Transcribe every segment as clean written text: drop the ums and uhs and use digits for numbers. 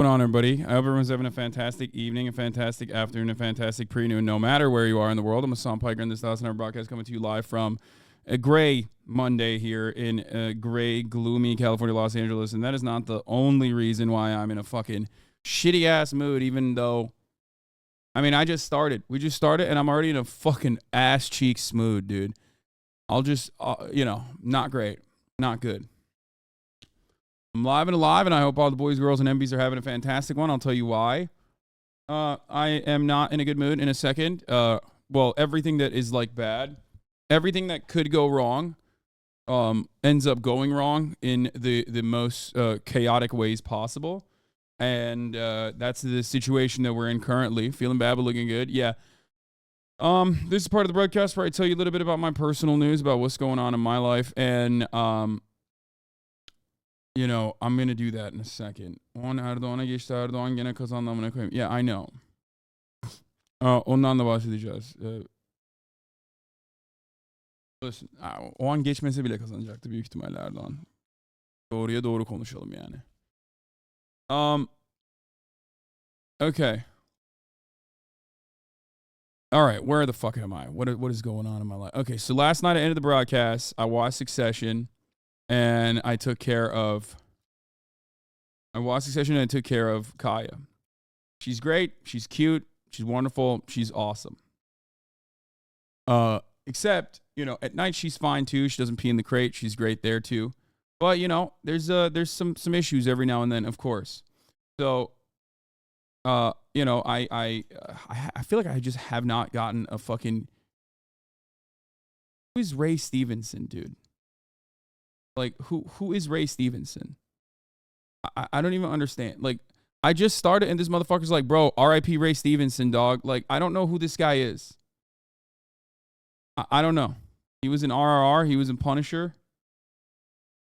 What's going on, everybody? I hope everyone's having a fantastic evening, a fantastic afternoon, a fantastic pre-noon, no matter where you are in the world. I'm Hasan Piker, and this Hasanabi broadcast coming to you live from a gray Monday here in a gray, gloomy California, Los Angeles. And that is not the only reason why I'm in a fucking shitty-ass mood, even though, I mean, I just started. We just started, and I'm already in a fucking ass-cheeks mood, dude. I'll just, not great. Not good. I'm live and alive, and I hope all the boys, girls, and MBs are having a fantastic one. I'll tell you why. I am not in a good mood in a second. Well, everything that is like bad, everything that could go wrong, ends up going wrong in the most chaotic ways possible. And that's the situation that we're in currently. Feeling bad, but looking good. Yeah. This is part of the broadcast where I tell you a little bit about my personal news, about what's going on in my life, and I'm going to do that in a second. Yeah, I know. Ondan da bahsedeceğiz. Listen, o an geçmese bile kazanacaktı büyük ihtimalle Erdoğan. Doğruya doğru konuşalım yani. Okay. All right, where the fuck am I? What is going on in my life? Okay, so last night I ended the broadcast. I watched Succession. And I took care of Kaya. She's great. She's cute. She's wonderful. She's awesome. Except, at night she's fine too. She doesn't pee in the crate. She's great there too. But, there's some issues every now and then, of course. So, I feel like I just have not gotten a fucking... Who is Ray Stevenson, dude? Like, who is Ray Stevenson? I don't even understand. Like, I just started and this motherfucker's like, bro, R.I.P. Ray Stevenson, dog. Like, I don't know who this guy is. I don't know. He was in RRR. He was in Punisher.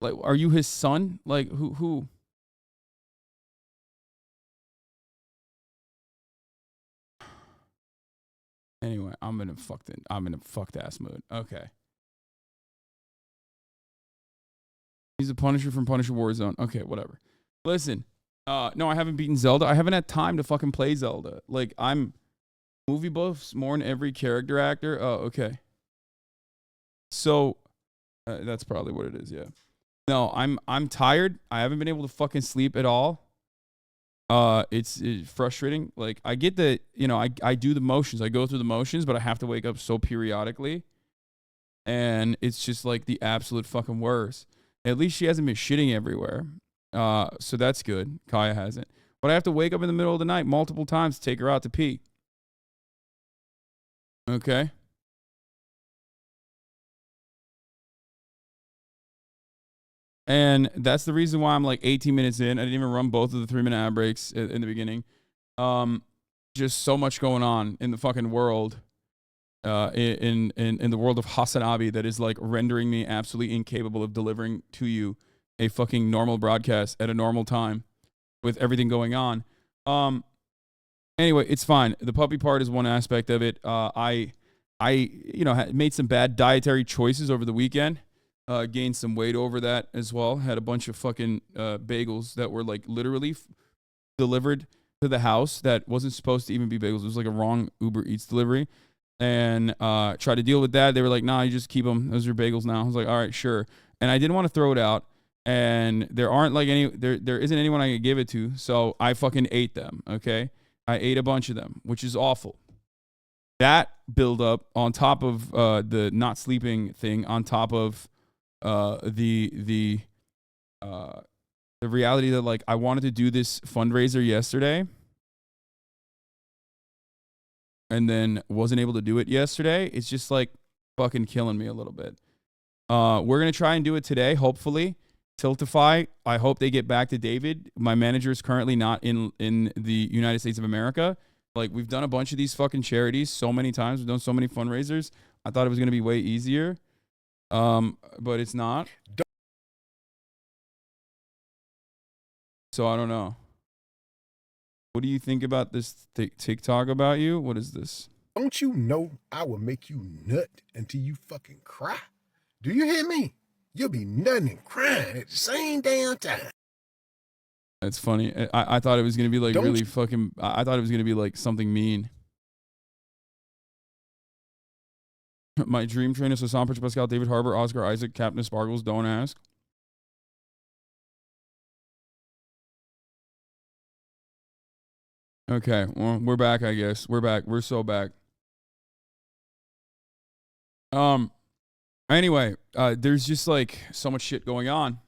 Like, are you his son? Like, who? Anyway, I'm in a fucked ass mood. Okay. He's a Punisher from Punisher Warzone. Okay, whatever. Listen, no, I haven't beaten Zelda. I haven't had time to fucking play Zelda. Like, I'm movie buffs more than every character actor. Oh, okay. So, that's probably what it is, yeah. No, I'm tired. I haven't been able to fucking sleep at all. It's frustrating. Like, I get that, I do the motions. I go through the motions, but I have to wake up so periodically. And it's just like the absolute fucking worst. At least she hasn't been shitting everywhere. So that's good. Kaya hasn't. But I have to wake up in the middle of the night multiple times to take her out to pee. Okay. And that's the reason why I'm like 18 minutes in. I didn't even run both of the 3-minute ad breaks in the beginning. Just so much going on in the fucking world. In the world of Hasanabi that is like rendering me absolutely incapable of delivering to you a fucking normal broadcast at a normal time with everything going on. Anyway, it's fine. The puppy part is one aspect of it. I made some bad dietary choices over the weekend. Gained some weight over that as well. Had a bunch of fucking bagels that were like literally delivered to the house that wasn't supposed to even be bagels. It was like a wrong Uber Eats delivery. And tried to deal with that. They were like, nah, you just keep them. Those are bagels now. I was like, all right, sure. And I didn't want to throw it out. And there aren't like there isn't anyone I could give it to. So I fucking ate them, okay? I ate a bunch of them, which is awful. That build up on top of the not sleeping thing, on top of the reality that like I wanted to do this fundraiser yesterday. And then wasn't able to do it yesterday. It's just like fucking killing me a little bit. We're going to try and do it today, hopefully. Tiltify, I hope they get back to David. My manager is currently not in the United States of America. Like, we've done a bunch of these fucking charities so many times. We've done so many fundraisers. I thought it was going to be way easier. But it's not. So I don't know. What do you think about this TikTok about you? What is this? Don't you know I will make you nut until you fucking cry? Do you hear me? You'll be nutting and crying at the same damn time. That's funny. I thought it was gonna be like Don't really fucking. I thought it was gonna be like something mean. My dream trainer is Hassan Pascal, David Harbour, Oscar Isaac, Captain Sparkles. Don't ask. Okay, well, we're back. I guess we're back. We're so back. Anyway, there's just like so much shit going on,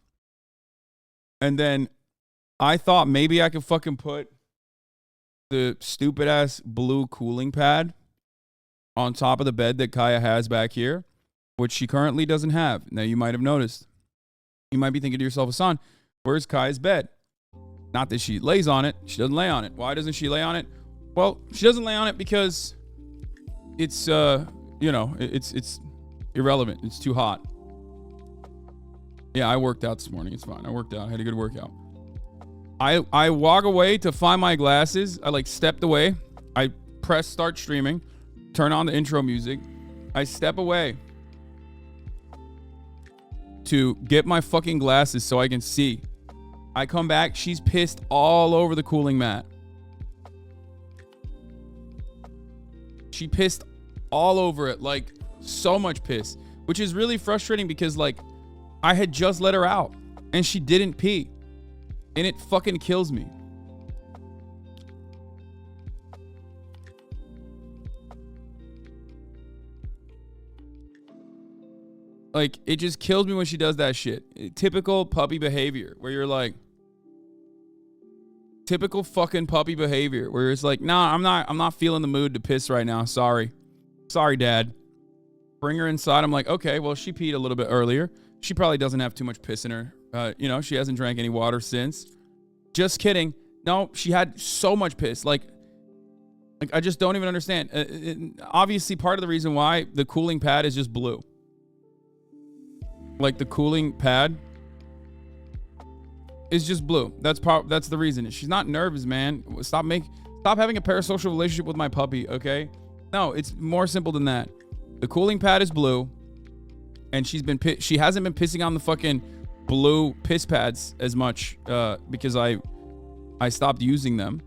and then I thought maybe I could fucking put the stupid ass blue cooling pad on top of the bed that Kaya has back here, which she currently doesn't have. Now, you might have noticed. You might be thinking to yourself, Hassan, where's Kaya's bed? Not that she lays on it. She doesn't lay on it. Why doesn't she lay on it? Well, she doesn't lay on it because it's, it's irrelevant. It's too hot. Yeah, I worked out this morning. It's fine. I worked out. I had a good workout. I walk away to find my glasses. I like stepped away. I press start streaming. Turn on the intro music. I step away to get my fucking glasses so I can see. I come back. She's pissed all over the cooling mat. She pissed all over it. Like, so much piss. Which is really frustrating because, like, I had just let her out. And she didn't pee. And it fucking kills me. Like, it just kills me when she does that shit. Typical puppy behavior where you're like, typical fucking puppy behavior where it's like, nah, I'm not feeling the mood to piss right now. Sorry, Dad. Bring her inside. I'm like, okay, well, she peed a little bit earlier. She probably doesn't have too much piss in her. She hasn't drank any water since. Just kidding. No, she had so much piss. Like I just don't even understand. Obviously, part of the reason why the cooling pad is just blue. Like, the cooling pad is just blue. That's the reason. She's not nervous, man. Stop having a parasocial relationship with my puppy, okay? No, it's more simple than that. The cooling pad is blue, and she hasn't been pissing on the fucking blue piss pads as much because I stopped using them.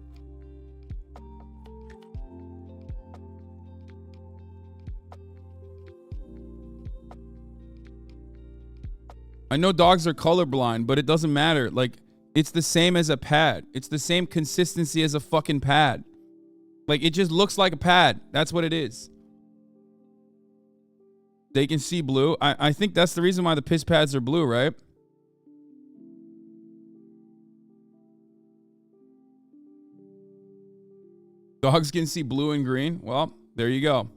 I know dogs are colorblind, but it doesn't matter. Like, it's the same as a pad. It's the same consistency as a fucking pad. Like, it just looks like a pad. That's what it is. They can see blue. I think that's the reason why the piss pads are blue, right? Dogs can see blue and green. Well, there you go.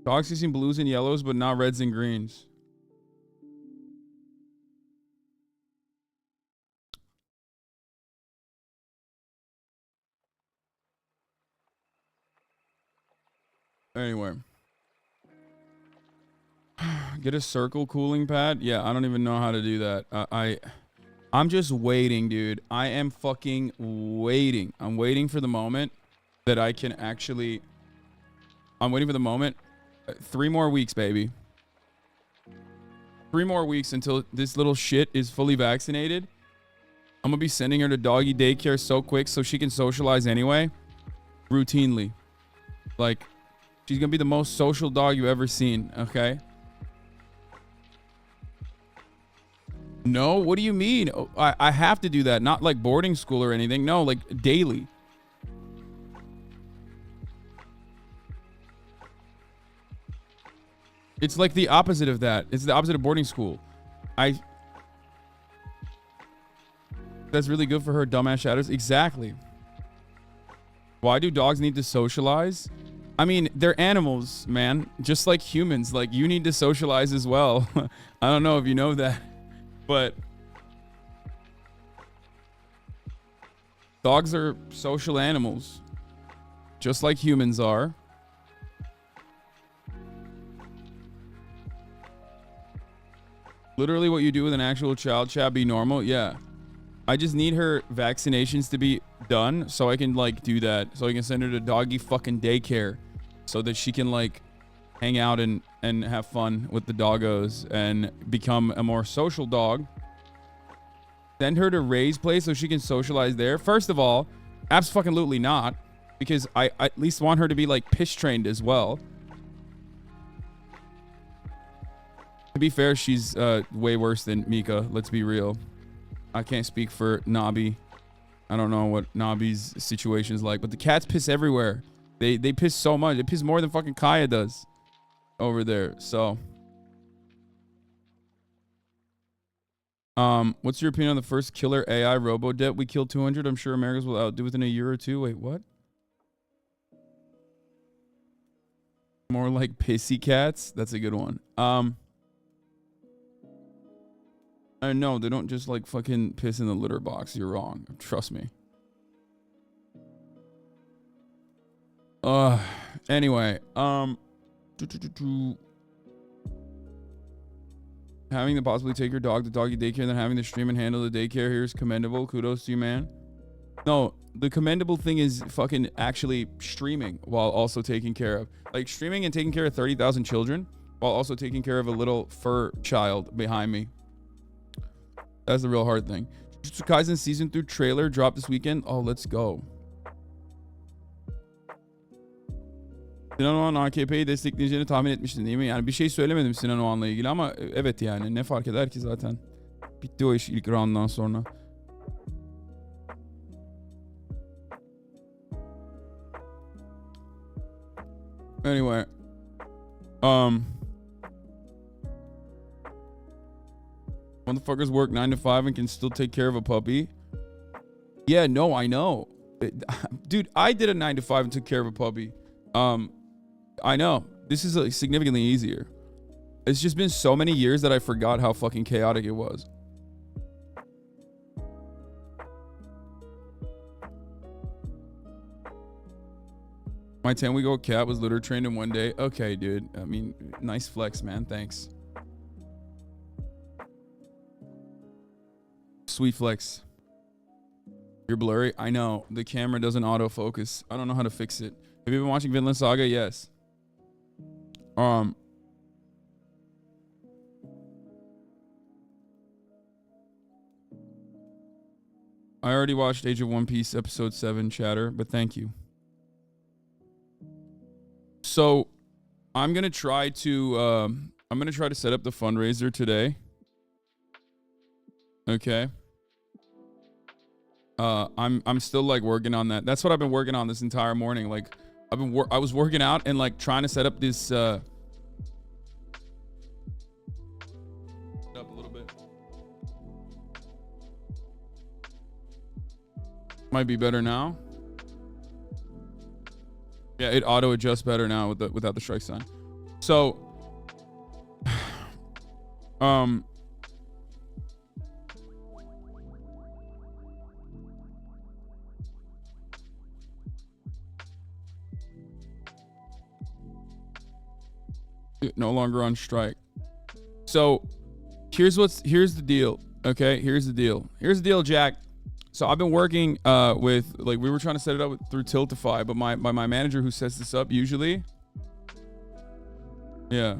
Dogs can see blues and yellows, but not reds and greens. Anyway. Get a circle cooling pad? Yeah, I don't even know how to do that. I'm just waiting, dude. I am fucking waiting. I'm waiting for the moment that I can actually... I'm waiting for the moment. 3 more weeks, baby. 3 more weeks until this little shit is fully vaccinated. I'm going to be sending her to doggy daycare so quick so she can socialize anyway. Routinely. Like, she's going to be the most social dog you ever seen, okay? No, what do you mean? I have to do that. Not like boarding school or anything. No, like daily. It's like the opposite of that. It's the opposite of boarding school. That's really good for her dumbass shadows. Exactly. Why do dogs need to socialize? I mean, they're animals, man. Just like humans. Like, you need to socialize as well. I don't know if you know that. But dogs are social animals. Just like humans are. Literally what you do with an actual child shall be normal. Yeah. I just need her vaccinations to be done so I can like do that. So I can send her to doggy fucking daycare so that she can like hang out and have fun with the doggos and become a more social dog Send her to Ray's place so she can socialize there. First of all, absolutely not, because I at least want her to be like piss trained as well. To be fair, she's way worse than Mika. Let's be real. I can't speak for Nabi. I don't know what Nabi's situation is like, but the cats piss everywhere. They piss so much. They piss more than fucking Kaya does over there. So, what's your opinion on the first killer AI robo-debt? We killed 200. I'm sure Americans will outdo within a year or two. Wait, what? More like pissy cats? That's a good one. No, they don't just like fucking piss in the litter box. You're wrong. Trust me. Anyway, having to possibly take your dog to doggy daycare and then having to stream and handle the daycare here is commendable. Kudos to you, man. No, the commendable thing is fucking actually streaming while also taking care of, like, streaming and taking care of 30,000 children while also taking care of a little fur child behind me. That's the real hard thing. Jujutsu Kaisen season 3 trailer dropped this weekend. Oh, let's go. Sinan Oğan AKP'yi destekleyeceğini tahmin etmiştin değil mi? Yani bir şey söylemedim Sinan Oğan'la ilgili ama evet yani ne fark eder ki zaten. Bitti o iş ilk round'dan sonra. Anyway. Motherfuckers work 9 to 5 and can still take care of a puppy. Yeah, no, I know. Dude, I did a 9 to 5 and took care of a puppy. I know. This is like significantly easier. It's just been so many years that I forgot how fucking chaotic it was. My 10-week-old cat was litter trained in one day. Okay, dude. I mean, nice flex, man. Thanks. Sweet flex. You're blurry. I know. The camera doesn't autofocus. I don't know how to fix it. Have you been watching Vinland Saga? Yes. I already watched Age of One Piece episode 7, chatter, but thank you. So, I'm going to try to set up the fundraiser today. Okay. I'm still like working on that. That's what I've been working on this entire morning. Like I was working out and like trying to set up this up a little bit. Might be better now. Yeah, it auto adjusts better now without the strike sign. So no longer on strike. So here's the deal. Okay, here's the deal, Jack. So I've been working with, like, we were trying to set it up through Tiltify, but my manager who sets this up usually, yeah,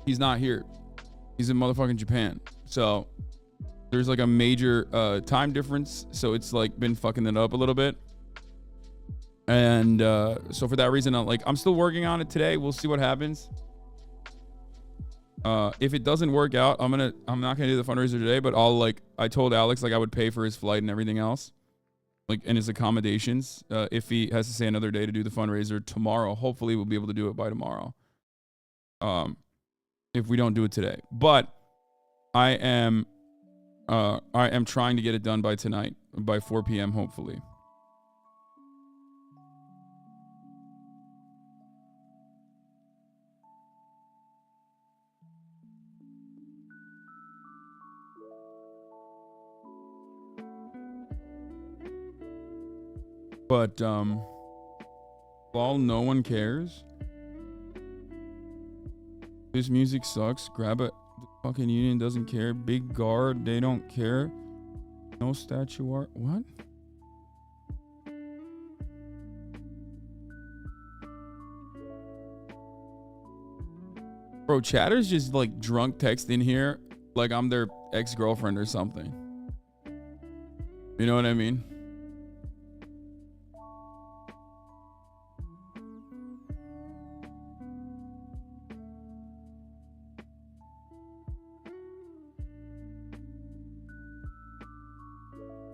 he's not here. He's in motherfucking Japan. So there's like a major time difference, so it's like been fucking it up a little bit. And so for that reason, I'm still working on it today. We'll see what happens. If it doesn't work out, I'm not gonna do the fundraiser today, but I told Alex like I would pay for his flight and everything else, like, and his accommodations. If he has to stay another day to do the fundraiser tomorrow, hopefully we'll be able to do it by tomorrow. If we don't do it today, but I am trying to get it done by tonight, by 4 p.m. hopefully. But while no one cares, this music sucks. Grab it. The fucking union doesn't care. Big guard, they don't care. No statue art. What? Bro, Bro, chatters just like drunk text in here like I'm their ex-girlfriend or something. You know what I mean?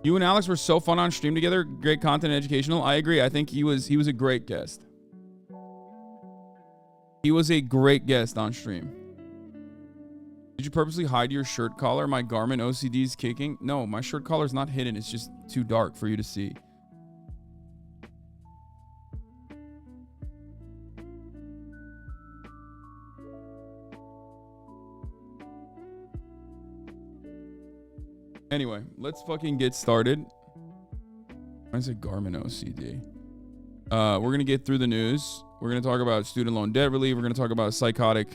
You and Alex were so fun on stream together. Great content and educational. I agree. I think he was a great guest. He was a great guest on stream. Did you purposely hide your shirt collar? My Garmin OCD's kicking. No, my shirt collar's not hidden. It's just too dark for you to see. Anyway, let's fucking get started. I said Garmin OCD. We're going to get through the news. We're going to talk about student loan debt relief. We're going to talk about psychotic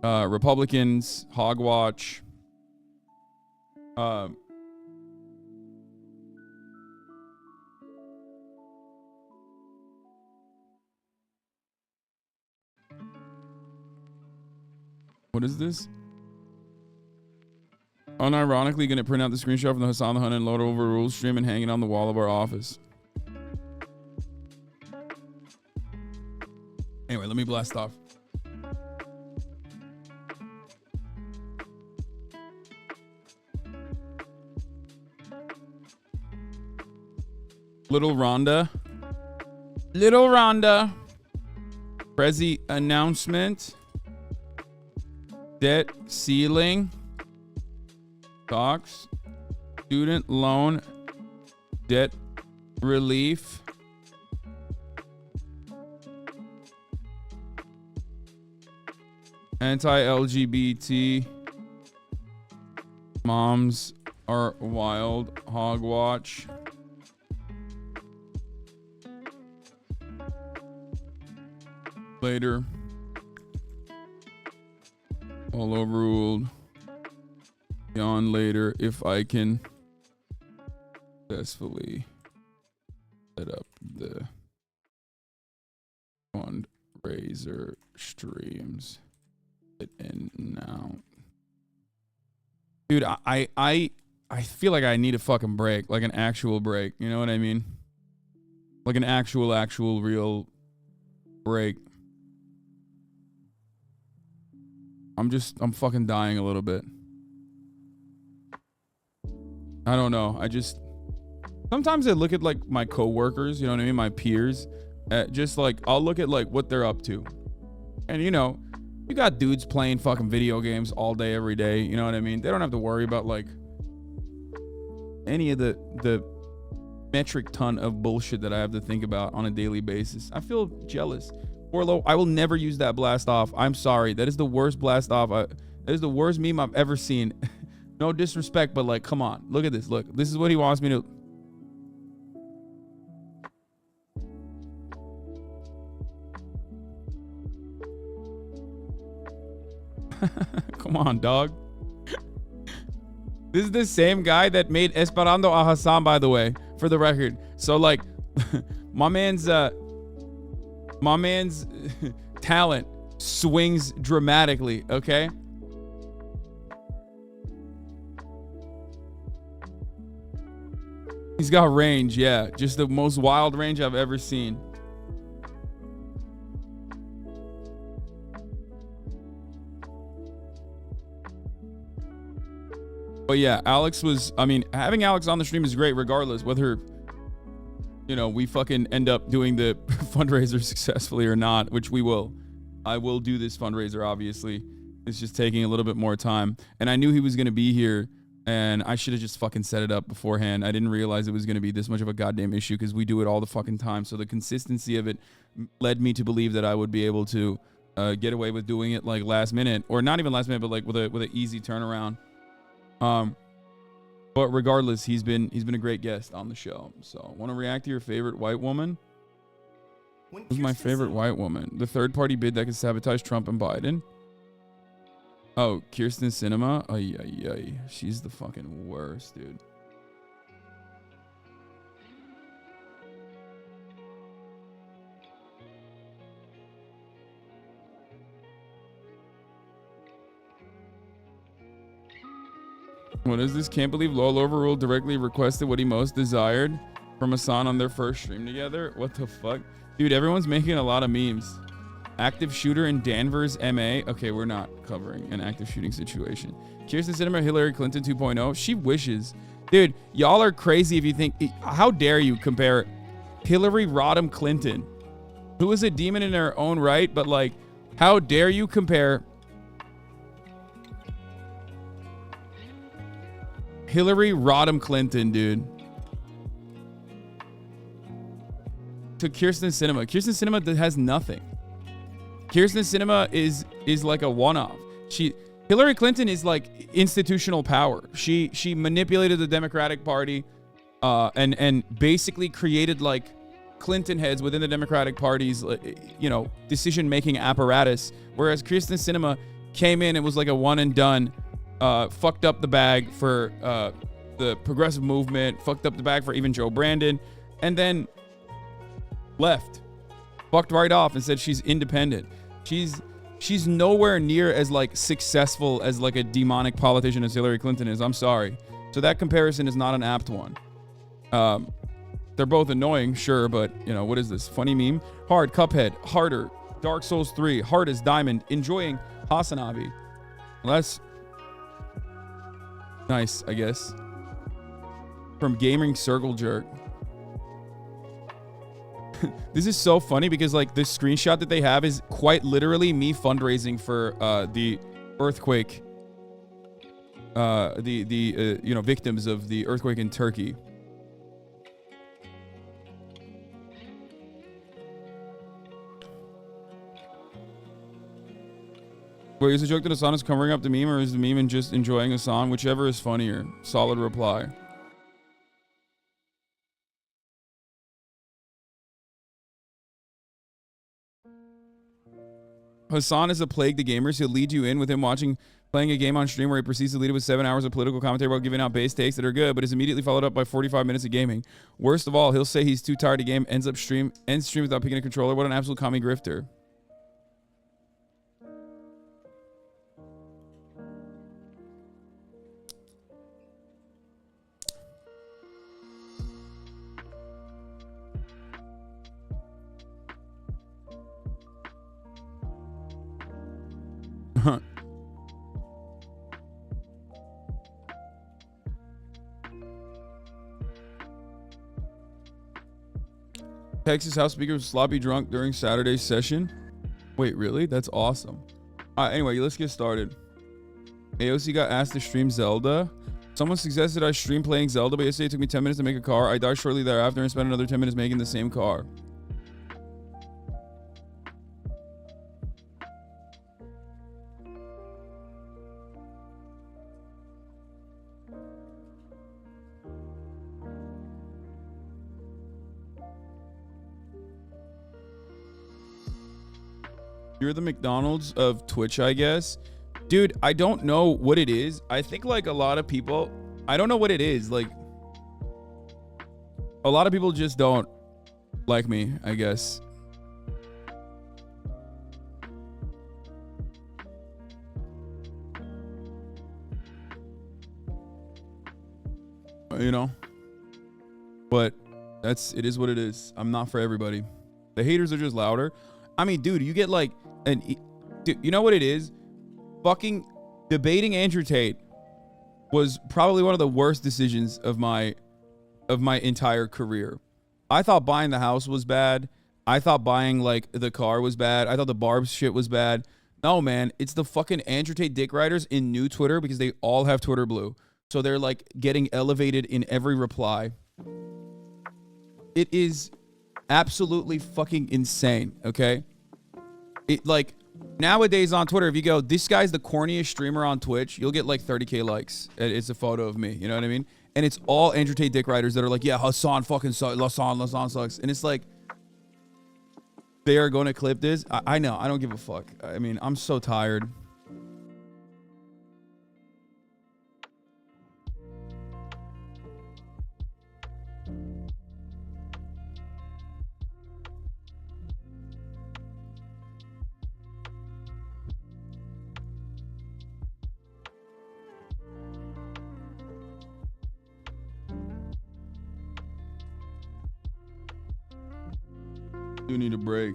Republicans, Hogwatch. What is this? Unironically, gonna print out the screenshot from the Hasan the Hun and load over rules stream and hang it on the wall of our office. Anyway, let me blast off. Little Ronda. Prezi announcement. Debt ceiling. Talks. Student loan debt relief. Anti-LGBT. Moms are wild. Hogwatch. Later. All overruled. On later if I can successfully set up the fundraiser streams. In now. Dude, I feel like I need a fucking break, like an actual break. You know what I mean? Like an actual real break. I'm fucking dying a little bit. I don't know. Sometimes I look at like my coworkers, you know what I mean? My peers, just like, I'll look at like what they're up to. And you know, you got dudes playing fucking video games all day, every day. You know what I mean? They don't have to worry about like any of the metric ton of bullshit that I have to think about on a daily basis. I feel jealous. Orlo, I will never use that blast off. I'm sorry. That is the worst blast off. That is the worst meme I've ever seen. No disrespect, but like, come on. Look at this. Look, this is what he wants me to. Come on, dog. This is the same guy that made Esperando a Hasan, by the way, for the record. So like, my man's talent swings dramatically, okay? He's got range, yeah. Just the most wild range I've ever seen. But yeah, Alex was, I mean, having Alex on the stream is great regardless, whether, you know, we fucking end up doing the fundraiser successfully or not, which we will. I will do this fundraiser, obviously. It's just taking a little bit more time. And I knew he was going to be here, and I should have just fucking set it up beforehand. I didn't realize it was going to be this much of a goddamn issue because we do it all the fucking time. So the consistency of it led me to believe that I would be able to get away with doing it like last minute, or not even last minute, but like with an easy turnaround. But regardless, he's been a great guest on the show. So, want to react to your favorite white woman? Who's my favorite white woman? The third party bid that could sabotage Trump and Biden. Oh, Kirsten Sinema. Ay, ay, ay. She's the fucking worst, dude. What is this? Can't believe LOL Overruled directly requested what he most desired from Hasan on their first stream together. What the fuck? Dude, everyone's making a lot of memes. Active shooter in Danvers, MA. Okay, we're not covering an active shooting situation. Kirsten Sinema, Hillary Clinton 2.0. She wishes. Dude, y'all are crazy if you think... How dare you compare Hillary Rodham Clinton, who is a demon in her own right, but like, how dare you compare Hillary Rodham Clinton, dude, to Kirsten Sinema. Kirsten Sinema has nothing. Kirsten Sinema is like a one-off. Hillary Clinton is like institutional power. She manipulated the Democratic Party, and basically created like Clinton heads within the Democratic Party's, decision-making apparatus. Whereas Kirsten Sinema came in and was like a one and done, fucked up the bag for the progressive movement, fucked up the bag for even Joe Brandon, and then left, fucked right off and said she's independent. She's nowhere near as like successful as like a demonic politician as Hillary Clinton is. I'm sorry. So that comparison is not an apt one. They're both annoying, sure, but what is this? Funny meme? Hard, Cuphead, harder, Dark Souls 3, hard as diamond, enjoying Hasanabi. Well, that's nice, I guess. From Gaming Circle Jerk. This is so funny because like the screenshot that they have is quite literally me fundraising for the earthquake, victims of the earthquake in Turkey. Wait, is the joke that Hasan is covering up the meme, or is the meme and just enjoying Hasan? Whichever is funnier. Solid reply. Hasan is a plague to gamers. He'll lead you in with him playing a game on stream where he proceeds to lead it with 7 hours of political commentary while giving out base takes that are good, but is immediately followed up by 45 minutes of gaming. Worst of all, he'll say he's too tired to game, ends stream without picking a controller. What an absolute commie grifter. Texas House Speaker was sloppy drunk during Saturday's session. Wait, really? That's awesome. Anyway, let's get started. AOC got asked to stream Zelda. Someone suggested I stream playing Zelda, but yesterday it took me 10 minutes to make a car. I died shortly thereafter and spent another 10 minutes making the same car. You're the McDonald's of Twitch, I guess. Dude, I don't know what it is. I think like a lot of people, I don't know what it is. Like a lot of people just don't like me, I guess. But it is what it is. I'm not for everybody. The haters are just louder. I mean, dude, you get like dude, you know what it is? Fucking debating Andrew Tate was probably one of the worst decisions of my entire career. I thought buying the house was bad. I thought buying like the car was bad. I thought the Barb's shit was bad. No, man, it's the fucking Andrew Tate dick riders in new Twitter because they all have Twitter blue. So they're like getting elevated in every reply. It is absolutely fucking insane, okay? It like nowadays on Twitter, if you go, this guy's the corniest streamer on Twitch, you'll get like 30K likes. It's a photo of me, you know what I mean? And it's all Andrew Tate dick riders that are like, yeah, Hasan fucking sucks, Hasan sucks. And it's like, they are going to clip this. I know, I don't give a fuck. I mean, I'm so tired. You need a break.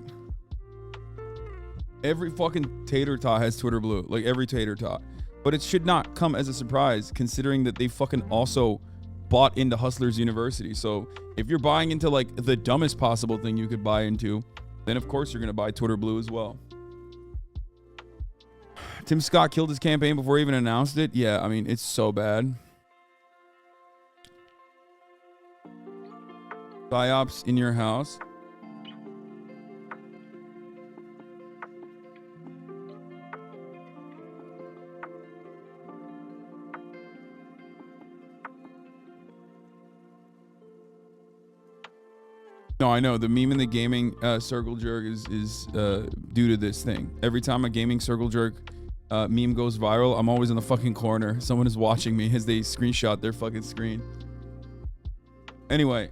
Every fucking tater tot has Twitter Blue. Like every tater tot. But it should not come as a surprise considering that they fucking also bought into Hustlers University. So if you're buying into like the dumbest possible thing you could buy into, then of course you're going to buy Twitter Blue as well. Tim Scott killed his campaign before he even announced it. Yeah, I mean, it's so bad. Psyops in your house. No, I know. The meme in the gaming circle jerk is due to this thing. Every time a gaming circle jerk meme goes viral, I'm always in the fucking corner. Someone is watching me as they screenshot their fucking screen. Anyway.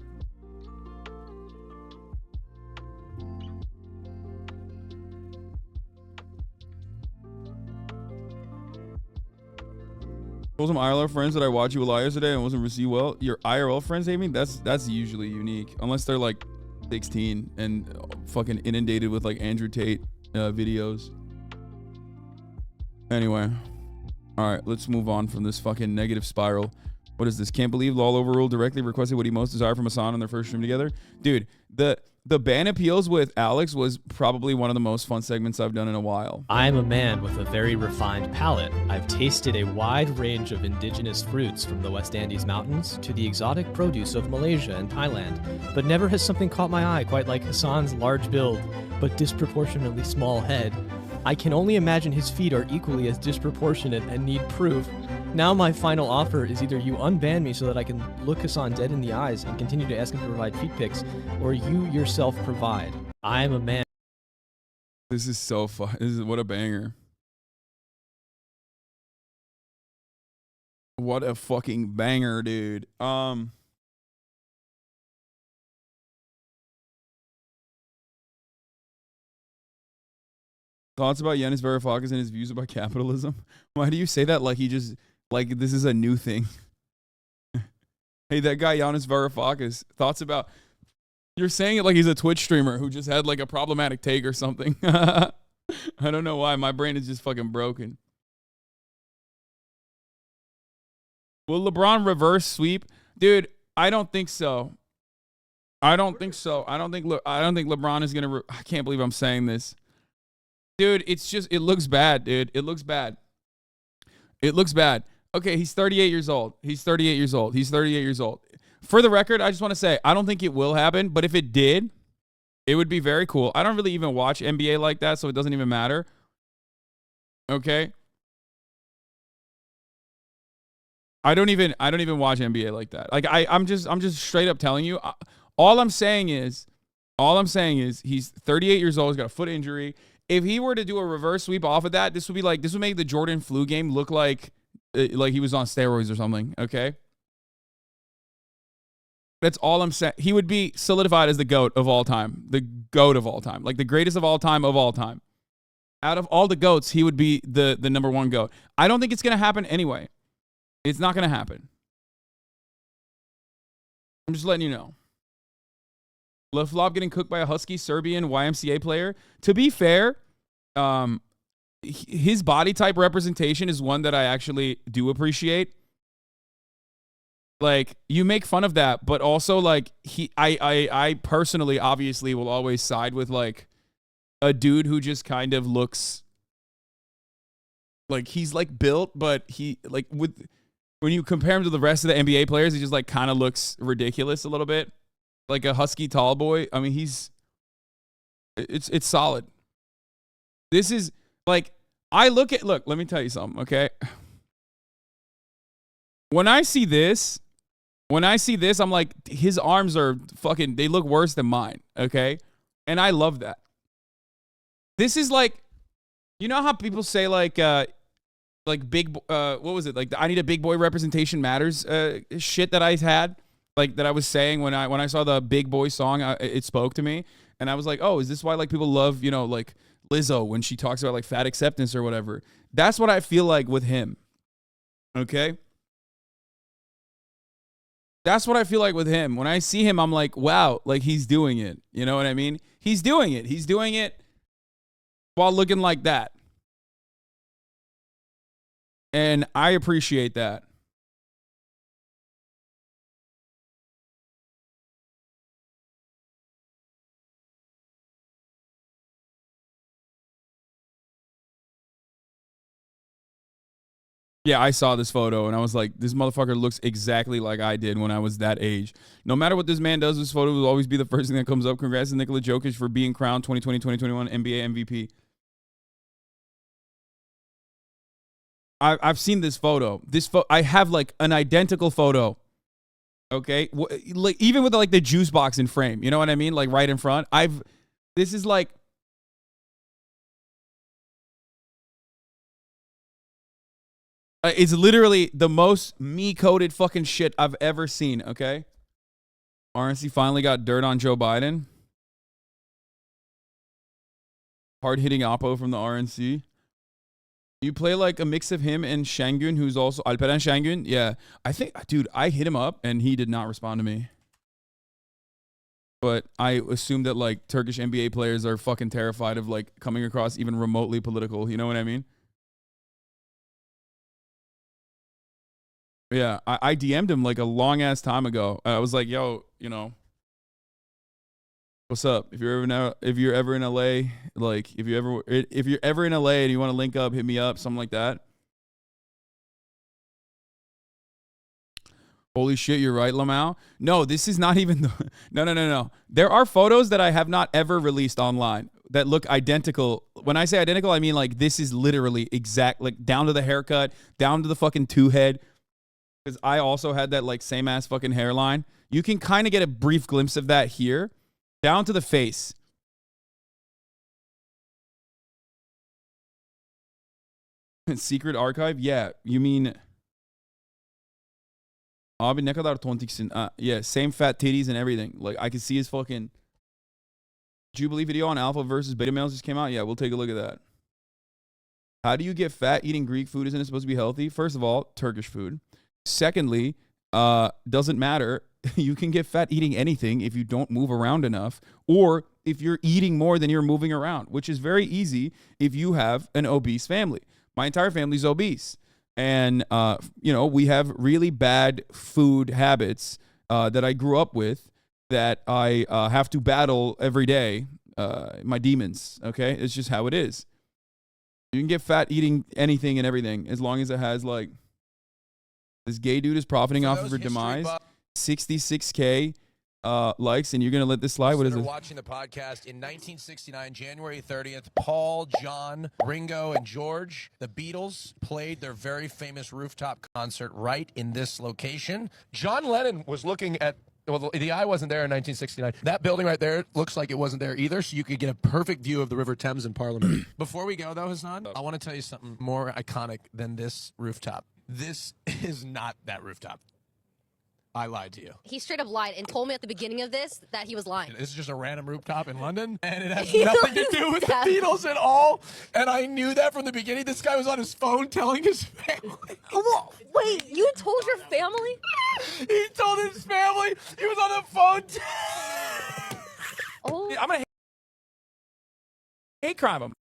Told some IRL friends that I watched you a lot yesterday and wasn't received well. Your IRL friends hate me? That's usually unique. Unless they're like 16 and fucking inundated with like Andrew Tate videos. Anyway. Alright, let's move on from this fucking negative spiral. What is this? Can't believe Lol Overruled directly requested what he most desired from Hasan on their first stream together. Dude, the ban appeals with Alex was probably one of the most fun segments I've done in a while. I'm a man with a very refined palate. I've tasted a wide range of indigenous fruits from the West Andes Mountains to the exotic produce of Malaysia and Thailand, but never has something caught my eye quite like Hasan's large build, but disproportionately small head. I can only imagine his feet are equally as disproportionate and need proof. Now my final offer is either you unban me so that I can look Hasan dead in the eyes and continue to ask him to provide feet pics, or you yourself provide. I'm a man. This is so fun. What a banger. What a fucking banger, dude. Thoughts about Yanis Varoufakis and his views about capitalism? Why do you say that like he just, like this is a new thing? Hey, that guy Yanis Varoufakis, thoughts about... You're saying it like he's a Twitch streamer who just had like a problematic take or something. I don't know why. My brain is just fucking broken. Will LeBron reverse sweep? Dude, I don't think so. I don't think LeBron is going to... I can't believe I'm saying this. Dude, it's just, it looks bad, dude. It looks bad. It looks bad. Okay, he's 38 years old. He's 38 years old. He's 38 years old. For the record, I just want to say, I don't think it will happen, but if it did, it would be very cool. I don't really even watch NBA like that, so it doesn't even matter. Okay? I don't even watch NBA like that. Like I'm just straight up telling you. All I'm saying is he's 38 years old, he's got a foot injury. If he were to do a reverse sweep off of that, this would make the Jordan flu game look like he was on steroids or something, okay? That's all I'm saying. He would be solidified as the GOAT of all time. The GOAT of all time. Like the greatest of all time of all time. Out of all the GOATs, he would be the number one GOAT. I don't think it's going to happen anyway. It's not going to happen. I'm just letting you know. LaFlop getting cooked by a husky Serbian YMCA player. To be fair, his body type representation is one that I actually do appreciate. Like, you make fun of that, but also like I personally obviously will always side with like a dude who just kind of looks like he's like built, but he like when you compare him to the rest of the NBA players, he just like kind of looks ridiculous a little bit. Like a husky tall boy. I mean, it's solid. This is like, look, let me tell you something, okay? When I see this, I'm like, his arms are fucking, they look worse than mine, okay? And I love that. This is like, you know how people say like big, what was it? Like, I need a big boy representation matters shit that I had? Like that I was saying when I saw the Big Boy song, it spoke to me, and I was like, oh, is this why like people love, you know, like Lizzo when she talks about like fat acceptance or whatever? That's what I feel like with him. Okay? That's what I feel like with him. When I see him, I'm like, wow, like he's doing it. You know what I mean? he's doing it. He's doing it while looking like that. And I appreciate that. Yeah, I saw this photo and I was like, this motherfucker looks exactly like I did when I was that age. No matter what this man does, this photo will always be the first thing that comes up. Congrats to Nikola Jokic for being crowned 2020-2021 NBA MVP. I've seen this photo. I have like an identical photo. Okay, like even with like the juice box in frame, you know what I mean? Like right in front. This is like. It's literally the most me-coded fucking shit I've ever seen, okay? RNC finally got dirt on Joe Biden. Hard-hitting Oppo from the RNC. You play like a mix of him and Şengün, who's also Alperen Şengün. Yeah, I think, dude, I hit him up and he did not respond to me. But I assume that like Turkish NBA players are fucking terrified of like coming across even remotely political. You know what I mean? Yeah, I DM'd him like a long ass time ago. I was like, yo, you know, what's up? If you're ever in LA, like if you're ever in LA and you want to link up, hit me up, something like that. Holy shit, you're right, Lamau. No, this is not even the no. There are photos that I have not ever released online that look identical. When I say identical, I mean like this is literally exact, like down to the haircut, down to the fucking two head. Because I also had that like same ass fucking hairline. You can kind of get a brief glimpse of that here. Down to the face. Secret archive? Yeah. You mean... Abi ne kadar tontiksin. Yeah, same fat titties and everything. Like, I can see his fucking... Jubilee video on alpha versus beta males just came out. Yeah, we'll take a look at that. How do you get fat eating Greek food? Isn't it supposed to be healthy? First of all, Turkish food. Secondly, doesn't matter. You can get fat eating anything if you don't move around enough, or if you're eating more than you're moving around, which is very easy if you have an obese family. My entire family's obese. And, you know, we have really bad food habits that I grew up with that I have to battle every day, my demons, okay? It's just how it is. You can get fat eating anything and everything as long as it has, like, this gay dude is profiting off of her demise. 66K likes, and you're going to let this slide? What is it? Watching the podcast in 1969, January 30th, Paul, John, Ringo, and George, the Beatles, played their very famous rooftop concert right in this location. John Lennon was looking at, well, the eye wasn't there in 1969. That building right there looks like it wasn't there either, so you could get a perfect view of the River Thames in Parliament. Before we go, though, Hasan, I want to tell you something more iconic than this rooftop. This is not that rooftop. I lied to you. He straight up lied and told me at the beginning of this that he was lying. This is just a random rooftop in London, and it has nothing to do with the Beatles at all. And I knew that from the beginning. This guy was on his phone telling his family. Wait, you told your family? He told his family. He was on the phone. Oh. I'm going to hate crime him.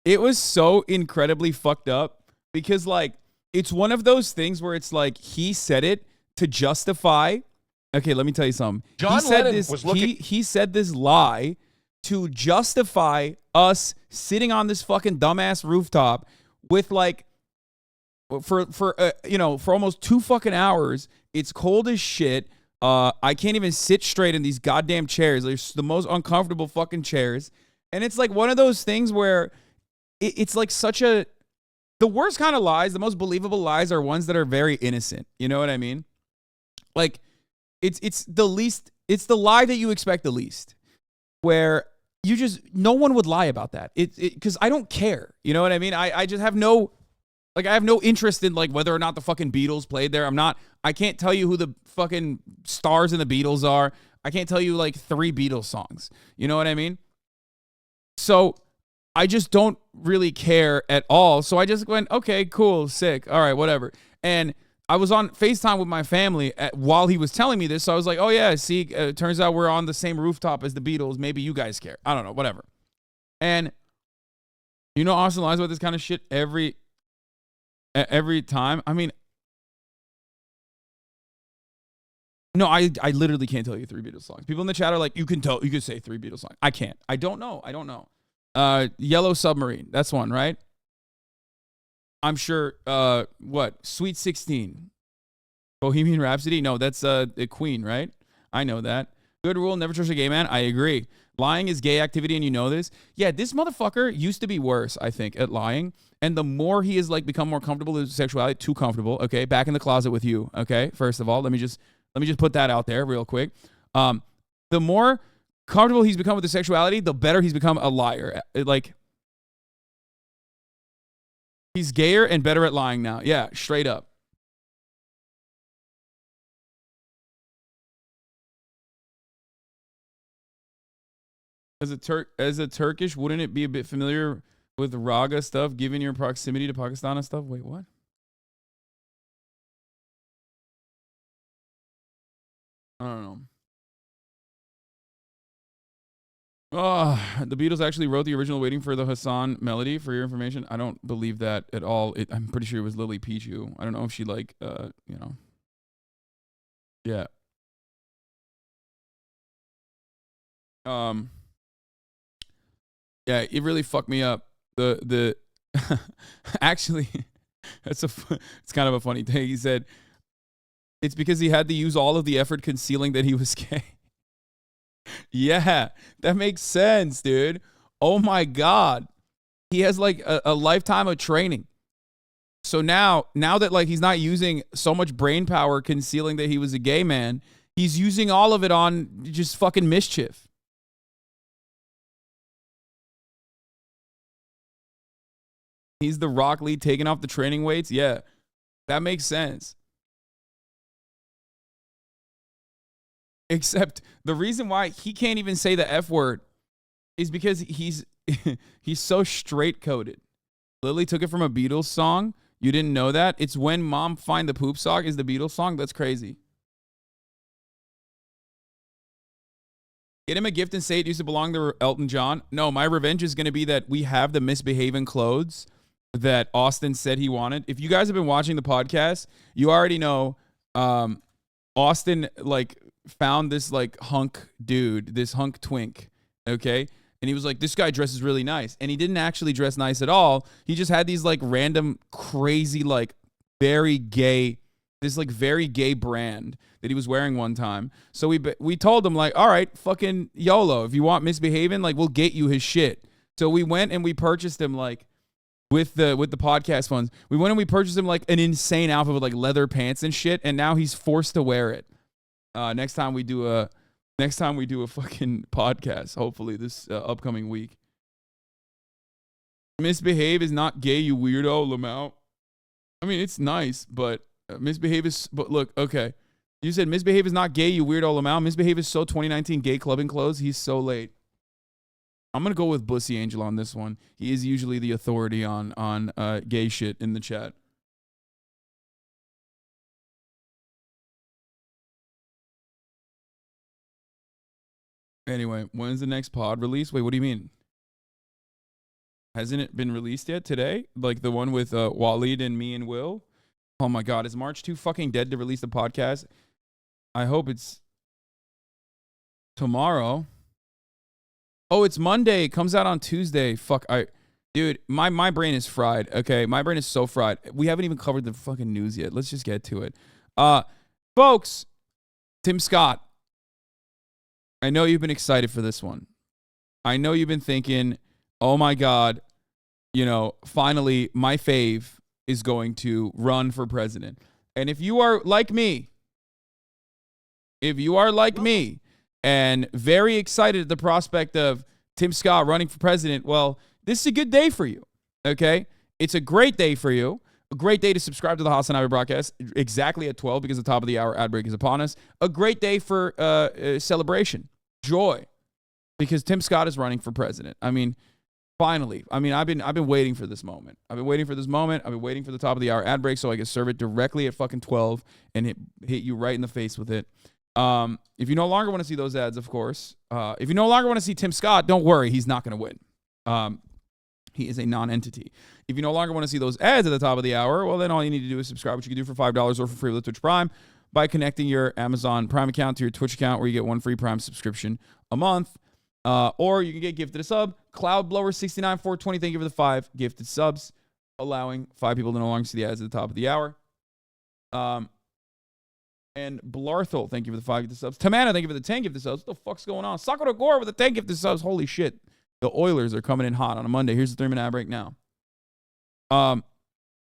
It was so incredibly fucked up because, like, it's one of those things where it's like he said it to justify. Okay, let me tell you something. John Lennon was looking. He said this lie to justify us sitting on this fucking dumbass rooftop with like for almost 2 fucking hours. It's cold as shit. I can't even sit straight in these goddamn chairs. They're the most uncomfortable fucking chairs, and it's like one of those things where. It's like the worst kind of lies, the most believable lies are ones that are very innocent. You know what I mean? Like, it's the lie that you expect the least, where no one would lie about that. Because I don't care. You know what I mean? I just have I have no interest in like whether or not the fucking Beatles played there. I can't tell you who the fucking stars in the Beatles are. I can't tell you like 3 Beatles songs. You know what I mean? So I just don't really care at all. So I just went, okay, cool, sick. All right, whatever. And I was on FaceTime with my family while he was telling me this. So I was like, oh, yeah, see, turns out we're on the same rooftop as the Beatles. Maybe you guys care. I don't know, whatever. And you know, Austin lies about this kind of shit every time. I mean, no, I literally can't tell you 3 Beatles songs. People in the chat are like, you can say 3 Beatles songs. I can't. I don't know. Yellow Submarine. That's one, right? I'm sure, Sweet 16. Bohemian Rhapsody? No, that's Queen, right? I know that. Good rule, never trust a gay man. I agree. Lying is gay activity, and you know this. Yeah, this motherfucker used to be worse, I think, at lying. And the more he has like become more comfortable with sexuality, too comfortable. Okay, back in the closet with you. Okay, first of all, let me just put that out there real quick. The more comfortable he's become with his sexuality, the better he's become a liar. Like, he's gayer and better at lying now. Yeah, straight up. As a Turkish, wouldn't it be a bit familiar with Raga stuff, given your proximity to Pakistan and stuff? Wait, what? I don't know. Oh, the Beatles actually wrote the original Waiting for the Hassan melody, for your information. I don't believe that at all. I'm pretty sure it was Lily Pichu. I don't know if she Yeah. Yeah, it really fucked me up. The actually, it's kind of a funny thing. He said it's because he had to use all of the effort concealing that he was gay. Yeah, that makes sense, dude. Oh my God. He has like a lifetime of training. So now that like he's not using so much brain power concealing that he was a gay man, he's using all of it on just fucking mischief. He's the Rock Lee taking off the training weights. Yeah, that makes sense. Except the reason why he can't even say the F word is because he's so straight coded. Lily took it from a Beatles song. You didn't know that? It's When Mom Find the Poop Sock is the Beatles song. That's crazy. Get him a gift and say it used to belong to Elton John. No, my revenge is going to be that we have the misbehaving clothes that Austin said he wanted. If you guys have been watching the podcast, you already know Austin like found this like hunk dude, this hunk twink, okay? And he was like, this guy dresses really nice. And he didn't actually dress nice at all. He just had these like random, crazy, like very gay, this like very gay brand that he was wearing one time. So we told him like, all right, fucking YOLO. If you want misbehaving, like we'll get you his shit. So we went and we purchased him like with the podcast funds. We went and we purchased him like an insane outfit with like leather pants and shit. And now he's forced to wear it. Next time we do a fucking podcast, hopefully this upcoming week. Misbehave is not gay, you weirdo, Lamau. I mean, it's nice, but misbehave is, but look, okay. You said misbehave is not gay, you weirdo, Lamau. Misbehave is so 2019 gay clubbing clothes. He's so late. I'm going to go with Bussy Angel on this one. He is usually the authority on gay shit in the chat. Anyway, when's the next pod release? Wait, what do you mean? Hasn't it been released yet today? Like the one with Waleed and me and Will? Oh my God, is March too fucking dead to release the podcast? I hope it's tomorrow. Oh, it's Monday. It comes out on Tuesday. Fuck, dude, my brain is fried, okay? My brain is so fried. We haven't even covered the fucking news yet. Let's just get to it. Folks, Tim Scott. I know you've been excited for this one. I know you've been thinking, oh my God, finally my fave is going to run for president. And if you are like me, and very excited at the prospect of Tim Scott running for president, well, this is a good day for you, okay? It's a great day for you. A great day to subscribe to the Hasanabi broadcast exactly at 12 because the top of the hour ad break is upon us. A great day for celebration, joy, because Tim Scott is running for president. I mean, Finally. I mean, I've been waiting for this moment. I've been waiting for the top of the hour ad break so I can serve it directly at fucking 12 and hit you right in the face with it. If you no longer want to see those ads, of course. If you no longer want to see Tim Scott, don't worry, he's not going to win. He is a non-entity. If you no longer want to see those ads at the top of the hour, well, then all you need to do is subscribe, which you can do for $5 or for free with Twitch Prime by connecting your Amazon Prime account to your Twitch account, where you get one free Prime subscription a month. Or you can get gifted a sub. Cloudblower69 thank you for the 5 gifted subs, allowing 5 people to no longer see the ads at the top of the hour. And Blarthel, thank you for the 5 gifted subs. Tamana, thank you for the 10 gifted subs. What the fuck's going on? Sakura Gore with the 10 gifted subs. Holy shit. The Oilers are coming in hot on a Monday. Here's the 3-minute ad break now.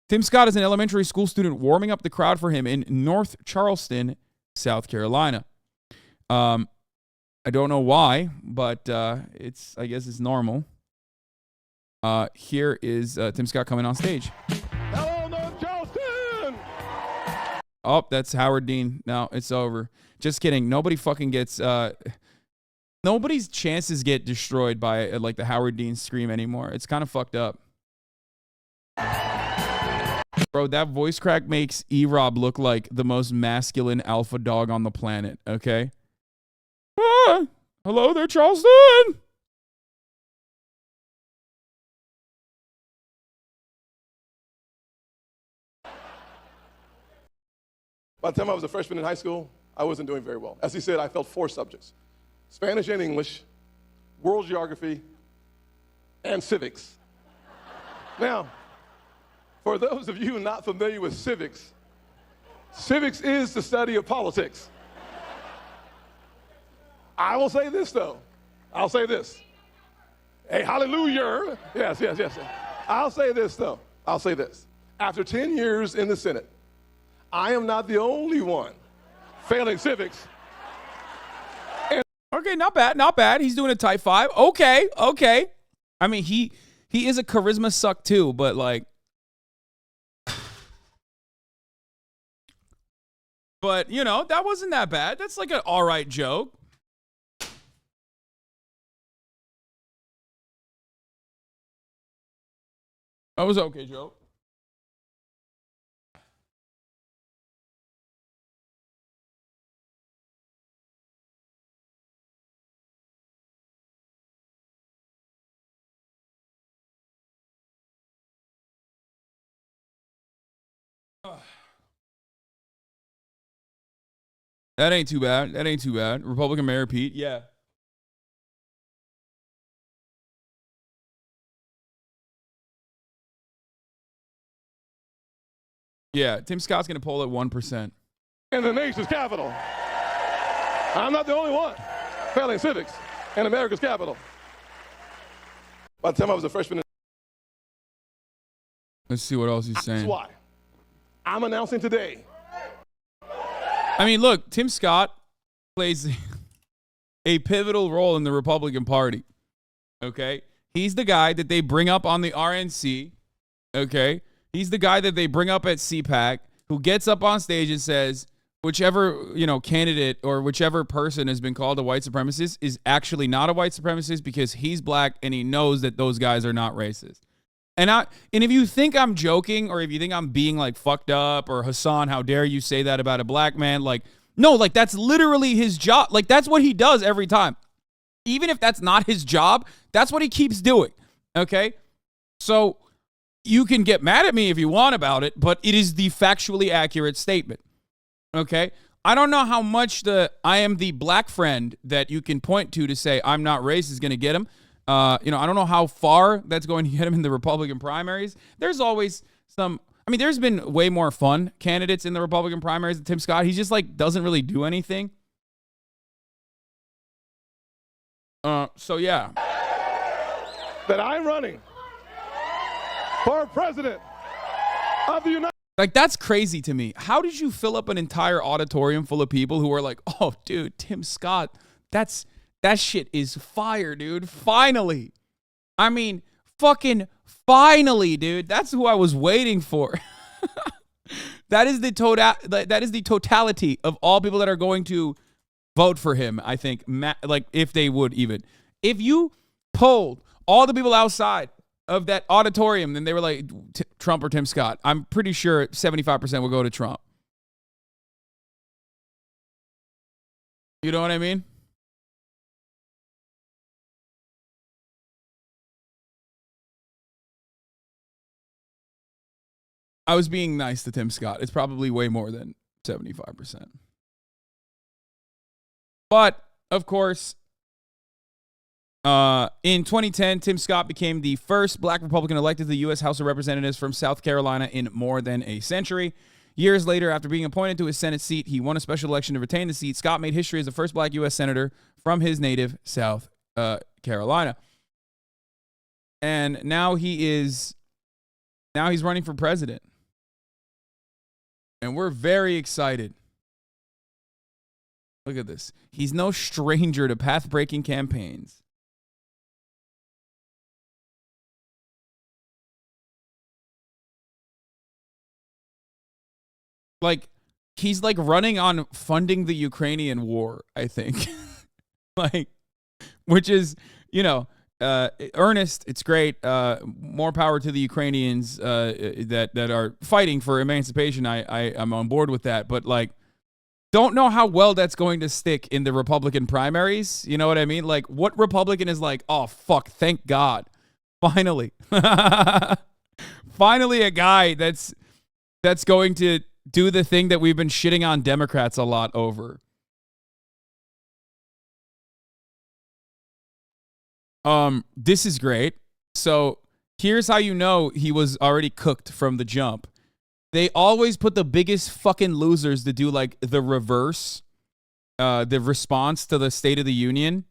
Tim Scott is an elementary school student warming up the crowd for him in North Charleston, South Carolina. I don't know why, but I guess it's normal. Here is Tim Scott coming on stage. Hello, North Charleston! Oh, that's Howard Dean. No, it's over. Just kidding. Nobody fucking gets... nobody's chances get destroyed by like the Howard Dean scream anymore. It's kind of fucked up. Bro, that voice crack makes E-Rob look like the most masculine alpha dog on the planet, okay? Ah, hello there, Charleston! By the time I was a freshman in high school, I wasn't doing very well. As he said, I failed 4 subjects: Spanish and English, world geography, and civics. Now, for those of you not familiar with civics, civics is the study of politics. I will say this, though. I'll say this. Hey, hallelujah. Yes. I'll say this, though. I'll say this. After 10 years in the Senate, I am not the only one failing civics. Okay, not bad. He's doing a type 5. Okay. I mean, he is a charisma suck too, but like... But, you know, that wasn't that bad. That's like an all right joke. That was okay joke. That ain't too bad. Republican Mayor Pete, yeah. Yeah, Tim Scott's going to poll at 1%. In the nation's capital. I'm not the only one failing civics in America's capital. By the time I was a freshman. Let's see what else he's saying. That's why I'm announcing today. I mean, look, Tim Scott plays a pivotal role in the Republican Party. Okay? He's the guy that they bring up on the RNC. Okay? He's the guy that they bring up at CPAC, who gets up on stage and says, whichever, candidate or whichever person has been called a white supremacist is actually not a white supremacist because he's black and he knows that those guys are not racist. And if you think I'm joking, or if you think I'm being like fucked up, or Hasan, how dare you say that about a black man? Like, no, like that's literally his job. Like that's what he does every time. Even if that's not his job, that's what he keeps doing. Okay? So you can get mad at me if you want about it, but it is the factually accurate statement. Okay? I don't know how much I am the black friend that you can point to say I'm not racist is going to get him. I don't know how far that's going to get him in the Republican primaries. There's always there's been way more fun candidates in the Republican primaries than Tim Scott. He just like doesn't really do anything. So yeah. That I'm running for president of the United States. Like, that's crazy to me. How did you fill up an entire auditorium full of people who are like, oh, dude, Tim Scott, that shit is fire, dude. Finally. I mean, fucking finally, dude. That's who I was waiting for. That is the totality of all people that are going to vote for him, I think. Like, if they would even. If you polled all the people outside of that auditorium, then they were like, Trump or Tim Scott. I'm pretty sure 75% will go to Trump. You know what I mean? I was being nice to Tim Scott. It's probably way more than 75%. But, of course, in 2010, Tim Scott became the first black Republican elected to the U.S. House of Representatives from South Carolina in more than a century. Years later, after being appointed to his Senate seat, he won a special election to retain the seat. Scott made history as the first black U.S. senator from his native South Carolina. And now he's running for president. And we're very excited. Look at this. He's no stranger to path-breaking campaigns. Like, he's like running on funding the Ukrainian war, I think. Like, which is, you know, earnest. It's great. More power to the Ukrainians that are fighting for emancipation. I'm on board with that. But, like, don't know how well that's going to stick in the Republican primaries. You know what I mean? Like, what Republican is like, oh, fuck, thank God. Finally. Finally a guy that's going to do the thing that we've been shitting on Democrats a lot over. This is great. So here's how you know he was already cooked from the jump. They always put the biggest fucking losers to do like the reverse, the response to the State of the Union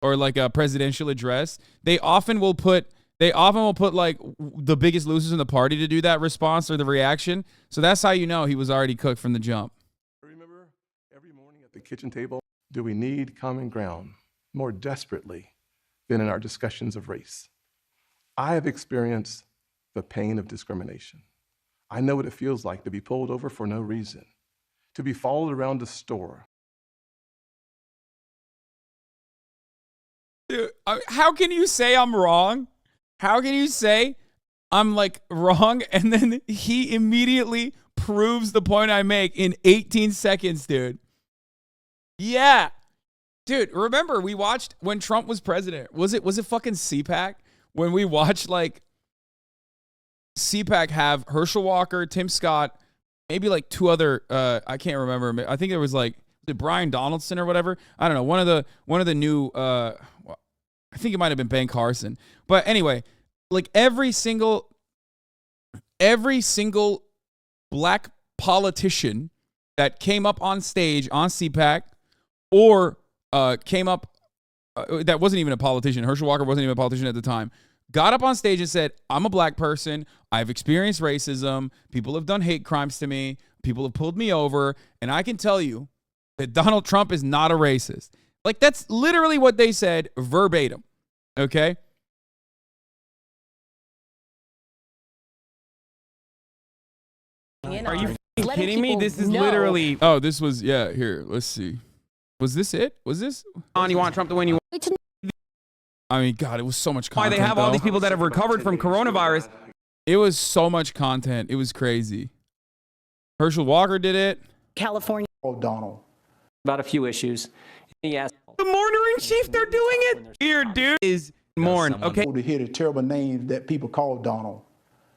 or like a presidential address. They often will put like the biggest losers in the party to do that response or the reaction. So that's how you know he was already cooked from the jump. Remember, every morning at the kitchen table, do we need common ground more desperately than in our discussions of race? I have experienced the pain of discrimination. I know what it feels like to be pulled over for no reason, to be followed around the store. Dude, how can you say I'm wrong? How can you say I'm like wrong? And then he immediately proves the point I make in 18 seconds, dude. Yeah. Dude, remember we watched when Trump was president. Was it fucking CPAC? When we watched like CPAC have Herschel Walker, Tim Scott, maybe like two other I can't remember. I think it was like Brian Donaldson or whatever. I don't know. One of the new I think it might have been Ben Carson. But anyway, like every single black politician that came up on stage on CPAC or came up that wasn't even a politician. Herschel Walker wasn't even a politician at the time. Got up on stage and said, I'm a black person. I've experienced racism. People have done hate crimes to me. People have pulled me over. And I can tell you that Donald Trump is not a racist. Like, that's literally what they said verbatim. Okay? Are you kidding me? This is literally... Oh, this was... Yeah, here. Let's see. Was this it? Was this... You want Trump to win? I mean, God, it was so much content. Why they have all these people that have recovered from coronavirus. It was so much content. It was crazy. Herschel Walker did it. California. O'Donnell. About a few issues. Yes. The mourner-in-chief, they're doing it. Weird, dude. Is mourn, okay? To hear the terrible names that people call Donald.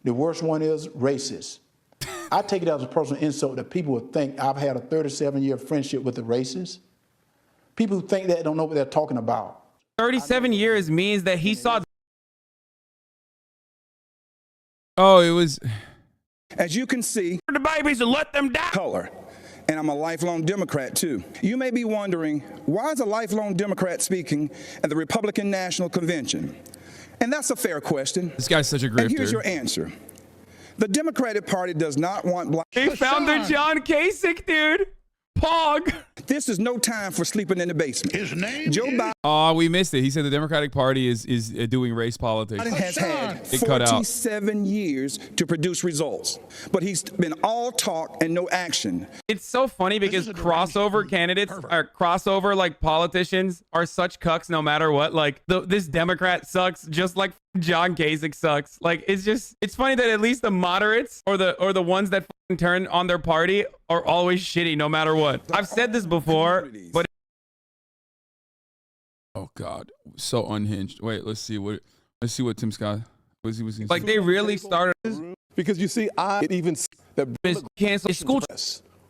The worst one is racist. I take it as a personal insult that people would think I've had a 37-year friendship with the racist. People who think that don't know what they're talking about. 37 years means that he saw... Oh, it was... As you can see, the babies and let them die. Color. And I'm a lifelong Democrat, too. You may be wondering, why is a lifelong Democrat speaking at the Republican National Convention? And that's a fair question. This guy's such a grifter. And here's your answer. The Democratic Party does not want black... They found the John Kasich, dude. Pog. This is no time for sleeping in the basement. His name Joe is Biden Oh, we missed it. He said the Democratic Party is doing race politics. has had It cut out. 47 years to produce results, but he's been all talk and no action. It's so funny because crossover candidates or crossover like politicians are such cucks no matter what. Like this Democrat sucks just like John Kasich sucks. Like it's funny that at least the moderates or the ones that turn on their party are always shitty no matter what. I've said this before, but Oh God, so unhinged. Wait, let's see what Tim Scott. like they really started Because you see, it even that cancel school.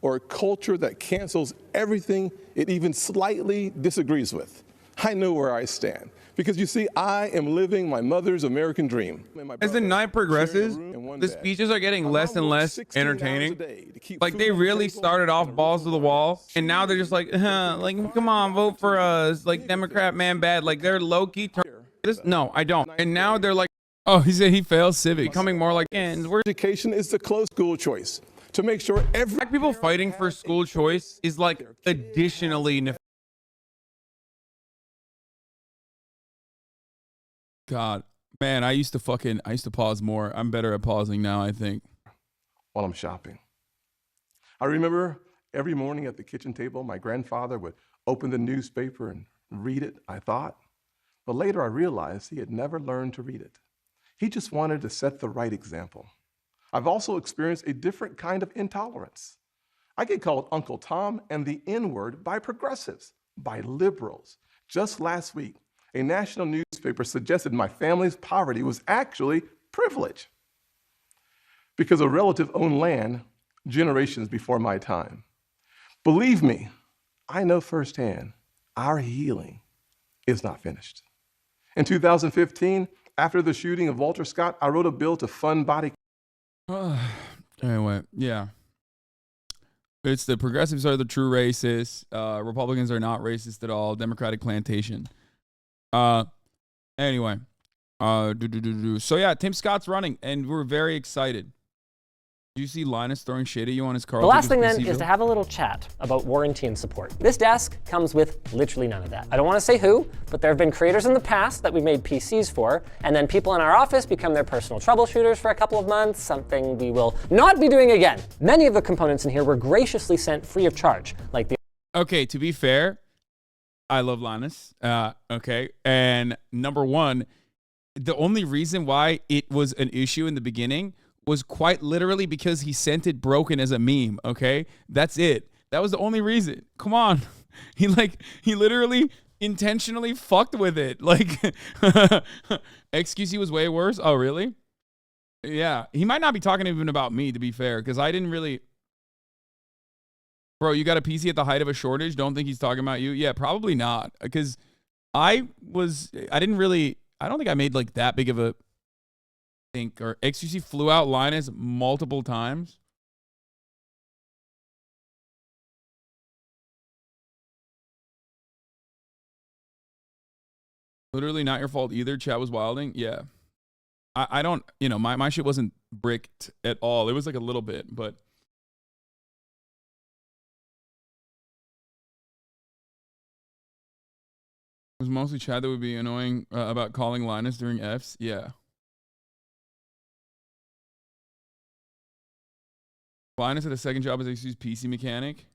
or a culture that cancels everything it even slightly disagrees with. I know where I stand. Because you see, I am living my mother's American dream. As the night progresses, the speeches are getting less and less entertaining. Like they really started off balls to the wall, and now they're just like come on, vote for us, like Democrat man bad. Like they're low key. No, I don't. And now they're like, Oh, he said he failed civics. becoming more like, and we're Education is the close school choice to make sure every black people fighting for school choice is like additionally. God, man, I used to pause more. I'm better at pausing now, I think. while I'm shopping. I remember every morning at the kitchen table, my grandfather would open the newspaper and read it, I thought. But later I realized he had never learned to read it. He just wanted to set the right example. I've also experienced a different kind of intolerance. I get called Uncle Tom and the N-word by progressives, by liberals. Just last week, a national newspaper suggested my family's poverty was actually privilege because a relative owned land generations before my time. Believe me, I know firsthand our healing is not finished. In 2015, after the shooting of Walter Scott, I wrote a bill to fund body. Anyway, yeah. It's the progressives are the true racists. Republicans are not racist at all. Democratic plantation. Anyway. So yeah, Tim Scott's running, and we're very excited. Do you see Linus throwing shit at you on his car? The last thing then is to have a little chat about warranty and support. This desk comes with literally none of that. I don't want to say who, but there have been creators in the past that we made PCs for, and then people in our office become their personal troubleshooters for a couple of months, something we will not be doing again. Many of the components in here were graciously sent free of charge, like the... Okay, to be fair, I love Linus. Okay, and number one, the only reason why it was an issue in the beginning was quite literally because he sent it broken as a meme, okay? That's it. That was the only reason. Come on. He literally intentionally fucked with it. Like, XQC was way worse. Oh, really? Yeah. He might not be talking even about me, to be fair, because I didn't really... Bro, you got a PC at the height of a shortage? Don't think he's talking about you? Yeah, probably not. Because I don't think I made like that big of a... or XQC flew out Linus multiple times. Literally not your fault either. Chat was wilding. Yeah. I don't, my shit wasn't bricked at all. It was like a little bit, but. It was mostly chat that would be annoying about calling Linus during Fs. Yeah. Linus had a second job as XQ's PC mechanic.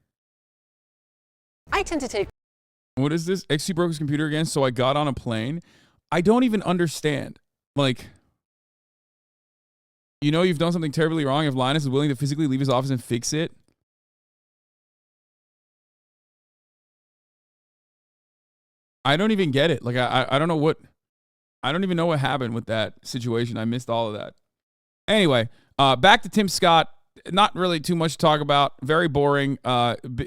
I tend to take... What is this? XQ broke his computer again, so I got on a plane. I don't even understand. Like, you've done something terribly wrong if Linus is willing to physically leave his office and fix it. I don't even get it. Like, I don't know what... I don't even know what happened with that situation. I missed all of that. Anyway, back to Tim Scott. Not really too much to talk about. Very boring.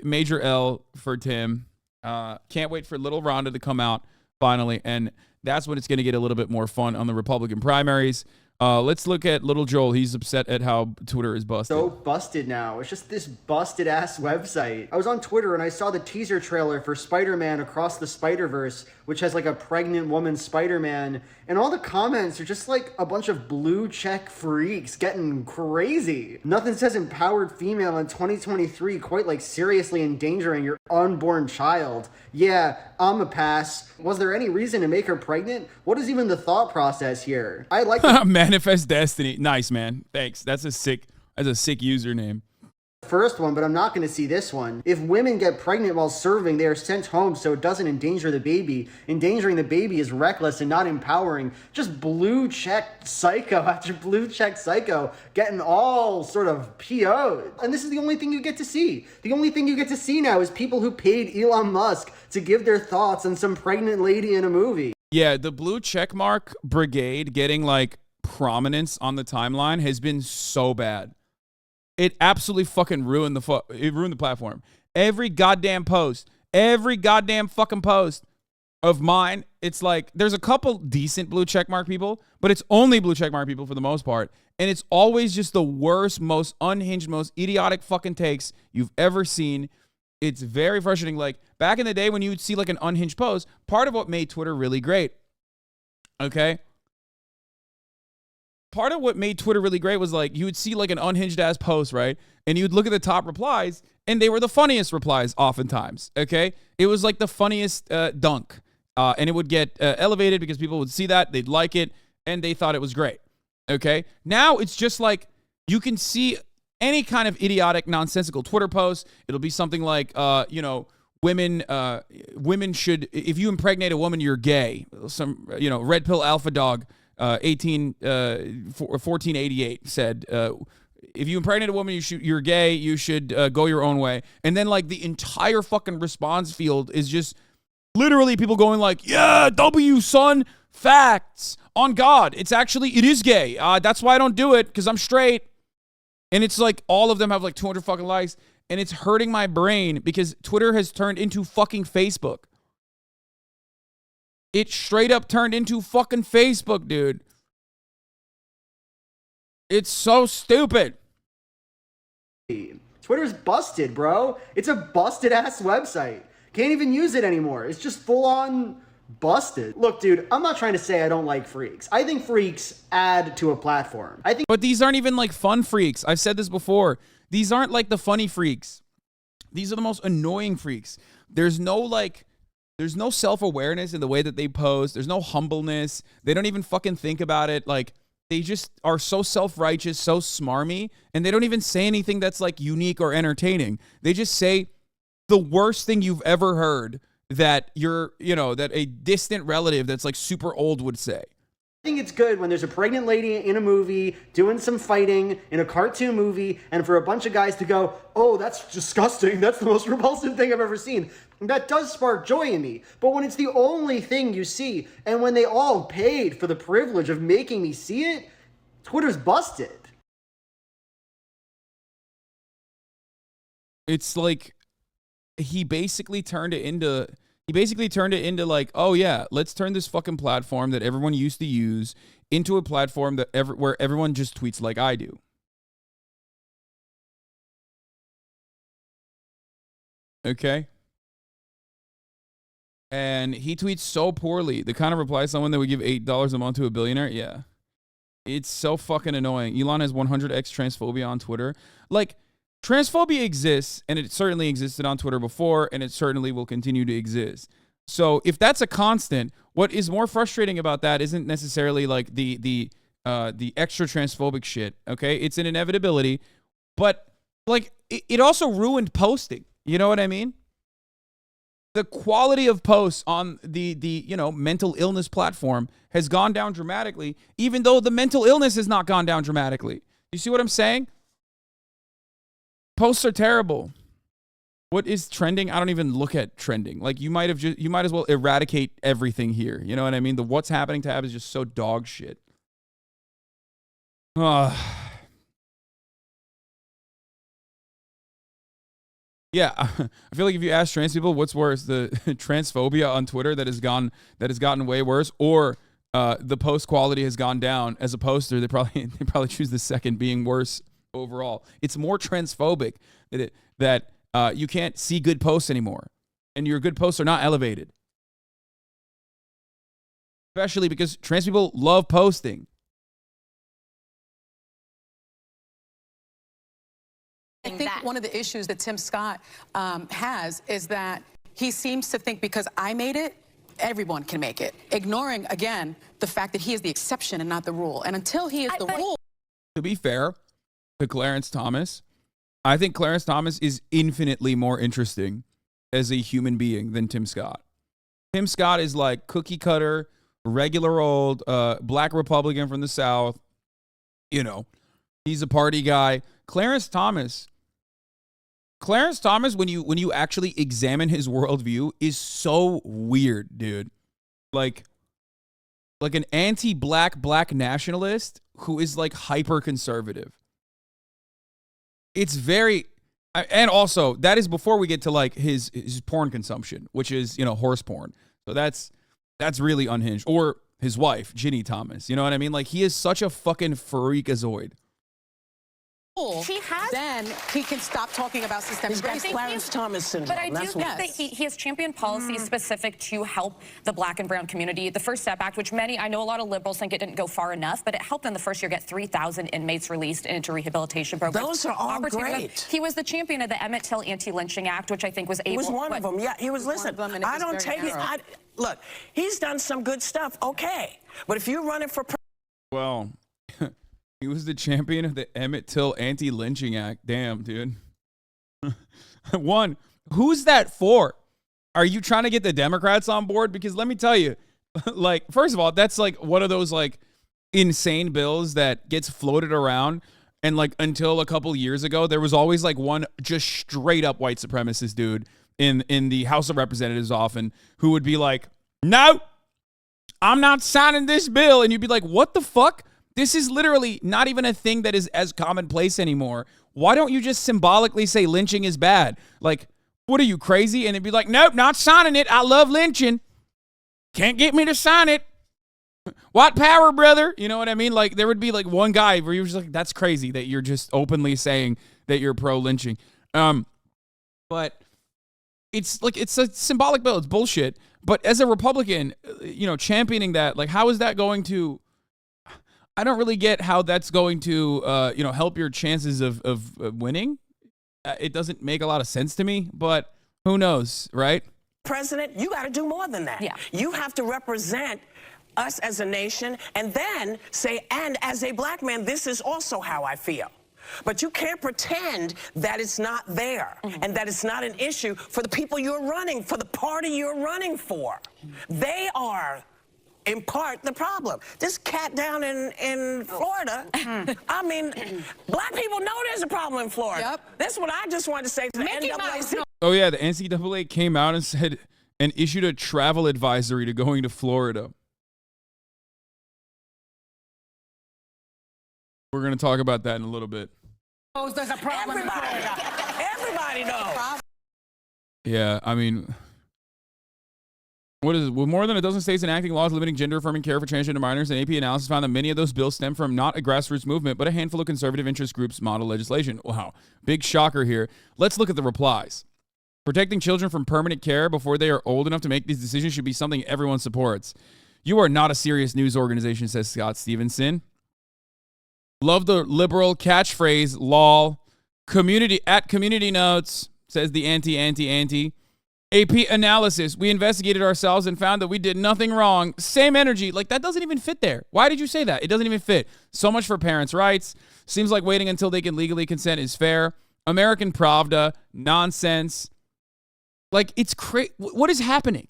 Major L for Tim. Can't wait for Little Ronda to come out finally. And that's when it's going to get a little bit more fun on the Republican primaries. Let's look at Little Joel. He's upset at how Twitter is busted. So busted now. It's just this busted ass website. I was on Twitter and I saw the teaser trailer for Spider-Man Across the Spider-Verse which has like a pregnant woman Spider-Man, and all the comments are just like a bunch of blue check freaks getting crazy. Nothing says empowered female in 2023 quite like seriously endangering your unborn child. Yeah, I'm a pass. Was there any reason to make her pregnant? What is even the thought process here? I like Manifest Destiny. Nice, man. Thanks. That's a sick username. First one, but I'm not going to see this one. If women get pregnant while serving, they are sent home so it doesn't endanger the baby. Endangering the baby is reckless and not empowering. Just blue check psycho after blue check psycho getting all sort of PO'd. And this is the only thing you get to see. The only thing you get to see now is people who paid Elon Musk to give their thoughts on some pregnant lady in a movie. Yeah, the blue checkmark brigade getting like prominence on the timeline has been so bad. It absolutely fucking ruined the platform. Every goddamn fucking post of mine, it's like there's a couple decent blue checkmark people, but it's only blue checkmark people for the most part, and it's always just the worst, most unhinged, most idiotic fucking takes you've ever seen. It's very frustrating. Like back in the day when you would see like an unhinged post, part of what made Twitter really great, okay? Part of what made Twitter really great was like you would see like an unhinged ass post, right? And you'd look at the top replies and they were the funniest replies oftentimes, okay? It was like the funniest dunk. And it would get elevated because people would see that, they'd like it, and they thought it was great, okay? Now it's just like you can see any kind of idiotic, nonsensical Twitter post. It'll be something like, women should, if you impregnate a woman, you're gay. Some, red pill alpha dog. 1488 said, if you impregnate a woman, you're gay, you should go your own way. And then like the entire fucking response field is just literally people going like, yeah, W son, facts on God. It is gay. That's why I don't do it, because I'm straight. And it's like all of them have like 200 fucking likes, and it's hurting my brain because Twitter has turned into fucking Facebook. It straight up turned into fucking Facebook, dude. It's so stupid. Twitter's busted, bro. It's a busted ass website. Can't even use it anymore. It's just full on busted. Look, dude, I'm not trying to say I don't like freaks. I think freaks add to a platform. But these aren't even like fun freaks. I've said this before. These aren't like the funny freaks. These are the most annoying freaks. There's no self-awareness in the way that they post. There's no humbleness. They don't even fucking think about it. Like, they just are so self-righteous, so smarmy, and they don't even say anything that's like unique or entertaining. They just say the worst thing you've ever heard that that a distant relative that's like super old would say. I think it's good when there's a pregnant lady in a movie doing some fighting in a cartoon movie, and for a bunch of guys to go, oh, that's disgusting, that's the most repulsive thing I've ever seen. That does spark joy in me. But when it's the only thing you see, and when they all paid for the privilege of making me see it, Twitter's busted. It's like he basically turned it into like, oh yeah, let's turn this fucking platform that everyone used to use into a platform that where everyone just tweets like I do. Okay? And he tweets so poorly. The kind of reply someone that would give $8 a month to a billionaire, yeah. It's so fucking annoying. Elon has 100x transphobia on Twitter. Like, transphobia exists, and it certainly existed on Twitter before, and it certainly will continue to exist. So if that's a constant, what is more frustrating about that isn't necessarily like the extra transphobic shit, okay? It's an inevitability, but like it also ruined posting. You know what I mean? The quality of posts on the mental illness platform has gone down dramatically, even though the mental illness has not gone down dramatically. You see what I'm saying? Posts are terrible. What is trending? I don't even look at trending. Like you might as well eradicate everything here. You know what I mean? The what's happening tab is just so dog shit. Yeah, I feel like if you ask trans people what's worse, the transphobia on Twitter that has gotten way worse, or the post quality has gone down as a poster, they probably choose the second, being worse overall. It's more transphobic that you can't see good posts anymore, and your good posts are not elevated. especially because trans people love posting. I think one of the issues that Tim Scott has is that he seems to think because I made it, everyone can make it, ignoring, again, the fact that he is the exception and not the rule. And until he is the rule. To be fair to Clarence Thomas, I think Clarence Thomas is infinitely more interesting as a human being than Tim Scott. Tim Scott is like cookie cutter, regular old black Republican from the South. You know, he's a party guy. Clarence Thomas, when you actually examine his worldview, is so weird, dude. Like an anti-black nationalist who is like hyper conservative. It's very, and also that is before we get to like his porn consumption, which is, you know, horse porn. So that's really unhinged. Or his wife, Ginny Thomas. You know what I mean? Like, he is such a fucking freakazoid. Then he can stop talking about systemic racism. Clarence Thomas syndrome. But I do think that he has championed policies specific to help the black and brown community. The First Step Act, which I know a lot of liberals think it didn't go far enough, but it helped in the first year get 3,000 inmates released into rehabilitation programs. Those are all great. He was the champion of the Emmett Till Anti-Lynching Act, which I think was able. He was one of them. Yeah, he was. Listen, I don't take it. Look, he's done some good stuff. Okay, but if you're running for well. He was the champion of the Emmett Till Anti-Lynching Act. Damn, dude. One, who's that for? Are you trying to get the Democrats on board? Because let me tell you, like, first of all, that's like one of those like insane bills that gets floated around. And like until a couple years ago, there was always like one just straight up white supremacist dude in the House of Representatives often who would be like, no, I'm not signing this bill. And you'd be like, what the fuck? This is literally not even a thing that is as commonplace anymore. Why don't you just symbolically say lynching is bad? Like, what are you, crazy? And it'd be like, nope, not signing it. I love lynching. Can't get me to sign it. White power, brother. You know what I mean? Like, there would be like one guy where you were just like, that's crazy that you're just openly saying that you're pro-lynching. But it's like, it's a symbolic bill. It's bullshit. But as a Republican, you know, championing that, like, how is that going to... I don't really get how that's going to, you know, help your chances of winning. It doesn't make a lot of sense to me, but who knows, right? President, you got to do more than that. Yeah. You have to represent us as a nation and then say, and as a black man, this is also how I feel. But you can't pretend that it's not there and that it's not an issue for the people you're running, for the party you're running for. They are... in part, the problem. This cat down in Florida, I mean, black people know there's a problem in Florida. Yep. That's what I just wanted to say to the NAACP. Oh, yeah, the NCAA came out and said, and issued a travel advisory to going to Florida. We're going to talk about that in a little bit. There's a problem. Everybody knows. Yeah, I mean... What is it? With more than a dozen states enacting laws limiting gender-affirming care for transgender minors, an AP analysis found that many of those bills stem from not a grassroots movement, but a handful of conservative interest groups' model legislation. Wow. Big shocker here. Let's look at the replies. Protecting children from permanent care before they are old enough to make these decisions should be something everyone supports. You are not a serious news organization, says Scott Stevenson. Love the liberal catchphrase, lol. Community notes, says the anti. AP analysis. We investigated ourselves and found that we did nothing wrong. Same energy. Like, that doesn't even fit there. Why did you say that? It doesn't even fit. So much for parents' rights. Seems like waiting until they can legally consent is fair. American Pravda. Nonsense. Like, it's crazy. What is happening?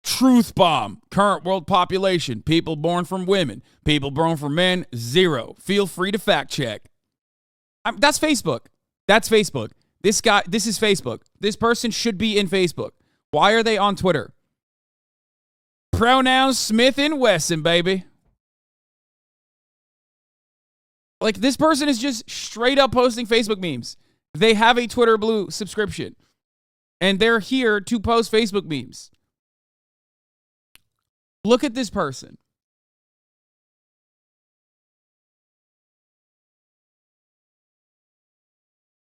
Truth bomb. Current world population. People born from women. People born from men. 0. Feel free to fact check. That's Facebook. That's Facebook. This is Facebook. This person should be in Facebook. Why are they on Twitter? Pronouns Smith and Wesson, baby. Like, this person is just straight up posting Facebook memes. They have a Twitter Blue subscription. And they're here to post Facebook memes. Look at this person.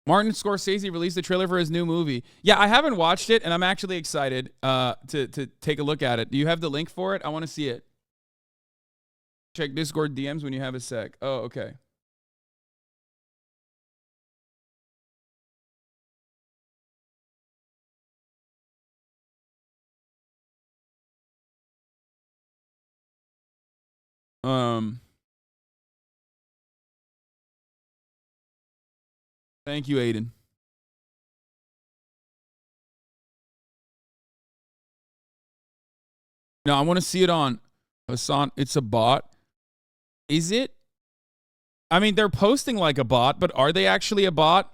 Martin Scorsese released the trailer for his new movie. Yeah, I haven't watched it, and I'm actually excited to take a look at it. Do you have the link for it? I want to see it. Check Discord DMs when you have a sec. Oh, okay. Thank you, Aiden. No, I want to see it on Hasan. It's a bot. Is it? I mean, they're posting like a bot, but are they actually a bot?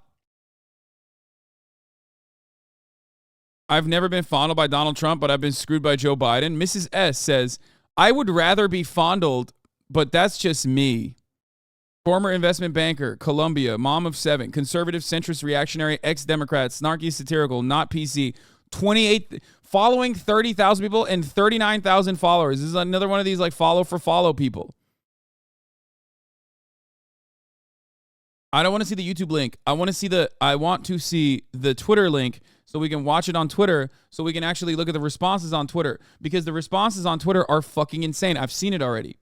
I've never been fondled by Donald Trump, but I've been screwed by Joe Biden. Mrs. S says, I would rather be fondled, but that's just me. Former investment banker, Columbia, mom of 7, conservative, centrist, reactionary, ex-Democrat, snarky, satirical, not PC, 28, following 30,000 people and 39,000 followers. This is another one of these like follow for follow people. I don't want to see the YouTube link. I want to see the Twitter link so we can watch it on Twitter so we can actually look at the responses on Twitter because the responses on Twitter are fucking insane. I've seen it already.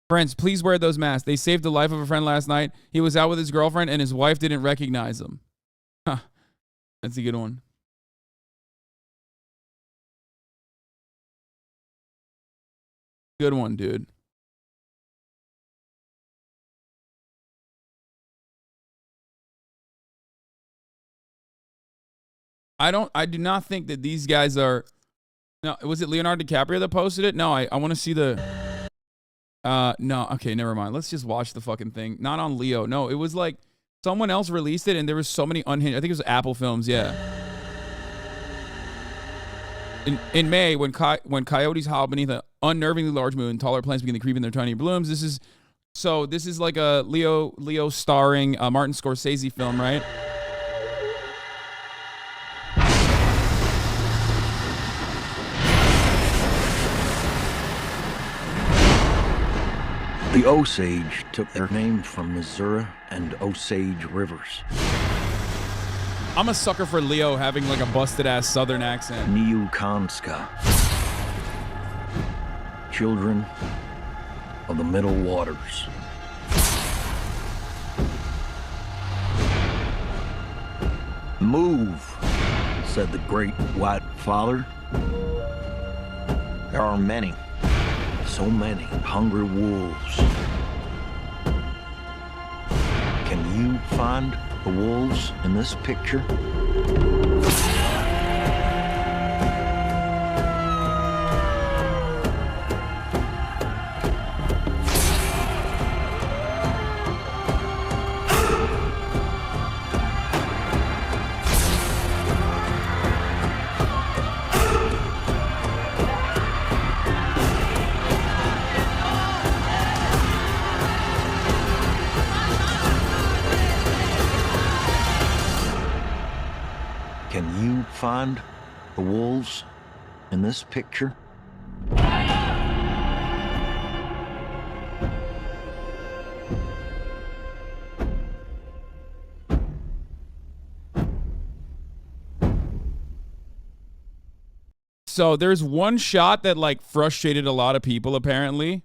Friends, please wear those masks. They saved the life of a friend last night. He was out with his girlfriend and his wife didn't recognize him. Huh. That's a good one. Good one, dude. I do not think that these guys are. No, was it Leonardo DiCaprio that posted it? No, I want to see the. No, okay, never mind. Let's just watch the fucking thing. Not on Leo. No, it was like someone else released it and there was so many unhinged. I think it was Apple Films, yeah. In May, when coyotes howl beneath an unnervingly large moon, taller plants begin to creep in their tiny blooms. This is like a Leo starring Martin Scorsese film, right? The Osage took their name from Missouri and Osage rivers. I'm a sucker for Leo having like a busted ass southern accent. Niukanska. Children of the Middle Waters. Move, said the great white father. There are many. So many hungry wolves. Can you find the wolves in this picture? Find the wolves in this picture? So there's one shot that like frustrated a lot of people apparently.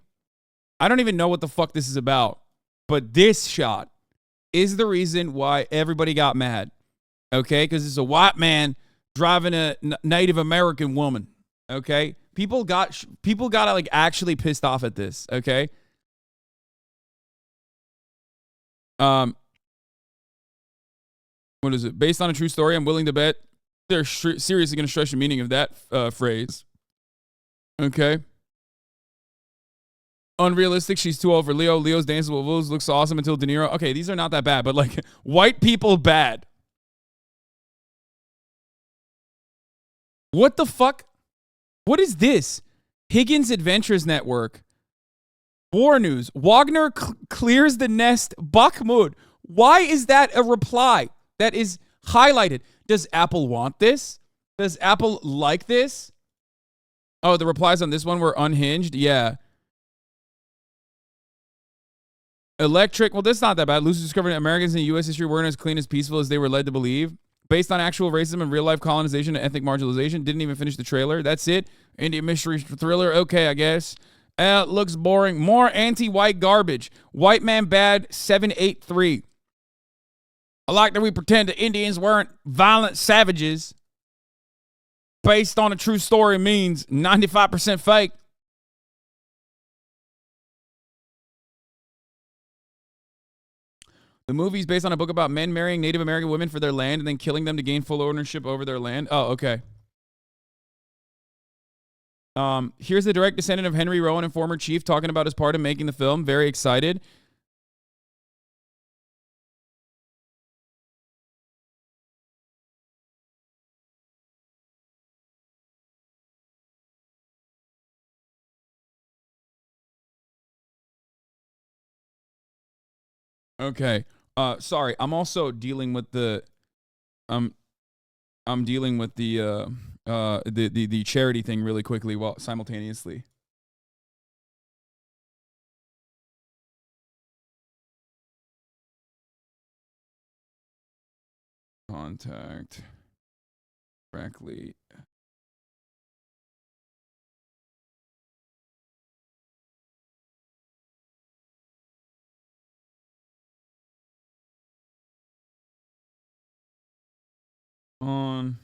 I don't even know what the fuck this is about, but this shot is the reason why everybody got mad. Okay? Because it's a white man driving a Native American woman, okay? People got like actually pissed off at this, okay? What is it? Based on a true story, I'm willing to bet they're seriously going to stretch the meaning of that phrase. Okay? Unrealistic, she's too old for Leo. Leo's Dances with Wolves looks awesome until De Niro. Okay, these are not that bad, but like white people bad. What the fuck? What is this? Higgins Adventures Network. War News. Wagner clears the nest. Bakhmut. Why is that a reply that is highlighted? Does Apple want this? Does Apple like this? Oh, the replies on this one were unhinged? Yeah. Electric. Well, that's not that bad. Losers discovered Americans in U.S. history weren't as clean as peaceful as they were led to believe. Based on actual racism and real-life colonization and ethnic marginalization. Didn't even finish the trailer. That's it. Indian mystery thriller. Okay, I guess. Looks boring. More anti-white garbage. White Man Bad 783. I like that we pretend that Indians weren't violent savages. Based on a true story means 95% fake. The movie's based on a book about men marrying Native American women for their land and then killing them to gain full ownership over their land. Oh, okay. Here's the direct descendant of Henry Rowan and former chief talking about his part in making the film. Very excited. Okay. Sorry. I'm also dealing with the I'm dealing with the charity thing really quickly while simultaneously. Contact directly. On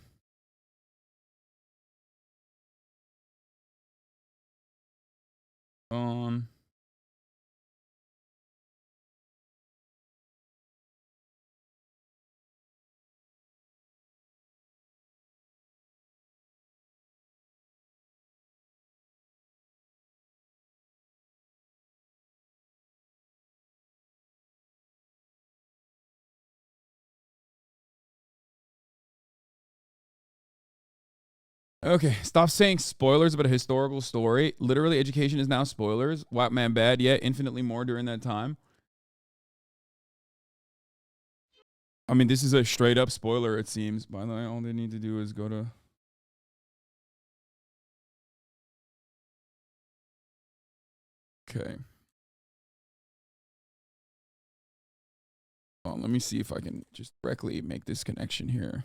Okay, stop saying spoilers about a historical story. Literally, education is now spoilers. White Man Bad, yeah, infinitely more during that time. I mean, this is a straight up spoiler, it seems. By the way, all they need to do is go to... Okay. Well, let me see if I can just directly make this connection here.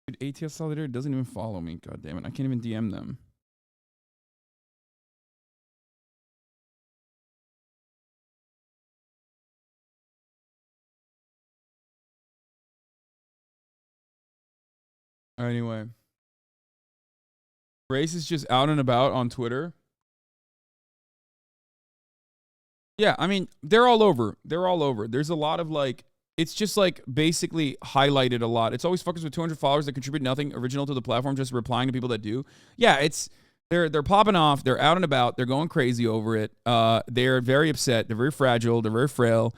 Dude, ATS Solidarity doesn't even follow me. God damn it. I can't even DM them. Anyway. Grace is just out and about on Twitter. Yeah, I mean, they're all over. They're all over. There's a lot of like, it's just like basically highlighted a lot. It's always fuckers with 200 followers that contribute nothing original to the platform, just replying to people that do. Yeah, it's they're popping off. They're out and about. They're going crazy over it. They're very upset. They're very fragile. They're very frail.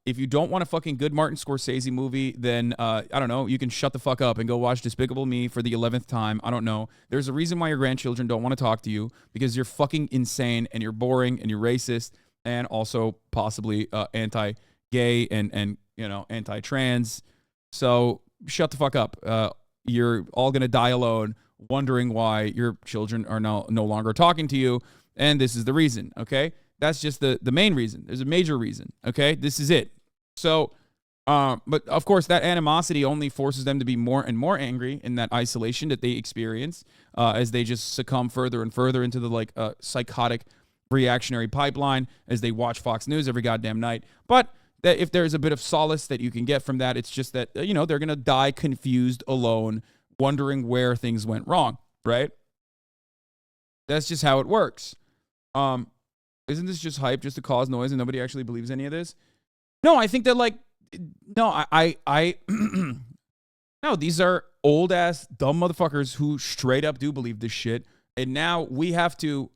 If you don't want a fucking good Martin Scorsese movie, then I don't know. You can shut the fuck up and go watch Despicable Me for the 11th time. I don't know. There's a reason why your grandchildren don't want to talk to you because you're fucking insane and you're boring and you're racist and also possibly anti-gay and you know anti-trans. So shut the fuck up. You're all gonna die alone, wondering why your children are no longer talking to you, and this is the reason. Okay, that's just the main reason. There's a major reason. Okay, this is it. So, but of course, that animosity only forces them to be more and more angry in that isolation that they experience as they just succumb further and further into the like psychotic reactionary pipeline as they watch Fox News every goddamn night. But that if there's a bit of solace that you can get from that, it's just that, you know, they're going to die confused, alone, wondering where things went wrong, right? That's just how it works. Isn't this just hype just to cause noise and nobody actually believes any of this? No, I think that like, no, no, these are old ass dumb motherfuckers who straight up do believe this shit. And now we have to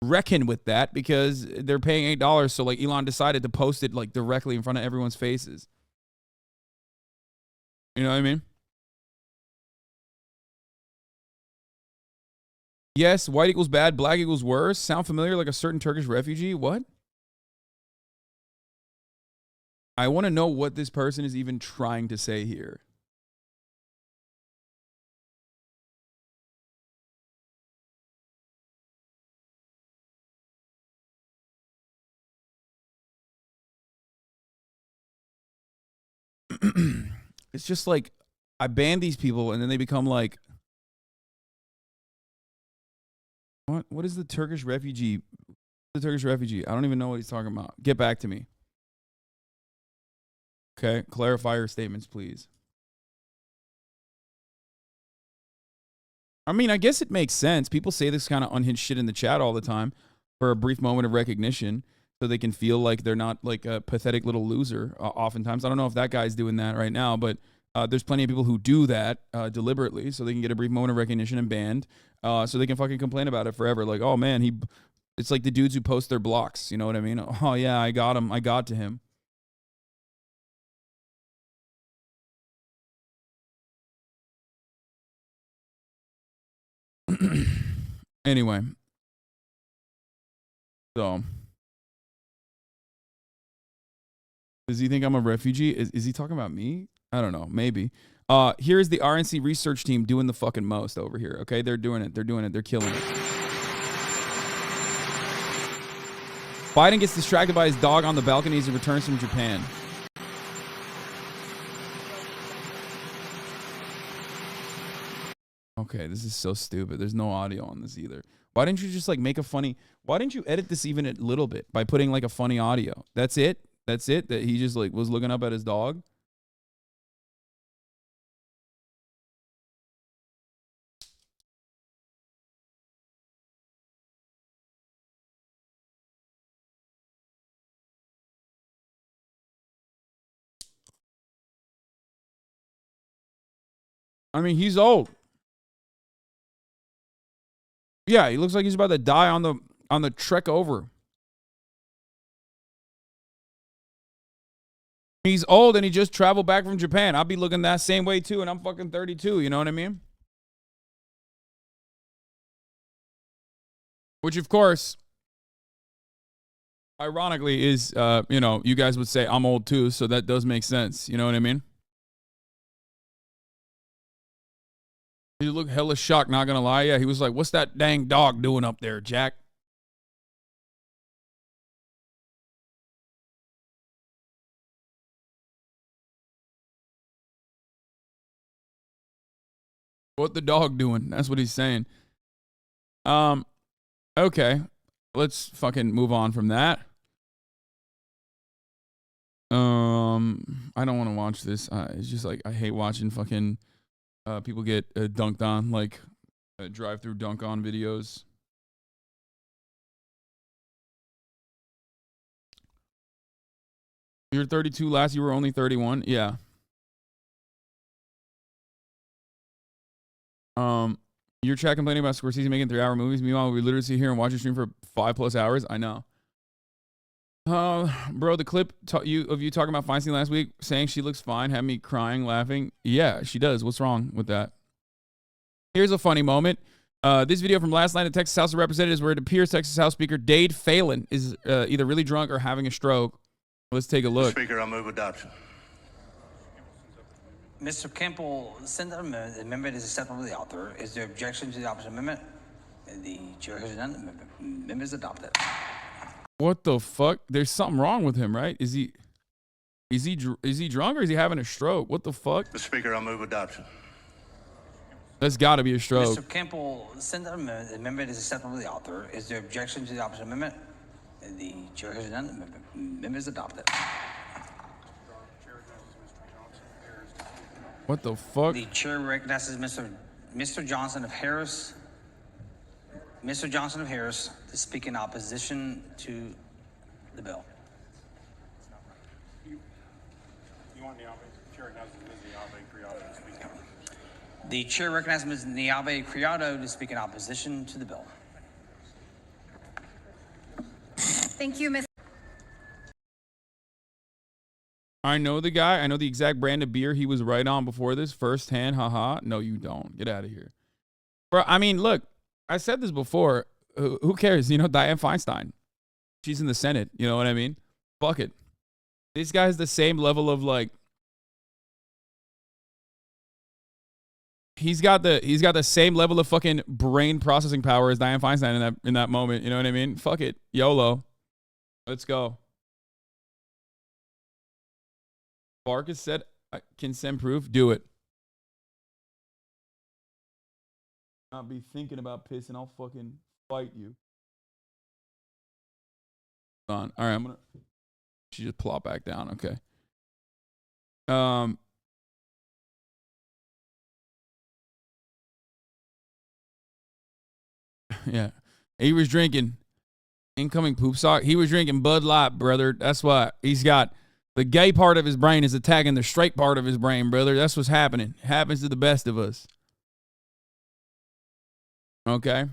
reckon with that because they're paying $8. So like Elon decided to post it like directly in front of everyone's faces. You know what I mean? Yes, white equals bad, black equals worse. Sound familiar like a certain Turkish refugee? What? I want to know what this person is even trying to say here. it's just like I ban these people and then they become like, what is the Turkish refugee? The Turkish refugee. I don't even know what he's talking about. Get back to me. Okay, clarify your statements, please. I mean, I guess it makes sense. People say this kind of unhinged shit in the chat all the time for a brief moment of recognition so they can feel like they're not like a pathetic little loser oftentimes. I don't know if that guy's doing that right now, but there's plenty of people who do that deliberately so they can get a brief moment of recognition and banned so they can fucking complain about it forever. Like, oh, man, it's like the dudes who post their blocks. You know what I mean? Oh, yeah, I got him. I got to him. Anyway, so does he think I'm a refugee? Is he talking about me? I don't know. Maybe. Here's the RNC research team doing the fucking most over here. Okay, they're doing it. They're doing it. They're killing it. Biden gets distracted by his dog on the balcony as he returns from Japan. Okay, this is so stupid. There's no audio on this either. Why didn't you just like make a funny... Why didn't you edit this even a little bit by putting like a funny audio? That's it? That's it? That he just like was looking up at his dog? I mean, he's old. Yeah, he looks like he's about to die on the trek over. He's old and he just traveled back from Japan. I'll be looking that same way too, and I'm fucking 32, you know what I mean? Which, of course, ironically is, you know, you guys would say I'm old too, so that does make sense. You know what I mean? He looked hella shocked, not gonna lie. Yeah, he was like, what's that dang dog doing up there, Jack? What the dog doing? That's what he's saying. Okay. Let's fucking move on from that. I don't want to watch this. It's just like, I hate watching fucking people get dunked on, like drive-through dunk on videos. You're 32, last you were only 31. Yeah. Your chat complaining about Scorsese making 3-hour movies. Meanwhile, we literally sit here and watch a stream for 5+ hours. I know. Bro, the clip of you talking about Feinstein last week, saying she looks fine, had me crying, laughing. Yeah, she does. What's wrong with that? Here's a funny moment. This video from last night at Texas House of Representatives, where it appears Texas House Speaker Dade Phelan is either really drunk or having a stroke. Let's take a look. Speaker, I move adoption. Mr. Campbell, send that amendment. The amendment is acceptable to the author. Is there objection to the opposite amendment? The chair has none. The amendment is adopted. What the fuck? There's something wrong with him, right? Is he drunk or is he having a stroke? What the fuck? Mr. Speaker, I move adoption. That's got to be a stroke. Mr. Campbell, send that amendment. The amendment is acceptable to the author. Is there objection to the opposite amendment? The chair has none. The amendment is adopted. What the fuck? The chair recognizes Mr. Johnson of Harris. Mr. Johnson of Harris to speak in opposition to the bill. The chair recognizes Ms. Niave Criado to speak in opposition to the bill. Thank you, Ms. I know the guy. I know the exact brand of beer he was right on before this firsthand. Haha. No, you don't. Get out of here. Bro, I mean, look, I said this before. Who cares? You know, Dianne Feinstein. She's in the Senate. You know what I mean? Fuck it. This guy's the same level of like. He's got the same level of fucking brain processing power as Dianne Feinstein in that moment. You know what I mean? Fuck it. YOLO. Let's go. Barkas said Consent proof, do it. I'll be thinking about pissing. I'll fucking fight you. On. All right, I'm gonna. She just plop back down. Okay. Yeah, he was drinking incoming poop sock. He was drinking Bud Light, brother. That's why he's got the gay part of his brain is attacking the straight part of his brain, brother. That's what's happening. It happens to the best of us. Okay.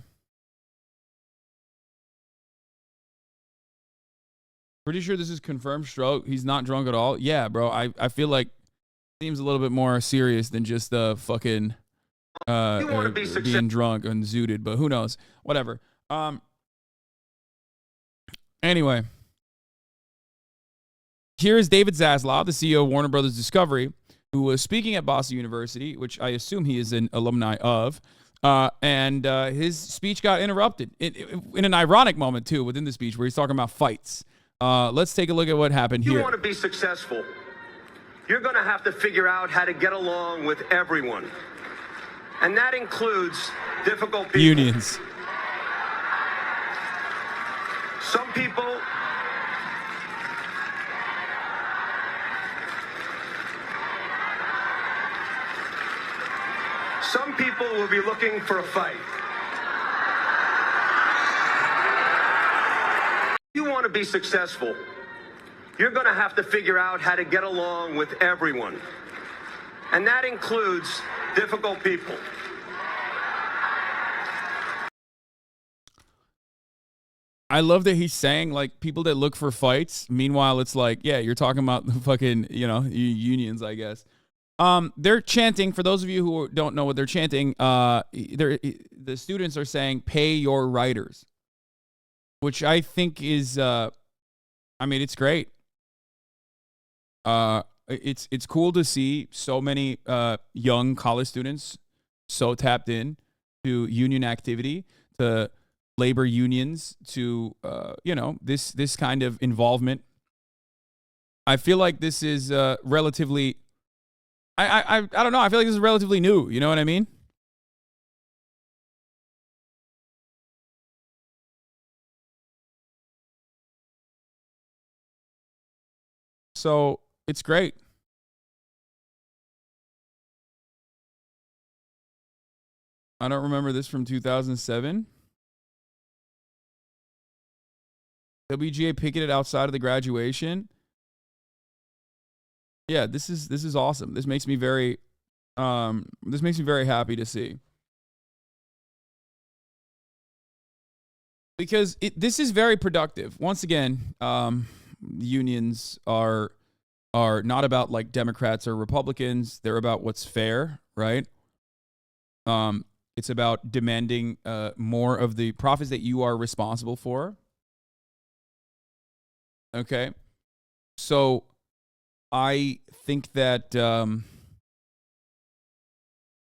Pretty sure this is confirmed stroke. He's not drunk at all. Yeah, bro. I feel like it seems a little bit more serious than just fucking being drunk and zooted, but who knows? Whatever. Anyway, here is David Zaslav, the CEO of Warner Brothers Discovery, who was speaking at Boston University, which I assume he is an alumni of, and his speech got interrupted in an ironic moment too within the speech where he's talking about fights. Let's take a look at what happened here. If you want to be successful, you're going to have to figure out how to get along with everyone. And that includes difficult people. Unions. Some people will be looking for a fight. If you want to be successful, you're going to have to figure out how to get along with everyone. And that includes difficult people. I love that he's saying like people that look for fights. Meanwhile, it's like, yeah, you're talking about the fucking, unions, I guess. They're chanting, for those of you who don't know what they're chanting, the students are saying, pay your writers, which I think is, it's great. It's cool to see so many young college students so tapped in to union activity, to labor unions, to this kind of involvement. I feel like this is relatively. I don't know. I feel like this is relatively new. You know what I mean? So it's great. I don't remember this from 2007. WGA picketed outside of the graduation. Yeah, this is awesome. This makes me very happy to see. Because this is very productive. Once again, unions are not about like Democrats or Republicans. They're about what's fair, right? It's about demanding more of the profits that you are responsible for. Okay, so I think that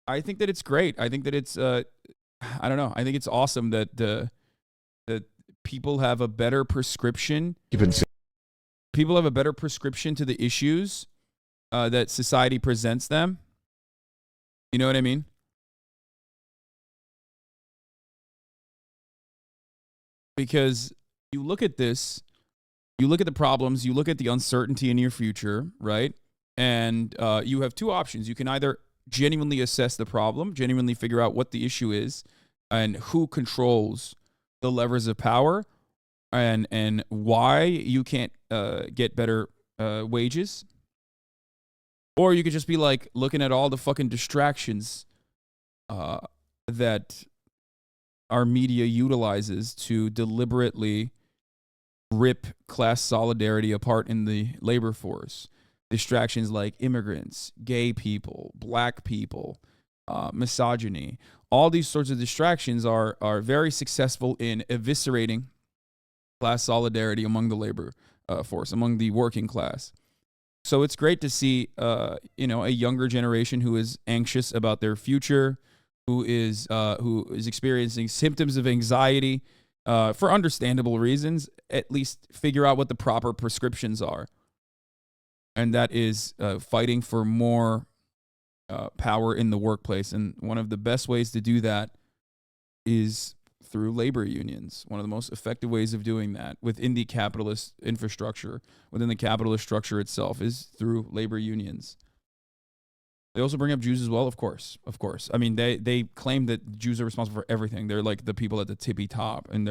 it's great. I think that it's I don't know. I think it's awesome that that people have a better prescription. People have a better prescription to the issues that society presents them. You know what I mean? Because you look at this. You look at the problems, you look at the uncertainty in your future, right? And you have two options. You can either genuinely assess the problem, genuinely figure out what the issue is and who controls the levers of power and why you can't get better wages. Or you could just be like looking at all the fucking distractions that our media utilizes to deliberately rip class solidarity apart in the labor force. Distractions like immigrants, gay people, black people, misogyny. All these sorts of distractions are very successful in eviscerating class solidarity among the labor force, among the working class. So it's great to see a younger generation who is anxious about their future, who is experiencing symptoms of anxiety, for understandable reasons, at least figure out what the proper prescriptions are. and that is fighting for more power in the workplace. And one of the best ways to do that is through labor unions. One of the most effective ways of doing that within the capitalist infrastructure, within the capitalist structure itself, is through labor unions. They also bring up Jews as well, of course. Of course. I mean, they claim that Jews are responsible for everything. They're like the people at the tippy top, and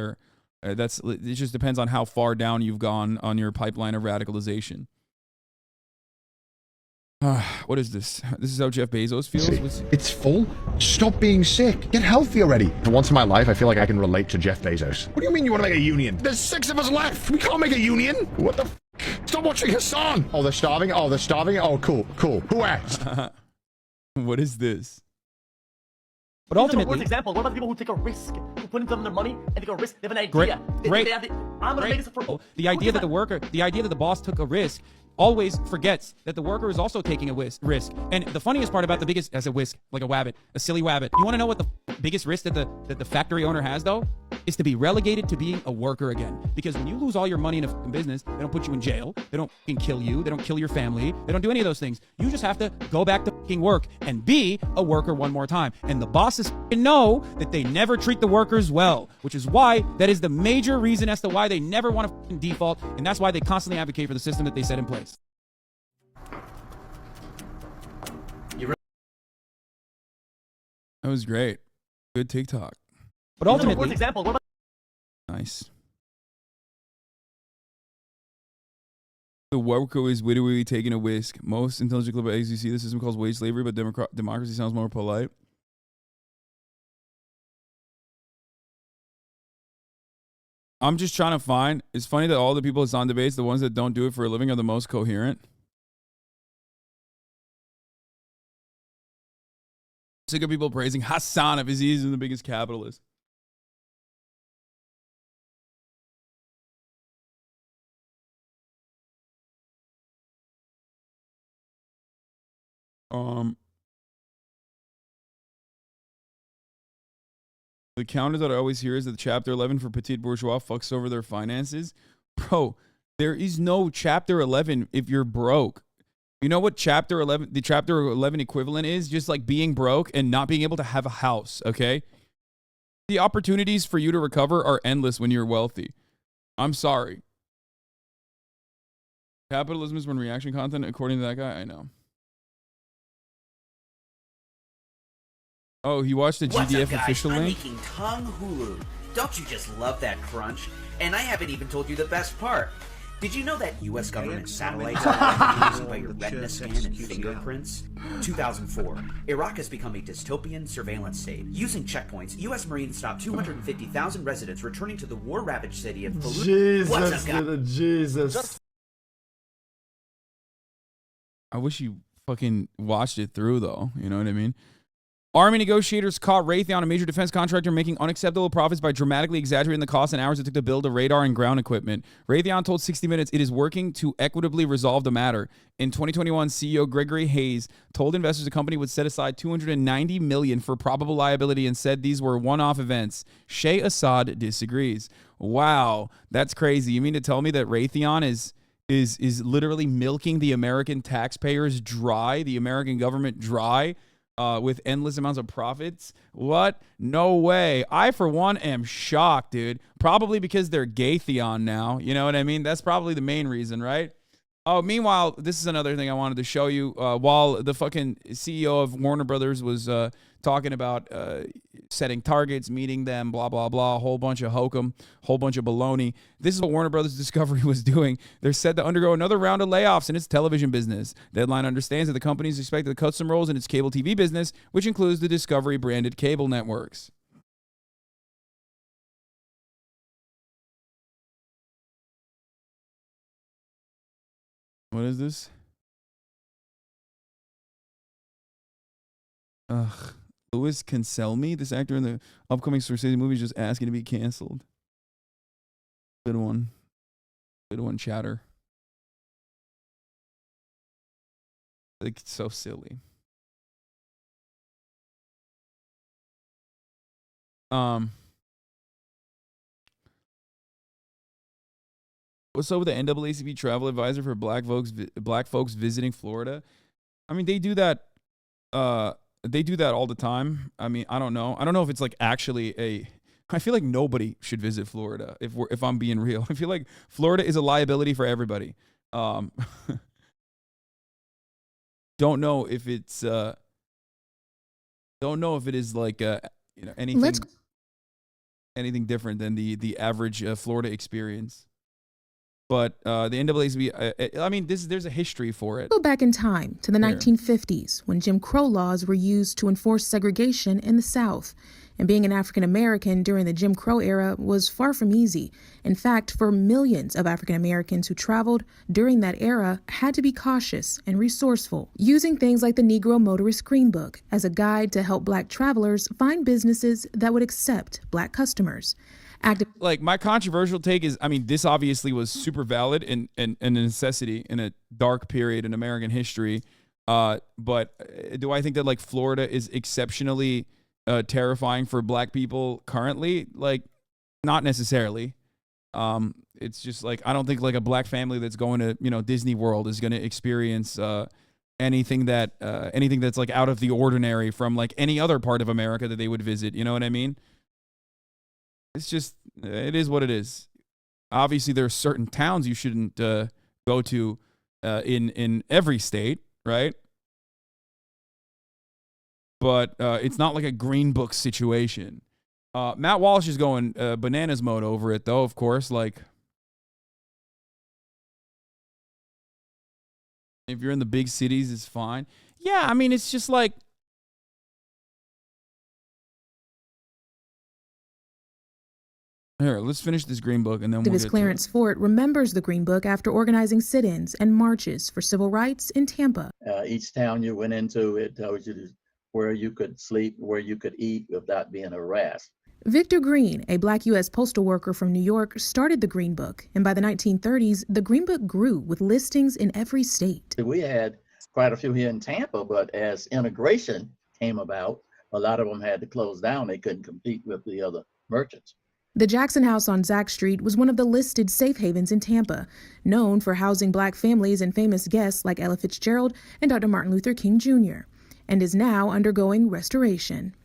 it just depends on how far down you've gone on your pipeline of radicalization. What is this? This is how Jeff Bezos feels? It's full. Stop being sick. Get healthy already. For once in my life, I feel like I can relate to Jeff Bezos. What do you mean you want to make a union? There's 6 of us left. We can't make a union. What the f? Stop watching Hasan. Oh, they're starving. Oh, they're starving. Oh, cool. Who asked? What is this? But ultimately, worst example. What about the people who take a risk, who put into them their money and take a risk? They have an idea. The idea that the boss took a risk always forgets that the worker is also taking a risk. And the funniest part about the biggest, as a whisk, like a wabbit, a silly wabbit. You want to know what the biggest risk that the factory owner has, though? Is to be relegated to being a worker again. Because when you lose all your money in a business, they don't put you in jail. They don't kill you. They don't kill your family. They don't do any of those things. You just have to go back to work and be a worker one more time. And the bosses know that they never treat the workers well, which is why that is the major reason as to why they never want to default. And that's why they constantly advocate for the system that they set in place. That was great. Good TikTok. But ultimately, worst example. What about nice. The worker is literally taking a risk. Most intelligent global eggs you see the system calls wage slavery, but democracy sounds more polite. I'm just trying to find. It's funny that all the people that's on debates, the ones that don't do it for a living, are the most coherent. Sick of people praising Hasanabi because he's the biggest capitalist. The counter that I always hear is that Chapter 11 for petite bourgeois fucks over their finances. Bro, there is no Chapter 11 if you're broke. You know what Chapter 11, the Chapter 11 equivalent is? Just like being broke and not being able to have a house, okay? The opportunities for you to recover are endless when you're wealthy. I'm sorry. Capitalism is when reaction content, according to that guy, I know. Oh, he watched the GDF official link? I'm making tongue hulu. Don't you just love that crunch? And I haven't even told you the best part. Did you know that U.S. government satellites are used by your retina scan and fingerprints? 2004. Iraq has become a dystopian surveillance state. Using checkpoints, U.S. Marines stopped 250,000 residents returning to the war-ravaged city of Fallujah. Jesus, What's up, dude, Jesus. I wish you fucking watched it through, though. You know what I mean? Army negotiators caught Raytheon, a major defense contractor, making unacceptable profits by dramatically exaggerating the cost and hours it took to build a radar and ground equipment. Raytheon told 60 Minutes it is working to equitably resolve the matter. In 2021, CEO Gregory Hayes told investors the company would set aside $290 million for probable liability and said these were one-off events. Sheh Assad disagrees. Wow, that's crazy. You mean to tell me that Raytheon is literally milking the American taxpayers dry, the American government dry, with endless amounts of profits? What? No way. I, for one, am shocked, dude. Probably because they're Gaytheon now. You know what I mean? That's probably the main reason, right? Oh, meanwhile, this is another thing I wanted to show you. While the fucking CEO of Warner Brothers was talking about setting targets, meeting them, blah, blah, blah, a whole bunch of hokum, whole bunch of baloney. This is what Warner Brothers Discovery was doing. They're set to undergo another round of layoffs in its television business. Deadline understands that the company is expected to cut some roles in its cable TV business, which includes the Discovery-branded cable networks. What is this? Ugh. Louis Cancelmi, this actor in the upcoming Scorsese movie, is just asking to be canceled. Good one. Good one, chatter. Like, so silly. What's up with the NAACP travel advisor for black folks visiting Florida? I mean, they do that. They do that all the time. I mean, I don't know. I don't know if it's like actually a. I feel like nobody should visit Florida if I'm being real. I feel like Florida is a liability for everybody. Don't know if it's. Don't know if it is like anything different than the average Florida experience. But the NAACP, I mean, there's a history for it. Go back in time to the 1950s when Jim Crow laws were used to enforce segregation in the South. And being an African American during the Jim Crow era was far from easy. In fact, for millions of African Americans who traveled during that era had to be cautious and resourceful, using things like the Negro Motorist Green Book as a guide to help black travelers find businesses that would accept black customers. Like, my controversial take is, I mean, this obviously was super valid and a necessity in a dark period in American history. But do I think that like Florida is exceptionally terrifying for black people currently? Like, not necessarily. It's just like, I don't think like a black family that's going to, Disney World is going to experience anything that's like out of the ordinary from like any other part of America that they would visit. You know what I mean? It's just, it is what it is. Obviously, there are certain towns you shouldn't go to in every state, right? But it's not like a Green Book situation. Matt Walsh is going bananas mode over it, though, of course. Like, if you're in the big cities, it's fine. Yeah, I mean, it's just like, here, let's finish this Green Book and then we'll get Clarence Fort remembers the Green Book after organizing sit-ins and marches for civil rights in Tampa. Each town you went into, it tells you where you could sleep, where you could eat without being harassed. Victor Green, a black U.S. postal worker from New York, started the Green Book, and by the 1930s, the Green Book grew with listings in every state. We had quite a few here in Tampa, but as integration came about, a lot of them had to close down. They couldn't compete with the other merchants. The Jackson House on Zack Street was one of the listed safe havens in Tampa, known for housing black families and famous guests like Ella Fitzgerald and Dr. Martin Luther King Jr., and is now undergoing restoration.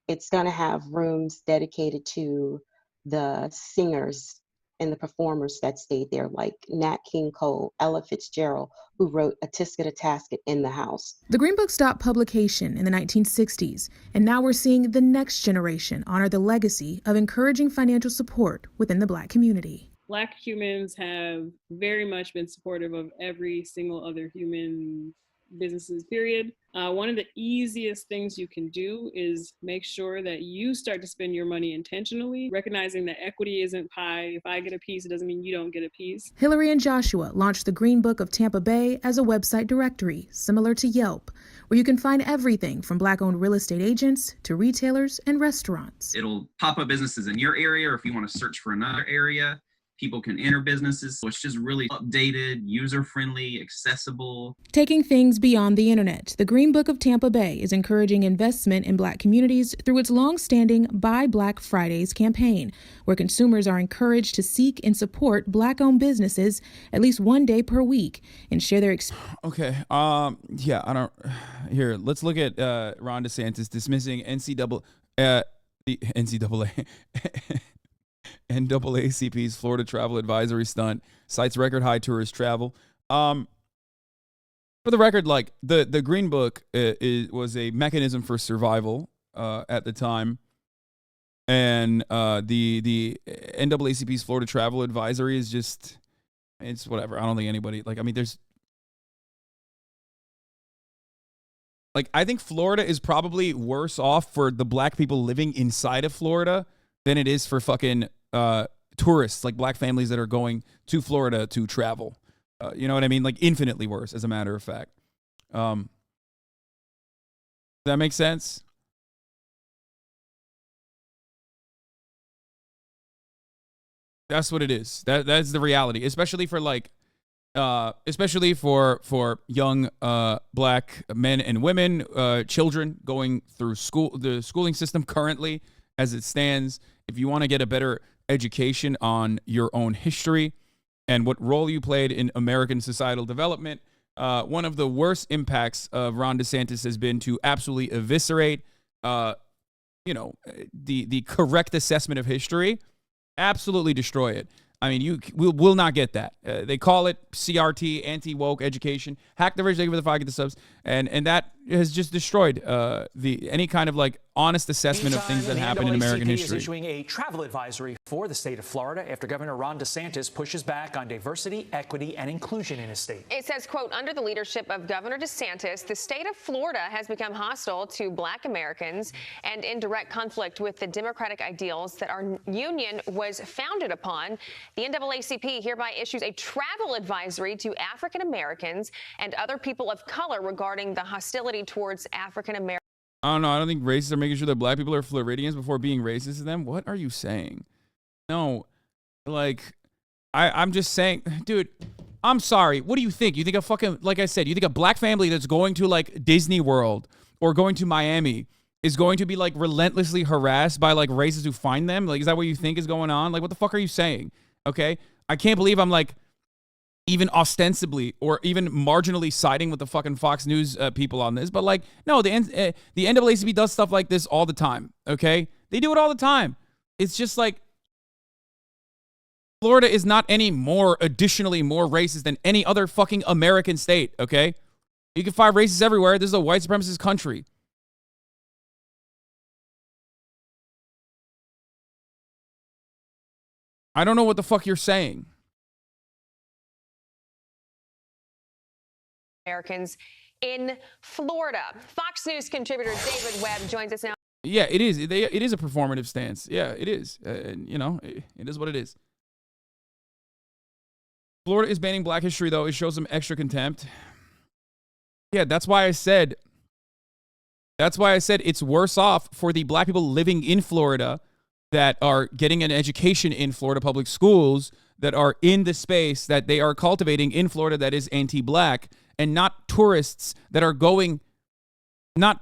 It's going to have rooms dedicated to the singers and the performers that stayed there, like Nat King Cole, Ella Fitzgerald, who wrote A Tisket a Tasket in the house. The Green Book stopped publication in the 1960s, and now we're seeing the next generation honor the legacy of encouraging financial support within the black community. Black humans have very much been supportive of every single other human businesses, period. One of the easiest things you can do is make sure that you start to spend your money intentionally, recognizing that equity isn't pie. If I get a piece, it doesn't mean you don't get a piece. Hillary and Joshua launched the Green Book of Tampa Bay as a website directory similar to Yelp, where you can find everything from black-owned real estate agents to retailers and restaurants. It'll pop up businesses in your area, or if you want to search for another area, people can enter businesses. So it's just really updated, user-friendly, accessible. Taking things beyond the internet, the Green Book of Tampa Bay is encouraging investment in black communities through its long-standing Buy Black Fridays campaign, where consumers are encouraged to seek and support black-owned businesses at least one day per week and share their experience. Okay. Yeah, I don't. Here, let's look at Ron DeSantis dismissing the NCAA. NAACP's Florida travel advisory stunt cites record high tourist travel. For the record, like the Green Book was a mechanism for survival at the time, and the NAACP's Florida travel advisory is just, it's whatever. I don't think anybody I think Florida is probably worse off for the black people living inside of Florida than it is for fucking tourists, like black families that are going to Florida to travel. You know what I mean? Like infinitely worse, as a matter of fact. Does that make sense? That's what it is. That's the reality, especially for like, especially for young black men and women, children going through the schooling system currently as it stands. If you want to get a better education on your own history, and what role you played in American societal development. One of the worst impacts of Ron DeSantis has been to absolutely eviscerate, the correct assessment of history, absolutely destroy it. I mean, you will not get that. They call it CRT, anti-woke education. Hack the rich, they give the five, get the subs, and that has just destroyed any kind of like honest assessment of things that happen in American history. Is issuing a travel advisory for the state of Florida after Governor Ron DeSantis pushes back on diversity, equity, and inclusion in his state. It says, quote, under the leadership of Governor DeSantis, the state of Florida has become hostile to Black Americans and in direct conflict with the democratic ideals that our union was founded upon. The NAACP hereby issues a travel advisory to African Americans and other people of color regarding the hostility towards African Americans. I don't know. I don't think racists are making sure that black people are Floridians before being racist to them. What are you saying? No, like, I'm just saying, dude, I'm sorry. What do you think? You think a fucking, like I said, you think a black family that's going to like Disney World or going to Miami is going to be like relentlessly harassed by like racists who find them? Like, is that what you think is going on? Like, what the fuck are you saying? Okay. I can't believe I'm like, even ostensibly or even marginally siding with the fucking Fox News people on this. But like, no, the NAACP does stuff like this all the time, okay? They do it all the time. It's just like, Florida is not any more additionally more racist than any other fucking American state, okay? You can find racists everywhere. This is a white supremacist country. I don't know what the fuck you're saying. Americans in Florida. Fox News contributor David Webb joins us now. Yeah, it is. It is a performative stance. Yeah, it is. It is what it is. Florida is banning Black history, though. It shows some extra contempt. Yeah, that's why I said it's worse off for the Black people living in Florida that are getting an education in Florida public schools, that are in the space that they are cultivating in Florida that is anti-Black, and not tourists that are going down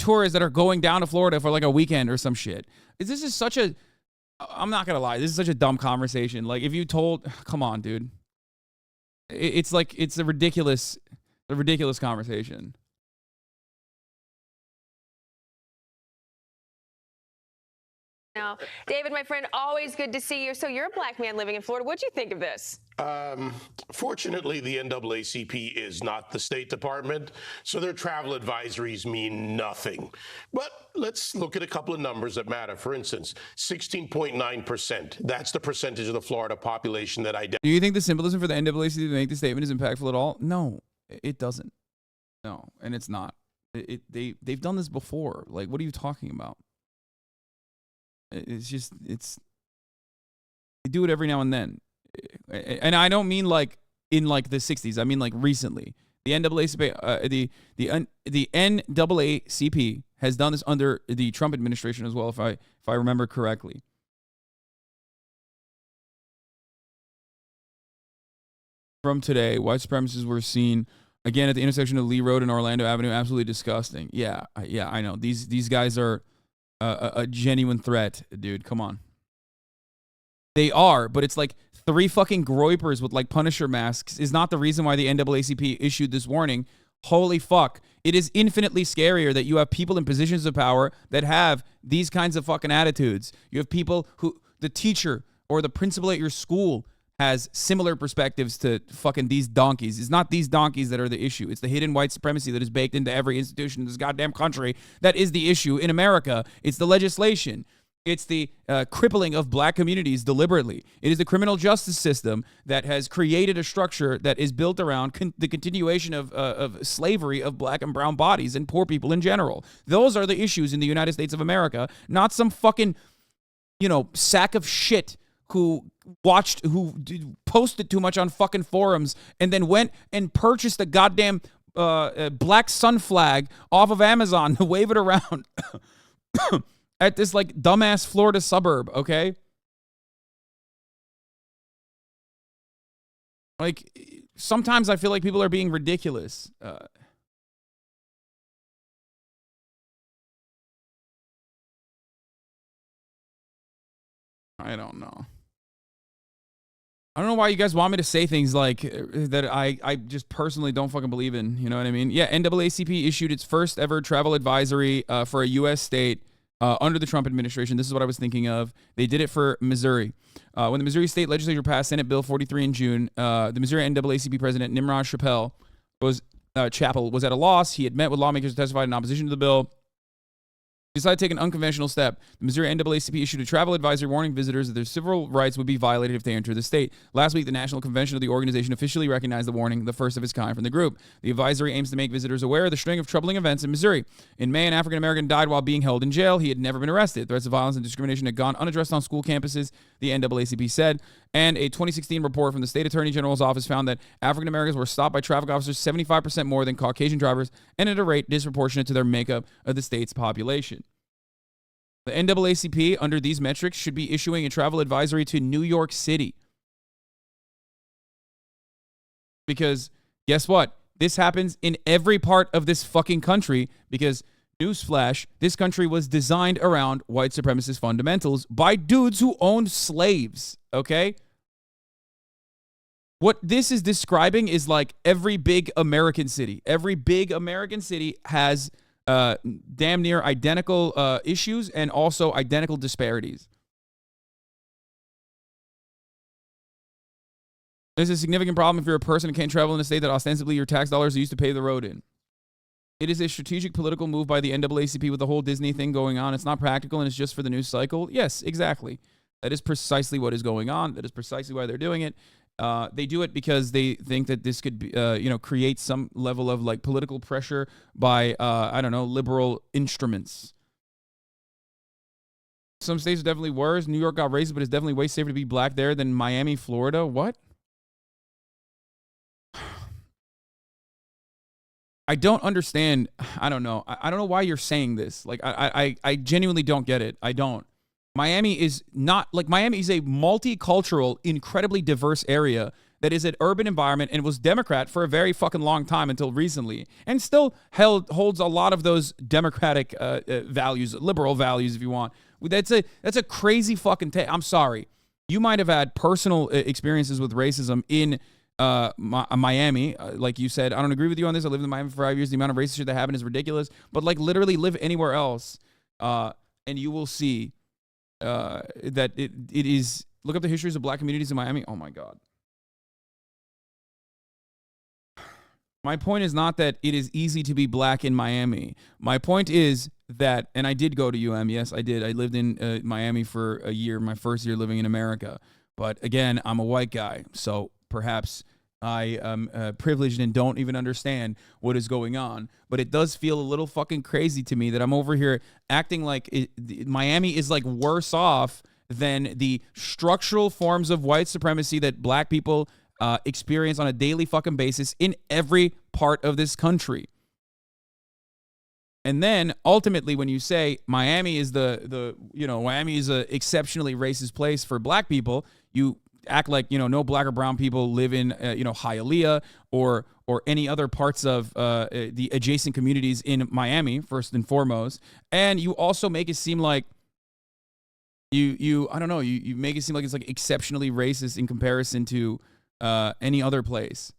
to Florida for like a weekend or some shit. This is such a, I'm not going to lie, this is such a dumb conversation. Like, if you told, come on, dude. It's like, it's a ridiculous conversation. Now, David, my friend, always good to see you. So you're a Black man living in Florida. What'd you think of this? Fortunately, the NAACP is not the State Department, so their travel advisories mean nothing. But let's look at a couple of numbers that matter. For instance, 16.9%. That's the percentage of the Florida population that identifies. Do you think the symbolism for the NAACP to make the statement is impactful at all? No, it doesn't. No, and it's not. They've done this before. Like, what are you talking about? They do it every now and then. And I don't mean like in like the 60s. I mean like recently. The NAACP, the NAACP has done this under the Trump administration as well, if I remember correctly. From today, white supremacists were seen again at the intersection of Lee Road and Orlando Avenue. Absolutely disgusting. Yeah, I know. These guys are a genuine threat, dude. Come on. They are, but it's like 3 fucking groypers with like Punisher masks is not the reason why the NAACP issued this warning. Holy fuck. It is infinitely scarier that you have people in positions of power that have these kinds of fucking attitudes. You have people who, the teacher or the principal at your school has similar perspectives to fucking these donkeys. It's not these donkeys that are the issue. It's the hidden white supremacy that is baked into every institution in this goddamn country that is the issue in America. It's the legislation. It's the crippling of Black communities deliberately. It is the criminal justice system that has created a structure that is built around the continuation of slavery of Black and brown bodies and poor people in general. Those are the issues in the United States of America, not some fucking, sack of shit who posted too much on fucking forums and then went and purchased a goddamn black sun flag off of Amazon to wave it around at this like dumbass Florida suburb, okay? Like, sometimes I feel like people are being ridiculous. I don't know. I don't know why you guys want me to say things like that I just personally don't fucking believe in. You know what I mean? Yeah, NAACP issued its first ever travel advisory for a U.S. state under the Trump administration. This is what I was thinking of. They did it for Missouri. When the Missouri State Legislature passed Senate Bill 43 in June, the Missouri NAACP president, Nimrod Chappell, was at a loss. He had met with lawmakers who testified in opposition to the bill. He decided to take an unconventional step. The Missouri NAACP issued a travel advisory warning visitors that their civil rights would be violated if they entered the state. Last week, the National Convention of the organization officially recognized the warning, the first of its kind from the group. The advisory aims to make visitors aware of the string of troubling events in Missouri. In May, an African-American died while being held in jail. He had never been arrested. Threats of violence and discrimination had gone unaddressed on school campuses, the NAACP said. And a 2016 report from the state attorney general's office found that African-Americans were stopped by traffic officers 75% more than Caucasian drivers and at a rate disproportionate to their makeup of the state's population. The NAACP, under these metrics, should be issuing a travel advisory to New York City. Because guess what? This happens in every part of this fucking country because, newsflash, this country was designed around white supremacist fundamentals by dudes who owned slaves, okay? What this is describing is like every big American city. Every big American city has damn near identical issues and also identical disparities. This is a significant problem if you're a person who can't travel in a state that ostensibly your tax dollars are used to pay the road in. It is a strategic political move by the NAACP with the whole Disney thing going on. It's not practical and it's just for the news cycle. Yes, exactly. That is precisely what is going on. That is precisely why they're doing it. They do it because they think that this could be, create some level of like political pressure by, liberal instruments. Some states are definitely worse. New York got racist, but it's definitely way safer to be black there than Miami, Florida. What? I don't understand. I don't know. I don't know why you're saying this. Like, I genuinely don't get it. I don't. Miami is not like Miami is a multicultural, incredibly diverse area that is an urban environment and was Democrat for a very fucking long time until recently, and still holds a lot of those Democratic values, liberal values, if you want. That's a crazy fucking take. I'm sorry. You might have had personal experiences with racism in Miami, like you said. I don't agree with you on this. I lived in Miami for 5 years. The amount of racist shit that happened is ridiculous. But like literally live anywhere else, and you will see. That it is. Look up the histories of black communities in Miami. Oh my God. My point is not that it is easy to be black in Miami. My point is that, and I did go to UM. Yes, I did. I lived in Miami for a year, my first year living in America. But again, I'm a white guy, so perhaps I am privileged and don't even understand what is going on. But it does feel a little fucking crazy to me that I'm over here acting like Miami is like worse off than the structural forms of white supremacy that black people experience on a daily fucking basis in every part of this country. And then ultimately, when you say Miami is Miami is a exceptionally racist place for black people, you act like, no black or brown people live in, Hialeah or any other parts of the adjacent communities in Miami, first and foremost. And you also make it seem like you make it seem like it's like exceptionally racist in comparison to any other place.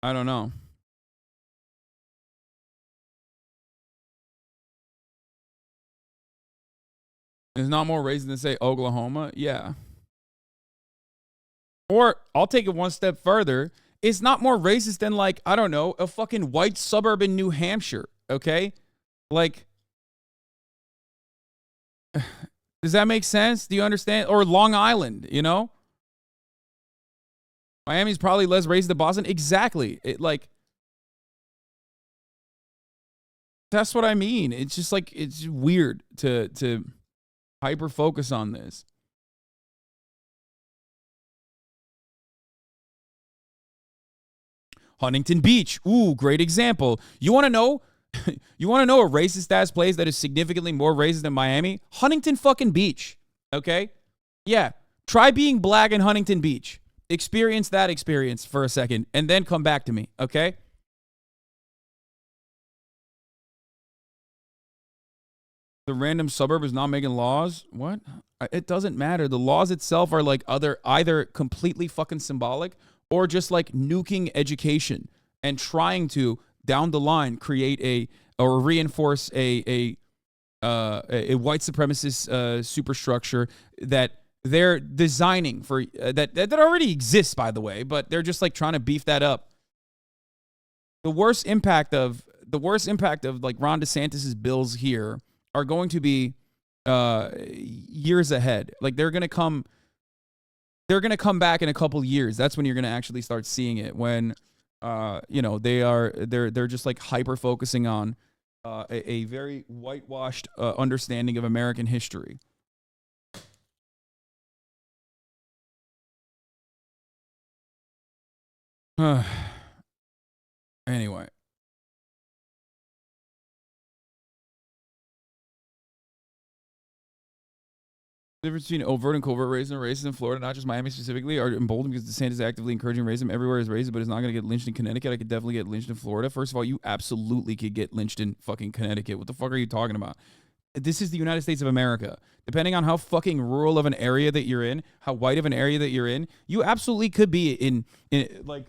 I don't know. It's not more racist than, say, Oklahoma? Yeah. Or I'll take it one step further. It's not more racist than, like, I don't know, a fucking white suburb in New Hampshire, okay? Like, does that make sense? Do you understand? Or Long Island, Miami's probably less racist than Boston. Exactly. That's what I mean. It's just like, it's weird to hyper focus on this. Huntington Beach. Ooh, great example. You want to know? You want to know a racist ass place that is significantly more racist than Miami? Huntington fucking Beach. Okay? Yeah. Try being black in Huntington Beach. Experience that experience for a second and then come back to me. Okay? The random suburb is not making laws. What? It doesn't matter. The laws itself are like either completely fucking symbolic or just like nuking education and trying to down the line create or reinforce a white supremacist superstructure that they're designing for that already exists, by the way, but they're just like trying to beef that up. The worst impact of like Ron DeSantis's bills here are going to be years ahead. Like they're gonna come back in a couple years. That's when you're gonna actually start seeing it. When they're just like hyper focusing on a very whitewashed understanding of American history. Anyway. The difference between overt and covert racism in Florida, not just Miami specifically, are emboldened because DeSantis is actively encouraging racism everywhere is racism, but is not going to get lynched in Connecticut. I could definitely get lynched in Florida. First of all, you absolutely could get lynched in fucking Connecticut. What the fuck are you talking about? This is the United States of America. Depending on how fucking rural of an area that you're in, how white of an area that you're in, you absolutely could be in like,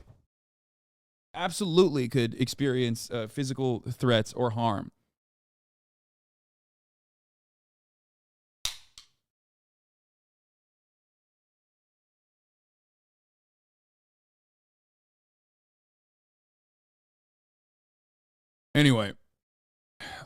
absolutely could experience physical threats or harm. Anyway,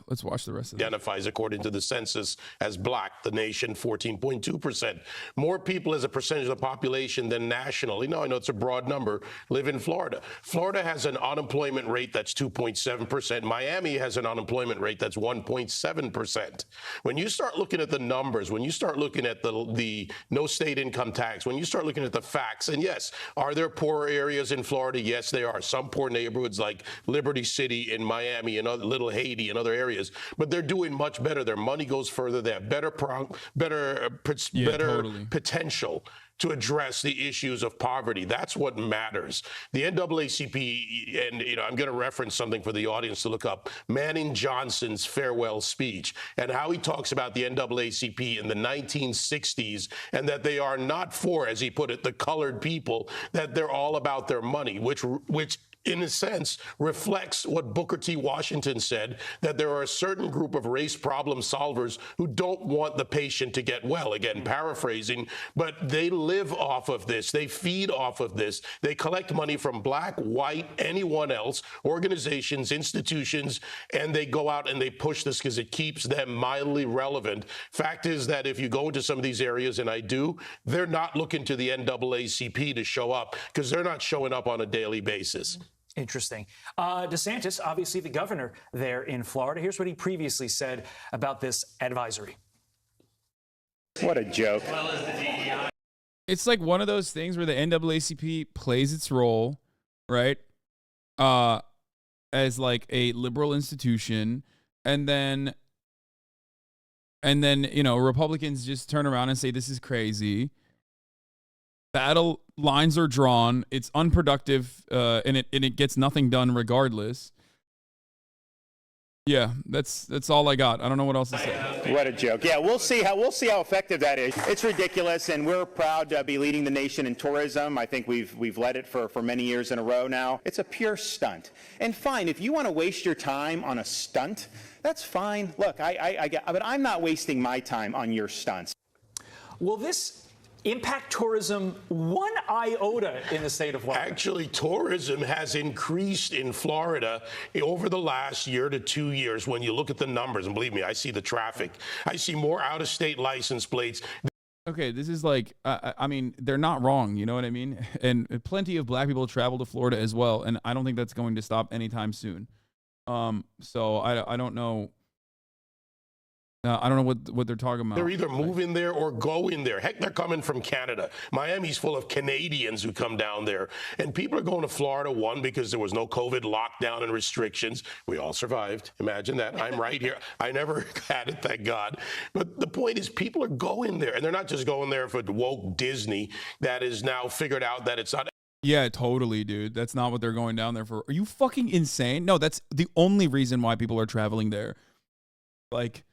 let's watch the rest of it. Identifies, according to the census, as black. The nation, 14.2%. More people as a percentage of the population than nationally. Now, I know it's a broad number, live in Florida. Florida has an unemployment rate that's 2.7%. Miami has an unemployment rate that's 1.7%. When you start looking at the numbers, when you start looking at the no state income tax, when you start looking at the facts, and yes, are there poor areas in Florida? Yes, there are. Some poor neighborhoods like Liberty City in Miami and Little Haiti and other areas. But they're doing much better. Their money goes further. They have better potential to address the issues of poverty. That's what matters. The NAACP, and I'm going to reference something for the audience to look up, Manning Johnson's farewell speech, and how he talks about the NAACP in the 1960s, and that they are not for, as he put it, the colored people, that they're all about their money, which in a sense, reflects what Booker T. Washington said, that there are a certain group of race problem solvers who don't want the patient to get well. Again, paraphrasing, but they live off of this. They feed off of this. They collect money from black, white, anyone else, organizations, institutions, and they go out and they push this because it keeps them mildly relevant. Fact is that if you go into some of these areas, and I do, they're not looking to the NAACP to show up because they're not showing up on a daily basis. Interesting. DeSantis, obviously the governor there in Florida. Here's what he previously said about this advisory. What a joke. It's like one of those things where the NAACP plays its role, right? As like a liberal institution, and then Republicans just turn around and say this is crazy. Battle lines are drawn. It's unproductive, and it gets nothing done regardless. Yeah, that's all I got. I don't know what else to say. What a joke. Yeah, we'll see how effective that is. It's ridiculous, and we're proud to be leading the nation in tourism. I think we've led it for many years in a row now. It's a pure stunt. And fine, if you want to waste your time on a stunt, that's fine. Look, I get, but I'm not wasting my time on your stunts. Will this impact tourism one iota in the state of Florida? Actually, tourism has increased in Florida over the last year to 2 years. When you look at the numbers, and believe me, I see the traffic. I see more out-of-state license plates. Okay, this is like, I mean, they're not wrong, you know what I mean? And plenty of black people travel to Florida as well, and I don't think that's going to stop anytime soon. So I don't know. I don't know what they're talking about. They're either moving there or going there. Heck, they're coming from Canada. Miami's full of Canadians who come down there. And people are going to Florida, one, because there was no COVID lockdown and restrictions. We all survived. Imagine that. I'm right here. I never had it, thank God. But the point is, people are going there. And they're not just going there for woke Disney that is now figured out that it's not. Yeah, totally, dude. That's not what they're going down there for. Are you fucking insane? No, that's the only reason why people are traveling there. Like,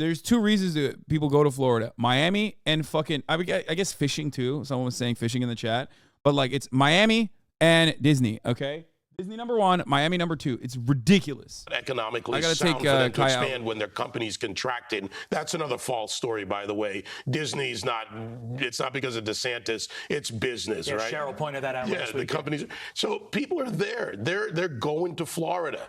there's two reasons that people go to Florida: Miami and fucking I guess fishing too. Someone was saying fishing in the chat, but like it's Miami and Disney. Okay, Disney number one, Miami number two. It's ridiculous. Economically I gotta sound take for them to Kai out. expand when their company's contracting. That's another false story, by the way. Disney's not. It's not because of DeSantis. It's business, Yeah, right? Cheryl pointed that out Yeah, last the week. companies. So people are there. They're going to Florida.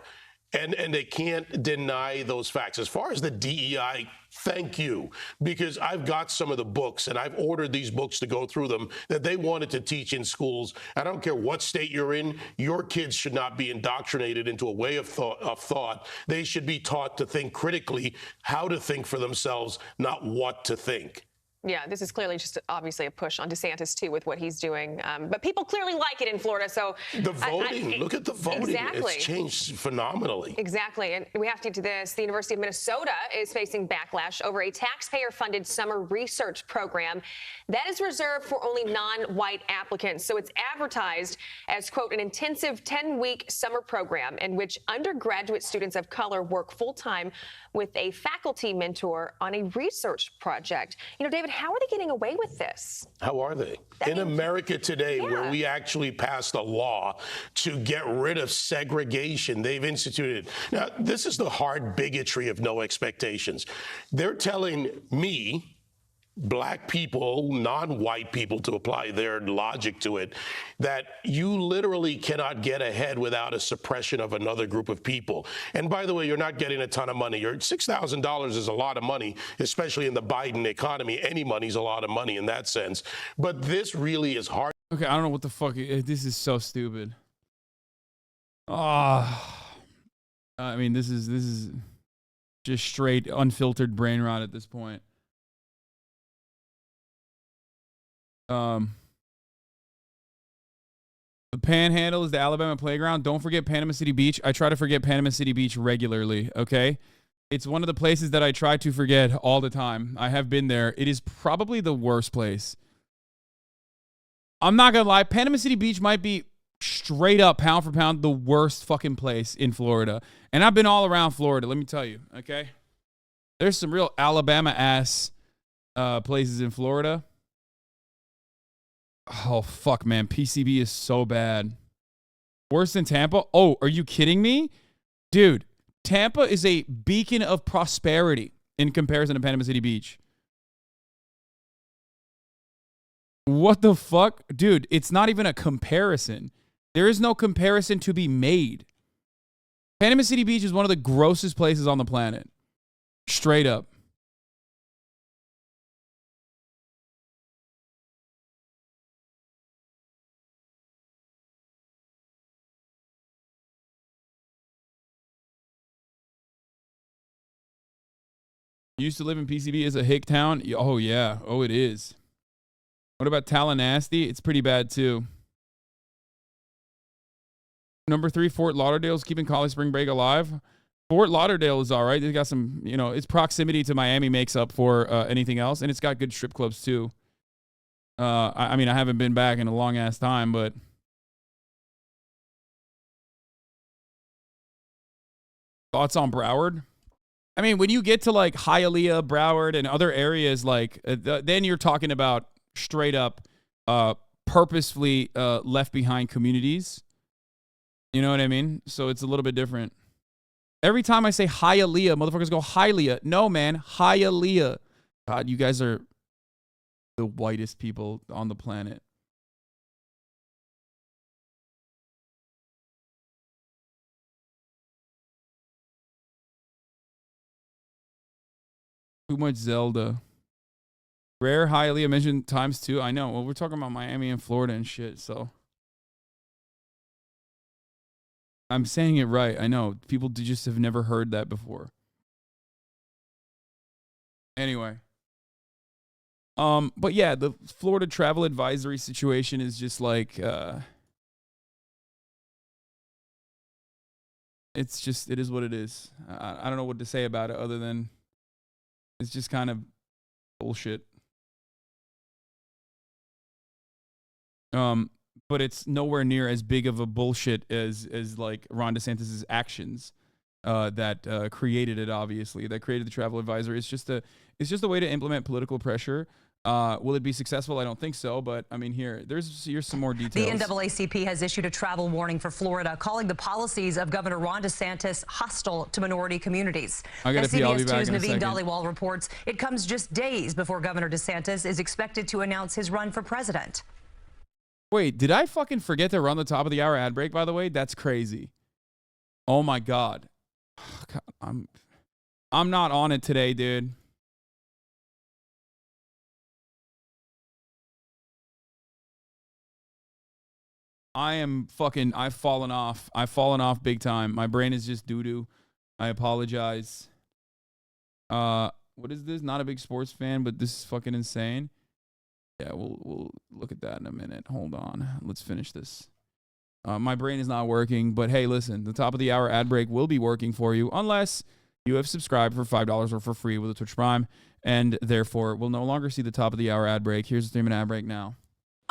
And they can't deny those facts. As far as the DEI, thank you, because I've got some of the books and I've ordered these books to go through them that they wanted to teach in schools. I don't care what state you're in, your kids should not be indoctrinated into a way of thought. They should be taught to think critically, how to think for themselves, not what to think. Yeah, this is clearly just obviously a push on DeSantis, too, with what he's doing. But people clearly like it in Florida. So the voting, look at the voting. Exactly. It's changed phenomenally. Exactly. And we have to get to this. The University of Minnesota is facing backlash over a taxpayer-funded summer research program that is reserved for only non-white applicants. So it's advertised as, quote, an intensive 10-week summer program in which undergraduate students of color work full-time with a faculty mentor on a research project. You know, David, how are they getting away with this? How are they? In America today, where we actually passed a law to get rid of segregation, they've instituted. Now, this is the hard bigotry of no expectations. They're telling me, black people, non-white people, to apply their logic to it, that you literally cannot get ahead without a suppression of another group of people. And by the way, you're not getting a ton of money. Your $6,000 is a lot of money, especially in the Biden economy. Any money's a lot of money in that sense. But this really is hard. Okay, I don't know what the fuck. This is so stupid. I mean, this is just straight unfiltered brain rot at this point. The Panhandle is the Alabama playground. Don't forget Panama City Beach. I try to forget Panama City Beach regularly, okay? It's one of the places that I try to forget all the time. I have been there. It is probably the worst place. I'm not gonna lie. Panama City Beach might be straight up, pound for pound, the worst fucking place in Florida. And I've been all around Florida, let me tell you, okay? There's some real Alabama-ass places in Florida. Oh, fuck, man. PCB is so bad. Worse than Tampa? Oh, are you kidding me? Dude, Tampa is a beacon of prosperity in comparison to Panama City Beach. What the fuck? Dude, it's not even a comparison. There is no comparison to be made. Panama City Beach is one of the grossest places on the planet. Straight up. Used to live in PCB as a hick town. Oh, yeah. Oh, it is. What about Tallahassee? It's pretty bad, too. Number 3, Fort Lauderdale is keeping college spring break alive. Fort Lauderdale is all right. They got some, you know, its proximity to Miami makes up for anything else. And it's got good strip clubs, too. I mean, I haven't been back in a long-ass time, but... Thoughts on Broward? I mean, when you get to like Hialeah, Broward, and other areas, like then you're talking about straight up, purposefully left behind communities. You know what I mean? So it's a little bit different. Every time I say Hialeah, motherfuckers go Hialeah. No, man, Hialeah. God, you guys are the whitest people on the planet. Too much Zelda. Rare Hialeah mentioned times 2. I know. Well, we're talking about Miami and Florida and shit, so. I'm saying it right. I know. People just have never heard that before. Anyway. But yeah, the Florida travel advisory situation is just like, it's just, it is what it is. I don't know what to say about it other than it's just kind of bullshit. But it's nowhere near as big of a bullshit as like Ron DeSantis' actions. that created it. Obviously, that created the travel advisory. It's just a way to implement political pressure. Will it be successful? I don't think so, but I mean, here's some more details. The NAACP has issued a travel warning for Florida, calling the policies of Governor Ron DeSantis hostile to minority communities. I gotta pee. I'll be back in a Naveen second. Dhaliwal reports it comes just days before Governor DeSantis is expected to announce his run for president. Wait, did I fucking forget to run the top of the hour ad break? By the way, that's crazy. Oh my god, I'm not on it today, dude. I've fallen off. I've fallen off big time. My brain is just doo-doo. I apologize. What is this? Not a big sports fan, but this is fucking insane. Yeah, we'll look at that in a minute. Hold on. Let's finish this. My brain is not working, but hey, listen, the top of the hour ad break will be working for you unless you have subscribed for $5 or for free with a Twitch Prime, and therefore will no longer see the top of the hour ad break. Here's the 3-minute ad break now.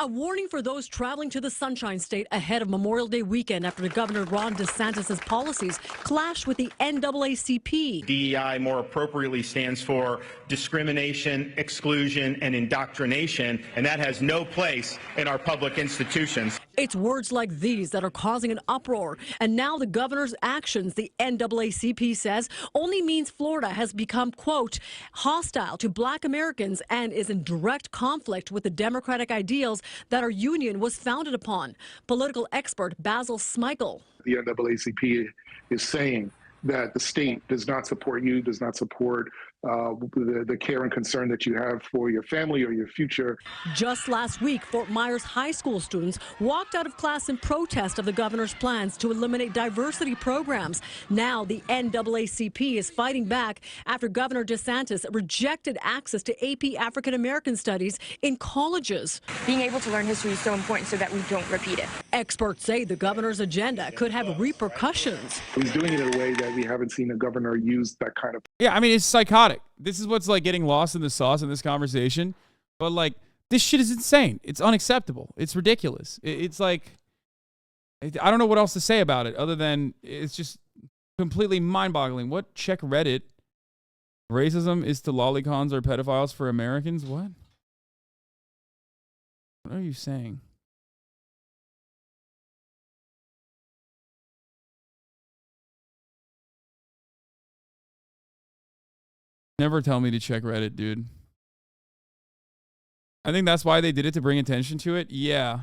A warning for those traveling to the Sunshine State ahead of Memorial Day weekend after Governor Ron DeSantis' policies clash with the NAACP. DEI more appropriately stands for discrimination, exclusion, and indoctrination, and that has no place in our public institutions. It's words like these that are causing an uproar. And now the governor's actions, the NAACP says, only means Florida has become, quote, hostile to black Americans and is in direct conflict with the democratic ideals that our union was founded upon. Political expert Basil Smikle. The NAACP is saying that the state does not support you, does not support the care and concern that you have for your family or your future. Just last week, Fort Myers high school students walked out of class in protest of the governor's plans to eliminate diversity programs. Now the NAACP is fighting back after Governor DeSantis rejected access to AP African American Studies in colleges. Being able to learn history is so important so that we don't repeat it. Experts say the governor's agenda could have repercussions. He's doing it in a way that we haven't seen a governor use that kind of. Yeah, I mean, it's psychotic. This is what's like getting lost in the sauce in this conversation. But like, this shit is insane. It's unacceptable. It's ridiculous. It's like, I don't know what else to say about it other than it's just completely mind-boggling. What? Check Reddit. Racism is to lolicons or pedophiles for Americans? What? What are you saying? Never tell me to check Reddit, dude. I think that's why they did it, to bring attention to it. Yeah.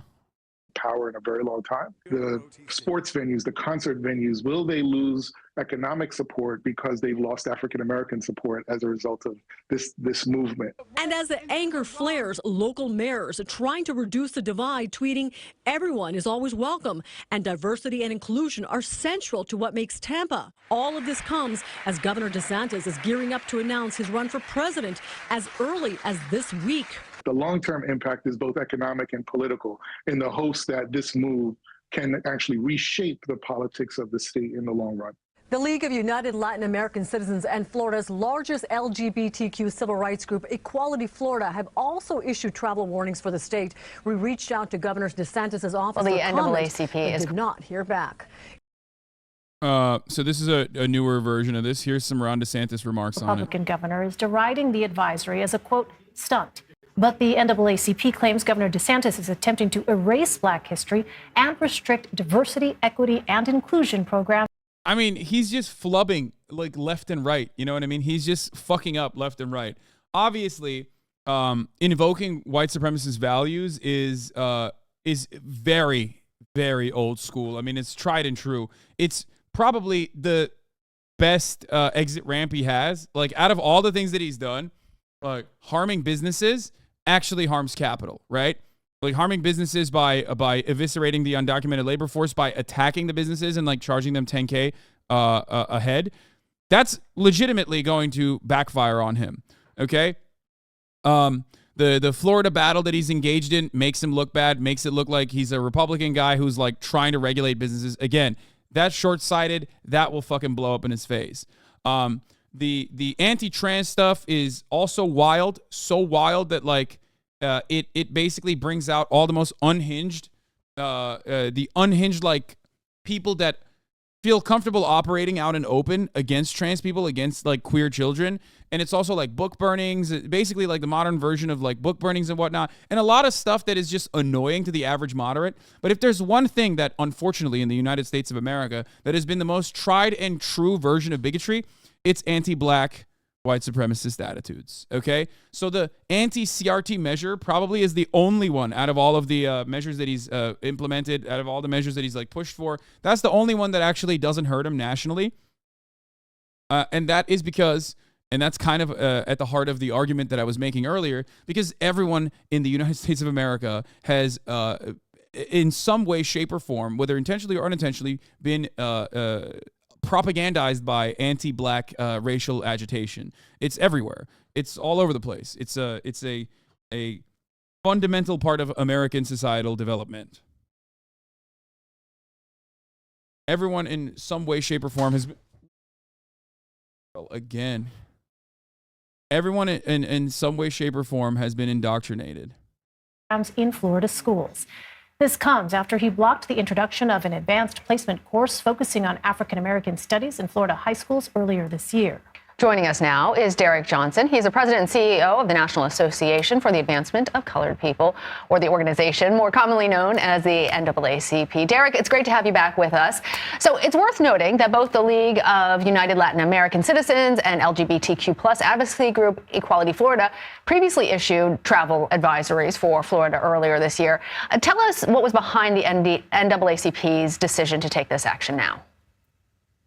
Power in a very long time. The sports venues, the concert venues, will they lose economic support because they've lost African American support as a result of this movement? And as the anger flares, local mayors are trying to reduce the divide, tweeting, "Everyone is always welcome, and diversity and inclusion are central to what makes Tampa." All of this comes as Governor DeSantis is gearing up to announce his run for president as early as this week. The long-term impact is both economic and political, in the hopes that this move can actually reshape the politics of the state in the long run. The League of United Latin American Citizens and Florida's largest LGBTQ civil rights group, Equality Florida, have also issued travel warnings for the state. We reached out to Governor DeSantis' office Well, the for comment, NAACP but did not hear back. So this is a newer version of this. Here's some Ron DeSantis remarks on it. Republican governor is deriding the advisory as a, quote, stunt. But the NAACP claims Governor DeSantis is attempting to erase Black history and restrict diversity, equity, and inclusion programs. I mean, he's just flubbing like left and right. You know what I mean? He's just fucking up left and right. Obviously, invoking white supremacist values is very, very old school. I mean, it's tried and true. It's probably the best exit ramp he has. Like, out of all the things that he's done, like harming businesses actually harms capital, right? Like harming businesses by eviscerating the undocumented labor force, by attacking the businesses and like charging them $10K a head. That's legitimately going to backfire on him. Okay. The Florida battle that he's engaged in makes him look bad, makes it look like he's a Republican guy who's like trying to regulate businesses. Again, that's short-sighted. That will fucking blow up in his face. The anti-trans stuff is also wild, so wild that like it basically brings out all the most unhinged, the unhinged like people that feel comfortable operating out in open against trans people, against like queer children. And it's also like book burnings, basically like the modern version of like book burnings and whatnot. And a lot of stuff that is just annoying to the average moderate. But if there's one thing that unfortunately in the United States of America that has been the most tried and true version of bigotry, it's anti-black white supremacist attitudes. Okay. So the anti-CRT measure probably is the only one out of all of the measures that he's implemented, out of all the measures that he's like pushed for. That's the only one that actually doesn't hurt him nationally. And that is because, and that's kind of at the heart of the argument that I was making earlier, because everyone in the United States of America has, in some way, shape, or form, whether intentionally or unintentionally, been propagandized by anti-black racial agitation. It's everywhere. It's all over the place. It's a fundamental part of American societal development. Everyone in some way, shape, or form has been, again, everyone in some way, shape, or form has been indoctrinated. In Florida schools. This comes after he blocked the introduction of an advanced placement course focusing on African American studies in Florida high schools earlier this year. Joining us now is Derek Johnson. He's the president and CEO of the National Association for the Advancement of Colored People, or the organization more commonly known as the NAACP. Derek, it's great to have you back with us. So it's worth noting that both the League of United Latin American Citizens and LGBTQ plus advocacy group Equality Florida previously issued travel advisories for Florida earlier this year. Tell us what was behind the NAACP's decision to take this action now.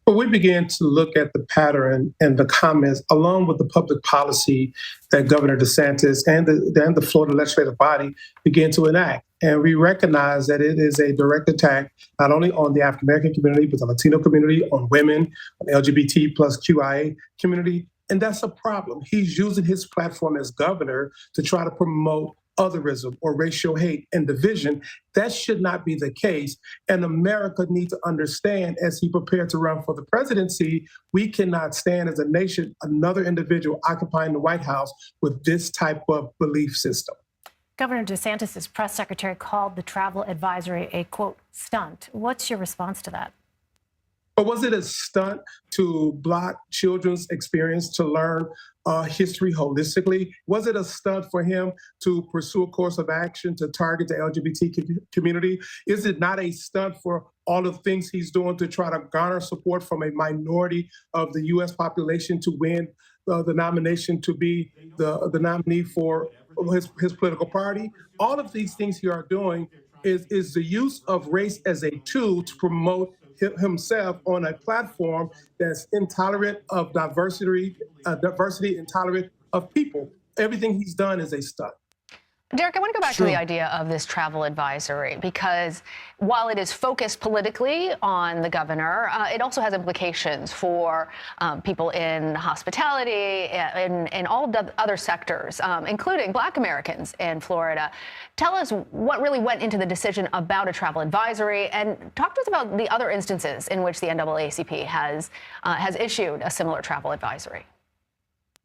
Well, we began to look at the pattern and the comments along with the public policy that Governor DeSantis and the Florida legislative body began to enact. And we recognize that it is a direct attack not only on the African American community, but the Latino community, on women, on the LGBT plus QIA community. And that's a problem. He's using his platform as governor to try to promote otherism or racial hate and division. That should not be the case. And America needs to understand, as he prepared to run for the presidency, we cannot stand as a nation another individual occupying the White House with this type of belief system. Governor DeSantis' press secretary called the travel advisory a, quote, stunt. What's your response to that? Or was it a stunt to block children's experience to learn history holistically? Was it a stunt for him to pursue a course of action to target the LGBT community? Is it not a stunt for all of the things he's doing to try to garner support from a minority of the U.S. population to win the nomination to be the nominee for his political party? All of these things he are doing is the use of race as a tool to promote himself on a platform that's intolerant of diversity, intolerant of people. Everything he's done is a stunt. Derek, I want to go back to the idea of this travel advisory, because while it is focused politically on the governor, it also has implications for people in hospitality and all of the other sectors, including Black Americans in Florida. Tell us what really went into the decision about a travel advisory, and talk to us about the other instances in which the NAACP has issued a similar travel advisory.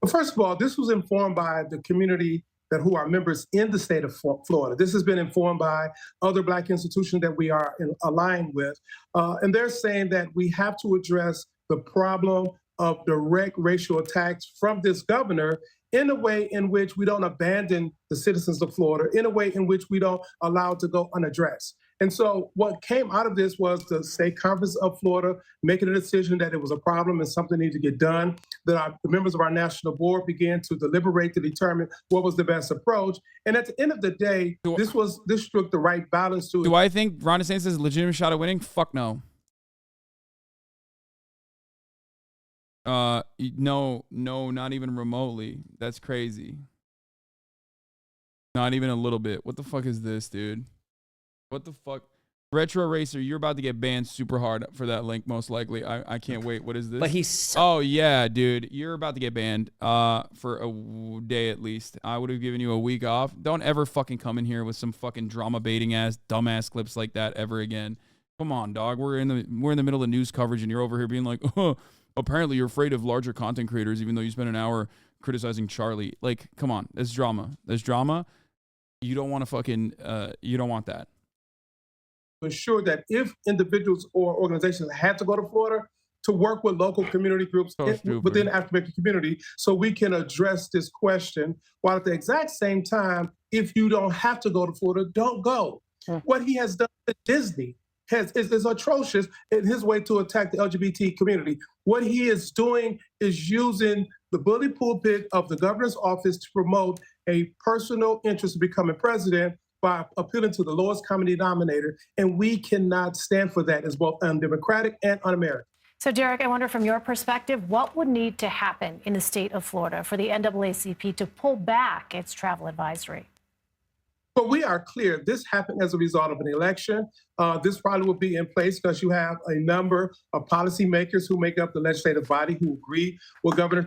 Well, first of all, this was informed by the community who are members in the state of Florida. This has been informed by other Black institutions that we are aligned with. And they're saying that we have to address the problem of direct racial attacks from this governor in a way in which we don't abandon the citizens of Florida, in a way in which we don't allow it to go unaddressed. And so what came out of this was the State Conference of Florida making a decision that it was a problem and something needed to get done, that the members of our national board began to deliberate to determine what was the best approach. And at the end of the day, this struck the right balance to it. Do I think Ron DeSantis has a legitimate shot at winning? Fuck no. No, not even remotely. That's crazy. Not even a little bit. What the fuck is this, dude? What the fuck? Retro Racer, you're about to get banned super hard for that link, most likely. I can't wait. What is this? But he's... Oh, yeah, dude. You're about to get banned for a day at least. I would have given you a week off. Don't ever fucking come in here with some fucking drama baiting ass, dumbass clips like that ever again. Come on, dog. We're in the middle of news coverage and you're over here being like, oh, apparently you're afraid of larger content creators even though you spent an hour criticizing Charlie. Like, come on. There's drama. There's drama. You don't want to fucking, you don't want that. ensure that if individuals or organizations had to go to Florida, to work with local community groups within the African-American community so we can address this question, while at the exact same time, if you don't have to go to Florida, don't go. What he has done to Disney is atrocious in his way to attack the LGBT community. What he is doing is using the bully pulpit of the governor's office to promote a personal interest in becoming president by appealing to the lowest common denominator, and we cannot stand for that as both undemocratic and un-American. So, Derek, I wonder from your perspective, what would need to happen in the state of Florida for the NAACP to pull back its travel advisory? But we are clear, this happened as a result of an election. This probably will be in place because you have a number of policymakers who make up the legislative body who agree with Governor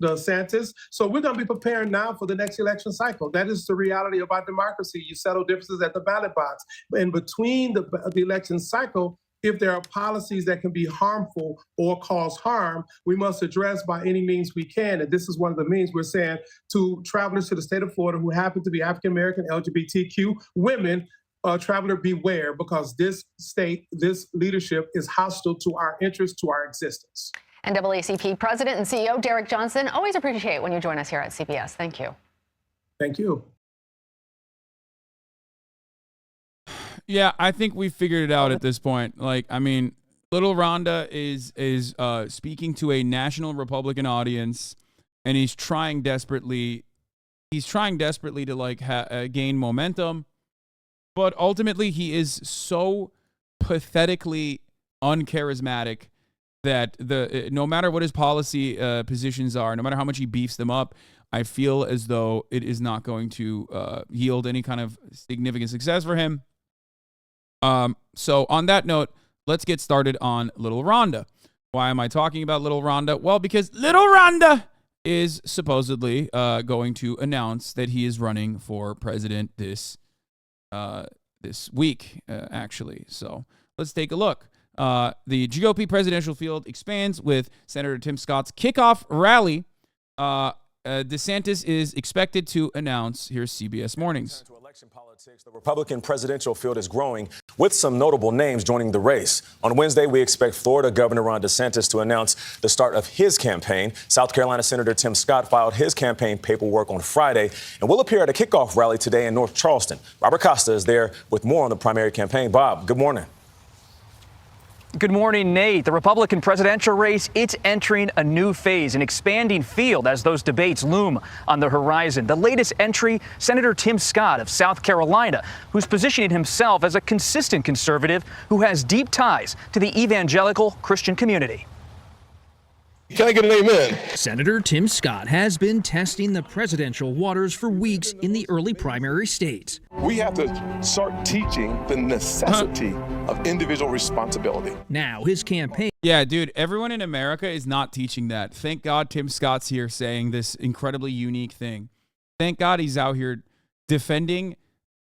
DeSantis. So we're going to be preparing now for the next election cycle. That is the reality of our democracy. You settle differences at the ballot box. In between the election cycle, if there are policies that can be harmful or cause harm, we must address by any means we can. And this is one of the means we're saying to travelers to the state of Florida who happen to be African-American, LGBTQ women, traveler beware, because this state, this leadership is hostile to our interests, to our existence. NAACP President and CEO Derek Johnson, always appreciate when you join us here at CBS. Thank you. Thank you. Yeah, I think we figured it out at this point. Like, I mean, Little Ronda is speaking to a national Republican audience, and he's trying desperately to like gain momentum, but ultimately he is so pathetically uncharismatic that no matter what his policy positions are, no matter how much he beefs them up, I feel as though it is not going to yield any kind of significant success for him. So on that note, let's get started on Little Ronda. Why am I talking about Little Ronda? Well, because Little Ronda is supposedly going to announce that he is running for president this week, actually. So let's take a look. The GOP presidential field expands with Senator Tim Scott's kickoff rally. DeSantis is expected to announce. Here's CBS Mornings. The Republican presidential field is growing, with some notable names joining the race. On Wednesday, we expect Florida Governor Ron DeSantis to announce the start of his campaign. South Carolina Senator Tim Scott filed his campaign paperwork on Friday and will appear at a kickoff rally today in North Charleston. Robert Costa is there with more on the primary campaign. Bob, good morning. Good morning, Nate. The Republican presidential race, it's entering a new phase, an expanding field as those debates loom on the horizon. The latest entry, Senator Tim Scott of South Carolina, who's positioning himself as a consistent conservative who has deep ties to the evangelical Christian community. Can I get an amen? Senator Tim Scott has been testing the presidential waters for weeks in the early primary states. We have to start teaching the necessity of individual responsibility. Now his campaign. Yeah, dude, everyone in America is not teaching that. Thank God Tim Scott's here saying this incredibly unique thing. Thank God he's out here defending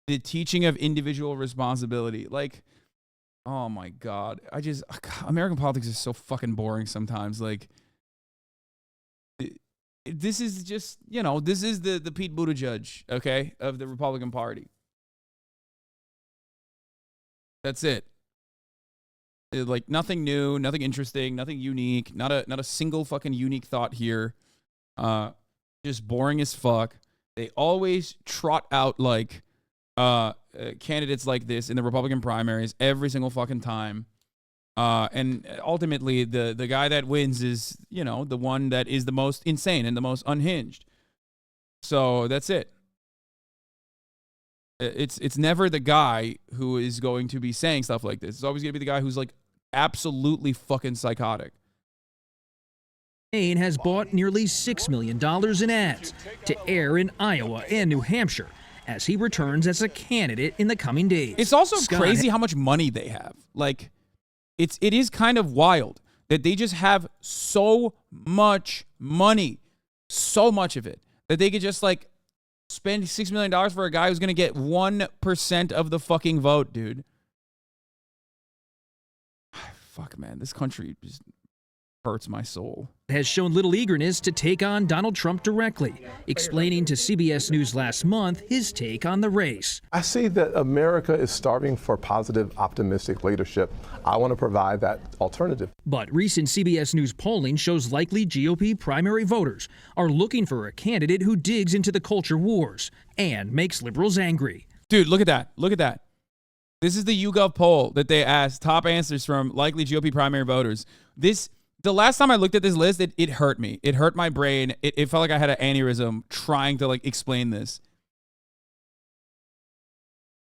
the teaching of individual responsibility. Like, oh my God. American politics is so fucking boring sometimes. Like, this is just, this is the Pete Buttigieg, okay, of the Republican Party. That's it. Like, nothing new, nothing interesting, nothing unique, not a single fucking unique thought here. Just boring as fuck. They always trot out like candidates like this in the Republican primaries every single fucking time. And ultimately, the guy that wins is, the one that is the most insane and the most unhinged. So that's it. It's never the guy who is going to be saying stuff like this. It's always going to be the guy who's like absolutely fucking psychotic. Has bought nearly $6 million in ads to air in Iowa and New Hampshire as he returns as a candidate in the coming days. It's also crazy how much money they have. Like, it is kind of wild that they just have so much money, so much of it, that they could just like spend $6 million for a guy who's going to get 1% of the fucking vote, dude. Fuck, man, this country just hurts my soul. Has shown little eagerness to take on Donald Trump directly, explaining to CBS News last month his take on the race. I see that America is starving for positive, optimistic leadership. I want to provide that alternative. But recent CBS News polling shows likely GOP primary voters are looking for a candidate who digs into the culture wars and makes liberals angry. Dude, look at that. Look at that. This is the YouGov poll that they asked top answers from likely GOP primary voters. The last time I looked at this list, it hurt me. It hurt my brain. It felt like I had an aneurysm trying to like explain this.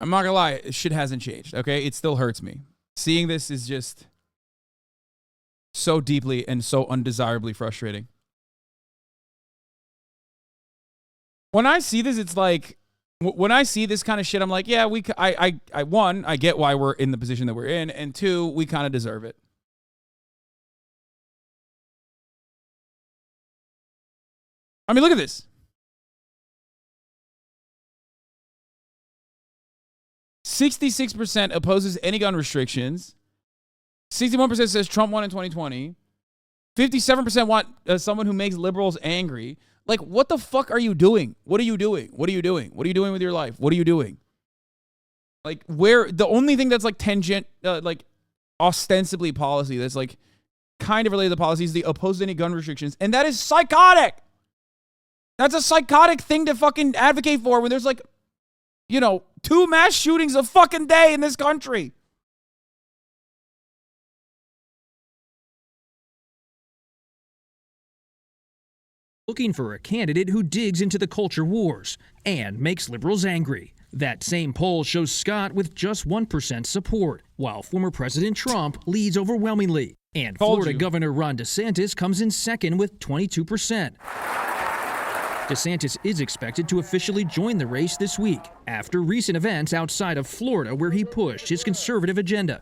I'm not gonna lie, shit hasn't changed, okay? It still hurts me. Seeing this is just so deeply and so undesirably frustrating. When I see this, it's like, when I see this kind of shit, I'm like, yeah, one, I get why we're in the position that we're in, and two, we kind of deserve it. I mean, look at this. 66% opposes any gun restrictions. 61% says Trump won in 2020. 57% want someone who makes liberals angry. Like, what the fuck are you doing? What are you doing? What are you doing? What are you doing with your life? What are you doing? Like, where the only thing that's like tangent, like ostensibly policy that's like kind of related to policy is the oppose any gun restrictions. And that is psychotic. That's a psychotic thing to fucking advocate for when there's like, 2 mass shootings a fucking day in this country. Looking for a candidate who digs into the culture wars and makes liberals angry. That same poll shows Scott with just 1% support, while former President Trump leads overwhelmingly. And Florida Governor Ron DeSantis comes in second with 22%. DeSantis is expected to officially join the race this week after recent events outside of Florida where he pushed his conservative agenda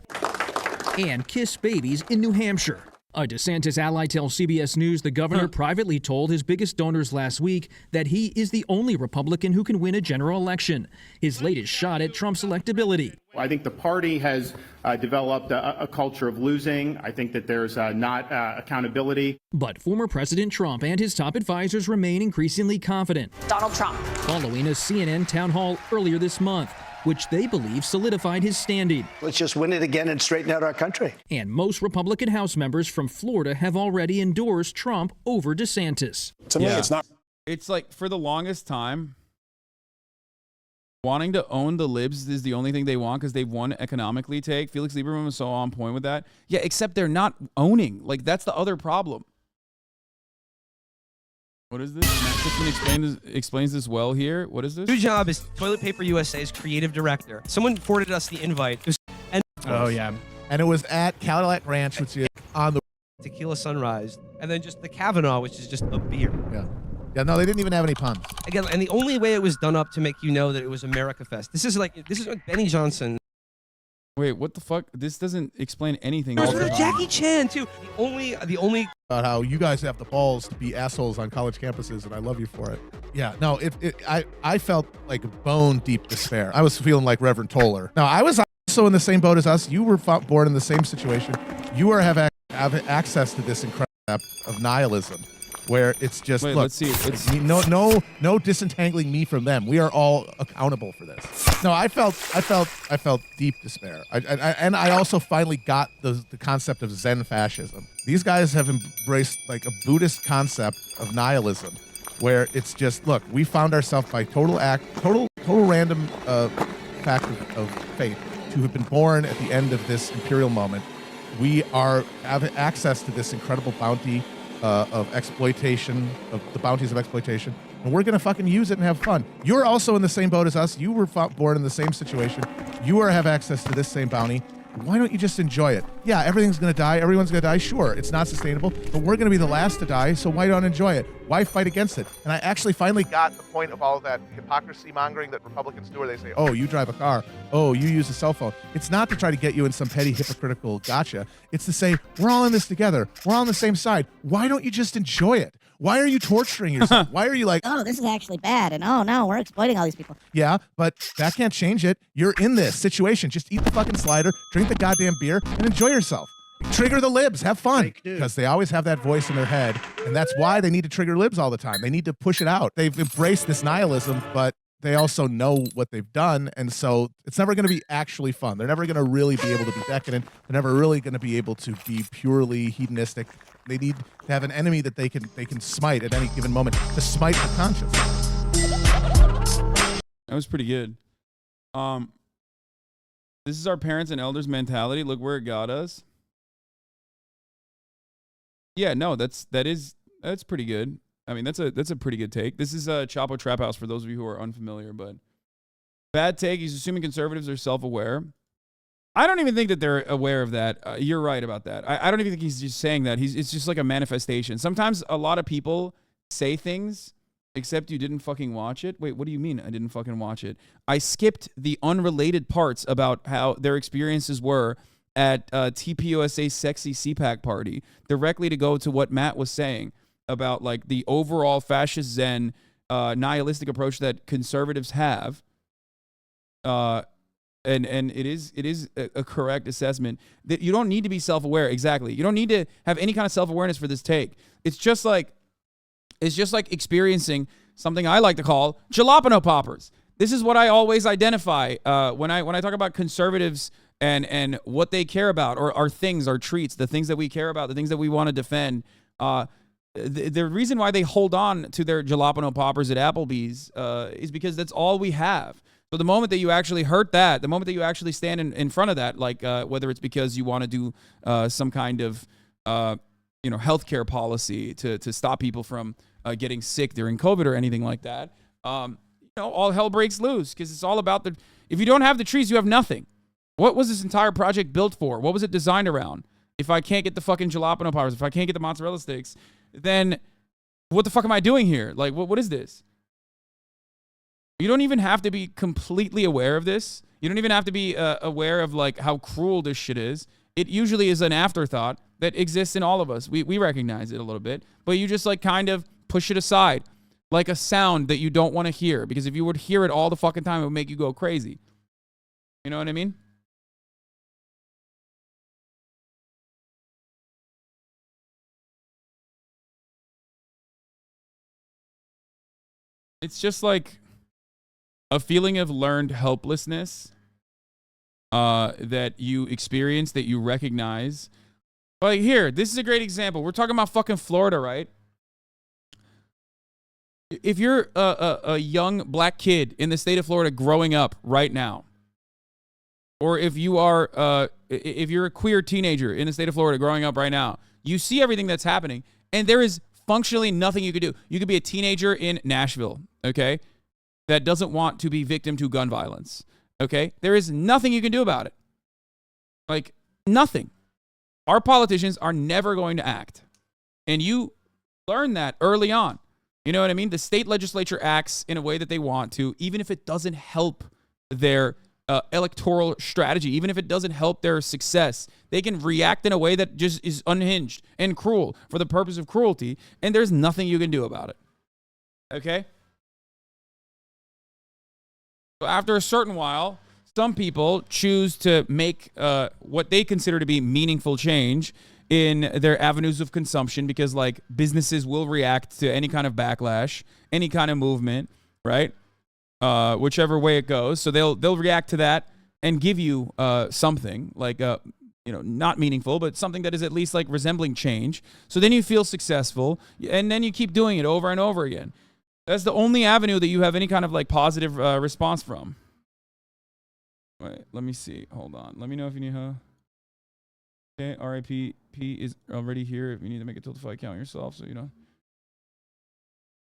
and kissed babies in New Hampshire. A DeSantis ally tells CBS News the governor privately told his biggest donors last week that he is the only Republican who can win a general election, his latest shot at Trump's electability. I think the party has developed a culture of losing. I think that there's not accountability. But former President Trump and his top advisors remain increasingly confident. Donald Trump. Following a CNN town hall earlier this month, which they believe solidified his standing. Let's just win it again and straighten out our country. And most Republican House members from Florida have already endorsed Trump over DeSantis. To me, it's not. It's like, for the longest time, wanting to own the libs is the only thing they want because they've won economically. Felix Lieberman was so on point with that. Yeah, except they're not owning. Like, that's the other problem. What is this? Matt Christman explains this well here. What is this? New job is Toilet Paper USA's creative director. Someone forwarded us the invite. Oh, yeah. And it was at Cadillac Ranch, which is on the Tequila Sunrise. And then just the Kavanaugh, which is just a beer. Yeah. Yeah, no, they didn't even have any puns. Again, and the only way it was done up to make you know that it was America Fest. This is like Benny Johnson. Wait, what the fuck? This doesn't explain anything. There's Jackie Chan, too. The only about how you guys have the balls to be assholes on college campuses, and I love you for it. Yeah, no, I felt like bone deep despair. I was feeling like Reverend Toller. Now, I was also in the same boat as us. You were born in the same situation. You have access to this incredible depth of nihilism, where it's just Wait, look. Let's see. It's no disentangling me from them. We are all accountable for this. No, I felt deep despair. And I also finally got the concept of Zen fascism. These guys have embraced like a Buddhist concept of nihilism, where it's just look. We found ourselves by total random fact of fate to have been born at the end of this imperial moment. We have access to this incredible bounty of exploitation, of the bounties of exploitation, and we're gonna fucking use it and have fun. You're also in the same boat as us. You were born in the same situation. You have access to this same bounty. Why don't you just enjoy it? Yeah, everything's gonna die. Everyone's gonna die. Sure, it's not sustainable, but we're gonna be the last to die. So why not enjoy it? Why fight against it? And I actually finally got the point of all that hypocrisy mongering that Republicans do, where they say, "Oh, you drive a car. Oh, you use a cell phone." It's not to try to get you in some petty hypocritical gotcha. It's to say we're all in this together. We're all on the same side. Why don't you just enjoy it? Why are you torturing yourself? Why are you like, oh, this is actually bad, and oh no, we're exploiting all these people? Yeah, but that can't change it. You're in this situation. Just eat the fucking slider, drink the goddamn beer, and enjoy yourself. Trigger the libs, have fun, because they always have that voice in their head, and that's why they need to trigger libs all the time. They need to push it out. They've embraced this nihilism, but they also know what they've done, and so it's never going to be actually fun. They're never going to really be able to be decadent. They're never really going to be able to be purely hedonistic. They need to have an enemy that they can smite at any given moment, to smite the conscience. That was pretty good. This is our parents and elders mentality. Look where it got us. Yeah, no, that's pretty good. I mean, that's a pretty good take. This is Chapo Trap House for those of you who are unfamiliar, but bad take. He's assuming conservatives are self-aware. I don't even think that they're aware of that. You're right about that. I don't even think he's just saying that. It's just like a manifestation. Sometimes a lot of people say things, except you didn't fucking watch it. Wait, what do you mean I didn't fucking watch it? I skipped the unrelated parts about how their experiences were at TPUSA's sexy CPAC party, directly to go to what Matt was saying about like the overall fascist Zen nihilistic approach that conservatives have. And it is a correct assessment that you don't need to be self-aware. Exactly. You don't need to have any kind of self-awareness for this take. It's just like experiencing something I like to call jalapeno poppers. This is what I always identify when I talk about conservatives and what they care about, or our things, our treats, the things that we care about, the things that we want to defend. The reason why they hold on to their jalapeno poppers at Applebee's is because that's all we have. So the moment that you actually hurt that, the moment that you actually stand in front of that, like whether it's because you want to do some kind of healthcare policy to stop people from getting sick during COVID or anything like that, all hell breaks loose, because it's all about if you don't have the trees, you have nothing. What was this entire project built for? What was it designed around? If I can't get the fucking jalapeno poppers, if I can't get the mozzarella sticks, then what the fuck am I doing here? Like, what is this? You don't even have to be completely aware of this. You don't even have to be aware of like how cruel this shit is. It usually is an afterthought that exists in all of us. We recognize it a little bit, but you just like kind of push it aside, like a sound that you don't want to hear, because if you would hear it all the fucking time, it would make you go crazy. You know what I mean? It's just like a feeling of learned helplessness that you experience, that you recognize. Like here, this is a great example. We're talking about fucking Florida, right? If you're a young black kid in the state of Florida growing up right now, or if you are if you're a queer teenager in the state of Florida growing up right now, you see everything that's happening, and there is functionally nothing you could do. You could be a teenager in Nashville, okay, that doesn't want to be victim to gun violence, okay? There is nothing you can do about it. Like, nothing. Our politicians are never going to act. And you learn that early on. You know what I mean? The state legislature acts in a way that they want to, even if it doesn't help their electoral strategy, even if it doesn't help their success. They can react in a way that just is unhinged and cruel for the purpose of cruelty, and there's nothing you can do about it. Okay? So after a certain while, some people choose to make what they consider to be meaningful change in their avenues of consumption, because like businesses will react to any kind of backlash, any kind of movement, right? Whichever way it goes. So they'll react to that and give you something like not meaningful, but something that is at least like resembling change. So then you feel successful, and then you keep doing it over and over again. That's the only avenue that you have any kind of like positive response from. Wait, let me see. Hold on. Let me know if you need her. Okay, RIP P is already here. If you need to make a Tiltify account yourself, so you know.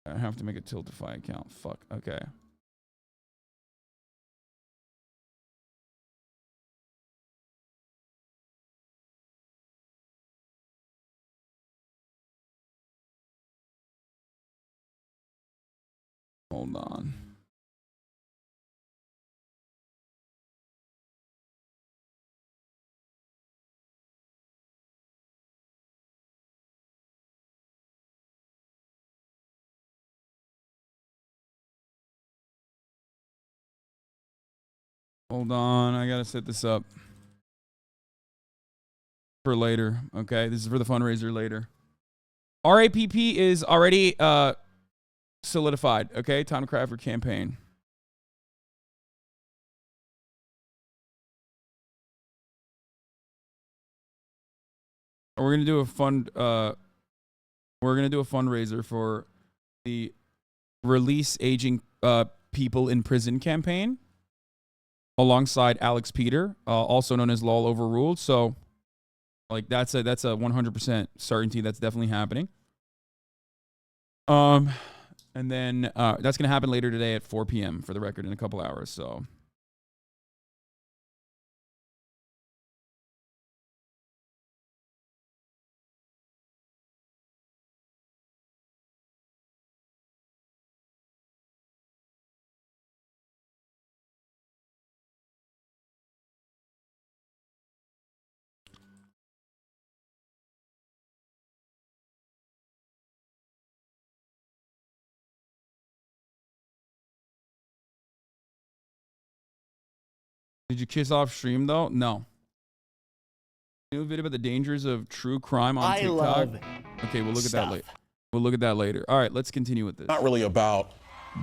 I have to make a Tiltify account. Fuck. Okay. Hold on. Hold on, I gotta set this up. for later. Okay, this is for the fundraiser later. RAPP is already solidified. Okay, time to cry for campaign. We're gonna do a fundraiser for the Release Aging People in Prison campaign, alongside Alex Peter, also known as Law Overruled. So, like, that's a 100% certainty that's definitely happening. And then that's gonna happen later today at 4 p.m. for the record, in a couple hours. So. Did you kiss off stream though? No. New video about the dangers of true crime on TikTok. Love okay, we'll look at that later. We'll look at that later. All right, let's continue with this. Not really about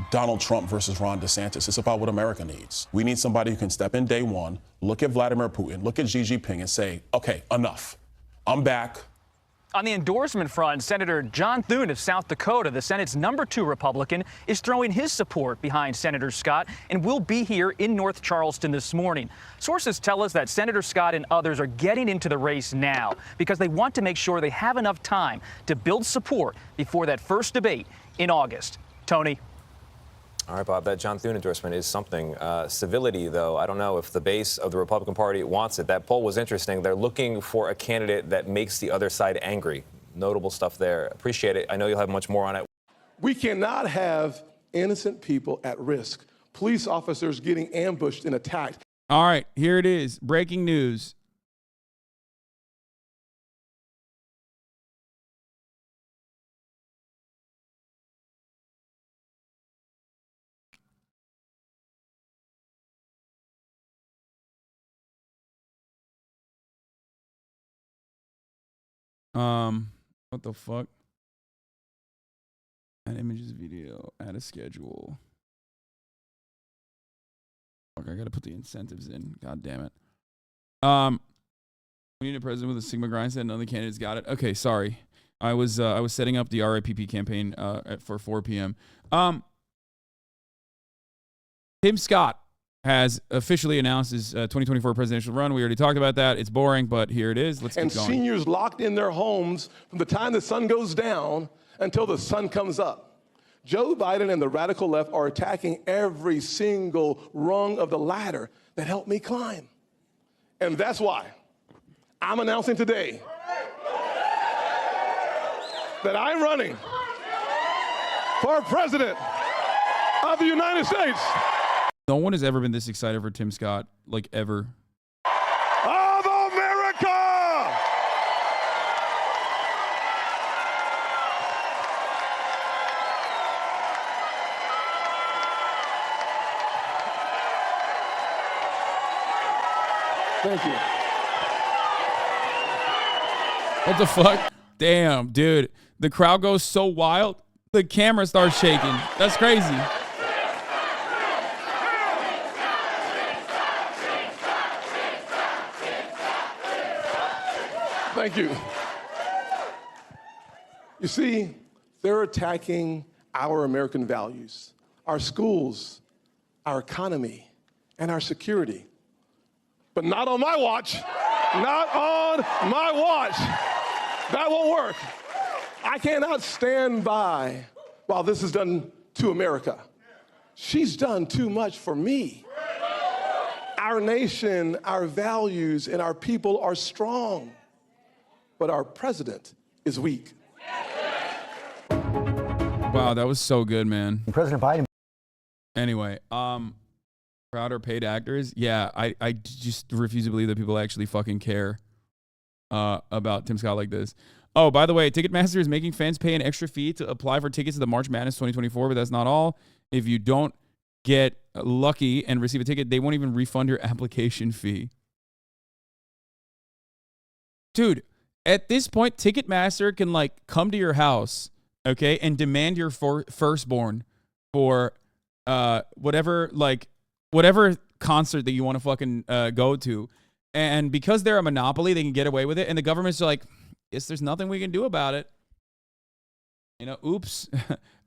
Donald Trump versus Ron DeSantis. It's about what America needs. We need somebody who can step in day one, look at Vladimir Putin, look at Xi Jinping, and say, okay, enough. I'm back. On the endorsement front, Senator John Thune of South Dakota, the Senate's #2 Republican, is throwing his support behind Senator Scott and will be here in North Charleston this morning. Sources tell us that Senator Scott and others are getting into the race now because they want to make sure they have enough time to build support before that first debate in August. Tony. All right, Bob, that John Thune endorsement is something. Civility, though, I don't know if the base of the Republican Party wants it. That poll was interesting. They're looking for a candidate that makes the other side angry. Notable stuff there. Appreciate it. I know you'll have much more on it. We cannot have innocent people at risk. Police officers getting ambushed and attacked. All right, here it is. Breaking news. What the fuck? Add images, video, add a schedule. Fuck, I gotta put the incentives in. God damn it. We need a president with a Sigma grindset. None of the candidates got it. Okay, sorry. I was setting up the RIPP campaign for 4 p.m. Tim Scott has officially announced his 2024 presidential run. We already talked about that. It's boring, but here it is. Let's keep going. And seniors locked in their homes from the time the sun goes down until the sun comes up. Joe Biden and the radical left are attacking every single rung of the ladder that helped me climb. And that's why I'm announcing today that I'm running for president of the United States. No one has ever been this excited for Tim Scott, like, ever. Of America! Thank you. What the fuck? Damn, dude. The crowd goes so wild, the camera starts shaking. That's crazy. Thank you. You see, they're attacking our American values, our schools, our economy, and our security. But not on my watch. Not on my watch. That won't work. I cannot stand by while this is done to America. She's done too much for me. Our nation, our values, and our people are strong. But our president is weak. Wow, that was so good, man. President Biden. Anyway, proud or paid actors? Yeah, I just refuse to believe that people actually fucking care about Tim Scott like this. Oh, by the way, Ticketmaster is making fans pay an extra fee to apply for tickets to the March Madness 2024, but that's not all. If you don't get lucky and receive a ticket, they won't even refund your application fee. Dude, at this point, Ticketmaster can like come to your house, okay, and demand your firstborn for whatever concert that you want to fucking go to. And because they're a monopoly, they can get away with it. And the government's like, yes, there's nothing we can do about it. You know, oops.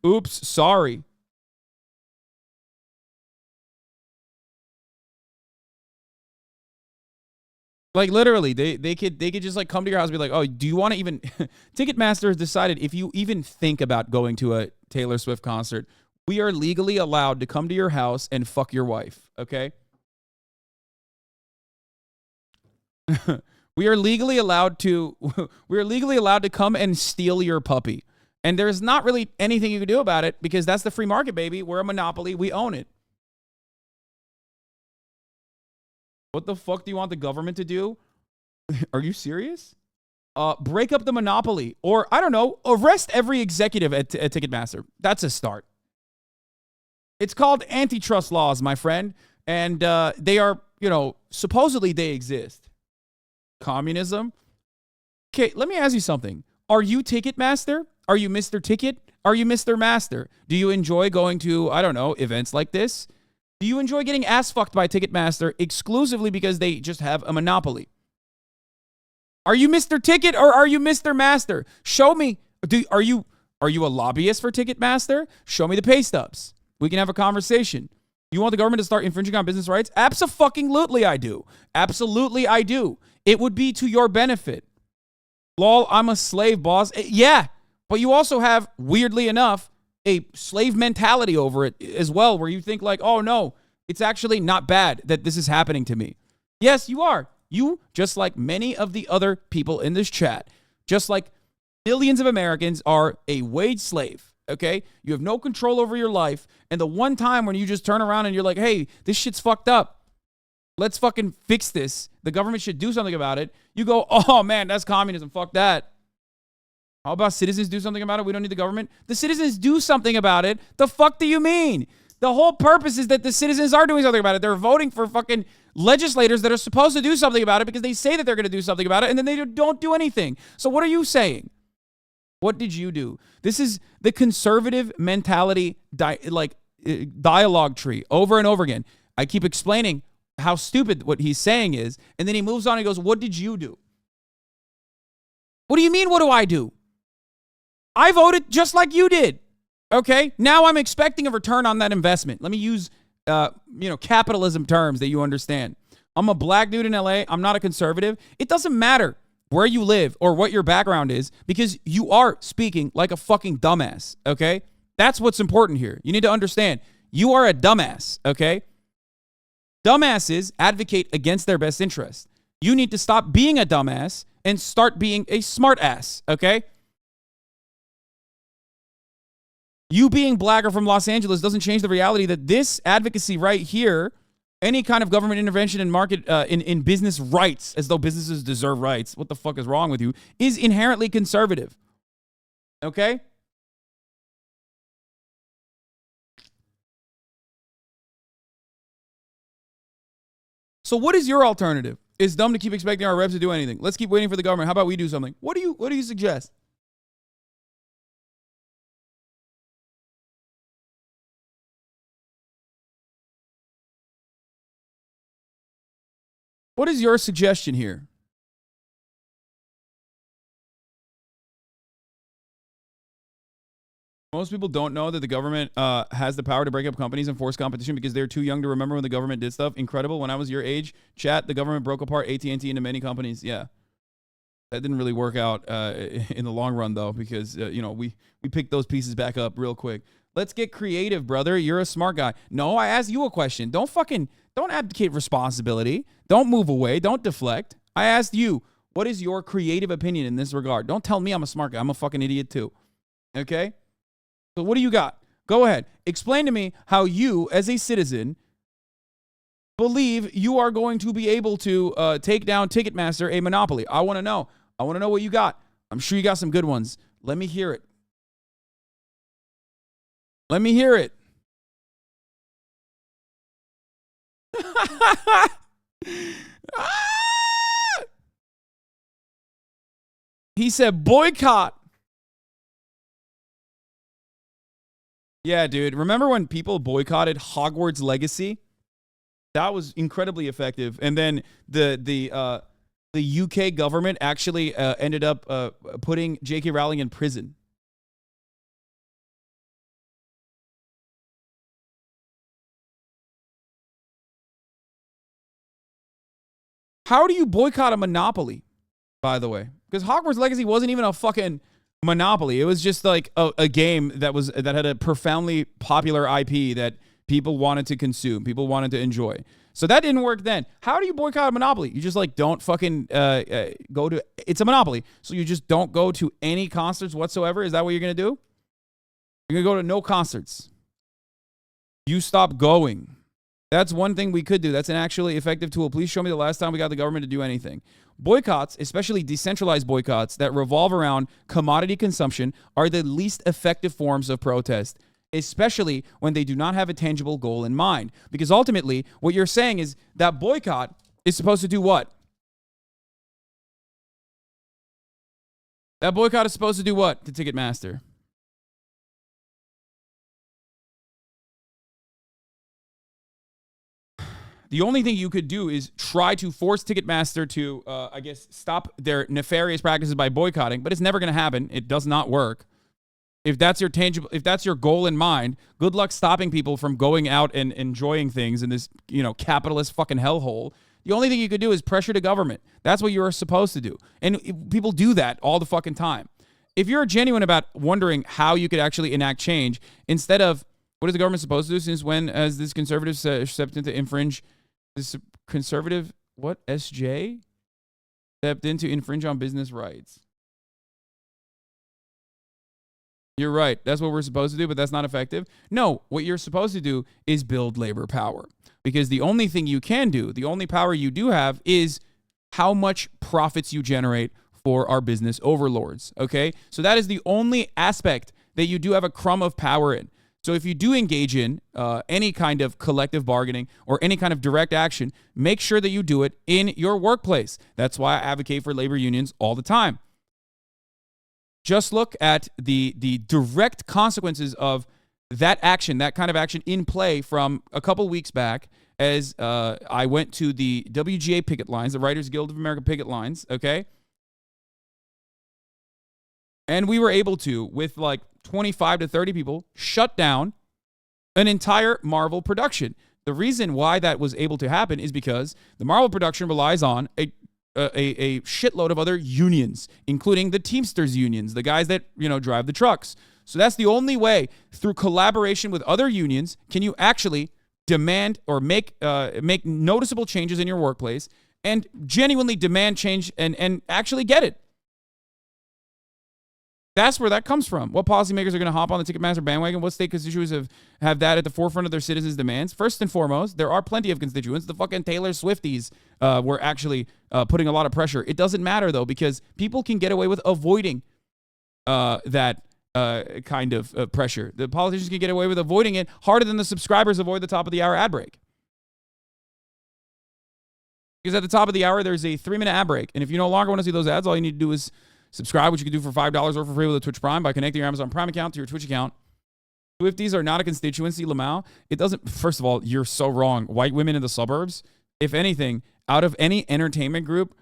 Oops, sorry. Like literally, they could just like come to your house and be like, oh, do you want to even Ticketmaster has decided if you even think about going to a Taylor Swift concert, we are legally allowed to come to your house and fuck your wife, okay? we are legally allowed to come and steal your puppy. And there's not really anything you can do about it because that's the free market, baby. We're a monopoly. We own it. What the fuck do you want the government to do? Are you serious? Break up the monopoly. Or, I don't know, arrest every executive at Ticketmaster. That's a start. It's called antitrust laws, my friend. And they are, supposedly they exist. Communism? Okay, let me ask you something. Are you Ticketmaster? Are you Mr. Ticket? Are you Mr. Master? Do you enjoy going to, I don't know, events like this? Do you enjoy getting ass fucked by Ticketmaster exclusively because they just have a monopoly? Are you Mr. Ticket or are you Mr. Master? Show me. Are you a lobbyist for Ticketmaster? Show me the pay stubs. We can have a conversation. You want the government to start infringing on business rights? Abso-fucking-lutely I do. Absolutely I do. It would be to your benefit. Lol, I'm a slave, boss. Yeah, but you also have, weirdly enough, a slave mentality over it as well, where you think like, oh no, it's actually not bad that this is happening to me. Yes, you are. You, just like many of the other people in this chat, just like millions of Americans, are a wage slave, okay? You have no control over your life, and the one time when you just turn around and you're like, hey, this shit's fucked up, let's fucking fix this, the government should do something about it, you go, oh man, that's communism, fuck that. How about citizens do something about it? We don't need the government. The citizens do something about it. The fuck do you mean? The whole purpose is that the citizens are doing something about it. They're voting for fucking legislators that are supposed to do something about it because they say that they're going to do something about it and then they don't do anything. So what are you saying? What did you do? This is the conservative mentality dialogue tree over and over again. I keep explaining how stupid what he's saying is, and then he moves on and goes, what did you do? What do you mean, what do I do? I voted just like you did, okay? Now I'm expecting a return on that investment. Let me use, capitalism terms that you understand. I'm a black dude in LA. I'm not a conservative. It doesn't matter where you live or what your background is because you are speaking like a fucking dumbass, okay? That's what's important here. You need to understand. You are a dumbass, okay? Dumbasses advocate against their best interest. You need to stop being a dumbass and start being a smart ass, okay? You being black or from Los Angeles doesn't change the reality that this advocacy right here, any kind of government intervention in market, in business rights, as though businesses deserve rights, what the fuck is wrong with you, is inherently conservative. Okay? So what is your alternative? It's dumb to keep expecting our reps to do anything. Let's keep waiting for the government. How about we do something? What do you suggest? What is your suggestion here? Most people don't know that the government has the power to break up companies and force competition because they're too young to remember when the government did stuff. Incredible. When I was your age, chat, the government broke apart AT&T into many companies. Yeah. That didn't really work out in the long run, though, because, we picked those pieces back up real quick. Let's get creative, brother. You're a smart guy. No, I asked you a question. Don't abdicate responsibility. Don't move away. Don't deflect. I asked you, what is your creative opinion in this regard? Don't tell me I'm a smart guy. I'm a fucking idiot, too. Okay? So what do you got? Go ahead. Explain to me how you, as a citizen, believe you are going to be able to take down Ticketmaster, a monopoly. I want to know. I want to know what you got. I'm sure you got some good ones. Let me hear it. Let me hear it. He said boycott. Yeah, dude. Remember when people boycotted Hogwarts Legacy? That was incredibly effective. And then the UK government actually ended up putting J.K. Rowling in prison. How do you boycott a monopoly, by the way? Because Hogwarts Legacy wasn't even a fucking monopoly. It was just like a game that had a profoundly popular IP that people wanted to consume, people wanted to enjoy. So that didn't work then. How do you boycott a monopoly? You just like don't fucking go to. It's a monopoly, so you just don't go to any concerts whatsoever. Is that what you're gonna do? You're gonna go to no concerts. You stop going. That's one thing we could do. That's an actually effective tool. Please show me the last time we got the government to do anything. Boycotts, especially decentralized boycotts that revolve around commodity consumption, are the least effective forms of protest, especially when they do not have a tangible goal in mind. Because ultimately, what you're saying is that boycott is supposed to do what? That boycott is supposed to do what to Ticketmaster? The only thing you could do is try to force Ticketmaster to, I guess, stop their nefarious practices by boycotting, but it's never going to happen. It does not work. If that's your goal in mind, good luck stopping people from going out and enjoying things in this, capitalist fucking hellhole. The only thing you could do is pressure the government. That's what you're supposed to do. And people do that all the fucking time. If you're genuine about wondering how you could actually enact change, instead of, what is the government supposed to do? Since when has this conservative stepped in to infringe, this conservative, SJ? Stepped in to infringe on business rights. You're right. That's what we're supposed to do, but that's not effective. No, what you're supposed to do is build labor power. Because the only thing you can do, the only power you do have is how much profits you generate for our business overlords, okay? So that is the only aspect that you do have a crumb of power in. So if you do engage in any kind of collective bargaining or any kind of direct action, make sure that you do it in your workplace. That's why I advocate for labor unions all the time. Just look at the direct consequences of that action, that kind of action in play from a couple weeks back as I went to the WGA picket lines, the Writers Guild of America picket lines, okay? And we were able to, with like 25 to 30 people, shut down an entire Marvel production. The reason why that was able to happen is because the Marvel production relies on a shitload of other unions, including the Teamsters unions, the guys that, drive the trucks. So that's the only way, through collaboration with other unions, can you actually demand or make noticeable changes in your workplace and genuinely demand change and actually get it. That's where that comes from. What policymakers are going to hop on the Ticketmaster bandwagon? What state constituents have that at the forefront of their citizens' demands? First and foremost, there are plenty of constituents. The fucking Taylor Swifties were actually putting a lot of pressure. It doesn't matter, though, because people can get away with avoiding that kind of pressure. The politicians can get away with avoiding it harder than the subscribers avoid the top of the hour ad break. Because at the top of the hour, there's a 3-minute ad break. And if you no longer want to see those ads, all you need to do is subscribe, which you can do for $5 or for free with a Twitch Prime by connecting your Amazon Prime account to your Twitch account. Swifties are not a constituency, Lamau. It doesn't, first of all, you're so wrong. White women in the suburbs, if anything, out of any entertainment group,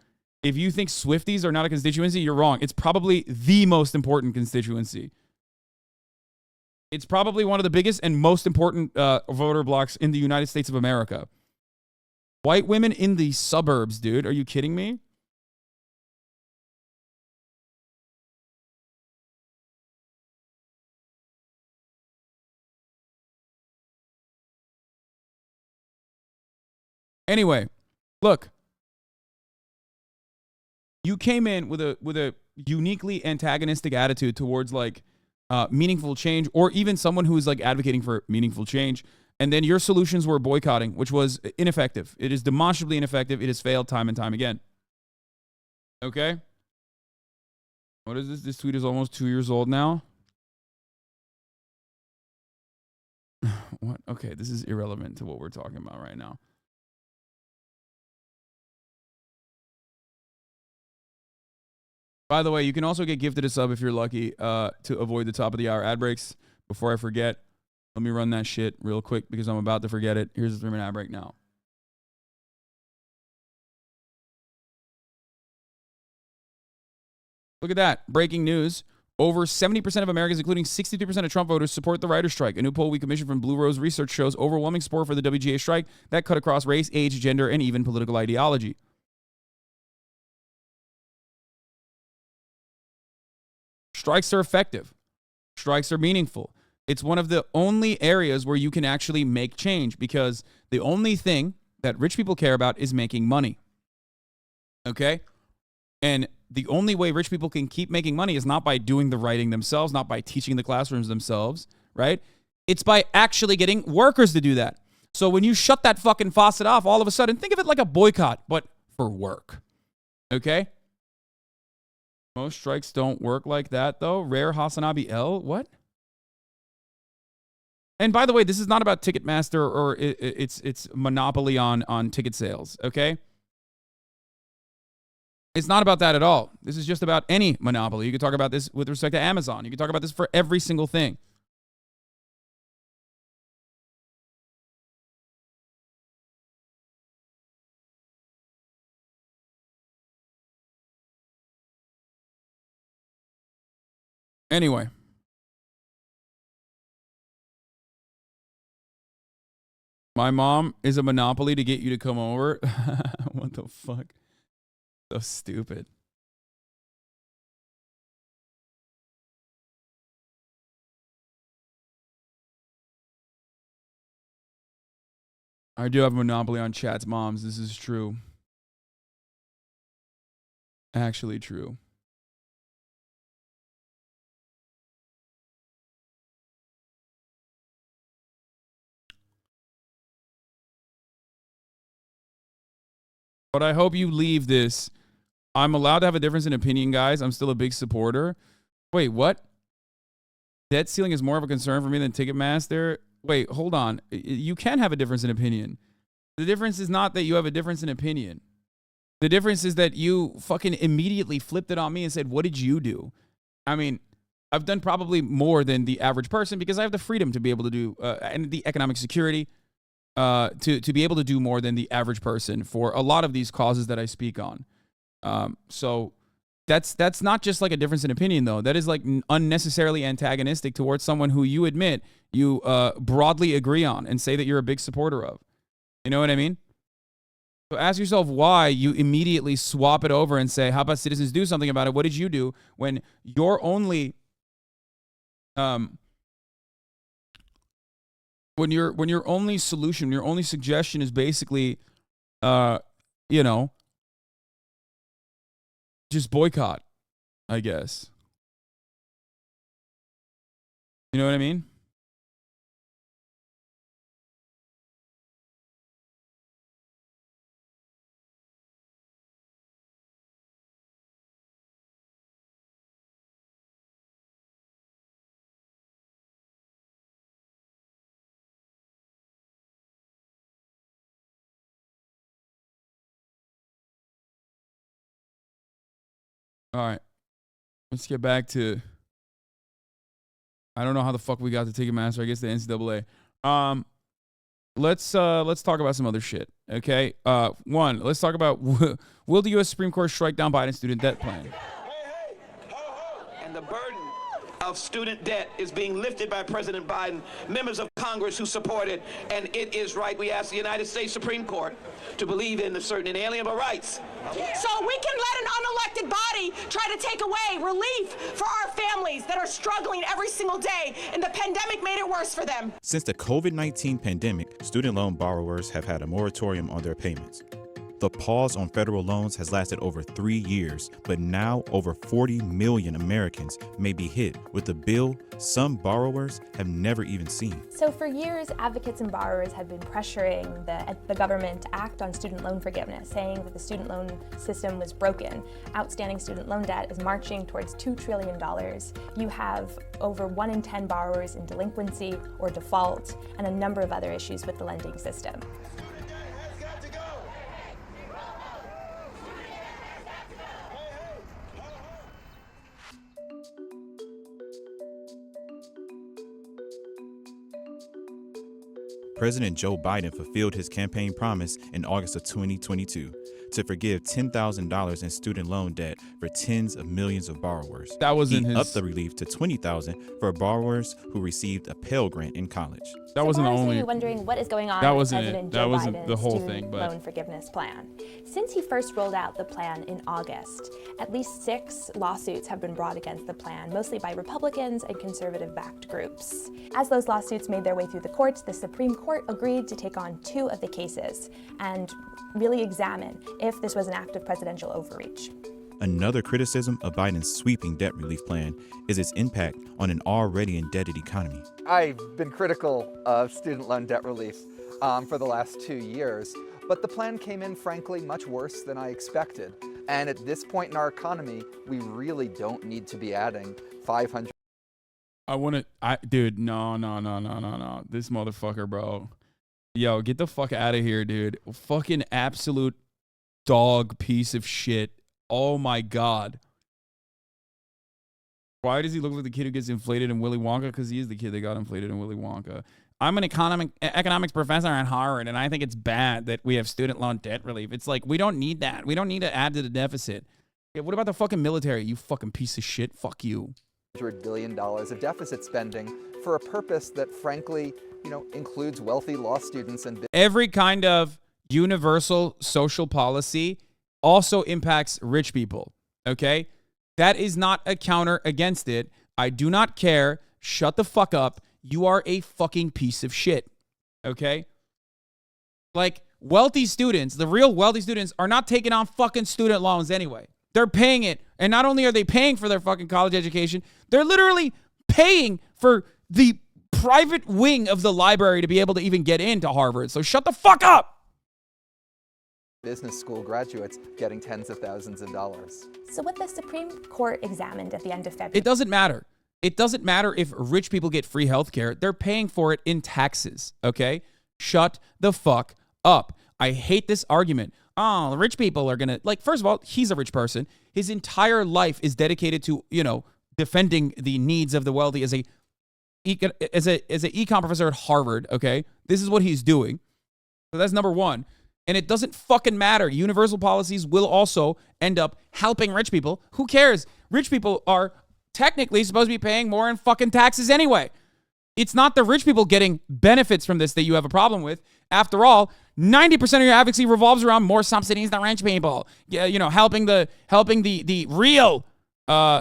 if you think Swifties are not a constituency, you're wrong. It's probably the most important constituency. It's probably one of the biggest and most important voter blocks in the United States of America. White women in the suburbs, dude. Are you kidding me? Anyway, look. You came in with a uniquely antagonistic attitude towards like meaningful change, or even someone who is like advocating for meaningful change. And then your solutions were boycotting, which was ineffective. It is demonstrably ineffective. It has failed time and time again. Okay? What is this? This tweet is almost 2 years old now. What? Okay, this is irrelevant to what we're talking about right now. By the way, you can also get gifted a sub if you're lucky to avoid the top of the hour ad breaks. Before I forget, let me run that shit real quick because I'm about to forget it. Here's the 3-minute ad break now. Look at that. Breaking news. Over 70% of Americans, including 63% of Trump voters, support the writer's strike. A new poll we commissioned from Blue Rose Research shows overwhelming support for the WGA strike that cut across race, age, gender, and even political ideology. Strikes are effective. Strikes are meaningful. It's one of the only areas where you can actually make change because the only thing that rich people care about is making money. Okay? And the only way rich people can keep making money is not by doing the writing themselves, not by teaching the classrooms themselves, right? It's by actually getting workers to do that. So when you shut that fucking faucet off, all of a sudden, think of it like a boycott, but for work. Okay? Most strikes don't work like that, though. Rare Hasanabi L. What? And by the way, this is not about Ticketmaster or it's monopoly on ticket sales, okay? It's not about that at all. This is just about any monopoly. You can talk about this with respect to Amazon. You can talk about this for every single thing. Anyway. My mom is a monopoly to get you to come over. What the fuck? So stupid. I do have a monopoly on chat's moms. This is true. Actually true. But I hope you leave this. I'm allowed to have a difference in opinion, guys. I'm still a big supporter. Wait, what? Debt ceiling is more of a concern for me than Ticketmaster? Wait, hold on. You can have a difference in opinion. The difference is not that you have a difference in opinion. The difference is that you fucking immediately flipped it on me and said, what did you do? I mean, I've done probably more than the average person because I have the freedom to be able to do, and the economic security, to be able to do more than the average person for a lot of these causes that I speak on. So that's not just like a difference in opinion, though. That is like unnecessarily antagonistic towards someone who you admit you broadly agree on and say that you're a big supporter of. You know what I mean? So ask yourself why you immediately swap it over and say, how about citizens do something about it? What did you do when your only when your only solution, your only suggestion is basically you know, just boycott, I guess. You know what I mean? All right. Let's get back to, I don't know how the fuck we got to Ticketmaster. I guess the NCAA. Let's talk about some other shit. Okay. One, let's talk about will the U.S. Supreme Court strike down Biden's student debt plan? And the burden of student debt is being lifted by President Biden, members of Congress who support it, and it is right. We ask the United States Supreme Court to believe in the certain inalienable rights. So we can let an unelected body try to take away relief for our families that are struggling every single day, and the pandemic made it worse for them. Since the COVID-19 pandemic, student loan borrowers have had a moratorium on their payments. The pause on federal loans has lasted over 3 years, but now over 40 million Americans may be hit with a bill some borrowers have never even seen. So for years, advocates and borrowers have been pressuring the government to act on student loan forgiveness, saying that the student loan system was broken. Outstanding student loan debt is marching towards $2 trillion. You have over 1 in 10 borrowers in delinquency or default, and a number of other issues with the lending system. President Joe Biden fulfilled his campaign promise in August of 2022 to forgive $10,000 in student loan debt for tens of millions of borrowers. That wasn't he his... upped the relief to $20,000 for borrowers who received a Pell Grant in college. That wasn't the only... Are you wondering what is going on that with wasn't President it. Joe That wasn't Biden's the whole student thing, but... loan forgiveness plan? Since he first rolled out the plan in August, at least 6 lawsuits have been brought against the plan, mostly by Republicans and conservative-backed groups. As those lawsuits made their way through the courts, the Supreme Court agreed to take on 2 of the cases and really examine if this was an act of presidential overreach. Another criticism of Biden's sweeping debt relief plan is its impact on an already indebted economy. I've been critical of student loan debt relief for the last 2 years, but the plan came in, frankly, much worse than I expected. And at this point in our economy, we really don't need to be adding 500. Dude, no. This motherfucker, bro. Yo, get the fuck out of here, dude. Fucking absolute dog piece of shit. Oh my God. Why does he look like the kid who gets inflated in Willy Wonka? Because he is the kid that got inflated in Willy Wonka. I'm an economics professor at Harvard, and I think it's bad that we have student loan debt relief. It's like, we don't need that. We don't need to add to the deficit. Yeah, what about the fucking military, you fucking piece of shit? Fuck you. $100 billion of deficit spending for a purpose that, frankly, includes wealthy law students and every kind of universal social policy also impacts rich people, okay? That is not a counter against it. I do not care. Shut the fuck up. You are a fucking piece of shit, okay? Like, wealthy students, the real wealthy students, are not taking on fucking student loans anyway. They're paying it. And not only are they paying for their fucking college education, they're literally paying for the private wing of the library to be able to even get into Harvard. So shut the fuck up. Business school graduates getting tens of thousands of dollars. So what the Supreme Court examined at the end of February... It doesn't matter. It doesn't matter if rich people get free health care. They're paying for it in taxes, okay? Shut the fuck up. I hate this argument. Oh, the rich people are going to... Like, first of all, he's a rich person. His entire life is dedicated to, defending the needs of the wealthy as a econ professor at Harvard, okay? This is what he's doing. So that's number one. And it doesn't fucking matter. Universal policies will also end up helping rich people. Who cares? Rich people are technically supposed to be paying more in fucking taxes anyway. It's not the rich people getting benefits from this that you have a problem with. After all, 90% of your advocacy revolves around more subsidies than rich people. Helping the real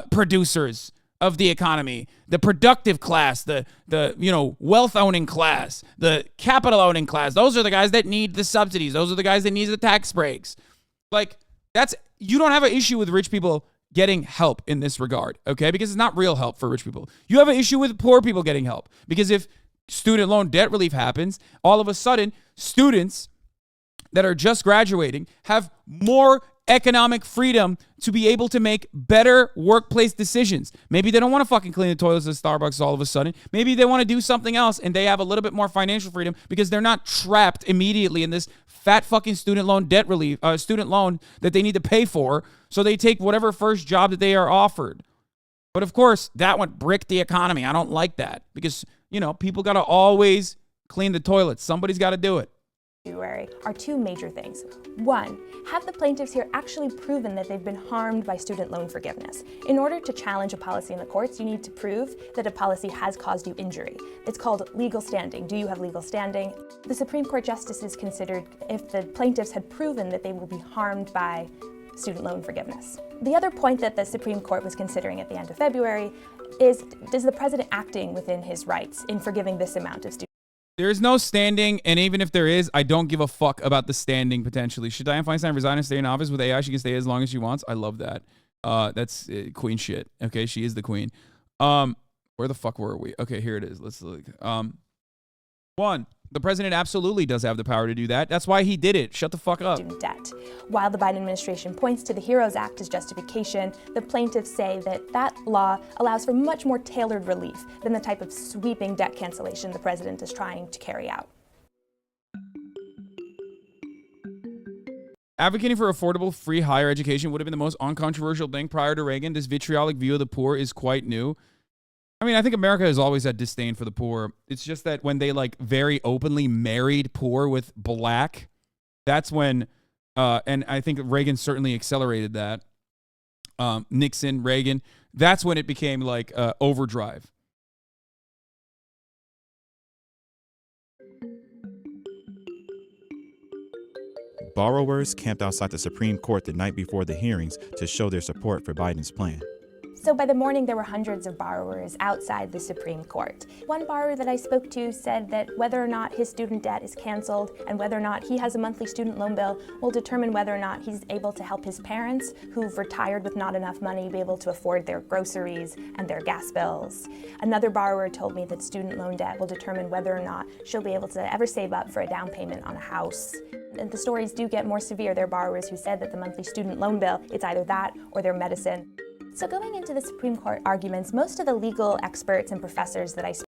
producers of the economy, the productive class, the wealth owning class, the capital owning class. Those are the guys that need the subsidies. Those are the guys that need the tax breaks. Like, you don't have an issue with rich people getting help in this regard, okay? Because it's not real help for rich people. You have an issue with poor people getting help. Because if student loan debt relief happens, all of a sudden, students that are just graduating have more economic freedom to be able to make better workplace decisions. Maybe they don't want to fucking clean the toilets at Starbucks all of a sudden. Maybe they want to do something else and they have a little bit more financial freedom because they're not trapped immediately in this fat fucking student loan debt relief, student loan that they need to pay for. So they take whatever first job that they are offered. But of course, that would brick the economy. I don't like that because, people got to always clean the toilets. Somebody's got to do it. Are 2 major things. 1, have the plaintiffs here actually proven that they've been harmed by student loan forgiveness? In order to challenge a policy in the courts, you need to prove that a policy has caused you injury. It's called legal standing. Do you have legal standing? The Supreme Court justices considered if the plaintiffs had proven that they will be harmed by student loan forgiveness. The other point that the Supreme Court was considering at the end of February is, does the president acting within his rights in forgiving this amount of student? There is no standing, and even if there is, I don't give a fuck about the standing potentially. Should Dianne Feinstein resign and stay in office with AI? She can stay as long as she wants. I love that. That's queen shit. Okay, she is the queen. Where the fuck were we? Okay, here it is. Let's look. 1, the president absolutely does have the power to do that. That's why he did it. Shut the fuck up. Student debt. While the Biden administration points to the HEROES Act as justification, the plaintiffs say that law allows for much more tailored relief than the type of sweeping debt cancellation the president is trying to carry out. Advocating for affordable, free higher education would have been the most uncontroversial thing prior to Reagan. This vitriolic view of the poor is quite new. I mean, I think America has always had disdain for the poor. It's just that when they like very openly married poor with black, that's when, and I think Reagan certainly accelerated that. Nixon, Reagan, that's when it became like overdrive. Borrowers camped outside the Supreme Court the night before the hearings to show their support for Biden's plan. So by the morning, there were hundreds of borrowers outside the Supreme Court. One borrower that I spoke to said that whether or not his student debt is canceled and whether or not he has a monthly student loan bill will determine whether or not he's able to help his parents, who've retired with not enough money, be able to afford their groceries and their gas bills. Another borrower told me that student loan debt will determine whether or not she'll be able to ever save up for a down payment on a house. And the stories do get more severe. There are borrowers who said that the monthly student loan bill, it's either that or their medicine. So going into the Supreme Court arguments, most of the legal experts and professors that I spoke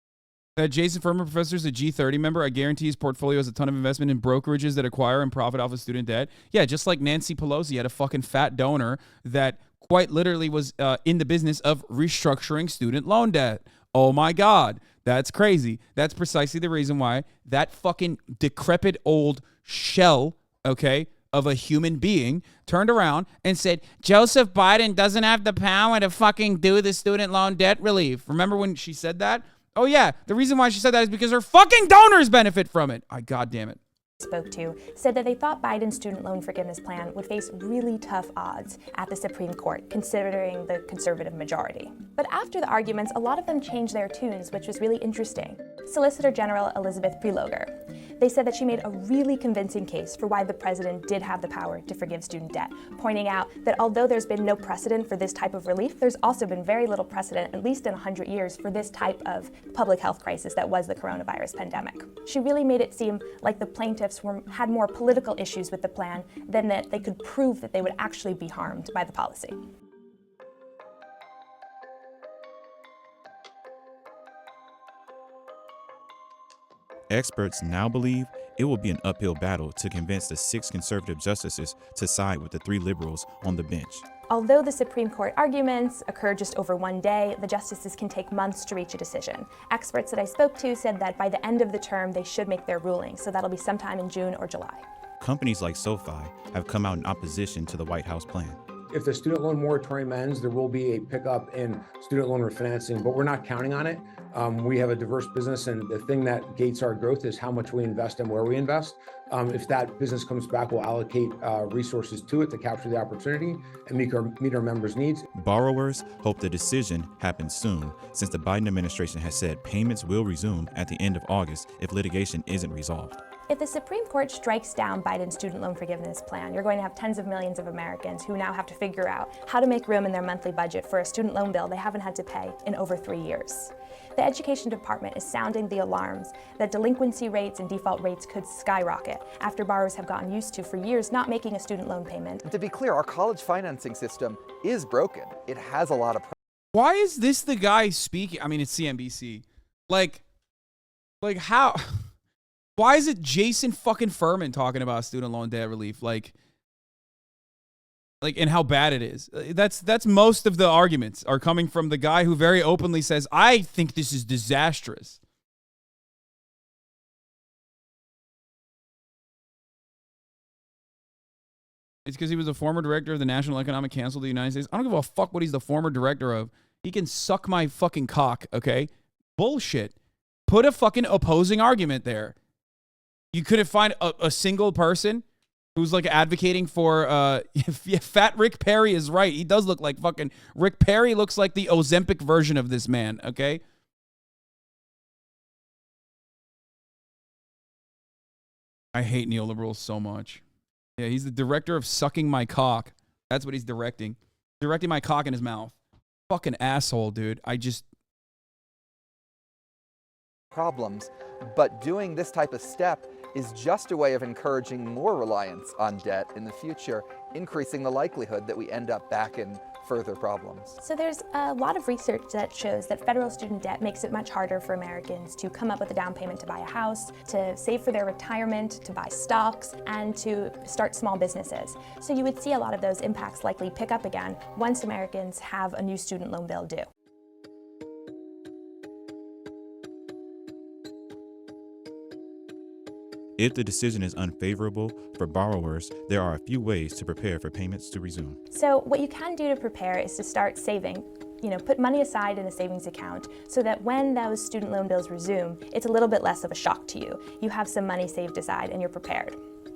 That Jason Furman professor is a G30 member. I guarantee his portfolio has a ton of investment in brokerages that acquire and profit off of student debt. Yeah, just like Nancy Pelosi had a fucking fat donor that quite literally was in the business of restructuring student loan debt. Oh my God, that's crazy. That's precisely the reason why that fucking decrepit old shell, okay, of a human being turned around and said, Joseph Biden doesn't have the power to fucking do the student loan debt relief. Remember when she said that? Oh yeah, the reason why she said that is because her fucking donors benefit from it. God damn it. Spoke to said that they thought Biden's student loan forgiveness plan would face really tough odds at the Supreme Court, considering the conservative majority. But after the arguments, a lot of them changed their tunes, which was really interesting. Solicitor General Elizabeth Prelogar, they said that she made a really convincing case for why the president did have the power to forgive student debt, pointing out that although there's been no precedent for this type of relief, there's also been very little precedent, at least in 100 years, for this type of public health crisis that was the coronavirus pandemic. She really made it seem like the plaintiffs had more political issues with the plan than that they could prove that they would actually be harmed by the policy. Experts now believe it will be an uphill battle to convince the 6 conservative justices to side with the 3 liberals on the bench. Although the Supreme Court arguments occur just over one day, the justices can take months to reach a decision. Experts that I spoke to said that by the end of the term, they should make their ruling, so that'll be sometime in June or July. Companies like SoFi have come out in opposition to the White House plan. If the student loan moratorium ends, there will be a pickup in student loan refinancing, but we're not counting on it. We have a diverse business, and the thing that gates our growth is how much we invest and where we invest. If that business comes back, we'll allocate resources to it to capture the opportunity and meet our members' needs. Borrowers hope the decision happens soon, since the Biden administration has said payments will resume at the end of August if litigation isn't resolved. If the Supreme Court strikes down Biden's student loan forgiveness plan, you're going to have tens of millions of Americans who now have to figure out how to make room in their monthly budget for a student loan bill they haven't had to pay in over 3 years. The Education Department is sounding the alarms that delinquency rates and default rates could skyrocket after borrowers have gotten used to, for years, not making a student loan payment. To be clear, our college financing system is broken. It has a lot of problems. Why is this the guy speaking? I mean, it's CNBC. Like how? Why is it Jason fucking Furman talking about student loan debt relief? Like, and how bad it is. That's most of the arguments are coming from the guy who very openly says, I think this is disastrous. It's because he was a former director of the National Economic Council of the United States. I don't give a fuck what he's the former director of. He can suck my fucking cock, okay? Bullshit. Put a fucking opposing argument there. You couldn't find a single person who's like advocating for fat Rick Perry is right. He does look like fucking Rick Perry looks like the Ozempic version of this man, okay? I hate neoliberals so much. Yeah, he's the director of Sucking My Cock. That's what he's directing. Directing my cock in his mouth. Fucking asshole, dude. Problems, but doing this type of step is just a way of encouraging more reliance on debt in the future, increasing the likelihood that we end up back in further problems. So there's a lot of research that shows that federal student debt makes it much harder for Americans to come up with a down payment to buy a house, to save for their retirement, to buy stocks, and to start small businesses. So you would see a lot of those impacts likely pick up again once Americans have a new student loan bill due. If the decision is unfavorable for borrowers, there are a few ways to prepare for payments to resume. So what you can do to prepare is to start saving. Put money aside in a savings account so that when those student loan bills resume, it's a little bit less of a shock to you. You have some money saved aside and you're prepared.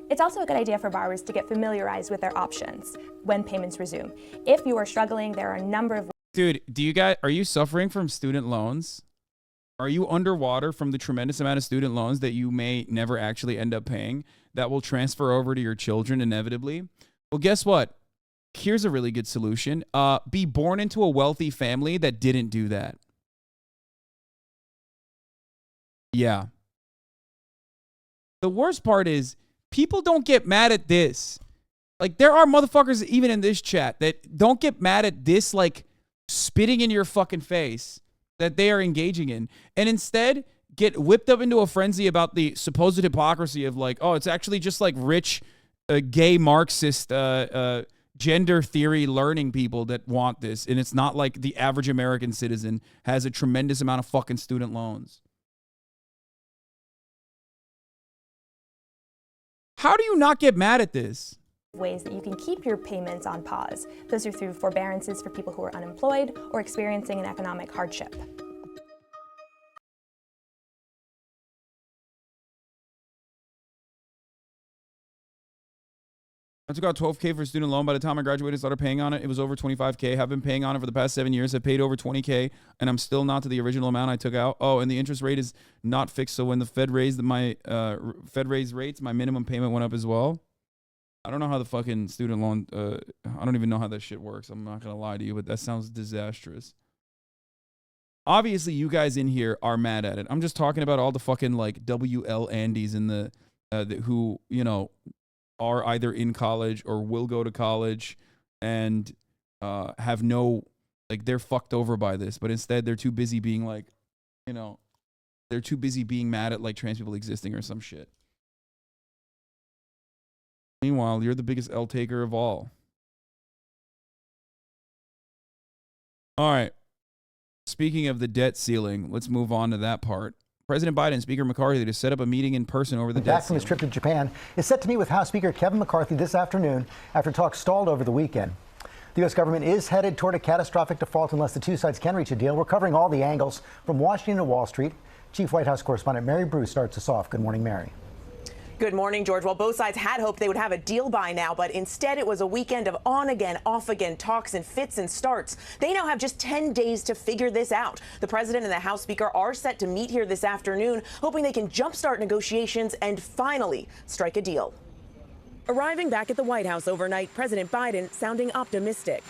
It's also a good idea for borrowers to get familiarized with their options when payments resume. If you are struggling, there are a number of... Dude, are you suffering from student loans? Are you underwater from the tremendous amount of student loans that you may never actually end up paying that will transfer over to your children inevitably? Well, guess what? Here's a really good solution. Be born into a wealthy family that didn't do that. Yeah. The worst part is people don't get mad at this. Like, there are motherfuckers even in this chat that don't get mad at this, like, spitting in your fucking face that they are engaging in, and instead get whipped up into a frenzy about the supposed hypocrisy of, like, oh, it's actually just like rich, gay Marxist, gender theory learning people that want this, and it's not like the average American citizen has a tremendous amount of fucking student loans. How do you not get mad at this? Ways that you can keep your payments on pause. Those are through forbearances for people who are unemployed or experiencing an economic hardship. I took out $12K for a student loan. By the time I graduated, started paying on it. It was over $25K. Have been paying on it for the past 7 years. I've paid over $20K, and I'm still not to the original amount I took out. Oh, and the interest rate is not fixed. So when the Fed raised rates, my minimum payment went up as well. I don't know how the fucking student loan, I don't even know how that shit works. I'm not going to lie to you, but that sounds disastrous. Obviously, you guys in here are mad at it. I'm just talking about all the fucking, like, WL Andes in the who, are either in college or will go to college and have no, like, they're fucked over by this, but instead they're too busy being, like, they're too busy being mad at, like, trans people existing or some shit. Meanwhile, you're the biggest L taker of all. All right. Speaking of the debt ceiling, let's move on to that part. President Biden and Speaker McCarthy to set up a meeting in person over the debt back from his trip to Japan is set to meet with House Speaker Kevin McCarthy this afternoon after talks stalled over the weekend. The U.S. government is headed toward a catastrophic default unless the two sides can reach a deal. We're covering all the angles from Washington to Wall Street. Chief White House correspondent Mary Bruce starts us off. Good morning, Mary. Good morning, George. Well, both sides had hoped they would have a deal by now, but instead it was a weekend of on-again, off-again talks and fits and starts. They now have just 10 days to figure this out. The president and the House Speaker are set to meet here this afternoon, hoping they can jumpstart negotiations and finally strike a deal. Arriving back at the White House overnight, President Biden sounding optimistic.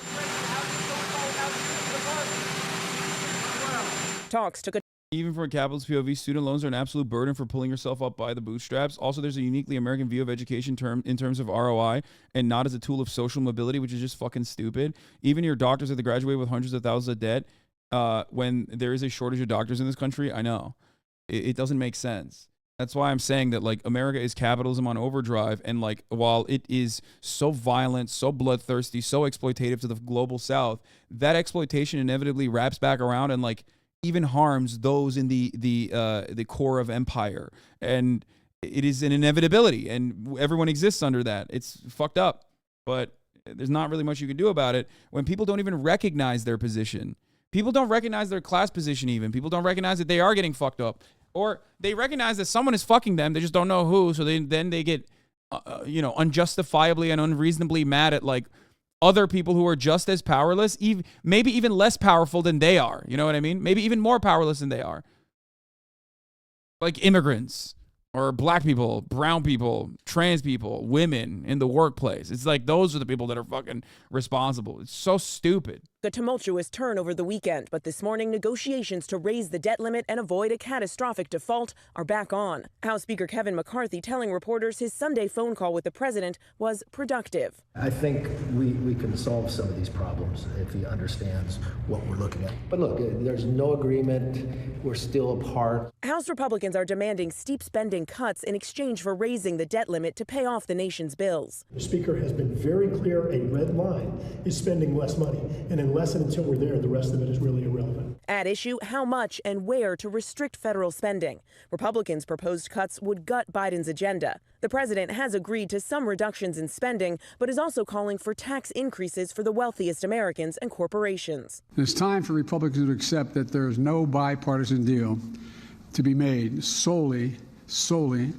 Talks took a Even from a capitalist POV, student loans are an absolute burden for pulling yourself up by the bootstraps. Also, there's a uniquely American view of education in terms of ROI and not as a tool of social mobility, which is just fucking stupid. Even your doctors have to graduate with hundreds of thousands of debt when there is a shortage of doctors in this country. I know. It doesn't make sense. That's why I'm saying that, like, America is capitalism on overdrive. And, like, while it is so violent, so bloodthirsty, so exploitative to the global South, that exploitation inevitably wraps back around and, like, even harms those in the core of empire, and it is an inevitability, and everyone exists under that. It's fucked up, but there's not really much you can do about it when people don't even recognize their position. People don't recognize their class position. Even people don't recognize that they are getting fucked up, or they recognize that someone is fucking them. They just don't know who. So then they get unjustifiably and unreasonably mad at, like, other people who are just as powerless, maybe even less powerful than they are. You know what I mean? Maybe even more powerless than they are. Like immigrants or black people, brown people, trans people, women in the workplace. It's like those are the people that are fucking responsible. It's so stupid. A tumultuous turn over the weekend, but this morning negotiations to raise the debt limit and avoid a catastrophic default are back on. House Speaker Kevin McCarthy telling reporters his Sunday phone call with the president was productive. I think we can solve some of these problems if he understands what we're looking at. But look, there's no agreement. We're still apart. House Republicans are demanding steep spending cuts in exchange for raising the debt limit to pay off the nation's bills. The Speaker has been very clear. A red line is spending less money. And unless and until we're there, the rest of it is really irrelevant. At issue, how much and where to restrict federal spending. Republicans' proposed cuts would gut Biden's agenda. The president has agreed to some reductions in spending, but is also calling for tax increases for the wealthiest Americans and corporations. It's time for Republicans to accept that there is no bipartisan deal to be made solely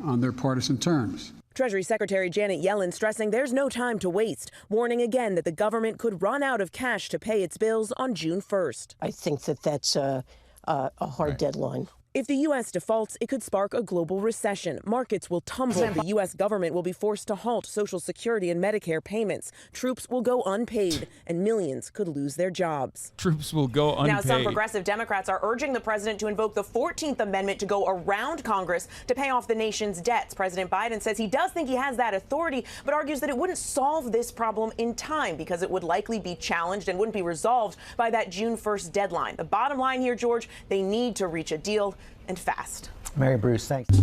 on their partisan terms. Treasury Secretary Janet Yellen stressing there's no time to waste, warning again that the government could run out of cash to pay its bills on June 1st. I think that that's a hard deadline. If the U.S. defaults, it could spark a global recession. Markets will tumble. The U.S. government will be forced to halt Social Security and Medicare payments. Troops will go unpaid, and millions could lose their jobs. Troops will go unpaid. Now, some progressive Democrats are urging the president to invoke the 14th Amendment to go around Congress to pay off the nation's debts. President Biden says he does think he has that authority, but argues that it wouldn't solve this problem in time because it would likely be challenged and wouldn't be resolved by that June 1st deadline. The bottom line here, George, they need to reach a deal. And fast. Mary Bruce, thanks.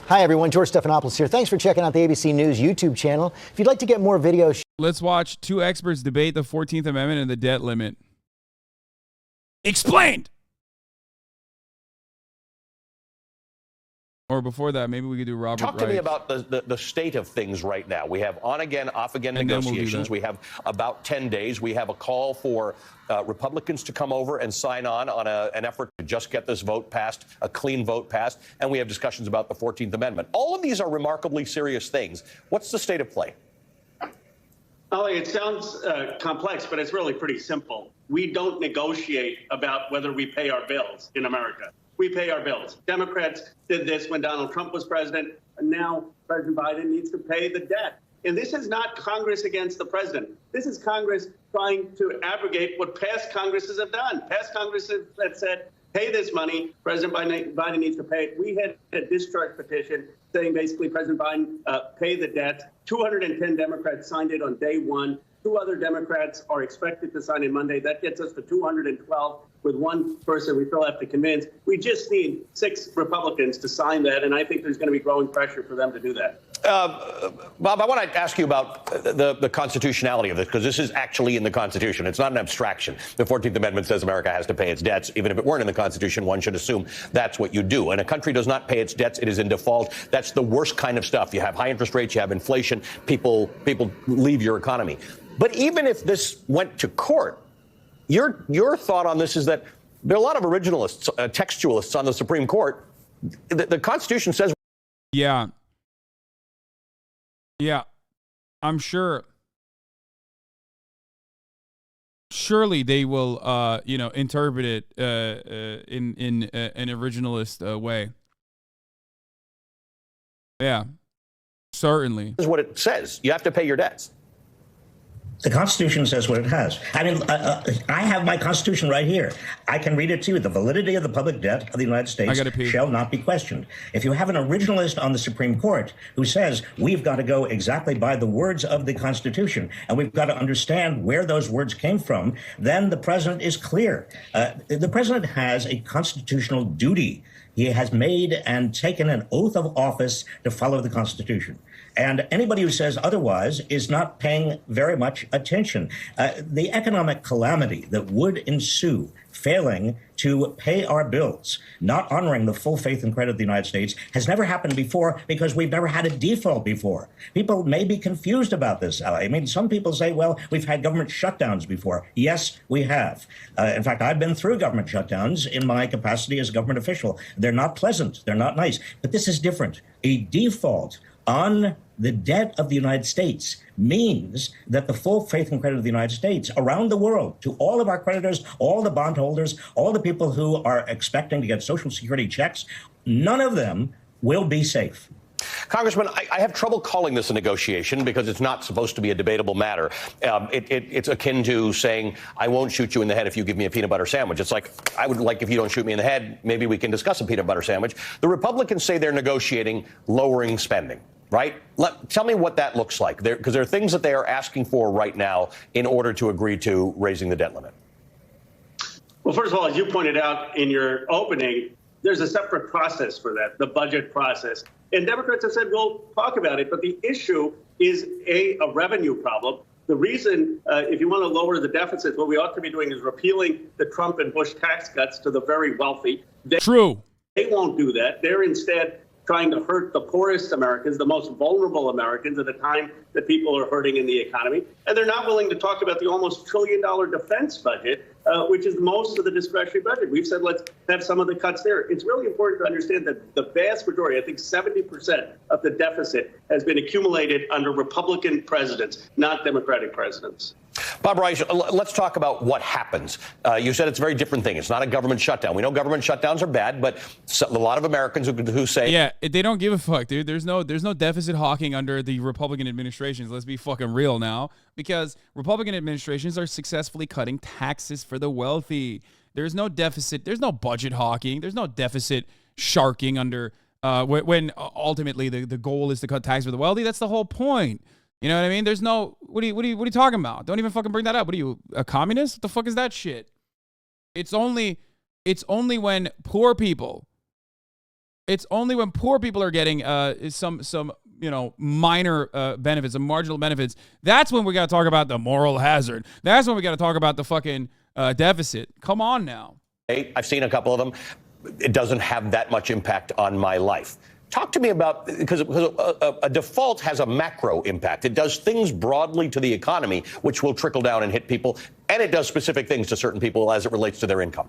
Hi, everyone. George Stephanopoulos here. Thanks for checking out the ABC News YouTube channel. If you'd like to get more videos, let's watch two experts debate the 14th Amendment and the debt limit. Explained. Or before that, maybe we could do Robert Talk to Reich. me about the state of things right now. We have on-again, off-again negotiations. We have about 10 days. We have a call for Republicans to come over and sign on an effort to just get this vote passed, a clean vote passed, and we have discussions about the 14th Amendment. All of these are remarkably serious things. What's the state of play? Ollie, it sounds complex, but it's really pretty simple. We don't negotiate about whether we pay our bills in America. We pay our bills. Democrats did this when Donald Trump was president, and now President Biden needs to pay the debt. And this is not Congress against the president. This is Congress trying to abrogate what past Congresses have done. Past Congresses that said, pay this money, President Biden needs to pay it. We had a discharge petition saying basically President Biden pay the debt. 210 Democrats signed it on day one. 2 other Democrats are expected to sign it Monday. That gets us to 212. With one person we still have to convince. We just need 6 Republicans to sign that, and I think there's going to be growing pressure for them to do that. Bob, I want to ask you about the constitutionality of this, because this is actually in the Constitution. It's not an abstraction. The 14th Amendment says America has to pay its debts. Even if it weren't in the Constitution, one should assume that's what you do. And a country does not pay its debts. It is in default. That's the worst kind of stuff. You have high interest rates. You have inflation. People leave your economy. But even if this went to court, your thought on this is that there are a lot of originalists, textualists on the Supreme Court. The Constitution says. Yeah, I'm sure. Surely they will, interpret it in an originalist way. Yeah, certainly. This is what it says. You have to pay your debts. The Constitution says what it has. I mean, I have my Constitution right here. I can read it to you. The validity of the public debt of the United States shall not be questioned. If you have an originalist on the Supreme Court who says we've got to go exactly by the words of the Constitution and we've got to understand where those words came from, then the president is clear. The president has a constitutional duty. He has made and taken an oath of office to follow the Constitution. And anybody who says otherwise is not paying very much attention. The economic calamity that would ensue failing to pay our bills, not honoring the full faith and credit of the United States, has never happened before because we've never had a default before. People may be confused about this. I mean, some people say, well, we've had government shutdowns before. Yes, we have. In fact, I've been through government shutdowns in my capacity as a government official. They're not pleasant. They're not nice. But this is different. A default on the debt of the United States means that the full faith and credit of the United States around the world, to all of our creditors, all the bondholders, all the people who are expecting to get Social Security checks, none of them will be safe. Congressman, I have trouble calling this a negotiation because it's not supposed to be a debatable matter. It's akin to saying, I won't shoot you in the head if you give me a peanut butter sandwich. It's like, I would like if you don't shoot me in the head, maybe we can discuss a peanut butter sandwich. The Republicans say they're negotiating lowering spending, right? Tell me what that looks like, because there are things that they are asking for right now in order to agree to raising the debt limit. Well, first of all, as you pointed out in your opening, there's a separate process for that, the budget process. And Democrats have said, we'll talk about it. But the issue is, a revenue problem. The reason, if you want to lower the deficit, what we ought to be doing is repealing the Trump and Bush tax cuts to the very wealthy. True. They won't do that. They're instead trying to hurt the poorest Americans, the most vulnerable Americans at a time that people are hurting in the economy. And they're not willing to talk about the almost $1 trillion defense budget, which is most of the discretionary budget. We've said let's have some of the cuts there. It's really important to understand that the vast majority, I think 70% of the deficit has been accumulated under Republican presidents, not Democratic presidents. Bob Reich, let's talk about what happens. You said it's a very different thing. It's not a government shutdown. We know government shutdowns are bad, but a lot of Americans who say... Yeah, they don't give a fuck, dude. There's no deficit hawking under the Republican administrations. Let's be fucking real now. Because Republican administrations are successfully cutting taxes for the wealthy. There's no deficit. There's no budget hawking. There's no deficit sharking under... when ultimately the goal is to cut taxes for the wealthy. That's the whole point. You know what I mean? There's no, what are you talking about? Don't even fucking bring that up. What are you, a communist? What the fuck is that shit? It's only when poor people are getting some minor benefits, some marginal benefits. That's when we got to talk about the moral hazard. That's when we got to talk about the fucking deficit. Come on now. I've seen a couple of them. It doesn't have that much impact on my life. Talk to me about, because a default has a macro impact. It does things broadly to the economy, which will trickle down and hit people, and it does specific things to certain people as it relates to their income.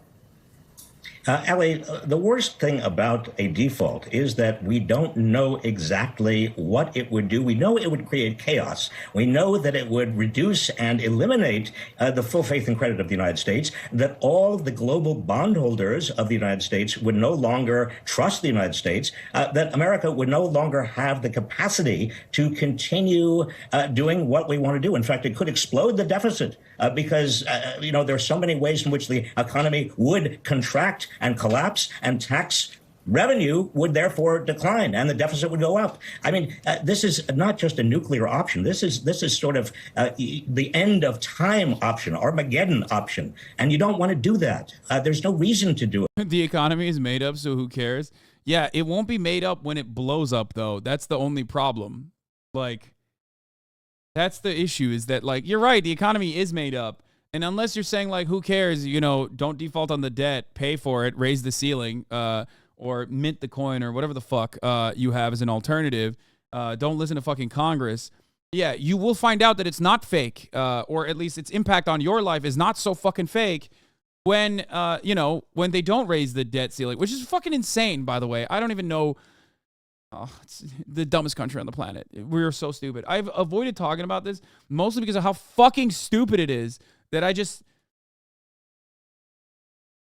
Ellie, the worst thing about a default is that we don't know exactly what it would do. We know it would create chaos. We know that it would reduce and eliminate the full faith and credit of the United States, that all the global bondholders of the United States would no longer trust the United States, that America would no longer have the capacity to continue doing what we want to do. In fact, it could explode the deficit because, there are so many ways in which the economy would contract and collapse, and tax revenue would therefore decline, and the deficit would go up. I mean, this is not just a nuclear option. This is sort of the end of time option, Armageddon option, and you don't want to do that. There's no reason to do it. The economy is made up, so who cares? Yeah, it won't be made up when it blows up, though. That's the only problem. That's the issue, is that, you're right, the economy is made up. And unless you're saying, who cares, don't default on the debt, pay for it, raise the ceiling, or mint the coin, or whatever the fuck you have as an alternative, don't listen to fucking Congress. Yeah, you will find out that it's not fake, or at least its impact on your life is not so fucking fake when, when they don't raise the debt ceiling, which is fucking insane, by the way. I don't even know. Oh, it's the dumbest country on the planet. We're so stupid. I've avoided talking about this mostly because of how fucking stupid it is. That I just,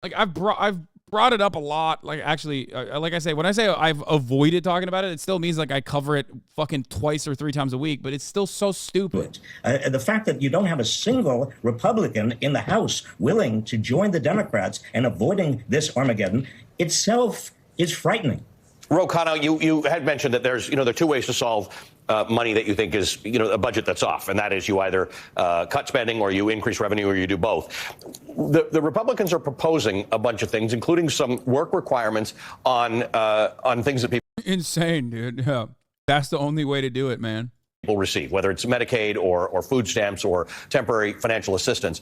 I've brought it up a lot. Like I say, when I say I've avoided talking about it, it still means I cover it fucking twice or 3 times a week, but it's still so stupid. The fact that you don't have a single Republican in the House willing to join the Democrats in avoiding this Armageddon itself is frightening. Ro Khanna, you had mentioned that there are 2 ways to solve money that you think is, a budget that's off, and that is you either cut spending or you increase revenue or you do both. The Republicans are proposing a bunch of things, including some work requirements on things that people... Insane, dude. Yeah. That's the only way to do it, man. People receive, whether it's Medicaid or food stamps or temporary financial assistance.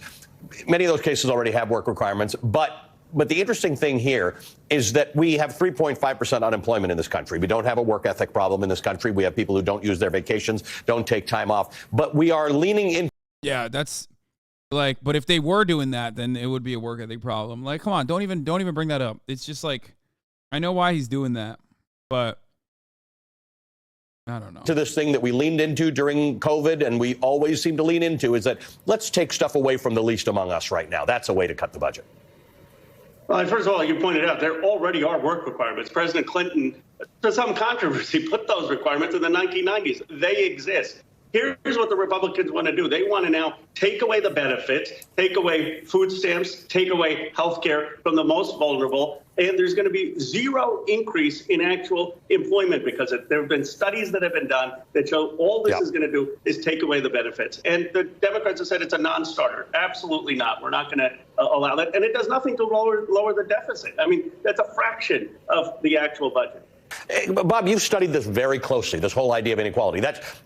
Many of those cases already have work requirements, but the interesting thing here is that we have 3.5% unemployment in this country. We don't have a work ethic problem in this country. We have people who don't use their vacations, don't take time off. But we are leaning in. Yeah, that's but if they were doing that, then it would be a work ethic problem. Come on, don't even bring that up. It's just I know why he's doing that, but I don't know. To this thing that we leaned into during COVID and we always seem to lean into is that let's take stuff away from the least among us right now. That's a way to cut the budget. Well, first of all, you pointed out there already are work requirements. President Clinton, to some controversy, put those requirements in the 1990s. They exist. Here's what the Republicans want to do. They want to now take away the benefits, take away food stamps, take away health care from the most vulnerable, and there's going to be 0 increase in actual employment because there have been studies that have been done that show all this is going to do is take away the benefits. And the Democrats have said it's a non-starter. Absolutely not. We're not going to allow that. And it does nothing to lower the deficit. I mean, that's a fraction of the actual budget. Bob, you've studied this very closely, this whole idea of inequality.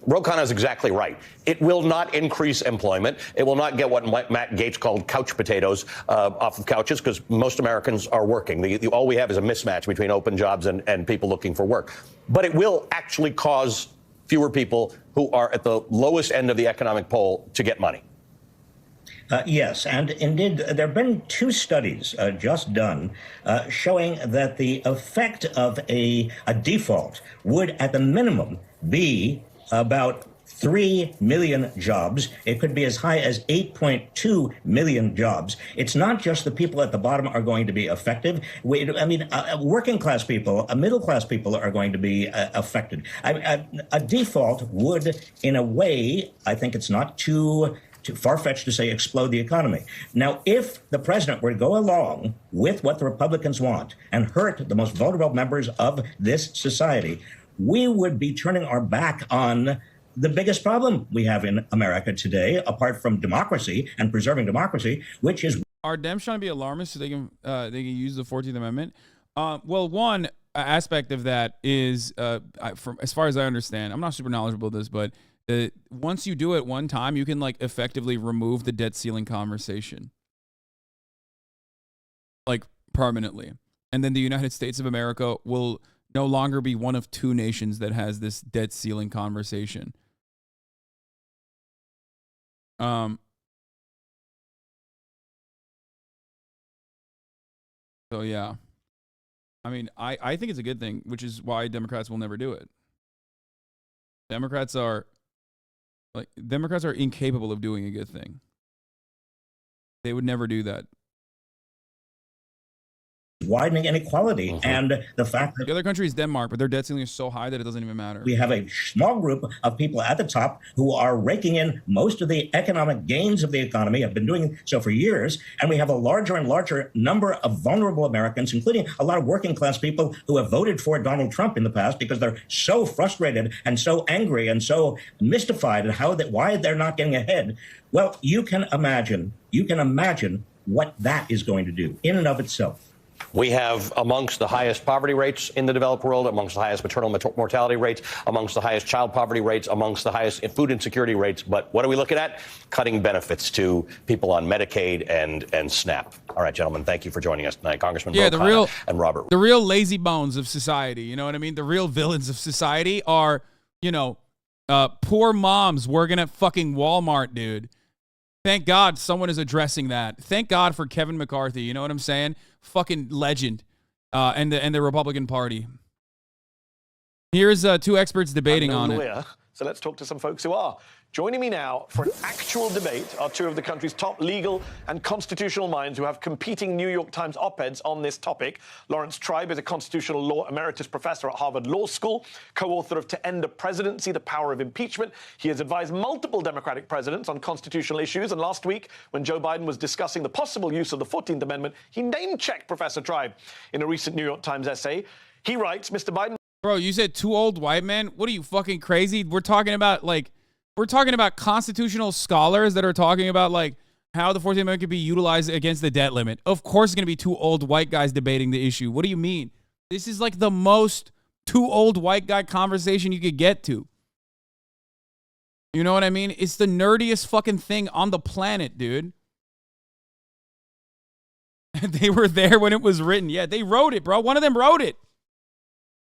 Ro Khanna is exactly right. It will not increase employment. It will not get what Matt Gaetz called couch potatoes off of couches, because most Americans are working. All we have is a mismatch between open jobs and people looking for work. But it will actually cause fewer people who are at the lowest end of the economic pole to get money. Yes, and indeed, there have been 2 studies just done showing that the effect of a default would, at the minimum, be about 3 million jobs. It could be as high as 8.2 million jobs. It's not just the people at the bottom are going to be affected. Working class people, middle class people are going to be affected. A default would, in a way, I think it's not too far-fetched to say explode the economy. Now, if the president were to go along with what the Republicans want and hurt the most vulnerable members of this society, we would be turning our back on the biggest problem we have in America today, apart from democracy and preserving democracy, which is... Are Dems trying to be alarmist so they can use the 14th Amendment? Well, one aspect of that is, from as far as I understand, I'm not super knowledgeable of this, but once you do it one time, you can like effectively remove the debt ceiling conversation, like permanently. And then the United States of America will no longer be one of 2 nations that has this debt ceiling conversation. So yeah, I mean, I think it's a good thing, which is why Democrats will never do it. Democrats are incapable of doing a good thing. They would never do that. Widening inequality and the fact that the other country is Denmark, but their debt ceiling is so high that it doesn't even matter. We have a small group of people at the top who are raking in most of the economic gains of the economy, have been doing so for years, and we have a larger and larger number of vulnerable Americans, including a lot of working class people who have voted for Donald Trump in the past because they're so frustrated and so angry and so mystified at why they're not getting ahead. Well, you can imagine what that is going to do in and of itself. We have amongst the highest poverty rates in the developed world, amongst the highest maternal mortality rates, amongst the highest child poverty rates, amongst the highest food insecurity rates. But what are we looking at? Cutting benefits to people on Medicaid and SNAP. All right, gentlemen, thank you for joining us tonight. Congressman Ro Khanna and Robert. The real lazy bones of society, you know what I mean? The real villains of society are, poor moms working at fucking Walmart, dude. Thank God someone is addressing that. Thank God for Kevin McCarthy. You know what I'm saying? Fucking legend. And the Republican Party. Here's 2 experts debating on it. So let's talk to some folks who are. Joining me now for an actual debate are 2 of the country's top legal and constitutional minds who have competing New York Times op-eds on this topic. Lawrence Tribe is a constitutional law emeritus professor at Harvard Law School, co-author of To End a Presidency, The Power of Impeachment. He has advised multiple Democratic presidents on constitutional issues. And last week, when Joe Biden was discussing the possible use of the 14th Amendment, he name-checked Professor Tribe in a recent New York Times essay. He writes, Mr. Biden... Bro, you said 2 old white men? What are you, fucking crazy? We're talking about constitutional scholars that are talking about how the 14th Amendment could be utilized against the debt limit. Of course it's going to be 2 old white guys debating the issue. What do you mean? This is like the most 2 old white guy conversation you could get to. You know what I mean? It's the nerdiest fucking thing on the planet, dude. They were there when it was written. Yeah, they wrote it, bro. One of them wrote it.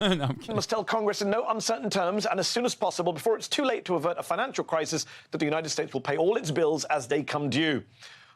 No, I'm kidding. Must tell Congress in no uncertain terms and as soon as possible before it's too late to avert a financial crisis that the United States will pay all its bills as they come due.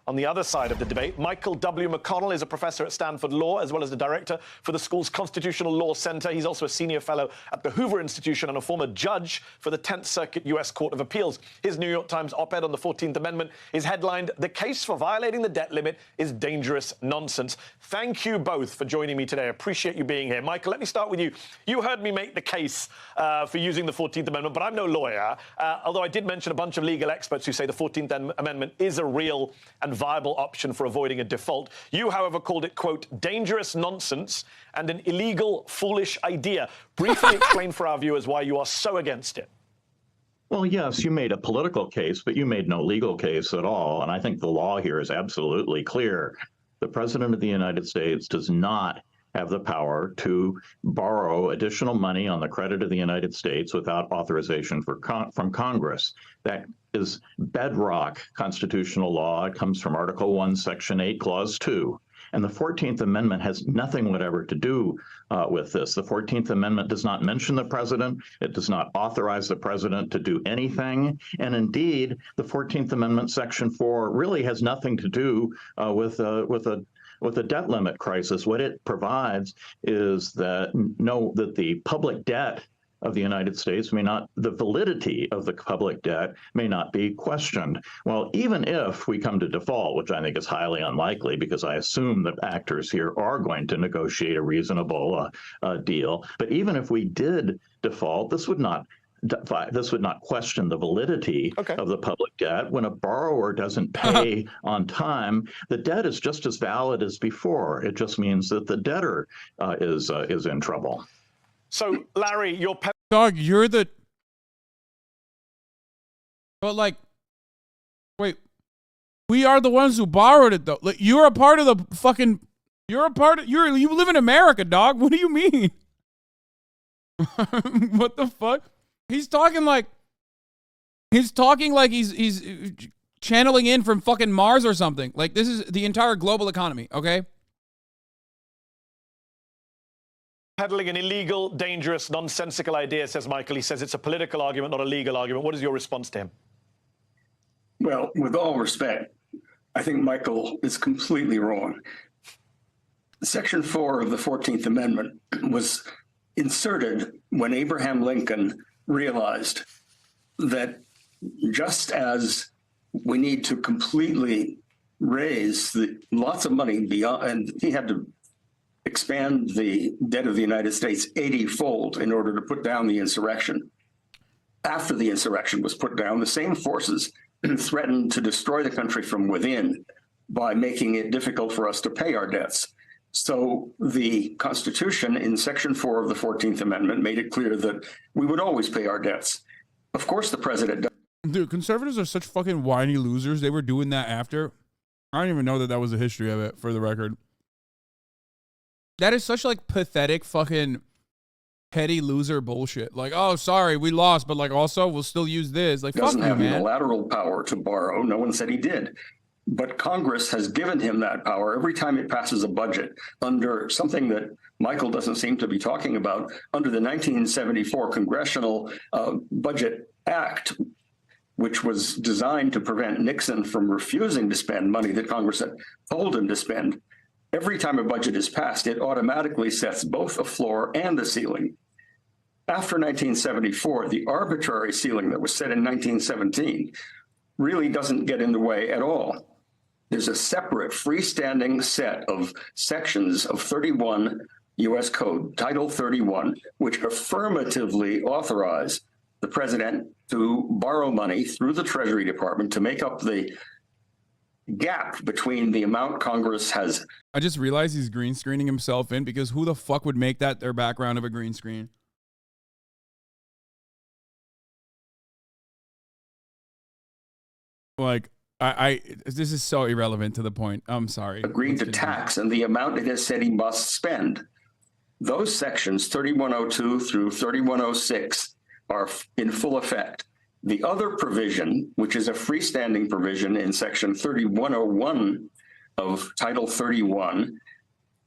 On the other side of the debate, Michael W. McConnell is a professor at Stanford Law, as well as the director for the school's Constitutional Law Center. He's also a senior fellow at the Hoover Institution and a former judge for the 10th Circuit U.S. Court of Appeals. His New York Times op-ed on the 14th Amendment is headlined, "The Case for Violating the Debt Limit is Dangerous Nonsense." Thank you both for joining me today. I appreciate you being here. Michael, let me start with you. You heard me make the case for using the 14th Amendment, but I'm no lawyer, although I did mention a bunch of legal experts who say the 14th Amendment is a real and viable option for avoiding a default. You, however, called it, quote, dangerous nonsense and an illegal, foolish idea. Briefly explain for our viewers why you are so against it. Well, yes, you made a political case, but you made no legal case at all. And I think the law here is absolutely clear. The President of the United States does not have the power to borrow additional money on the credit of the United States without authorization from Congress. That is bedrock constitutional law. It comes from Article 1, Section 8, Clause 2. And the 14th Amendment has nothing whatever to do with this. The 14th Amendment does not mention the president. It does not authorize the president to do anything. And indeed, the 14th Amendment, Section 4, really has nothing to do with a debt limit crisis. What it provides is that the public debt of the United States the validity of the public debt may not be questioned. Well, even if we come to default, which I think is highly unlikely because I assume that actors here are going to negotiate a reasonable deal, but even if we did default, this would not question the validity of the public debt. When a borrower doesn't pay on time, the debt is just as valid as before. It just means that the debtor is in trouble. So, Larry, you're... Dog, you're the... But, like, wait. We are the ones who borrowed it, though. Like, you're a part of the fucking... You live in America, dog. What do you mean? What the fuck? He's talking like he's channeling in from fucking Mars or something. Like, this is the entire global economy, okay? Peddling an illegal, dangerous, nonsensical idea, says Michael. He says it's a political argument, not a legal argument. What is your response to him? Well, with all respect, I think Michael is completely wrong. Section 4 of the 14th Amendment was inserted when Abraham Lincoln realized that just as we need to completely raise lots of money beyond, and he had to expand the debt of the United States 80-fold in order to put down the insurrection. After the insurrection was put down, the same forces threatened to destroy the country from within by making it difficult for us to pay our debts. So the Constitution in Section 4 of the 14th Amendment made it clear that we would always pay our debts. Of course, the president... Dude, conservatives are such fucking whiny losers. They were doing that after. I don't even know that was the history of it, for the record. That is such, like, pathetic fucking petty loser bullshit. Like, oh, sorry, we lost, but, like, also we'll still use this. Like, fuck you, man. Doesn't have unilateral power to borrow. No one said he did. But Congress has given him that power every time it passes a budget under something that Michael doesn't seem to be talking about, under the 1974 Congressional Budget Act, which was designed to prevent Nixon from refusing to spend money that Congress had told him to spend. Every time a budget is passed, it automatically sets both a floor and a ceiling. After 1974, the arbitrary ceiling that was set in 1917 really doesn't get in the way at all. There's a separate freestanding set of sections of 31 U.S. Code, Title 31, which affirmatively authorize the president to borrow money through the Treasury Department to make up the gap between the amount Congress has. I just realized he's green screening himself in, because who the fuck would make that their background of a green screen? Like, this is so irrelevant to the point. I'm sorry. Agreed to tax and the amount it has said he must spend. Those sections, 3102 through 3106, are in full effect. The other provision, which is a freestanding provision in section 3101 of Title 31,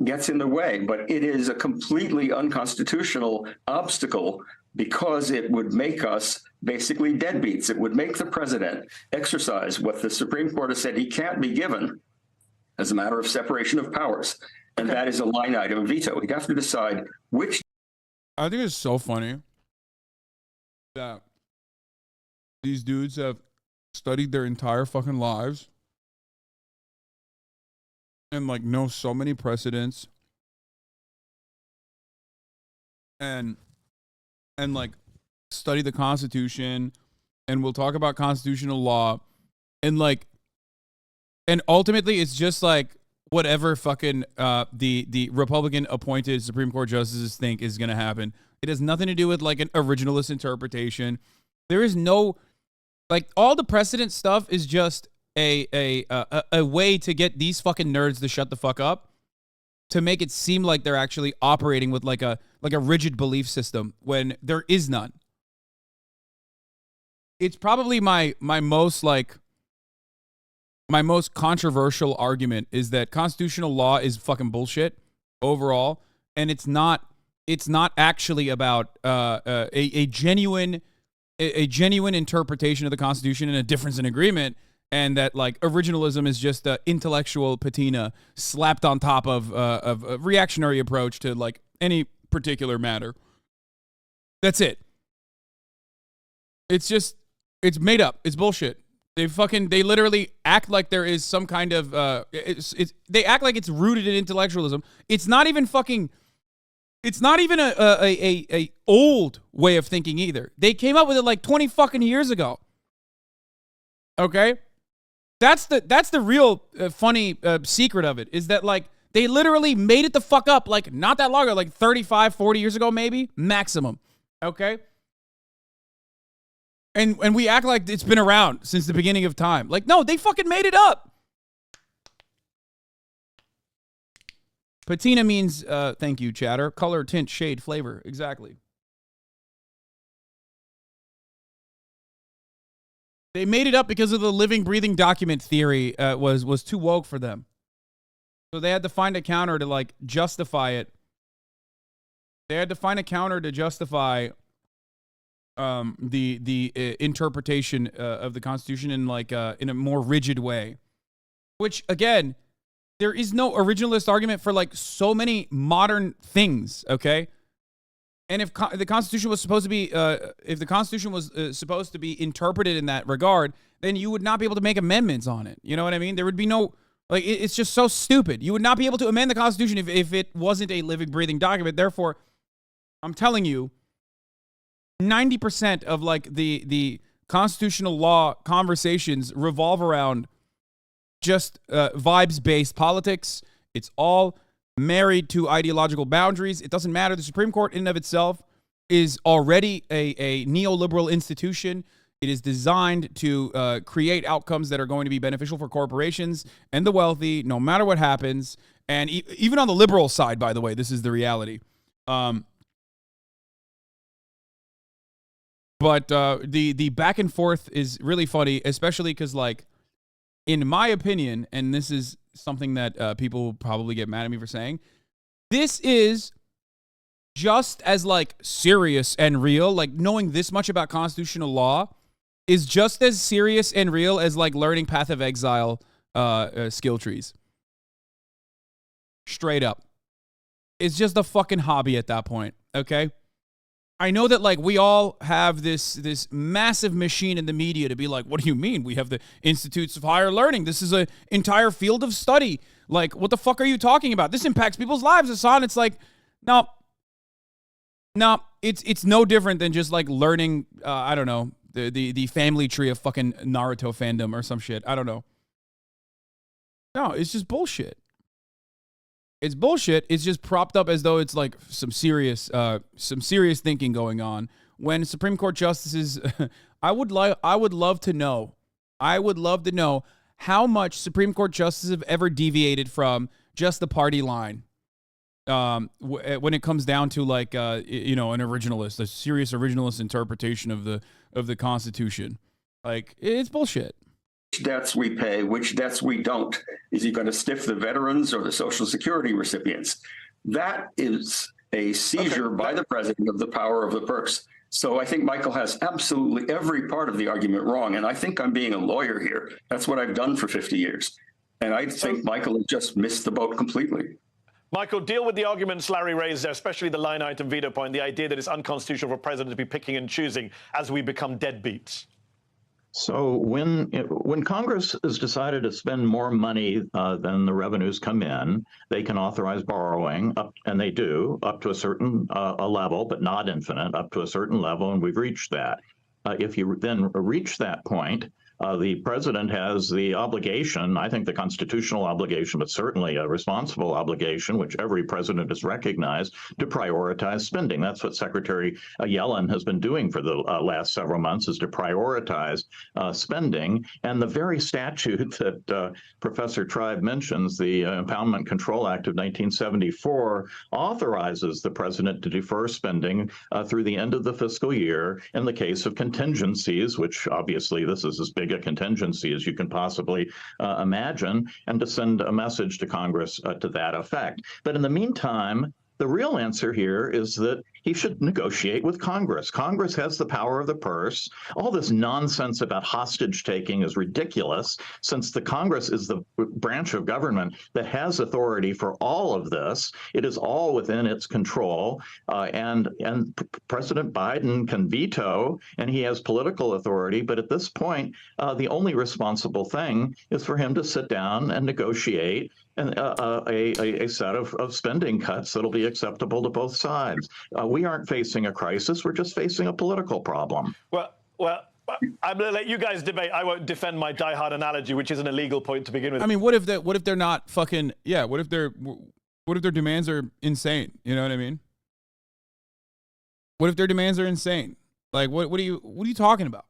gets in the way, but it is a completely unconstitutional obstacle because it would make us basically deadbeats. It would make the president exercise what the Supreme Court has said he can't be given as a matter of separation of powers, and that is a line item veto. He'd have to decide which. I think it's so funny that these dudes have studied their entire fucking lives and, like, know so many precedents and like study the Constitution, and we'll talk about constitutional law, and like, and ultimately it's just like whatever fucking the Republican appointed Supreme Court justices think is gonna happen. It has nothing to do with like an originalist interpretation. There is no, like, all the precedent stuff is just a way to get these fucking nerds to shut the fuck up, to make it seem like they're actually operating with like a rigid belief system when there is none. It's probably my most controversial argument is that constitutional law is fucking bullshit overall, and it's not actually about a genuine interpretation of the Constitution and a difference in agreement, and that like originalism is just an intellectual patina slapped on top of a reactionary approach to like any particular matter. That's it. It's made up. It's bullshit. They literally act like there is some kind of they act like it's rooted in intellectualism. It's not even a old way of thinking either. They came up with it like 20 fucking years ago. Okay? That's the real funny secret of it, is that like they literally made it the fuck up like not that long ago, like 35, 40 years ago maybe, maximum. Okay? And we act like it's been around since the beginning of time. Like, no, they fucking made it up. Patina means, thank you, chatter. Color, tint, shade, flavor. Exactly. They made it up because of the living, breathing document theory was too woke for them. So they had to find a counter to, like, justify it. They had to find a counter to justify the interpretation of the Constitution in like in a more rigid way, which again, there is no originalist argument for like so many modern things. Okay, and if the Constitution was supposed to be supposed to be interpreted in that regard, then you would not be able to make amendments on it. You know what I mean? There would be no like it's just so stupid. You would not be able to amend the Constitution if it wasn't a living, breathing document. Therefore, I'm telling you, 90% of like the constitutional law conversations revolve around just vibes-based politics. It's all married to ideological boundaries. It doesn't matter. The Supreme Court in and of itself is already a neoliberal institution. It is designed to create outcomes that are going to be beneficial for corporations and the wealthy, no matter what happens. And even on the liberal side, by the way, this is the reality. But the back and forth is really funny, especially because, like, in my opinion, and this is something that people will probably get mad at me for saying, this is just as, like, serious and real. Like, knowing this much about constitutional law is just as serious and real as, like, learning Path of Exile skill trees. Straight up. It's just a fucking hobby at that point, okay? I know that like we all have this massive machine in the media to be like, what do you mean? We have the Institutes of Higher Learning. This is an entire field of study. Like, what the fuck are you talking about? This impacts people's lives, Hasan. It's like, no, it's no different than just like learning, I don't know, the family tree of fucking Naruto fandom or some shit. I don't know. No, it's just bullshit. It's bullshit. It's just propped up as though it's like some serious thinking going on. When Supreme Court justices, I would love to know how much Supreme Court justices have ever deviated from just the party line. When it comes down to like an originalist, a serious originalist interpretation of the Constitution, like it's bullshit. Which debts we pay, which debts we don't. Is he going to stiff the veterans or the Social Security recipients? That is a seizure by the president of the power of the purse. So I think Michael has absolutely every part of the argument wrong. And I think I'm being a lawyer here. That's what I've done for 50 years. And I think Michael has just missed the boat completely. Michael, deal with the arguments Larry raised there, especially the line item veto point, the idea that it's unconstitutional for a president to be picking and choosing as we become deadbeats. So when Congress has decided to spend more money than the revenues come in, they can authorize borrowing, and they do, up to a certain a level, but not infinite, up to a certain level, and we've reached that. If you then reach that point, The president has the obligation, I think the constitutional obligation, but certainly a responsible obligation, which every president has recognized, to prioritize spending. That's what Secretary Yellen has been doing for the last several months, is to prioritize spending. And the very statute that Professor Tribe mentions, the Impoundment Control Act of 1974, authorizes the president to defer spending through the end of the fiscal year in the case of contingencies, which obviously this is as big a contingency as you can possibly imagine, and to send a message to Congress to that effect. But in the meantime, the real answer here is that he should negotiate with Congress. Congress has the power of the purse. All this nonsense about hostage taking is ridiculous, since the Congress is the branch of government that has authority for all of this. It is all within its control, and President Biden can veto, and he has political authority. But at this point, the only responsible thing is for him to sit down and negotiate and a set of spending cuts that'll be acceptable to both sides. We aren't facing a crisis. We're just facing a political problem. Well, I'm going to let you guys debate. I won't defend my diehard analogy, which is an illegal point to begin with. I mean, what if they're not fucking, yeah, what if their demands are insane? You know what I mean? What if their demands are insane? Like, what are you talking about?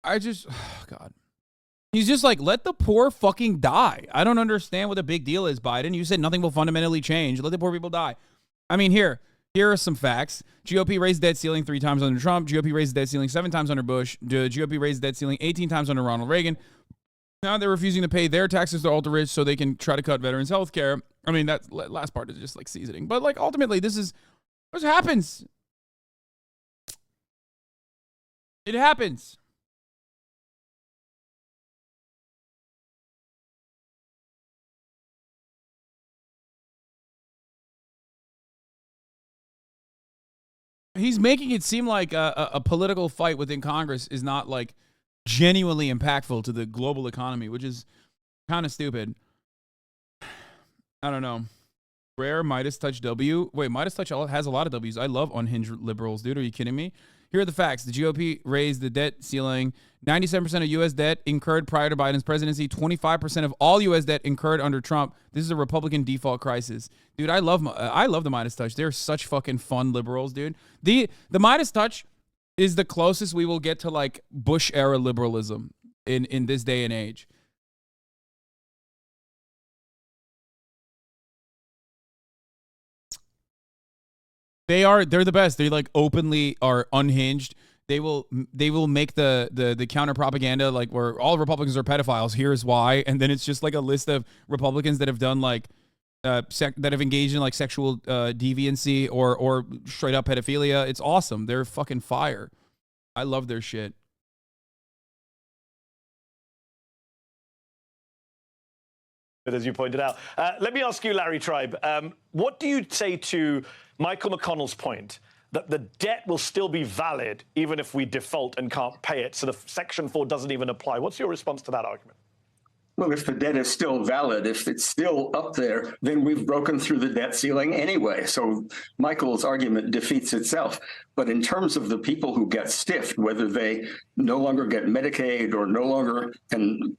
God. He's just like, let the poor fucking die. I don't understand what the big deal is, Biden. You said nothing will fundamentally change. Let the poor people die. I mean, here are some facts. GOP raised debt ceiling 3 times under Trump. GOP raised debt ceiling 7 times under Bush. The GOP raised debt ceiling 18 times under Ronald Reagan. Now they're refusing to pay their taxes to ultra rich so they can try to cut veterans' health care. I mean, that last part is just like seasoning. But like ultimately, this is what happens. It happens. He's making it seem like a political fight within Congress is not like genuinely impactful to the global economy, which is kind of stupid. I don't know. Rare Midas Touch W. Wait, Midas Touch has a lot of W's. I love unhinged liberals, dude. Are you kidding me? Here are the facts. The GOP raised the debt ceiling. 97% of U.S. debt incurred prior to Biden's presidency. 25% of all U.S. debt incurred under Trump. This is a Republican default crisis. Dude, I love the Midas Touch. They're such fucking fun liberals, dude. The Midas Touch is the closest we will get to like Bush-era liberalism in this day and age. They're the best. They like openly are unhinged. They will make the counter propaganda like where all Republicans are pedophiles. Here's why, and then it's just like a list of Republicans that have done like that have engaged in like sexual deviancy or straight up pedophilia. It's awesome. They're fucking fire. I love their shit. As you pointed out, let me ask you, Larry Tribe, what do you say to Michael McConnell's point that the debt will still be valid even if we default and can't pay it, so the Section 4 doesn't even apply? What's your response to that argument? Well, if the debt is still valid, if it's still up there, then we've broken through the debt ceiling anyway. So Michael's argument defeats itself. But in terms of the people who get stiffed, whether they no longer get Medicaid or no longer can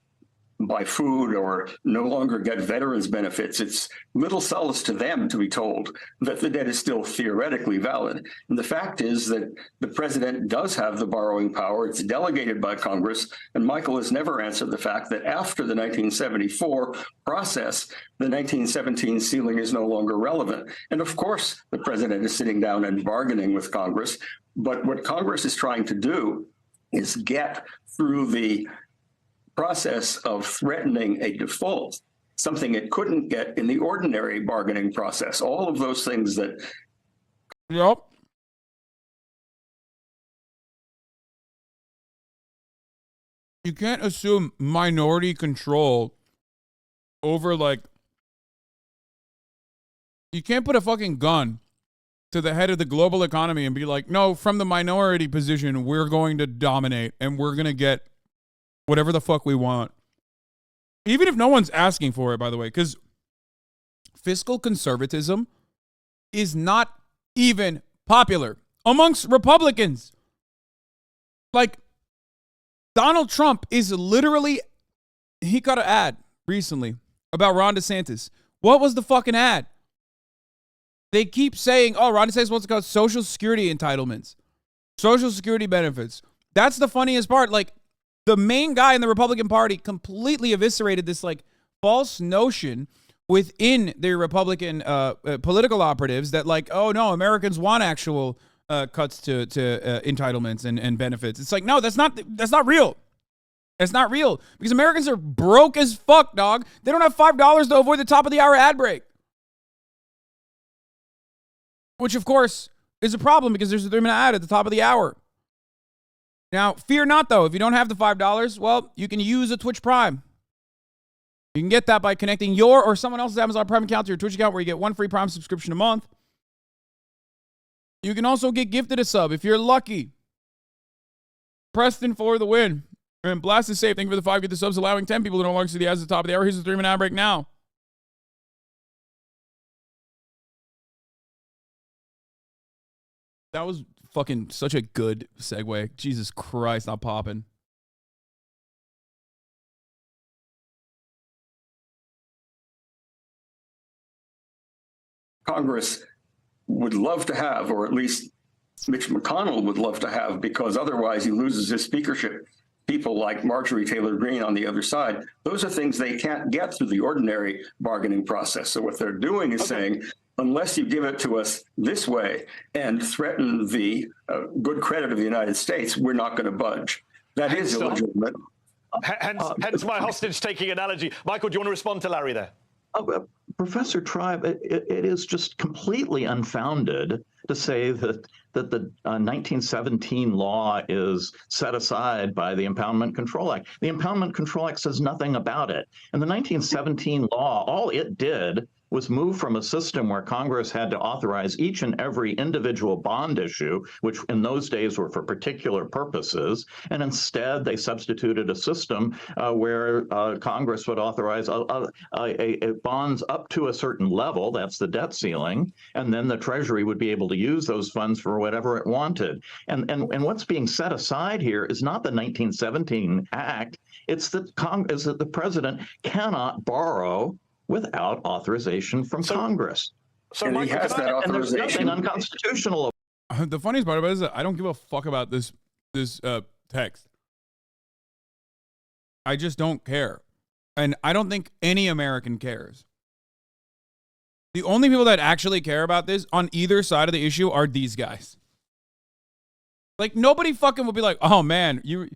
buy food or no longer get veterans benefits, it's little solace to them to be told that the debt is still theoretically valid. And the fact is that the president does have the borrowing power. It's delegated by Congress. And Michael has never answered the fact that after the 1974 process, the 1917 ceiling is no longer relevant. And of course, the president is sitting down and bargaining with Congress. But what Congress is trying to do is get through the process of threatening a default, something it couldn't get in the ordinary bargaining process. All of those things that. Yep. You can't assume minority control over like. You can't put a fucking gun to the head of the global economy and be like, no, from the minority position, we're going to dominate and we're going to get whatever the fuck we want. Even if no one's asking for it, by the way, because fiscal conservatism is not even popular amongst Republicans. Like, Donald Trump is literally, he got an ad recently about Ron DeSantis. What was the fucking ad? They keep saying, oh, Ron DeSantis wants to call Social Security entitlements, Social Security benefits. That's the funniest part. Like, the main guy in the Republican Party completely eviscerated this, like, false notion within the Republican political operatives that, like, oh, no, Americans want actual cuts to entitlements and benefits. It's like, no, that's not real. It's not real because Americans are broke as fuck, dog. They don't have $5 to avoid the top of the hour ad break. Which, of course, is a problem because there's a 3-minute ad at the top of the hour. Now, fear not, though. If you don't have the $5, well, you can use a Twitch Prime. You can get that by connecting your or someone else's Amazon Prime account to your Twitch account where you get 1 free Prime subscription a month. You can also get gifted a sub if you're lucky. Preston for the win. And Blast is safe. Thank you for the 5 get the subs, allowing 10 people to no longer see the ads at the top of the hour. Here's the 3-minute ad break now. That was fucking such a good segue. Jesus Christ, not popping. Congress would love to have, or at least Mitch McConnell would love to have, because otherwise he loses his speakership. People like Marjorie Taylor Greene on the other side, those are things they can't get through the ordinary bargaining process. So what they're doing is saying, unless you give it to us this way and threaten the good credit of the United States, we're not going to budge. That is illegitimate. Hence my hostage-taking analogy. Michael, do you want to respond to Larry there? Professor Tribe, it is just completely unfounded to say that the 1917 law is set aside by the Impoundment Control Act. The Impoundment Control Act says nothing about it. And the 1917 law, all it did was move from a system where Congress had to authorize each and every individual bond issue, which in those days were for particular purposes, and instead they substituted a system where Congress would authorize bonds up to a certain level, that's the debt ceiling, and then the Treasury would be able to use those funds for whatever it wanted. And what's being set aside here is not the 1917 Act, it's that the president cannot borrow without authorization from Congress. So and he has that authorization. And there's nothing unconstitutional. The funniest part about it is that I don't give a fuck about this text. I just don't care. And I don't think any American cares. The only people that actually care about this on either side of the issue are these guys. Like, nobody fucking will be like, oh man, you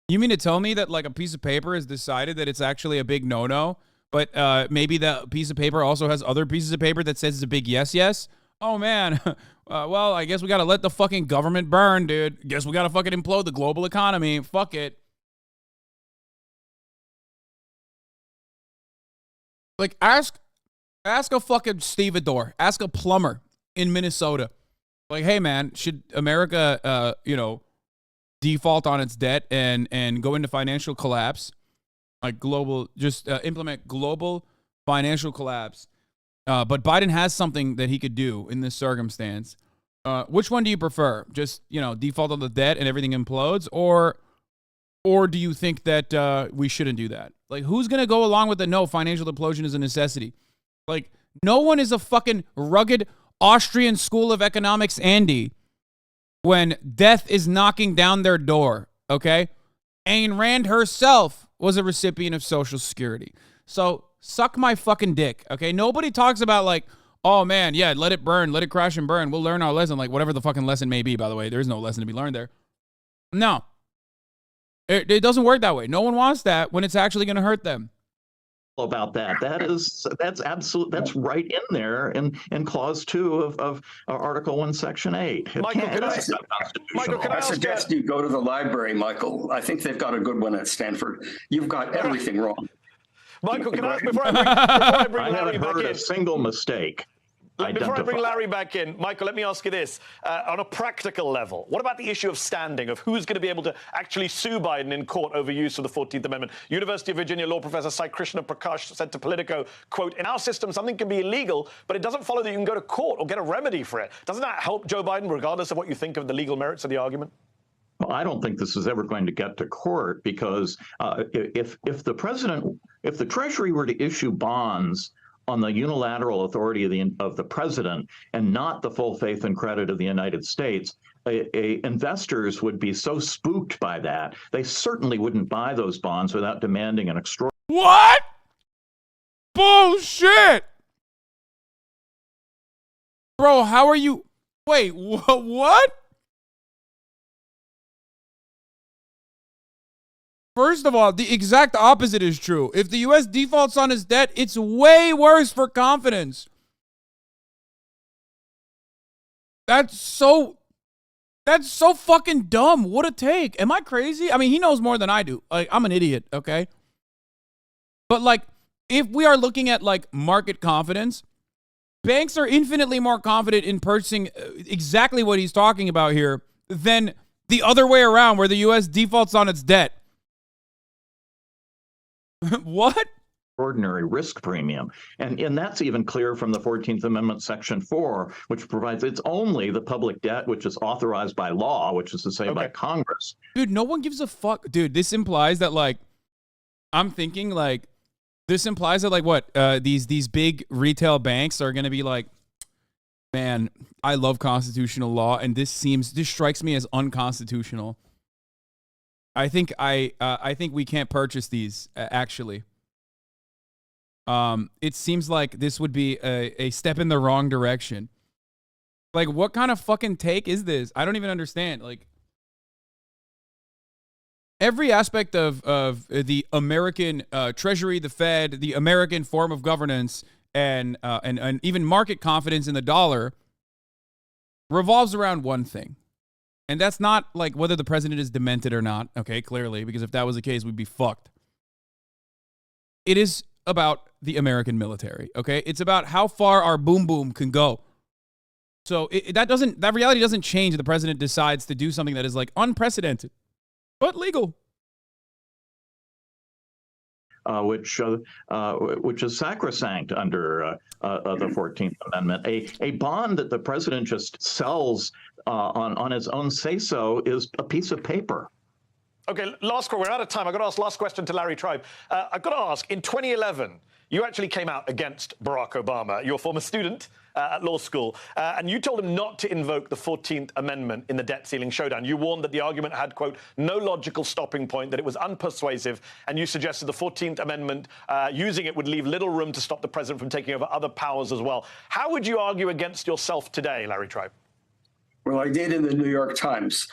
mean to tell me that like a piece of paper has decided that it's actually a big no-no? But maybe the piece of paper also has other pieces of paper that says it's a big yes. Oh, man. Well, I guess we got to let the fucking government burn, dude. Guess we got to fucking implode the global economy. Fuck it. Like, ask a fucking stevedore. Ask a plumber in Minnesota. Like, hey, man, should America, default on its debt and go into financial collapse? Like implement global financial collapse. But Biden has something that he could do in this circumstance. Which one do you prefer? Just, default on the debt and everything implodes? Or do you think that we shouldn't do that? Like, who's going to go along with the no, financial implosion is a necessity? Like, no one is a fucking rugged Austrian school of economics Andy when death is knocking down their door, okay? Ayn Rand herself was a recipient of Social Security. So suck my fucking dick, okay? Nobody talks about like, oh man, yeah, let it burn, let it crash and burn. We'll learn our lesson, like whatever the fucking lesson may be, by the way. There's no lesson to be learned there. No. It doesn't work that way. No one wants that when it's actually going to hurt them. About that. That's right in there in clause 2 of Article 1, Section 8. Michael, I suggest you go to the library, Michael. I think they've got a good one at Stanford. You've got everything wrong. Michael, can I ask before I bring Larry back in? A single mistake. Before I bring Larry back in, Michael, let me ask you this. On a practical level, what about the issue of standing, of who's going to be able to actually sue Biden in court over use of the 14th Amendment? University of Virginia law professor Sai Krishna Prakash said to Politico, quote, in our system, something can be illegal, but it doesn't follow that you can go to court or get a remedy for it. Doesn't that help Joe Biden, regardless of what you think of the legal merits of the argument? I don't think this is ever going to get to court because if the Treasury were to issue bonds on the unilateral authority of the president and not the full faith and credit of the United States, investors would be so spooked by that, they certainly wouldn't buy those bonds without demanding an extraordinary. What? Bullshit! Bro, how are you? Wait, what? First of all, the exact opposite is true. If the U.S. defaults on its debt, it's way worse for confidence. That's so fucking dumb. What a take. Am I crazy? I mean, he knows more than I do. Like, I'm an idiot, okay? But, like, if we are looking at, like, market confidence, banks are infinitely more confident in purchasing exactly what he's talking about here than the other way around where the U.S. defaults on its debt. What? Ordinary risk premium. And that's even clear from the 14th Amendment, Section 4, which provides it's only the public debt which is authorized by law, which is to say by Congress. Dude, no one gives a fuck. Dude, this implies that, like, I'm thinking, like, this implies that, like, what? These big retail banks are going to be like, man, I love constitutional law, and this strikes me as unconstitutional. I think we can't purchase these, actually. It seems like this would be a step in the wrong direction. Like, what kind of fucking take is this? I don't even understand. Like, every aspect of the American Treasury, the Fed, the American form of governance, and even market confidence in the dollar revolves around one thing. And that's not, like, whether the president is demented or not, okay, clearly, because if that was the case, we'd be fucked. It is about the American military, okay? It's about how far our boom boom can go. So that reality doesn't change if the president decides to do something that is, like, unprecedented, but legal. Which is sacrosanct under the 14th Amendment. A bond that the president just sells on his own say-so is a piece of paper. Okay, we're out of time. I've got to ask last question to Larry Tribe. I've got to ask, in 2011, you actually came out against Barack Obama, your former student at law school, and you told him not to invoke the 14th Amendment in the debt ceiling showdown. You warned that the argument had, quote, no logical stopping point, that it was unpersuasive, and you suggested the 14th Amendment, using it would leave little room to stop the president from taking over other powers as well. How would you argue against yourself today, Larry Tribe? Well, I did in the New York Times.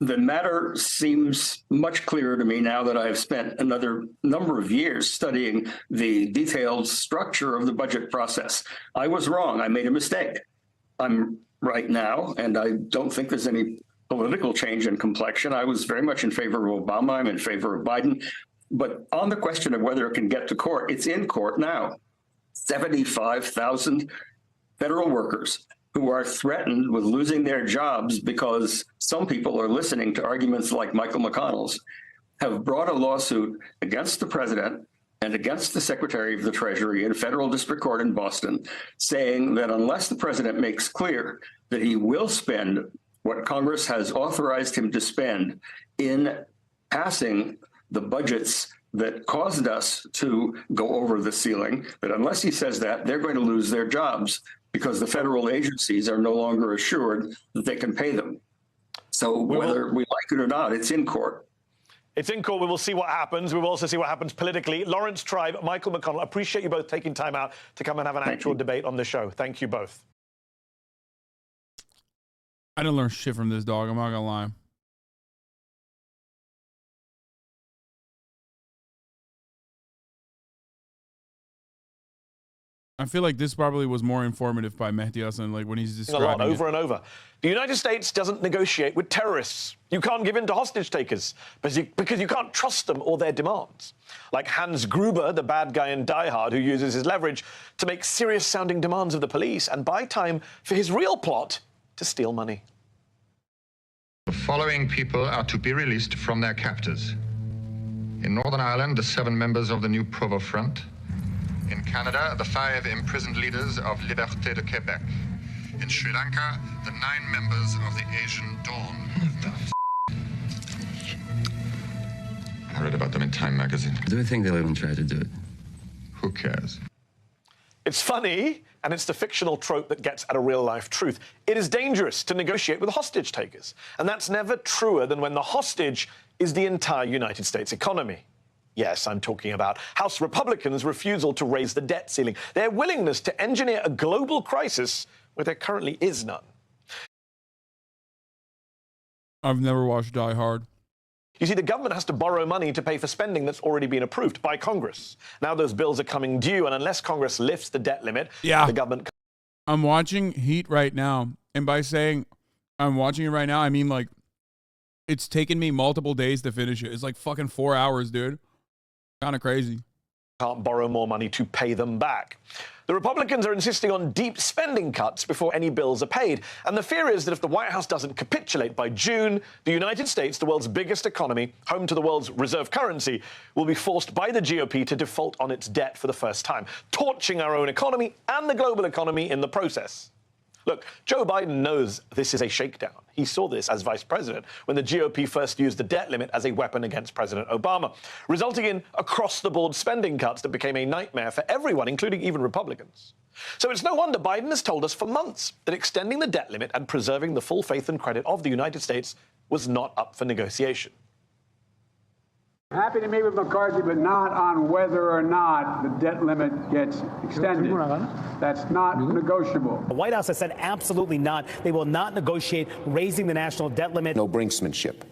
The matter seems much clearer to me now that I've spent another number of years studying the detailed structure of the budget process. I was wrong. I made a mistake. I'm right now, and I don't think there's any political change in complexion. I was very much in favor of Obama. I'm in favor of Biden. But on the question of whether it can get to court, it's in court now. 75,000 federal workers who are threatened with losing their jobs because some people are listening to arguments like Michael McConnell's, have brought a lawsuit against the president and against the Secretary of the Treasury in a federal district court in Boston, saying that unless the president makes clear that he will spend what Congress has authorized him to spend in passing the budgets that caused us to go over the ceiling, that unless he says that, they're going to lose their jobs because the federal agencies are no longer assured that they can pay them. So whether we like it or not, it's in court. It's in court. We will see what happens. We will also see what happens politically. Lawrence Tribe, Michael McConnell, appreciate you both taking time out to come and have an actual debate on the show. Thank you both. I didn't learn shit from this dog. I'm not gonna lie. I feel like this probably was more informative by Mehdi Hasan, like when he's describing a lot, over and over. The United States doesn't negotiate with terrorists. You can't give in to hostage takers because you can't trust them or their demands. Like Hans Gruber, the bad guy in Die Hard, who uses his leverage to make serious-sounding demands of the police and buy time for his real plot to steal money. The following people are to be released from their captors. In Northern Ireland, the 7 members of the New Provo Front. In Canada, the 5 imprisoned leaders of Liberté de Québec. In Sri Lanka, the 9 members of the Asian Dawn. I read about them in Time magazine. Do you think they'll even try to do it? Who cares? It's funny, and it's the fictional trope that gets at a real-life truth. It is dangerous to negotiate with hostage takers, and that's never truer than when the hostage is the entire United States economy. Yes, I'm talking about House Republicans' refusal to raise the debt ceiling, their willingness to engineer a global crisis where there currently is none. I've never watched Die Hard. You see, the government has to borrow money to pay for spending that's already been approved by Congress. Now those bills are coming due, and unless Congress lifts the debt limit, the government... I'm watching Heat right now, and by saying I'm watching it right now, I mean, like, it's taken me multiple days to finish it. It's like fucking 4 hours, dude. Kind of crazy. Can't borrow more money to pay them back. The Republicans are insisting on deep spending cuts before any bills are paid. And the fear is that if the White House doesn't capitulate by June, the United States, the world's biggest economy, home to the world's reserve currency, will be forced by the GOP to default on its debt for the first time, torching our own economy and the global economy in the process. Look, Joe Biden knows this is a shakedown. He saw this as vice president when the GOP first used the debt limit as a weapon against President Obama, resulting in across-the-board spending cuts that became a nightmare for everyone, including even Republicans. So it's no wonder Biden has told us for months that extending the debt limit and preserving the full faith and credit of the United States was not up for negotiation. Happy to meet with McCarthy, but not on whether or not the debt limit gets extended. That's not negotiable. The White House has said absolutely not. They will not negotiate raising the national debt limit. No brinksmanship.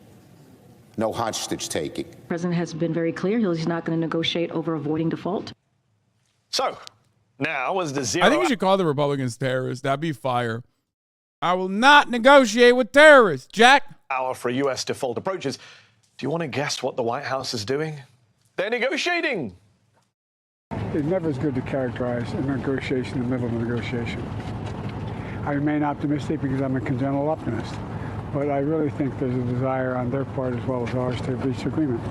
No hostage taking. The president has been very clear. He's not going to negotiate over avoiding default. So, now as the zero... I think we should call the Republicans terrorists. That'd be fire. I will not negotiate with terrorists, Jack. ...hour for U.S. default approaches. Do you want to guess what the White House is doing? They're negotiating. It's never as good to characterize a negotiation in the middle of a negotiation. I remain optimistic because I'm a congenital optimist, but I really think there's a desire on their part as well as ours to reach agreement.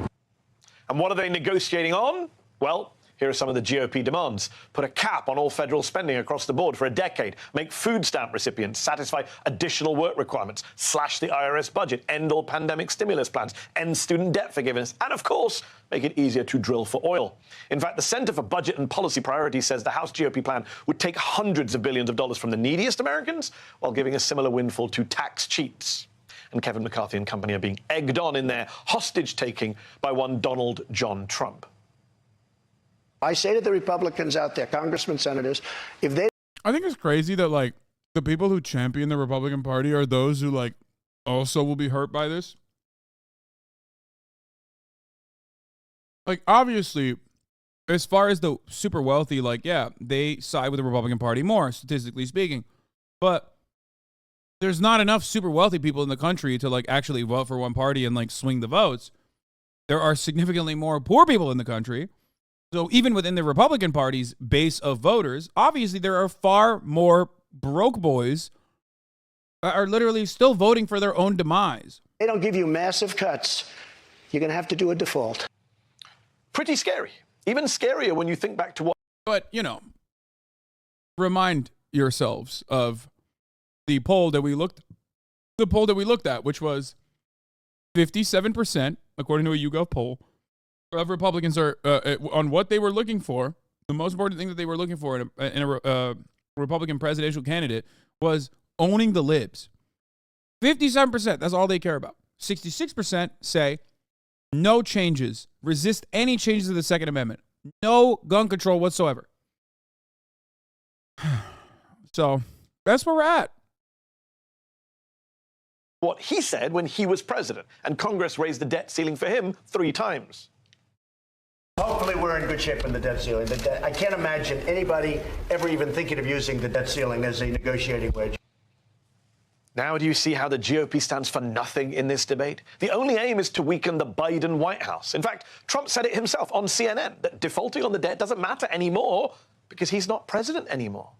And what are they negotiating on? Well, here are some of the GOP demands. Put a cap on all federal spending across the board for a decade. Make food stamp recipients satisfy additional work requirements. Slash the IRS budget. End all pandemic stimulus plans. End student debt forgiveness. And, of course, make it easier to drill for oil. In fact, the Center for Budget and Policy Priorities says the House GOP plan would take hundreds of billions of dollars from the neediest Americans while giving a similar windfall to tax cheats. And Kevin McCarthy and company are being egged on in their hostage-taking by one Donald John Trump. I say to the Republicans out there, congressmen, senators, if they... I think it's crazy that, like, the people who champion the Republican Party are those who, like, also will be hurt by this. Like, obviously, as far as the super wealthy, like, yeah, they side with the Republican Party more, statistically speaking. But there's not enough super wealthy people in the country to, like, actually vote for one party and, like, swing the votes. There are significantly more poor people in the country. So even within the Republican Party's base of voters, obviously there are far more broke boys that are literally still voting for their own demise. They don't give you massive cuts. You're going to have to do a default. Pretty scary. Even scarier when you think back to what... But, you know, remind yourselves of the poll that we looked at, which was 57%, according to a YouGov poll, of Republicans are on what they were looking for. The most important thing that they were looking for in a Republican presidential candidate was owning the libs. 57%, that's all they care about. 66% say no changes, resist any changes to the Second Amendment, no gun control whatsoever. So that's where we're at. What he said when he was president, and Congress raised the debt ceiling for him 3 times. Hopefully we're in good shape on the debt ceiling. I can't imagine anybody ever even thinking of using the debt ceiling as a negotiating wedge. Now do you see how the GOP stands for nothing in this debate? The only aim is to weaken the Biden White House. In fact, Trump said it himself on CNN, that defaulting on the debt doesn't matter anymore because he's not president anymore.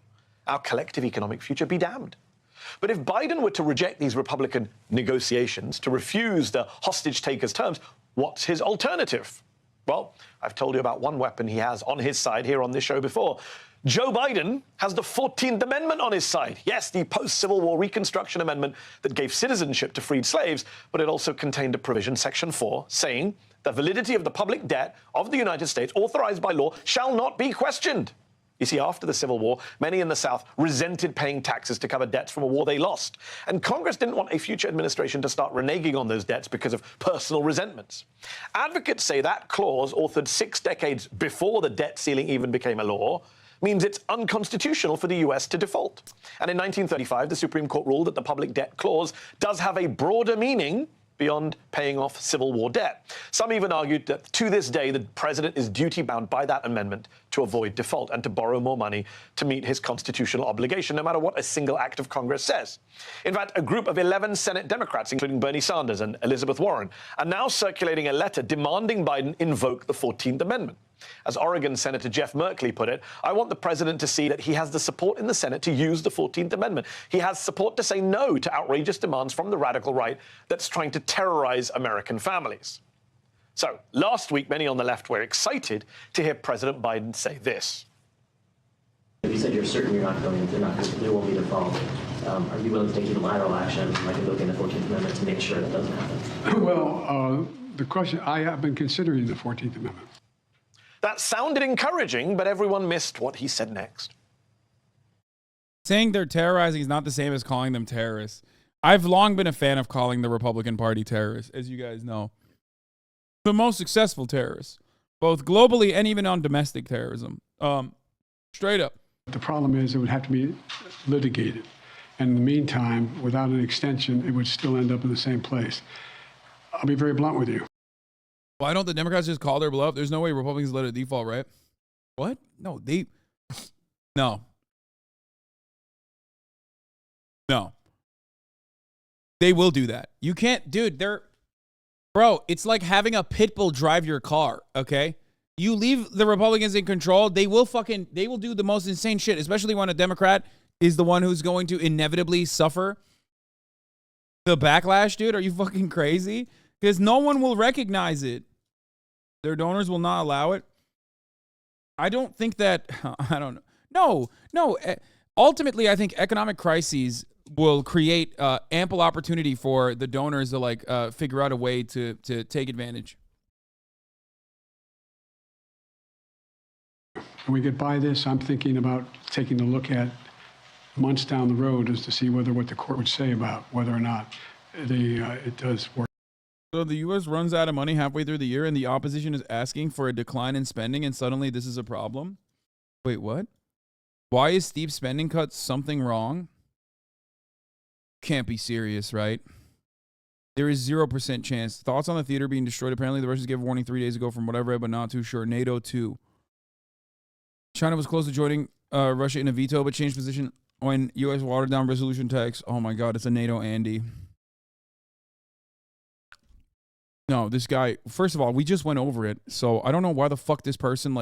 Our collective economic future be damned. But if Biden were to reject these Republican negotiations, to refuse the hostage takers' terms, what's his alternative? Well, I've told you about one weapon he has on his side here on this show before. Joe Biden has the 14th Amendment on his side. Yes, the post-Civil War Reconstruction Amendment that gave citizenship to freed slaves, but it also contained a provision, Section 4, saying The validity of the public debt of the United States, authorized by law, shall not be questioned. You see, after the Civil War, many in the South resented paying taxes to cover debts from a war they lost. And Congress didn't want a future administration to start reneging on those debts because of personal resentments. Advocates say that clause, authored 6 decades before the debt ceiling even became a law, means it's unconstitutional for the U.S. to default. And in 1935, the Supreme Court ruled that the public debt clause does have a broader meaning beyond paying off Civil War debt. Some even argued that to this day, the president is duty-bound by that amendment to avoid default and to borrow more money to meet his constitutional obligation, no matter what a single act of Congress says. In fact, a group of 11 Senate Democrats, including Bernie Sanders and Elizabeth Warren, are now circulating a letter demanding Biden invoke the 14th Amendment. As Oregon Senator Jeff Merkley put it, I want the president to see that he has the support in the Senate to use the 14th Amendment. He has support to say no to outrageous demands from the radical right that's trying to terrorize American families. So, last week, many on the left were excited to hear President Biden say this. You said you're certain there won't be default. Are you willing to take unilateral action, like invoking the 14th Amendment, to make sure that doesn't happen? Well, the question, I have been considering the 14th Amendment. That sounded encouraging, but everyone missed what he said next. Saying they're terrorizing is not the same as calling them terrorists. I've long been a fan of calling the Republican Party terrorists, as you guys know. The most successful terrorists, both globally and even on domestic terrorism. Straight up. The problem is it would have to be litigated. And in the meantime, without an extension, it would still end up in the same place. I'll be very blunt with you. Why don't the Democrats just call their bluff? There's no way Republicans let it default, right? What? No, No. No. They will do that. You can't, dude, bro, it's like having a pit bull drive your car, okay? You leave the Republicans in control, they will do the most insane shit, especially when a Democrat is the one who's going to inevitably suffer the backlash, dude. Are you fucking crazy? Because no one will recognize it. Their donors will not allow it. I don't think that, I don't know. No. Ultimately, I think economic crises will create ample opportunity for the donors to figure out a way to take advantage. When we get by this, I'm thinking about taking a look at months down the road as to see what the court would say about whether or not it does work. So the U.S. runs out of money halfway through the year and the opposition is asking for a decline in spending and suddenly this is a problem? Wait, what? Why is steep spending cuts something wrong? Can't be serious, right? There is 0% chance. Thoughts on the theater being destroyed? Apparently the Russians gave a warning 3 days ago from what I've read, but not too sure. NATO too. China was close to joining Russia in a veto, but changed position when U.S. watered down resolution text. Oh my God, it's a NATO Andy. No, this guy, first of all, we just went over it. So I don't know why the fuck this person,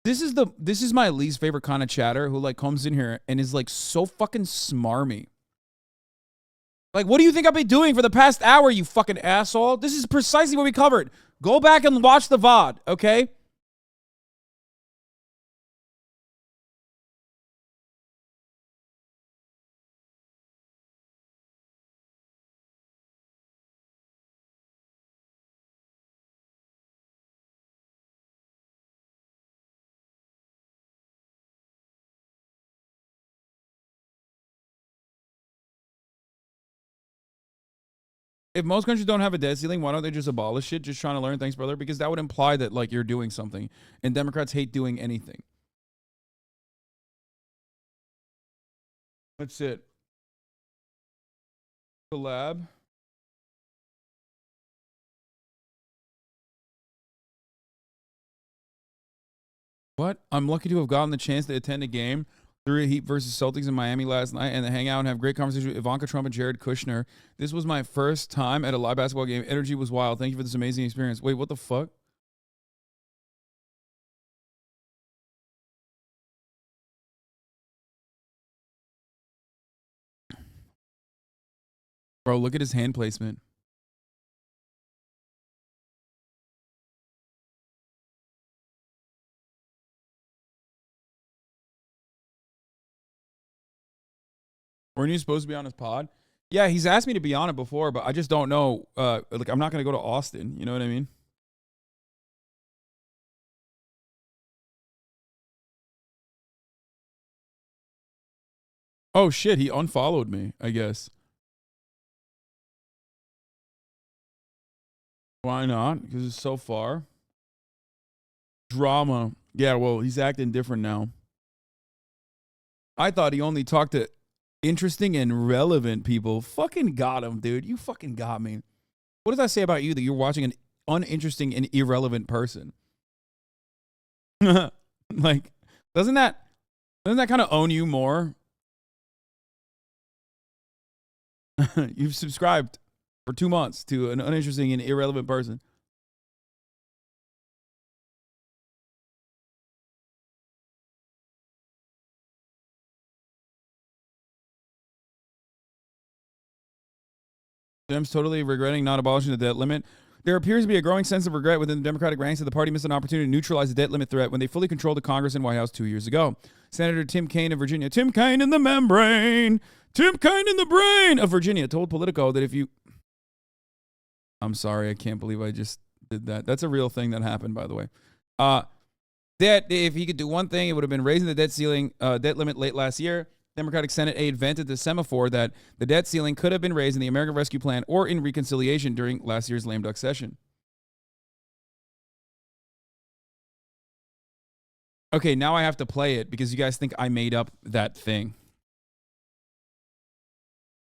this is my least favorite kind of chatter who comes in here and is so fucking smarmy. What do you think I've been doing for the past hour, you fucking asshole? This is precisely what we covered. Go back and watch the VOD, okay? If most countries don't have a debt ceiling, why don't they just abolish it? Just trying to learn. Thanks, brother. Because that would imply that you're doing something. And Democrats hate doing anything. That's it. The lab. What? I'm lucky to have gotten the chance to attend a game through Heat versus Celtics in Miami last night and to hang out and have great conversation with Ivanka Trump and Jared Kushner. This was my first time at a live basketball game. Energy was wild. Thank you for this amazing experience. Wait, what the fuck? Bro, look at his hand placement. Weren't you supposed to be on his pod? Yeah, he's asked me to be on it before, but I just don't know. I'm not going to go to Austin. You know what I mean? Oh shit, he unfollowed me, I guess. Why not? Because it's so far. Drama. Yeah, well, he's acting different now. I thought he only talked to interesting and relevant people. Fucking got him, dude. You fucking got me. What does that say about you that you're watching an uninteresting and irrelevant person? Like, doesn't that kind of own you more? You've subscribed for 2 months to an uninteresting and irrelevant person. Dems totally regretting not abolishing the debt limit. There appears to be a growing sense of regret within the Democratic ranks that the party missed an opportunity to neutralize the debt limit threat when they fully controlled the Congress and White House 2 years ago. Senator Tim Kaine of Virginia, Tim Kaine in the membrane, Tim Kaine in the brain of Virginia, told Politico that if you... I'm sorry, I can't believe I just did that. That's a real thing that happened, by the way. That if he could do one thing, it would have been raising the debt limit late last year. Democratic Senate aide vented the semaphore that the debt ceiling could have been raised in the American Rescue Plan or in reconciliation during last year's lame duck session. Okay, now I have to play it because you guys think I made up that thing.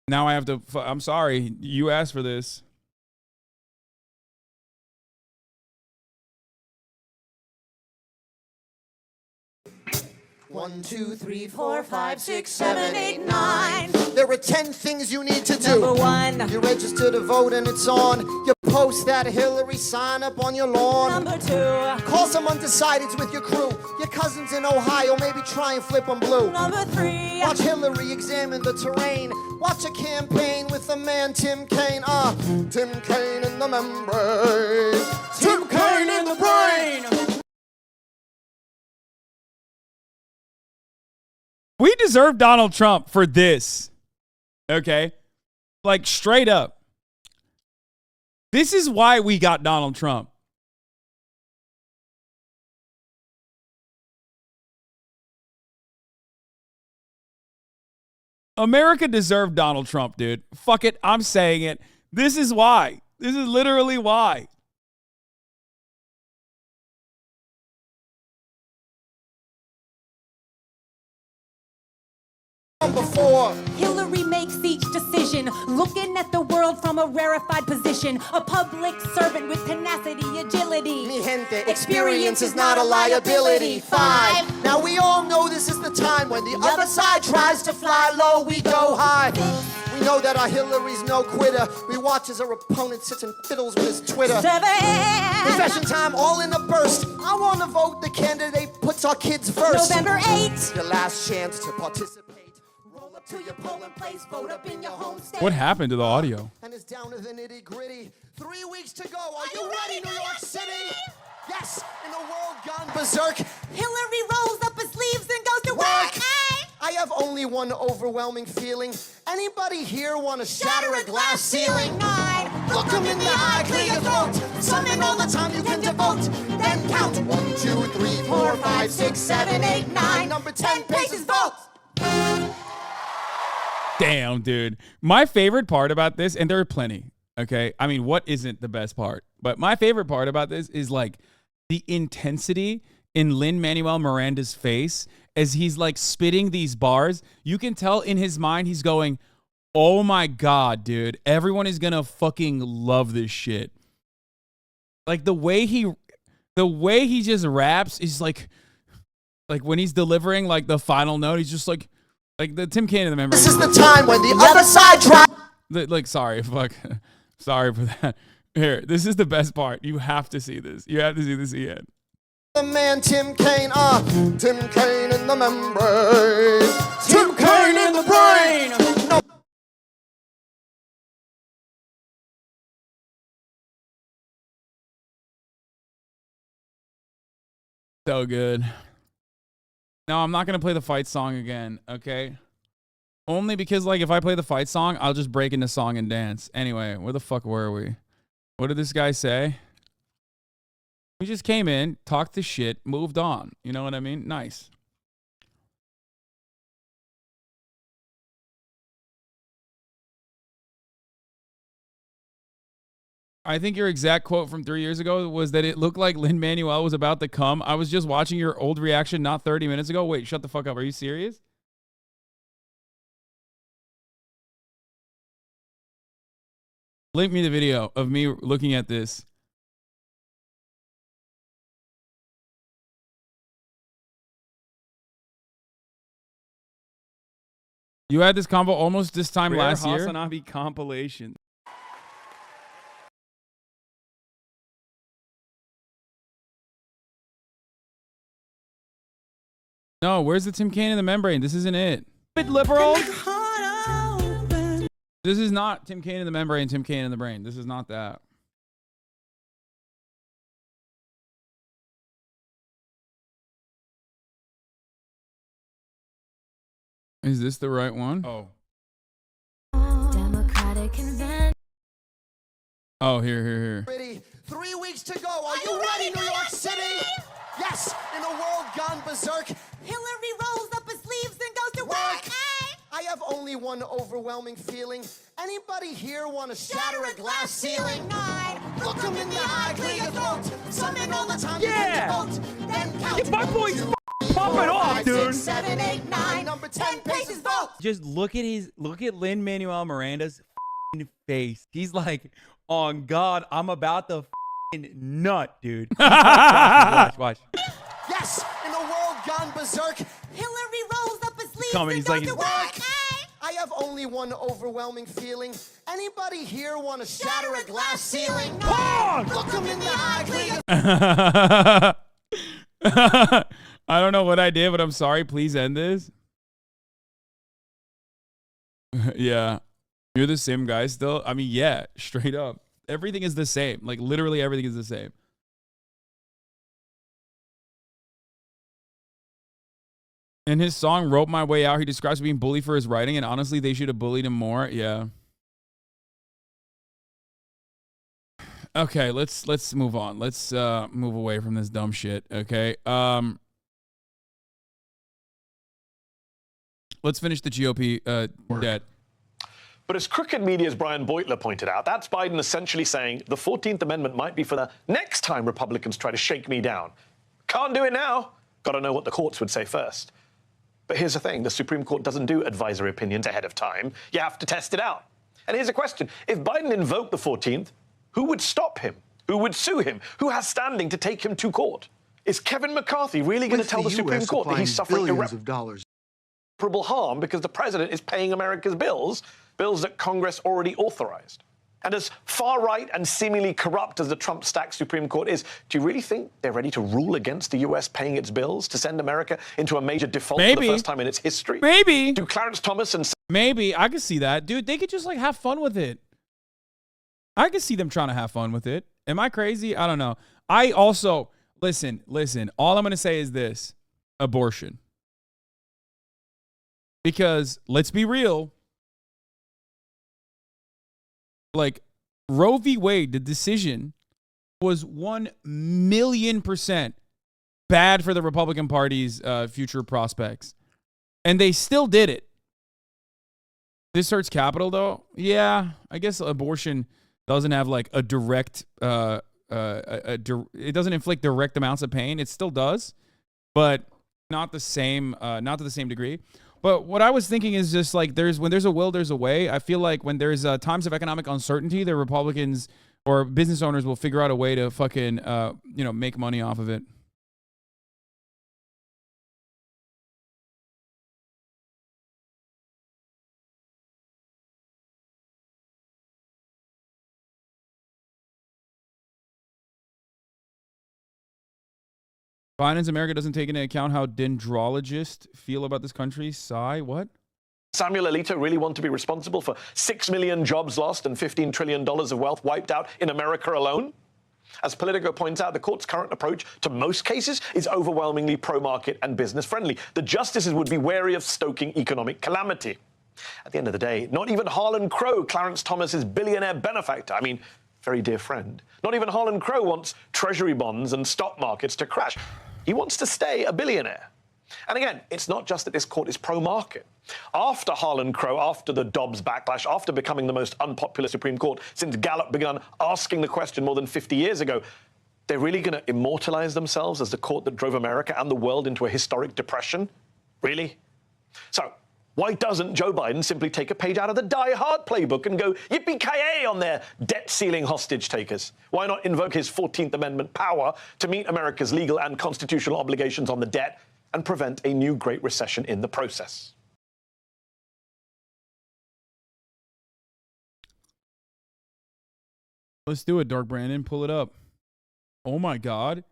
Now I have to... I'm sorry. You asked for this. One, two, three, four, five, 6, 7, 8, 9. There are 10 things you need to do. Number 1. You register to vote and it's on. You post that Hillary sign up on your lawn. Number 2. Call some undecideds with your crew. Your cousins in Ohio, maybe try and flip them blue. Number 3. Watch Hillary examine the terrain. Watch a campaign with the man Tim Kaine. Tim Kaine in the membrane. Tim Kaine in the brain. We deserve Donald Trump for this. Okay? Like, straight up. This is why we got Donald Trump. America deserved Donald Trump, dude. Fuck it. I'm saying it. This is why. This is literally why. Before Hillary makes each decision, looking at the world from a rarefied position, a public servant with tenacity, agility. Mi gente, experience is not a liability. 5. Now we all know this is the time when the other side tries to fly low, we go high. We know that our Hillary's no quitter. We watch as our opponent sits and fiddles with his Twitter. 7. Confession time, all in a burst. I want to vote the candidate puts our kids first. November 8. Your last chance to participate. To your polling place, vote up in your home state. What happened to the audio? And it's down to the nitty gritty. 3 weeks to go. Are you ready, New York City? Yes, in a world gone berserk. Hillary rolls up her sleeves and goes to work. I have only one overwhelming feeling. Anybody here want to shatter a glass ceiling? 9. Look them in the eye, clear your throat. Summon all the time you can devote. Then count 1, 2, 3, 4, 5, 6, 7, 8, 9. Number 10 paces vote. Damn, dude. My favorite part about this, and there are plenty, okay? I mean, what isn't the best part? But my favorite part about this is, like, the intensity in Lin-Manuel Miranda's face as he's, like, spitting these bars. You can tell in his mind he's going, oh, my God, dude. Everyone is gonna fucking love this shit. Like, the way he just raps is, like when he's delivering, like, the final note, he's just, like the Tim Kaine in the member. This is the time when the other side tries. Like, sorry, fuck. Sorry for that. Here, this is the best part. You have to see this. You have to see this again. The man Tim Kaine, Tim Kaine in the membrane. Tim Kaine in the brain. No. So good. No, I'm not going to play the fight song again, okay? Only because, like, if I play the fight song, I'll just break into song and dance. Anyway, where the fuck were we? What did this guy say? We just came in, talked the shit, moved on. You know what I mean? Nice. I think your exact quote from 3 years ago was that it looked like Lin-Manuel was about to come. I was just watching your old reaction not 30 minutes ago. Wait, shut the fuck up. Are you serious? Link me the video of me looking at this. You had this combo almost this time last year. Hasanabi compilation. No, where's the Tim Kaine in the membrane? This isn't it. Liberal. This is not Tim Kaine in the membrane, Tim Kaine in the brain. This is not that. Is this the right one? Oh. Democratic convention. Oh, here. 3 weeks to go. Are you ready, New York City? Yes, in a world gone berserk. Hillary rolls up her sleeves and goes to work. I have only one overwhelming feeling. Anybody here want to shatter a glass ceiling? Look them in the eye, clear your throat. Summon all the time. Yeah. Then count. My boy's popping off, dude. 7, 8, 9, number 10 paces vote. Just look at Lin-Manuel Miranda's face. He's like, on God, I'm about to nut, dude. Watch. Yes, in a world gone berserk. Hillary rolls up her sleeves Coming, and he's goes like, to work. I have only one overwhelming feeling. Anybody here want to shatter a glass ceiling? Look them in the eye, clear your I don't know what I did, but I'm sorry. Please end this. Yeah. You're the same guy still? I mean, yeah, straight up. Everything is the same. Like, literally everything is the same. In his song, Rope My Way Out, he describes being bullied for his writing, and honestly, they should have bullied him more. Yeah. Okay, let's move on. Let's move away from this dumb shit, okay? Let's finish the GOP debt. But as crooked media's Brian Beutler pointed out, that's Biden essentially saying the 14th Amendment might be for the next time Republicans try to shake me down. Can't do it now. Got to know what the courts would say first. But here's the thing. The Supreme Court doesn't do advisory opinions ahead of time. You have to test it out. And here's a question. If Biden invoked the 14th, who would stop him? Who would sue him? Who has standing to take him to court? Is Kevin McCarthy really going to tell the Supreme Court that he's suffering irreparable harm because the president is paying America's bills that Congress already authorized? And as far-right and seemingly corrupt as the Trump-stacked Supreme Court is, do you really think they're ready to rule against the U.S. paying its bills to send America into a major default for the first time in its history? Maybe. Do Clarence Thomas and... Maybe. I could see that. Dude, they could just, like, have fun with it. I could see them trying to have fun with it. Am I crazy? I don't know. I also... Listen. All I'm going to say is this. Abortion. Because, let's be real... Like, Roe v. Wade, the decision was 1,000,000% bad for the Republican Party's future prospects. And they still did it. This hurts capital, though. Yeah, I guess abortion doesn't have, like, a direct, it doesn't inflict direct amounts of pain. It still does, but not to the same degree. But what I was thinking is just like when there's a will, there's a way. I feel like when there's times of economic uncertainty, the Republicans or business owners will figure out a way to fucking, make money off of it. Biden's America doesn't take into account how dendrologists feel about this country. Sigh, what? Samuel Alito really want to be responsible for 6 million jobs lost and $15 trillion of wealth wiped out in America alone? As Politico points out, the court's current approach to most cases is overwhelmingly pro-market and business-friendly. The justices would be wary of stoking economic calamity. At the end of the day, not even Harlan Crow, Clarence Thomas's billionaire benefactor, very dear friend, not even Harlan Crow wants treasury bonds and stock markets to crash. He wants to stay a billionaire. And again, it's not just that this court is pro-market. After Harlan Crow, after the Dobbs backlash, after becoming the most unpopular Supreme Court since Gallup began asking the question more than 50 years ago, they're really going to immortalize themselves as the court that drove America and the world into a historic depression? Really? So why doesn't Joe Biden simply take a page out of the Die Hard playbook and go yippee-ki-yay on their debt-ceiling hostage takers? Why not invoke his 14th Amendment power to meet America's legal and constitutional obligations on the debt and prevent a new Great Recession in the process? Let's do it, Dark Brandon. Pull it up. Oh my God.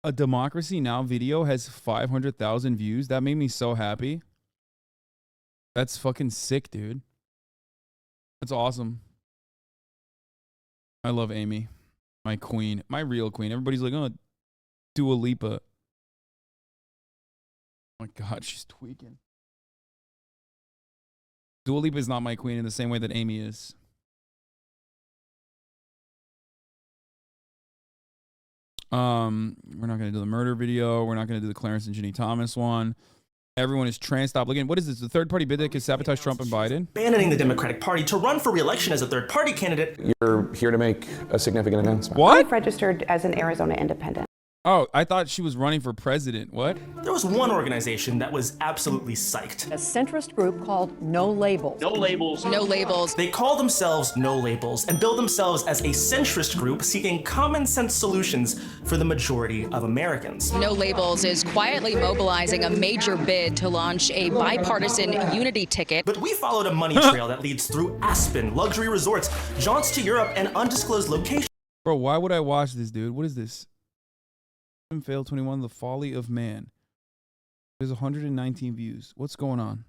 A Democracy Now! Video has 500,000 views. That made me so happy. That's fucking sick, dude. That's awesome. I love Amy. My queen. My real queen. Everybody's like, oh, Dua Lipa. Oh my God, she's tweaking. Dua Lipa is not my queen in the same way that Amy is. We're not going to do the murder video. We're not going to do the Clarence and Ginny Thomas one. Everyone is trans. Stop looking. What is this? The third party bid that could sabotage Trump and Biden? Abandoning the Democratic Party to run for re-election as a third party candidate. You're here to make a significant announcement. What? I've registered as an Arizona independent. Oh, I thought she was running for president. What? There was one organization that was absolutely psyched. A centrist group called No Labels. No Labels. No Labels. They call themselves No Labels and bill themselves as a centrist group seeking common sense solutions for the majority of Americans. No Labels is quietly mobilizing a major bid to launch a bipartisan unity ticket. But we followed a money trail that leads through Aspen, luxury resorts, jaunts to Europe, and undisclosed locations. Bro, why would I watch this, dude? What is this? Fail 21, The Folly of Man. There's 119 views. What's going on?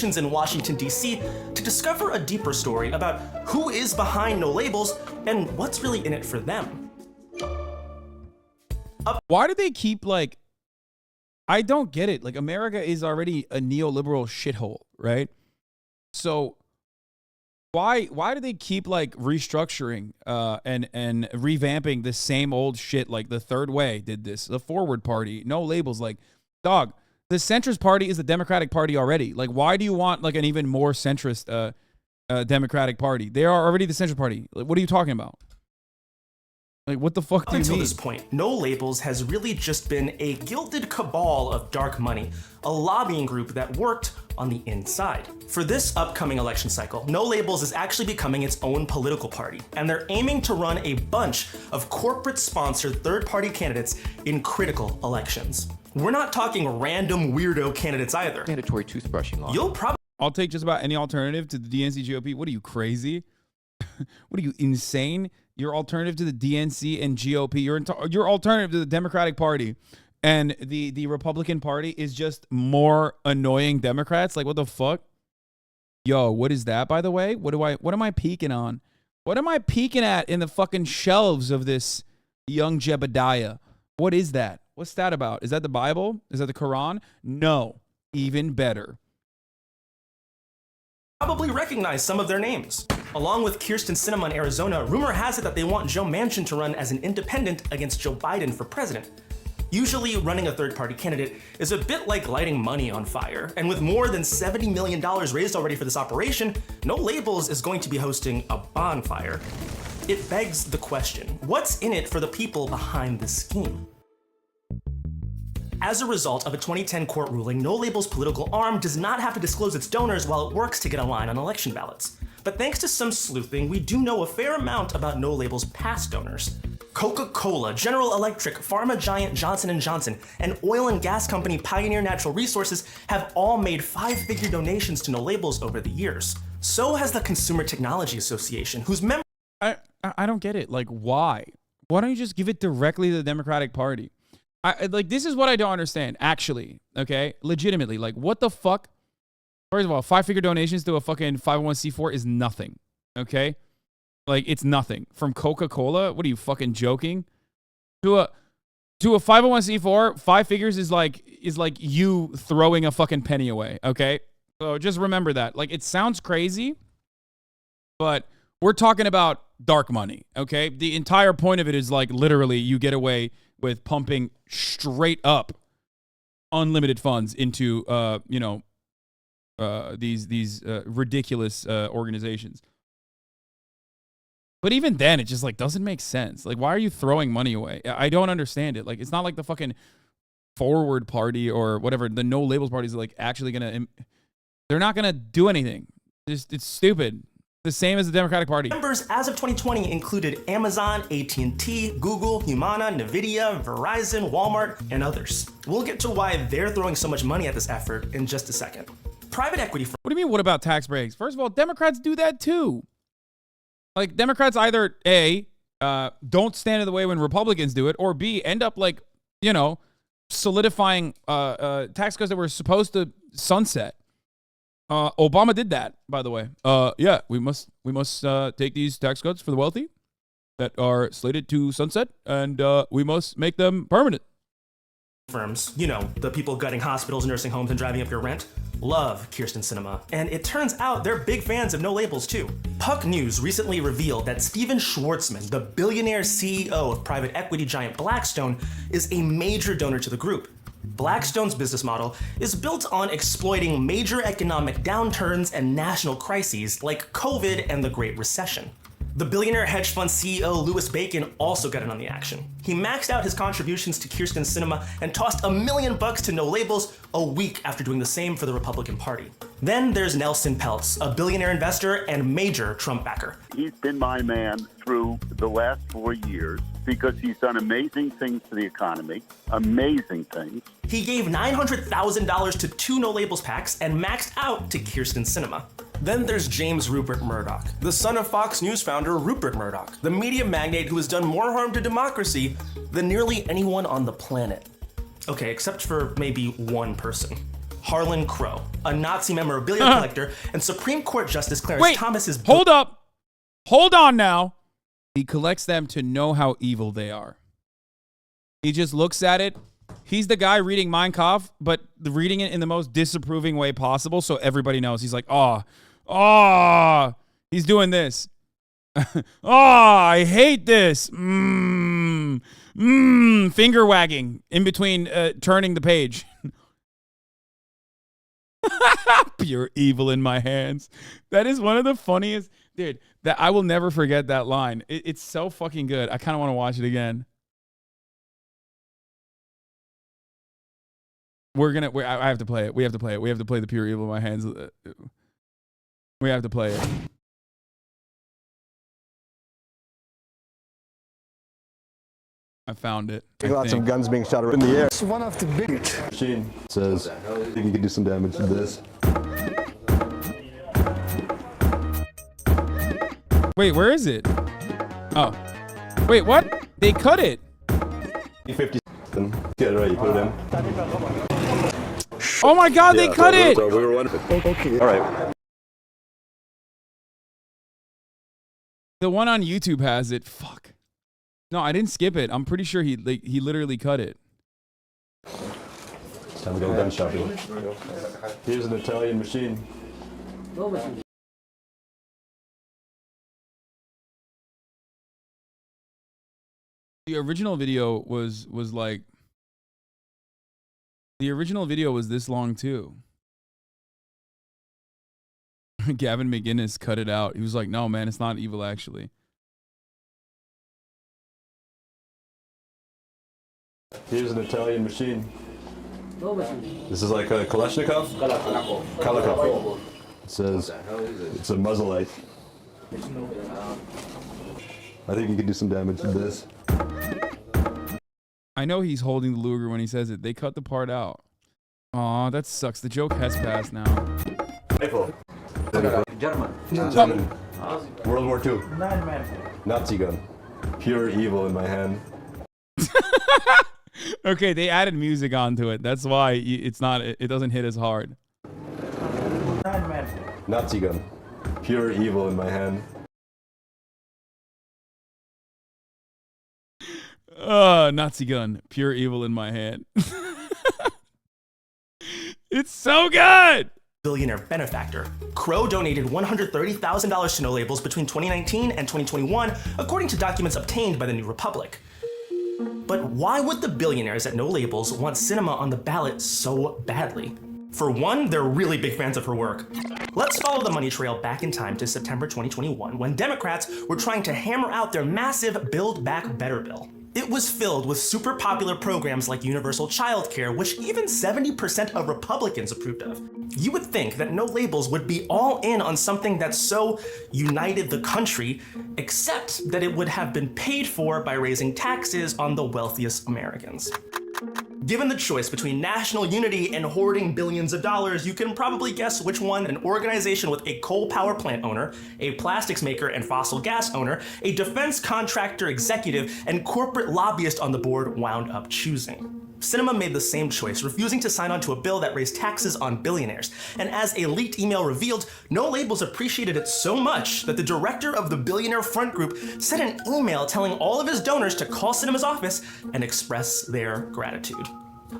In Washington, D.C. to discover a deeper story about who is behind No Labels and what's really in it for them. Why do they keep, like, I don't get it. Like, America is already a neoliberal shithole, right? So why do they keep, like, restructuring and revamping the same old shit? Like the Third Way did this, the Forward Party, No Labels. Like, dog, the centrist party is the Democratic Party already. Like, why do you want, like, an even more centrist Democratic Party? They are already the centrist party. Like, what are you talking about? Like, what the fuck do you mean? Until this point, No Labels has really just been a gilded cabal of dark money, a lobbying group that worked on the inside. For this upcoming election cycle, No Labels is actually becoming its own political party, and they're aiming to run a bunch of corporate-sponsored third-party candidates in critical elections. We're not talking random weirdo candidates either. Mandatory toothbrushing law. You'll probably I'll take just about any alternative to the DNC GOP. What are you, crazy? What are you, insane? Your alternative to the DNC and GOP, your alternative to the Democratic Party and the Republican Party is just more annoying Democrats. Like, what the fuck? Yo, what is that, by the way? What am I peeking on? What am I peeking at in the fucking shelves of this young Jebediah? What is that? What's that about? Is that the Bible? Is that the Quran? No. Even better. probably recognize some of their names. Along with Kyrsten Sinema in Arizona, rumor has it that they want Joe Manchin to run as an independent against Joe Biden for president. Usually, running a third-party candidate is a bit like lighting money on fire, and with more than $70 million raised already for this operation, No Labels is going to be hosting a bonfire. It begs the question, what's in it for the people behind this scheme? As a result of a 2010 court ruling, No Labels' political arm does not have to disclose its donors while it works to get a line on election ballots. But thanks to some sleuthing, we do know a fair amount about No Labels' past donors. Coca-Cola, General Electric, pharma giant Johnson & Johnson, and oil and gas company Pioneer Natural Resources have all made five-figure donations to No Labels over the years. So has the Consumer Technology Association, whose members... I don't get it. Like, why? Why don't you just give it directly to the Democratic Party? Like, this is what I don't understand, actually, okay? Legitimately, like, what the fuck? First of all, five-figure donations to a fucking 501c4 is nothing, okay? Like, it's nothing. From Coca-Cola? What are you, fucking joking? To a 501c4, 5 figures is like you throwing a fucking penny away, okay? So just remember that. Like, it sounds crazy, but we're talking about dark money, okay? The entire point of it is, like, literally you get away with pumping straight up unlimited funds into these ridiculous organizations. But even then, it just like doesn't make sense. Like, why are you throwing money away? I don't understand it. Like, it's not like the fucking Forward Party or whatever, the No Labels Party is like actually gonna. They're not gonna do anything. It's stupid. The same as the Democratic Party. Members as of 2020 included Amazon, AT&T, Google, Humana, Nvidia, Verizon, Walmart, and others. We'll get to why they're throwing so much money at this effort in just a second. Private equity. What do you mean? What about tax breaks? First of all, Democrats do that too. Like, Democrats either A, don't stand in the way when Republicans do it, or B, end up like, solidifying tax cuts that were supposed to sunset. Obama did that, by the way. Yeah, we must take these tax cuts for the wealthy that are slated to sunset, and we must make them permanent. Firms, the people gutting hospitals, nursing homes, and driving up your rent, love Kyrsten Sinema. And it turns out they're big fans of No Labels too. Puck News recently revealed that Steven Schwartzman, the billionaire CEO of private equity giant Blackstone, is a major donor to the group. Blackstone's business model is built on exploiting major economic downturns and national crises like COVID and the Great Recession. The billionaire hedge fund CEO Louis Bacon also got in on the action. He maxed out his contributions to Kyrsten Sinema and tossed $1 million to No Labels a week after doing the same for the Republican Party. Then there's Nelson Peltz, a billionaire investor and major Trump backer. He's been my man through the last 4 years because he's done amazing things to the economy, amazing things. He gave $900,000 to 2 No Labels PACs and maxed out to Kyrsten Sinema. Then there's James Rupert Murdoch, the son of Fox News founder Rupert Murdoch, the media magnate who has done more harm to democracy than nearly anyone on the planet. Okay, except for maybe one person. Harlan Crow, a Nazi memorabilia collector and Supreme Court Justice Clarence Thomas's... Hold up. Hold on now. He collects them to know how evil they are. He just looks at it. He's the guy reading Mein Kampf, but reading it in the most disapproving way possible so everybody knows. He's like, he's doing this. I hate this. Finger wagging in between turning the page. Pure evil in my hands. That is one of the funniest, dude. That I will never forget that line. It's so fucking good. I kind of want to watch it again. I have to play it. We have to play it. We have to play the pure evil in my hands. We have to play it. I found it. Lots of guns being shot around in the air. It's one of the biggest. Machine says you can do some damage to this. Wait, where is it? Oh. Wait, what? They cut it. 50. Get it right, you put it in. Oh my god, they cut it! We were okay. All right. The one on YouTube has it. Fuck. No, I didn't skip it. I'm pretty sure he literally cut it. It's time to go gun shopping. Here's an Italian machine. The original video was like... The original video was this long too. Gavin McInnes cut it out. He was like, no, man, it's not evil actually. Here's an Italian machine. This is like a Kalashnikov? Kalashnikov. It says it's a muzzleite. I think you could do some damage to this. I know he's holding the Luger when he says it. They cut the part out. Aw, that sucks. The joke has passed now. German. World War II. Nazi gun. Pure evil in my hand. Okay, they added music onto it. That's why it's not. It doesn't hit as hard. Nazi gun. Pure evil in my hand. Nazi gun. Pure evil in my hand. It's so good. Billionaire benefactor. Crow donated $130,000 to No Labels between 2019 and 2021, according to documents obtained by the New Republic. But why would the billionaires at No Labels want cinema on the ballot so badly? For one, they're really big fans of her work. Let's follow the money trail back in time to September 2021, when Democrats were trying to hammer out their massive Build Back Better bill. It was filled with super popular programs like universal childcare, which even 70% of Republicans approved of. You would think that No Labels would be all in on something that so united the country, except that it would have been paid for by raising taxes on the wealthiest Americans. Given the choice between national unity and hoarding billions of dollars, you can probably guess which one an organization with a coal power plant owner, a plastics maker and fossil gas owner, a defense contractor executive, and corporate lobbyist on the board wound up choosing. Cinema made the same choice, refusing to sign on to a bill that raised taxes on billionaires. And as a leaked email revealed, No Labels appreciated it so much that the director of the Billionaire Front Group sent an email telling all of his donors to call Cinema's office and express their gratitude.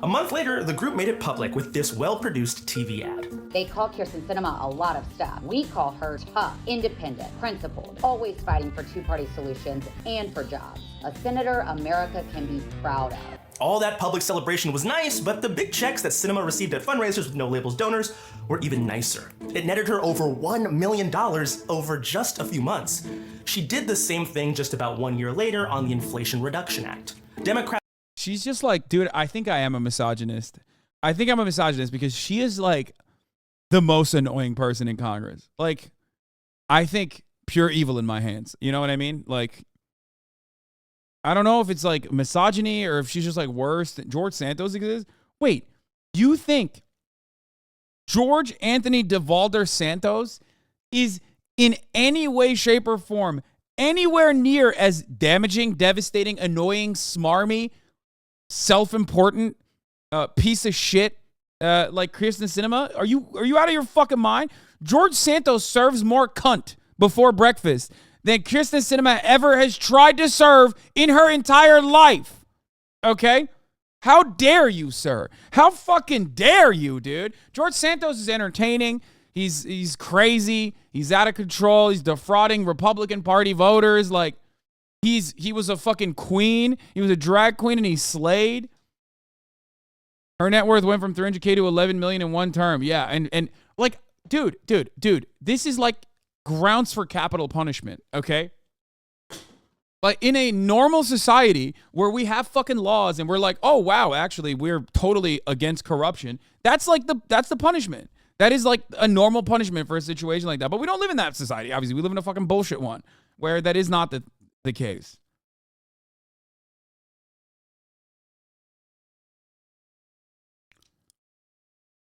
A month later, the group made it public with this well-produced TV ad. They call Kirsten Sinema a lot of stuff. We call her tough, independent, principled, always fighting for two-party solutions and for jobs. A senator America can be proud of. All that public celebration was nice, but the big checks that Sinema received at fundraisers with No Labels donors were even nicer. It netted her over $1 million over just a few months. She did the same thing just about 1 year later on the Inflation Reduction Act. Democrats. She's just like, dude, I think I am a misogynist. I think I'm a misogynist because she is like the most annoying person in Congress. Like, I think pure evil in my hands. You know what I mean? Like, I don't know if it's like misogyny or if she's just like worse than George Santos exists. Wait, you think George Anthony DeValder Santos is in any way, shape, or form anywhere near as damaging, devastating, annoying, smarmy, self-important piece of shit like Kirsten Sinema? Are you out of your fucking mind? George Santos serves more cunt before breakfast than Kirsten Sinema ever has tried to serve in her entire life. Okay? How dare you, sir? How fucking dare you, dude? George Santos is entertaining. He's crazy. He's out of control. He's defrauding Republican Party voters. Like, he was a fucking queen. He was a drag queen and he slayed. Her net worth went from $300K to $11 million in one term. Yeah, and like, dude, this is like grounds for capital punishment, okay? Like, in a normal society where we have fucking laws and we're like, oh wow, actually we're totally against corruption. That's the punishment. That is like a normal punishment for a situation like that. But we don't live in that society. Obviously, we live in a fucking bullshit one where that is not the case.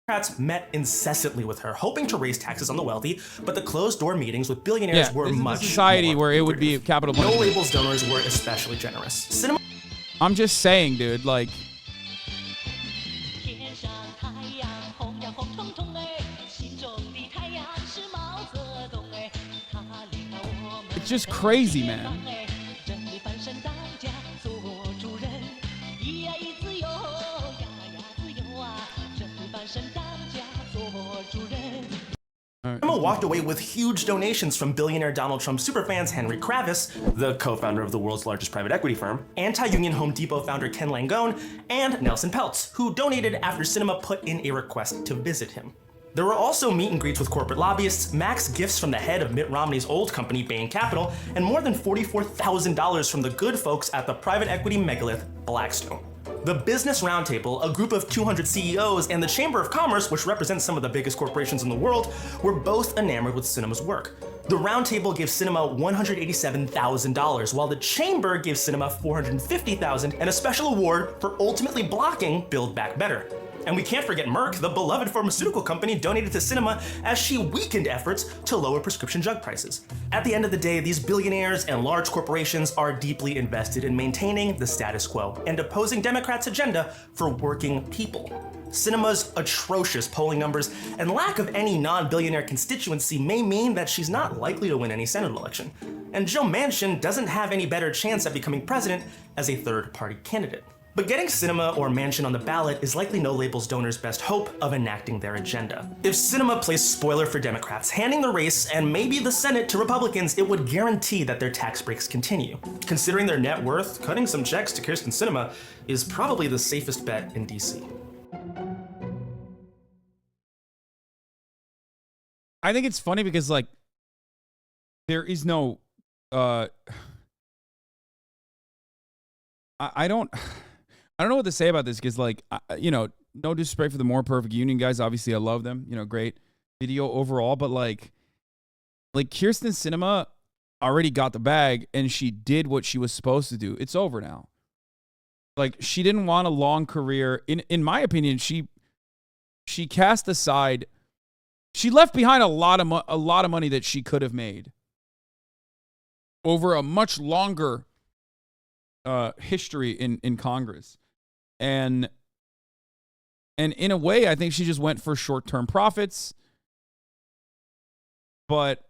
Democrats met incessantly with her, hoping to raise taxes on the wealthy, but the closed-door meetings with billionaires were much a society more where it would be capital punishment. No Labels donors were especially generous. Cinema. I'm just saying, dude, like, it's just crazy, man. Cinema walked away with huge donations from billionaire Donald Trump superfans Henry Kravis, the co-founder of the world's largest private equity firm, anti-union Home Depot founder Ken Langone, and Nelson Peltz, who donated after Cinema put in a request to visit him. There were also meet and greets with corporate lobbyists, max gifts from the head of Mitt Romney's old company, Bain Capital, and more than $44,000 from the good folks at the private equity megalith Blackstone. The Business Roundtable, a group of 200 CEOs, and the Chamber of Commerce, which represents some of the biggest corporations in the world, were both enamored with Cinema's work. The Roundtable gave Cinema $187,000, while the Chamber gave Cinema $450,000 and a special award for ultimately blocking Build Back Better. And we can't forget Merck, the beloved pharmaceutical company, donated to Cinema as she weakened efforts to lower prescription drug prices. At the end of the day, these billionaires and large corporations are deeply invested in maintaining the status quo and opposing Democrats' agenda for working people. Cinema's atrocious polling numbers and lack of any non-billionaire constituency may mean that she's not likely to win any Senate election. And Joe Manchin doesn't have any better chance at becoming president as a third-party candidate. But getting Sinema or Manchin on the ballot is likely No Label's donors' best hope of enacting their agenda. If Sinema plays spoiler for Democrats, handing the race and maybe the Senate to Republicans, it would guarantee that their tax breaks continue. Considering their net worth, cutting some checks to Kyrsten Sinema is probably the safest bet in DC. I think it's funny because, like, there is no, I don't know what to say about this because, like, you know, no disrespect for the More Perfect Union guys. Obviously, I love them. You know, great video overall. But, like Kyrsten Sinema already got the bag and she did what she was supposed to do. It's over now. Like, she didn't want a long career. In my opinion, she cast aside. She left behind a lot of money that she could have made over a much longer history in Congress. And in a way, I think she just went for short-term profits. But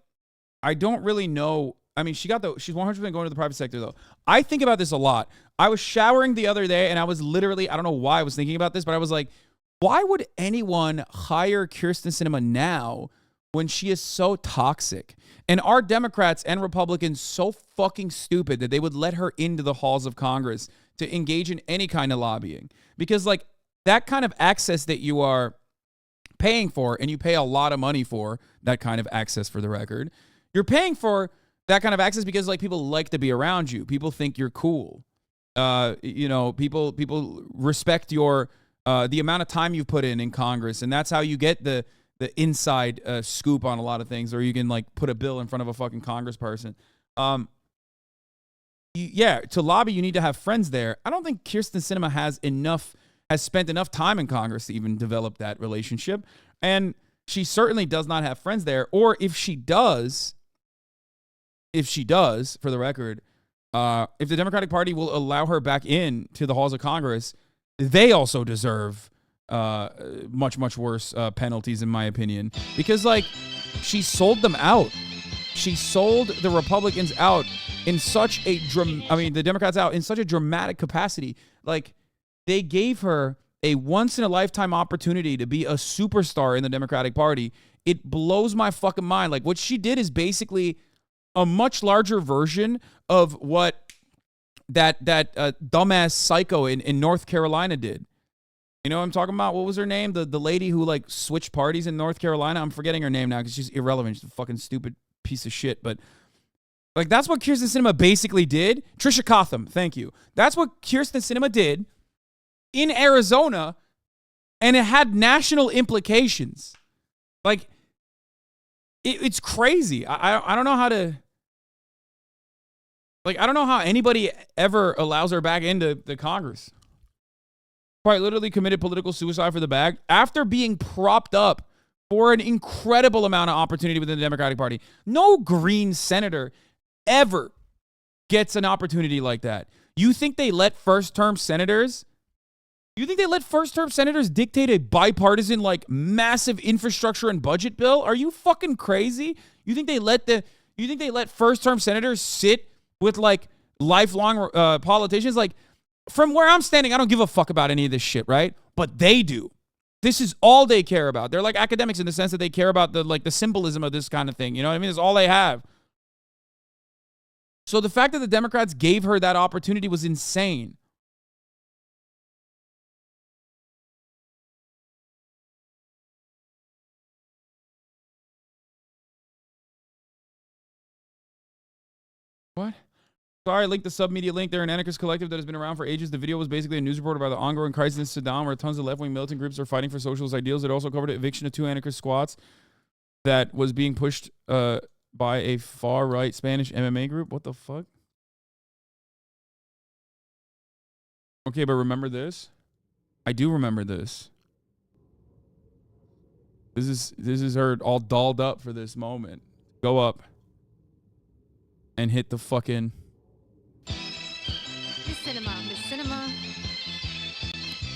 I don't really know. I mean, she's 100% going to the private sector, though. I think about this a lot. I was showering the other day, and I was literally, I don't know why I was thinking about this, but I was like, why would anyone hire Kyrsten Sinema now when she is so toxic? And are Democrats and Republicans so fucking stupid that they would let her into the halls of Congress to engage in any kind of lobbying? Because, like, that kind of access that you are paying for, and you pay a lot of money for that kind of access, for the record, you're paying for that kind of access because, like, people like to be around you. People think you're cool. You know, people respect your the amount of time you've put in Congress, and that's how you get the inside scoop on a lot of things, or you can, like, put a bill in front of a fucking congressperson. To lobby, you need to have friends there. I don't think Kyrsten Sinema has spent enough time in Congress to even develop that relationship, and she certainly does not have friends there. Or if she does, for the record, if the Democratic Party will allow her back in to the halls of Congress, they also deserve much, much worse penalties, in my opinion, because, like, she sold them out. She sold the Republicans out in such a the Democrats out in such a dramatic capacity. Like, they gave her a once-in-a-lifetime opportunity to be a superstar in the Democratic Party. It blows my fucking mind. Like, what she did is basically a much larger version of what that dumbass psycho in North Carolina did. You know what I'm talking about? What was her name? The lady who, like, switched parties in North Carolina. I'm forgetting her name now because she's irrelevant. She's a fucking stupid piece of shit. But, like, that's what Kyrsten Sinema basically did. Trisha Cotham, thank you. That's what Kyrsten Sinema did in Arizona, and it had national implications. Like, it's crazy. I don't know how to... Like, I don't know how anybody ever allows her back into the Congress. Quite literally committed political suicide for the bag after being propped up for an incredible amount of opportunity within the Democratic Party. No green senator ever gets an opportunity like that. You think they let first-term senators dictate a bipartisan, like, massive infrastructure and budget bill? Are you fucking crazy? You think they let first-term senators sit with, like, lifelong politicians? Like, from where I'm standing, I don't give a fuck about any of this shit, right? But they do. This is all they care about. They're like academics in the sense that they care about the symbolism of this kind of thing. You know what I mean? It's all they have. So the fact that the Democrats gave her that opportunity was insane. What? Sorry, I linked the sub-media link. They're an anarchist collective that has been around for ages. The video was basically a news report about the ongoing crisis in Sudan, where tons of left-wing militant groups are fighting for socialist ideals. It also covered the eviction of 2 anarchist squats that was being pushed by a far-right Spanish MMA group. What the fuck? Okay, but remember this? I do remember this. This is her all dolled up for this moment. Go up and hit the fucking... Miss Cinema.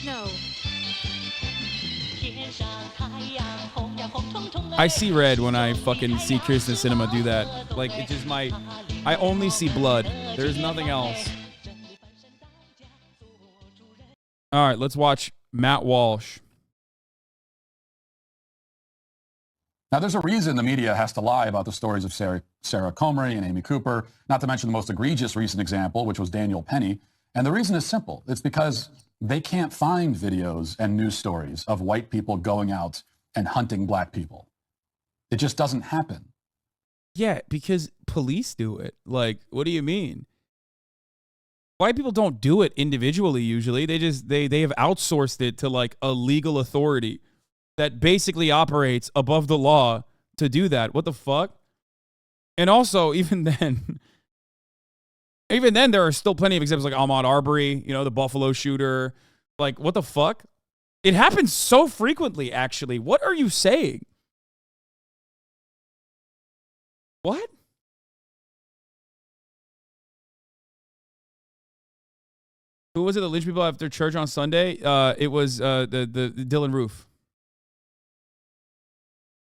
No. I see red when I fucking see Kyrsten Sinema do that. Like, it just might... I only see blood. There's nothing else. All right, let's watch Matt Walsh. Now, there's a reason the media has to lie about the stories of Sarah Comrie and Amy Cooper, not to mention the most egregious recent example, which was Daniel Penny. And the reason is simple. It's because they can't find videos and news stories of white people going out and hunting black people. It just doesn't happen. Yeah, because police do it. Like, what do you mean? White people don't do it individually usually. They have outsourced it to like a legal authority that basically operates above the law to do that. What the fuck? And also, even then, there are still plenty of examples like Ahmaud Arbery, you know, the Buffalo shooter. Like, what the fuck? It happens so frequently, actually. What are you saying? What? Who was it that lynched people after church on Sunday? It was the Dylan Roof.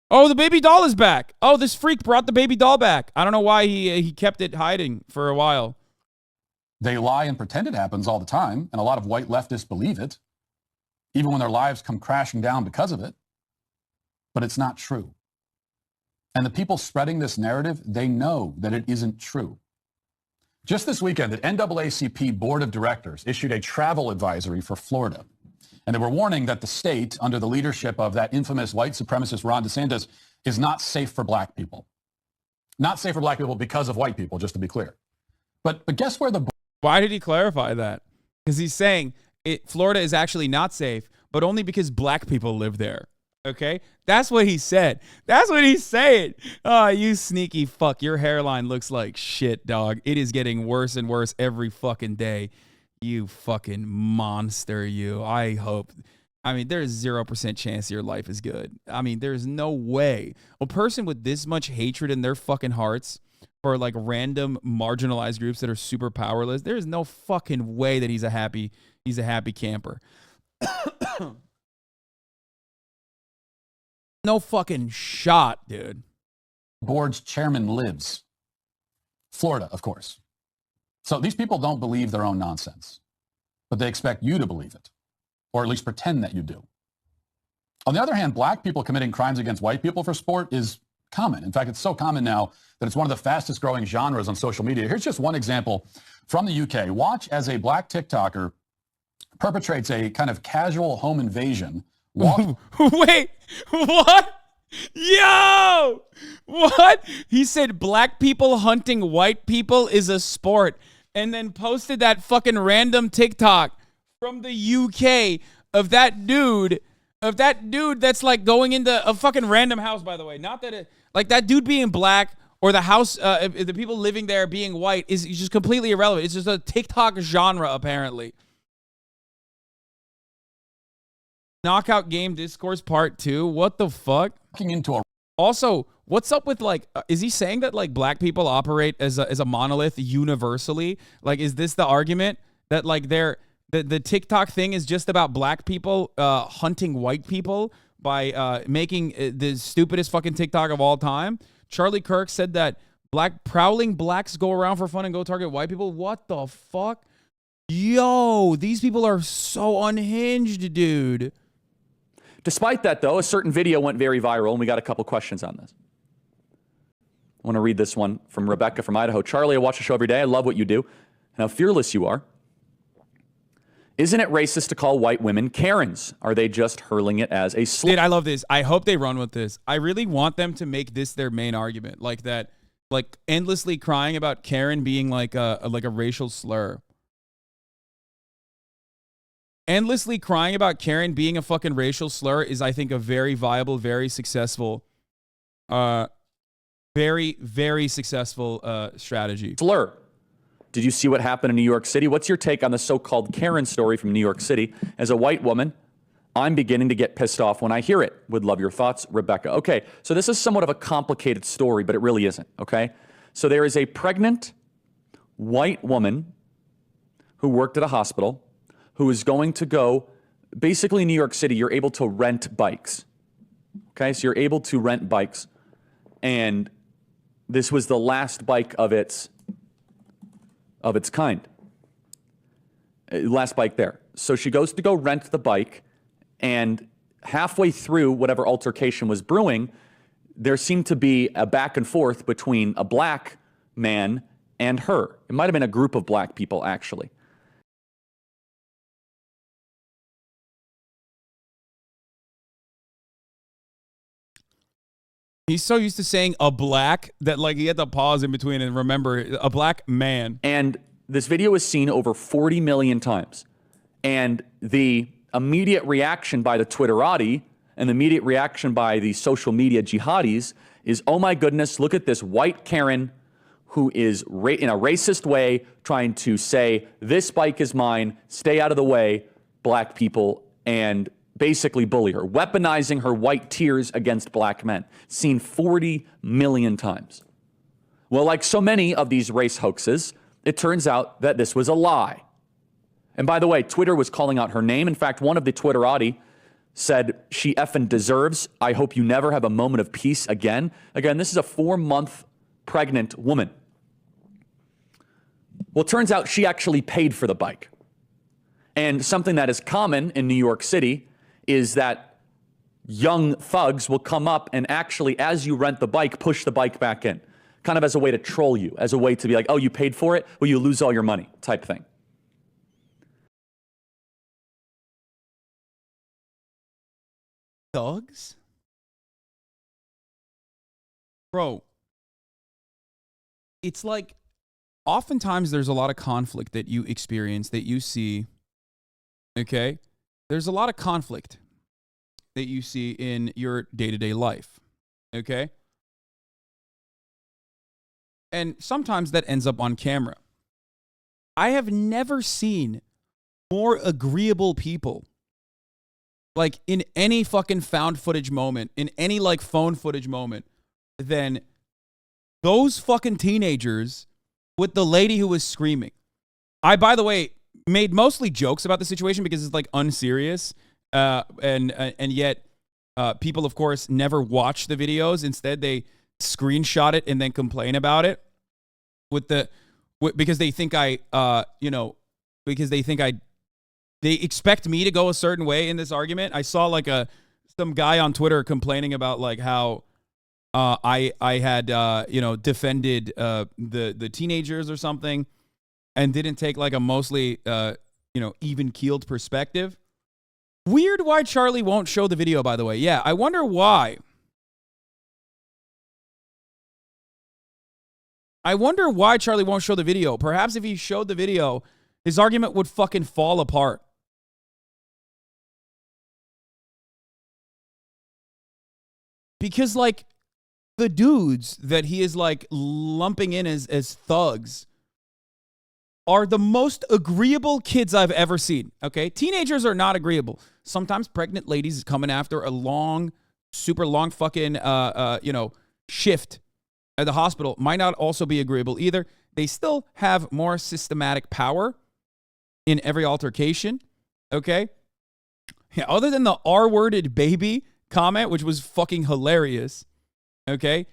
Oh, the baby doll is back. Oh, this freak brought the baby doll back. I don't know why he kept it hiding for a while. They lie and pretend it happens all the time, and a lot of white leftists believe it, even when their lives come crashing down because of it. But it's not true. And the people spreading this narrative, they know that it isn't true. Just this weekend, the NAACP Board of Directors issued a travel advisory for Florida. And they were warning that the state, under the leadership of that infamous white supremacist Ron DeSantis, is not safe for black people. Not safe for black people because of white people, just to be clear. But guess where the... Why did he clarify that? Because he's saying Florida is actually not safe, but only because black people live there. Okay? That's what he said. That's what he's saying. Oh, you sneaky fuck. Your hairline looks like shit, dog. It is getting worse and worse every fucking day. You fucking monster, you. I hope. I mean, there's 0% chance your life is good. I mean, there's no way. A person with this much hatred in their fucking hearts for like random marginalized groups that are super powerless, there's no fucking way that he's a happy camper. No fucking shot, dude. Board's chairman lives. Florida, of course. So these people don't believe their own nonsense, but they expect you to believe it, or at least pretend that you do. On the other hand, black people committing crimes against white people for sport is common. In fact, it's so common now that it's one of the fastest growing genres on social media. Here's just one example from the UK. Watch as a black TikToker perpetrates a kind of casual home invasion. Wait, what? Yo! What? He said black people hunting white people is a sport, and then posted that fucking random TikTok from the UK of that dude that's like going into a fucking random house, by the way. Not that it, like that dude being black or the house, the people living there being white is just completely irrelevant. It's just a TikTok genre, apparently. Knockout Game Discourse Part 2. What the fuck? Also, what's up with like, is he saying that like black people operate as a monolith universally? Like, is this the argument that like the TikTok thing is just about black people hunting white people by making the stupidest fucking TikTok of all time? Charlie Kirk said that prowling blacks go around for fun and go target white people. What the fuck? Yo, these people are so unhinged, dude. Despite that, though, a certain video went very viral, and we got a couple questions on this. I want to read this one from Rebecca from Idaho. Charlie, I watch the show every day. I love what you do and how fearless you are. Isn't it racist to call white women Karens? Are they just hurling it as a slur? Dude, I love this. I hope they run with this. I really want them to make this their main argument, like that, like endlessly crying about Karen being like a racial slur. Endlessly crying about Karen being a fucking racial slur is, I think, a very viable, very successful, very, very successful strategy. Slur. Did you see what happened in New York City? What's your take on the so-called Karen story from New York City? As a white woman, I'm beginning to get pissed off when I hear it. Would love your thoughts, Rebecca. Okay, so this is somewhat of a complicated story, but it really isn't, okay? So there is a pregnant white woman who worked at a hospital who is going to go, basically in New York City, you're able to rent bikes. Okay, so you're able to rent bikes. And this was the last bike of its kind. Last bike there. So she goes to go rent the bike, and halfway through whatever altercation was brewing, there seemed to be a back and forth between a black man and her. It might have been a group of black people, actually. He's so used to saying a black that like he had to pause in between and remember a black man. And this video was seen over 40 million times. And the immediate reaction by the Twitterati and the immediate reaction by the social media jihadis is, oh my goodness, look at this white Karen who is in a racist way trying to say, this bike is mine, stay out of the way, black people, and basically bully her, weaponizing her white tears against black men. Seen 40 million times. Well, like so many of these race hoaxes, it turns out that this was a lie. And by the way, Twitter was calling out her name. In fact, one of the Twitterati said, she effing deserves. I hope you never have a moment of peace again. Again, this is a 4-month pregnant woman. Well, it turns out she actually paid for the bike. And something that is common in New York City is that young thugs will come up and actually, as you rent the bike, push the bike back in, kind of as a way to troll you, as a way to be like, oh, you paid for it? Well, you lose all your money type thing. Thugs? Bro, it's like oftentimes there's a lot of conflict that you experience, that you see, okay? There's a lot of conflict that you see in your day-to-day life, okay? And sometimes that ends up on camera. I have never seen more agreeable people, like in any fucking found footage moment, in any like phone footage moment, than those fucking teenagers with the lady who was screaming. I, by the way, made mostly jokes about the situation because it's like unserious, and yet people, of course, never watch the videos. Instead, they screenshot it and then complain about it because they think they expect me to go a certain way in this argument. I saw like some guy on Twitter complaining about like how I had defended the teenagers or something, and didn't take like a mostly, even-keeled perspective. Weird why Charlie won't show the video, by the way. Yeah, I wonder why. I wonder why Charlie won't show the video. Perhaps if he showed the video, his argument would fucking fall apart. Because, like, the dudes that he is, like, lumping in as thugs are the most agreeable kids I've ever seen, okay? Teenagers are not agreeable. Sometimes pregnant ladies coming after a long, super long fucking, shift at the hospital might not also be agreeable either. They still have more systematic power in every altercation, okay? Yeah, other than the R-worded baby comment, which was fucking hilarious, okay?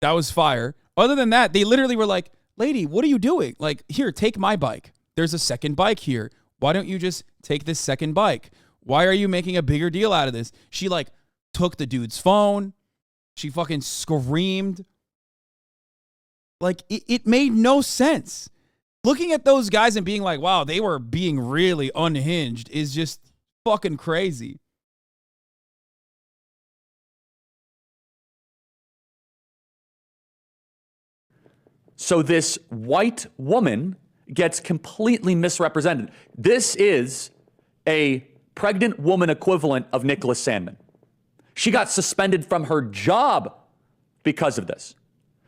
That was fire. Other than that, they literally were like, lady, what are you doing? Like, here, take my bike. There's a second bike here. Why don't you just take this second bike? Why are you making a bigger deal out of this? She, like, took the dude's phone. She fucking screamed. Like, it made no sense. Looking at those guys and being like, wow, they were being really unhinged is just fucking crazy. So this white woman gets completely misrepresented. This is a pregnant woman equivalent of Nicholas Sandmann. She got suspended from her job because of this.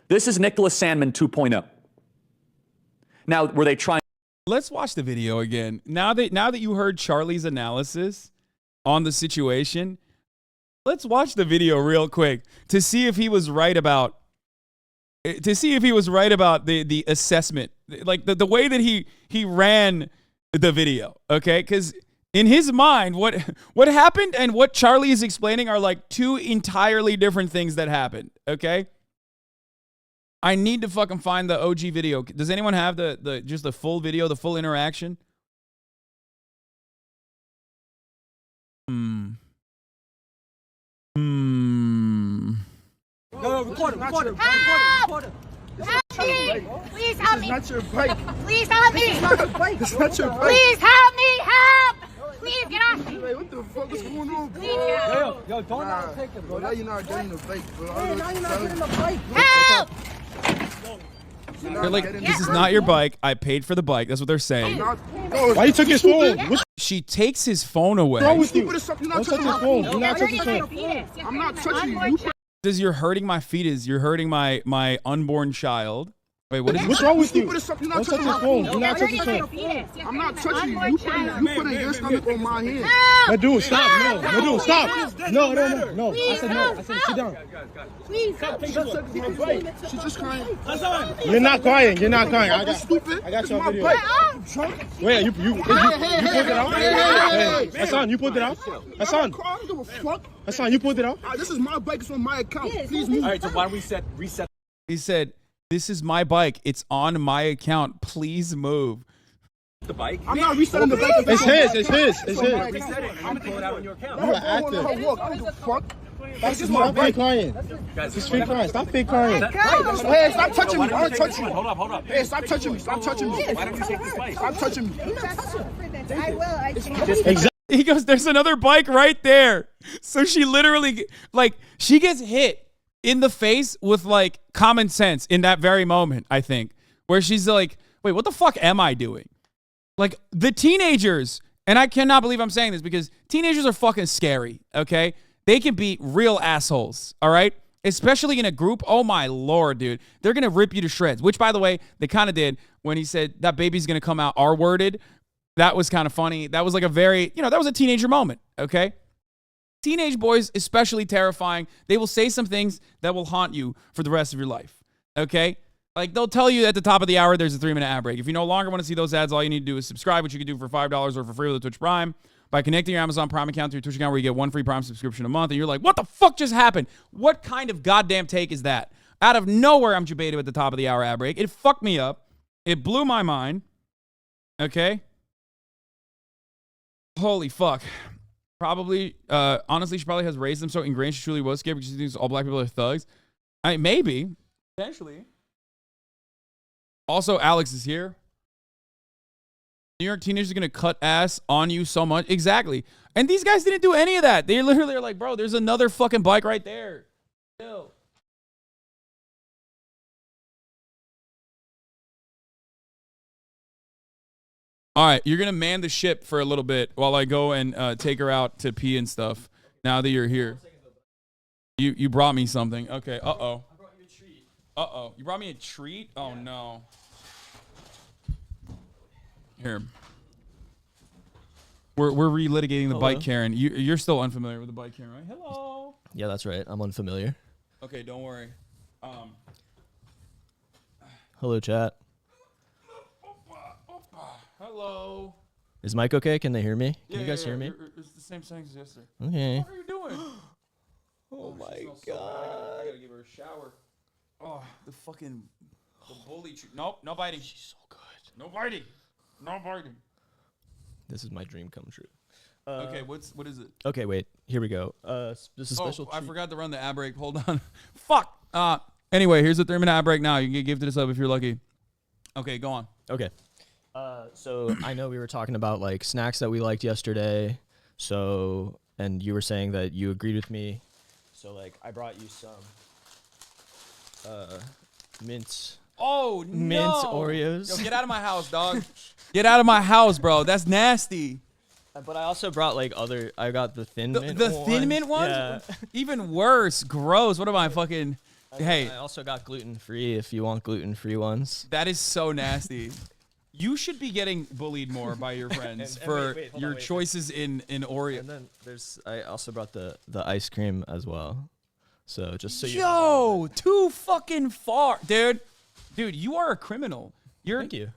This is Nicholas Sandmann 2.0. Now, were they trying? Let's watch the video again. Now that you heard Charlie's analysis on the situation, let's watch the video real quick to see if he was right about the assessment, like the way that he ran the video, okay? Because in his mind, what happened and what Charlie is explaining are like two entirely different things that happened, okay? I need to fucking find the OG video. Does anyone have the full video, the full interaction? No, record it. Help! Me! Please help me! It's not your bike. Please help me! It's not your bike. It's not your bike. Please help me! Help! Please get off me! What the fuck is going on, bro? Please get off me! Yo, don't not take it, bro. Now you're not getting the bike, bro. Hey, now you're not getting the bike, bro. Help! They're like, this is not your bike. I paid for the bike. That's what they're saying. Why you took his phone? She takes his phone away. You're not touching his phone. You're not touching his phone. I'm not touching you. Says you're hurting my fetus. You're hurting my unborn child. Wait, what is What's wrong with you? You're not touching his phone. You're not touching his phone. I'm not touching you. You putting your stomach on my hand. Help! Dude, stop. No, dude, stop. No. I said no. I said sit down. Please help! She's just crying. You're not crying. You're not crying. I got you on video. Wait, you pulled it out? Hey, Hasan, you pulled it out? Hasan, you pulled it out? This is my bike. It's on my account. Please move. All right, so why don't we reset? He said, "This is my bike. It's on my account. Please move." The bike? I'm not resetting the bike. It's his. Reset it. I'm pull it out on your account. You're active. That's just my fake crying. It's fake crying. Stop fake crying. Hey, stop touching me. I want to touch you. Hold up. Hey, stop touching me. Stop touching me. Why don't you take this bike? Stop touching me. I will. Exactly. He goes, "There's another bike right there." So she literally, like, she gets hit in the face with, like, common sense in that very moment, I think, where she's like, wait, what the fuck am I doing? Like, the teenagers, and I cannot believe I'm saying this because teenagers are fucking scary, okay? They can be real assholes, all right? Especially in a group. Oh, my Lord, dude. They're going to rip you to shreds, which, by the way, they kind of did when he said that baby's going to come out R-worded. That was kind of funny. That was like a very, that was a teenager moment, okay? Teenage boys, especially terrifying. They will say some things that will haunt you for the rest of your life, okay? Like, they'll tell you at the top of the hour there's a 3-minute ad break. If you no longer want to see those ads, all you need to do is subscribe, which you can do for $5 or for free with the Twitch Prime by connecting your Amazon Prime account to your Twitch account where you get one free Prime subscription a month. And you're like, what the fuck just happened? What kind of goddamn take is that? Out of nowhere, I'm Jabeda at the top of the hour ad break. It fucked me up. It blew my mind, okay? Holy fuck. Probably, honestly, she probably has raised them so ingrained she truly was scared because she thinks all black people are thugs. Maybe. Potentially. Also, Alex is here. New York teenagers are going to cut ass on you so much. Exactly. And these guys didn't do any of that. They literally are like, bro, there's another fucking bike right there. Chill. All right, you're going to man the ship for a little bit while I go and take her out to pee and stuff now that you're here. You brought me something. Okay, uh-oh. I brought you a treat. Uh-oh. You brought me a treat? Oh, no. Here. We're relitigating the bike, Karen. You're still unfamiliar with the bike, Karen, right? Hello. Yeah, that's right. I'm unfamiliar. Okay, don't worry. Hello, chat. Hello. Is Mike okay? Can they hear me? Can Yeah, you guys hear me? It's the same thing as yesterday. Okay. What are you doing? Oh my God. So I gotta give her a shower. Oh, the bully treat. Nope, no biting. She's so good. No biting. No biting. This is my dream come true. Okay, what is it? Okay, wait. Here we go. This is a special I treat. forgot to run the ad break. Hold on. Fuck. Anyway, here's a 3-minute ad break now. You can get gifted a sub if you're lucky. Okay, go on. Okay. So I know we were talking about like snacks that we liked yesterday. So, and you were saying that you agreed with me. So like I brought you some mint. Oh, no. Mint Oreos. Yo, get out of my house, dog. Get out of my house, bro. That's nasty. But I also brought like I got the thin mint The ones. thin mint ones? Yeah. Even worse. Gross. What am I fucking... Hey. I also got gluten-free if you want gluten-free ones. That is so nasty. You should be getting bullied more by your friends for your choices in Oreo. And then I also brought the ice cream as well. So just so you Yo, too fucking far. Dude, you are a criminal. Thank you.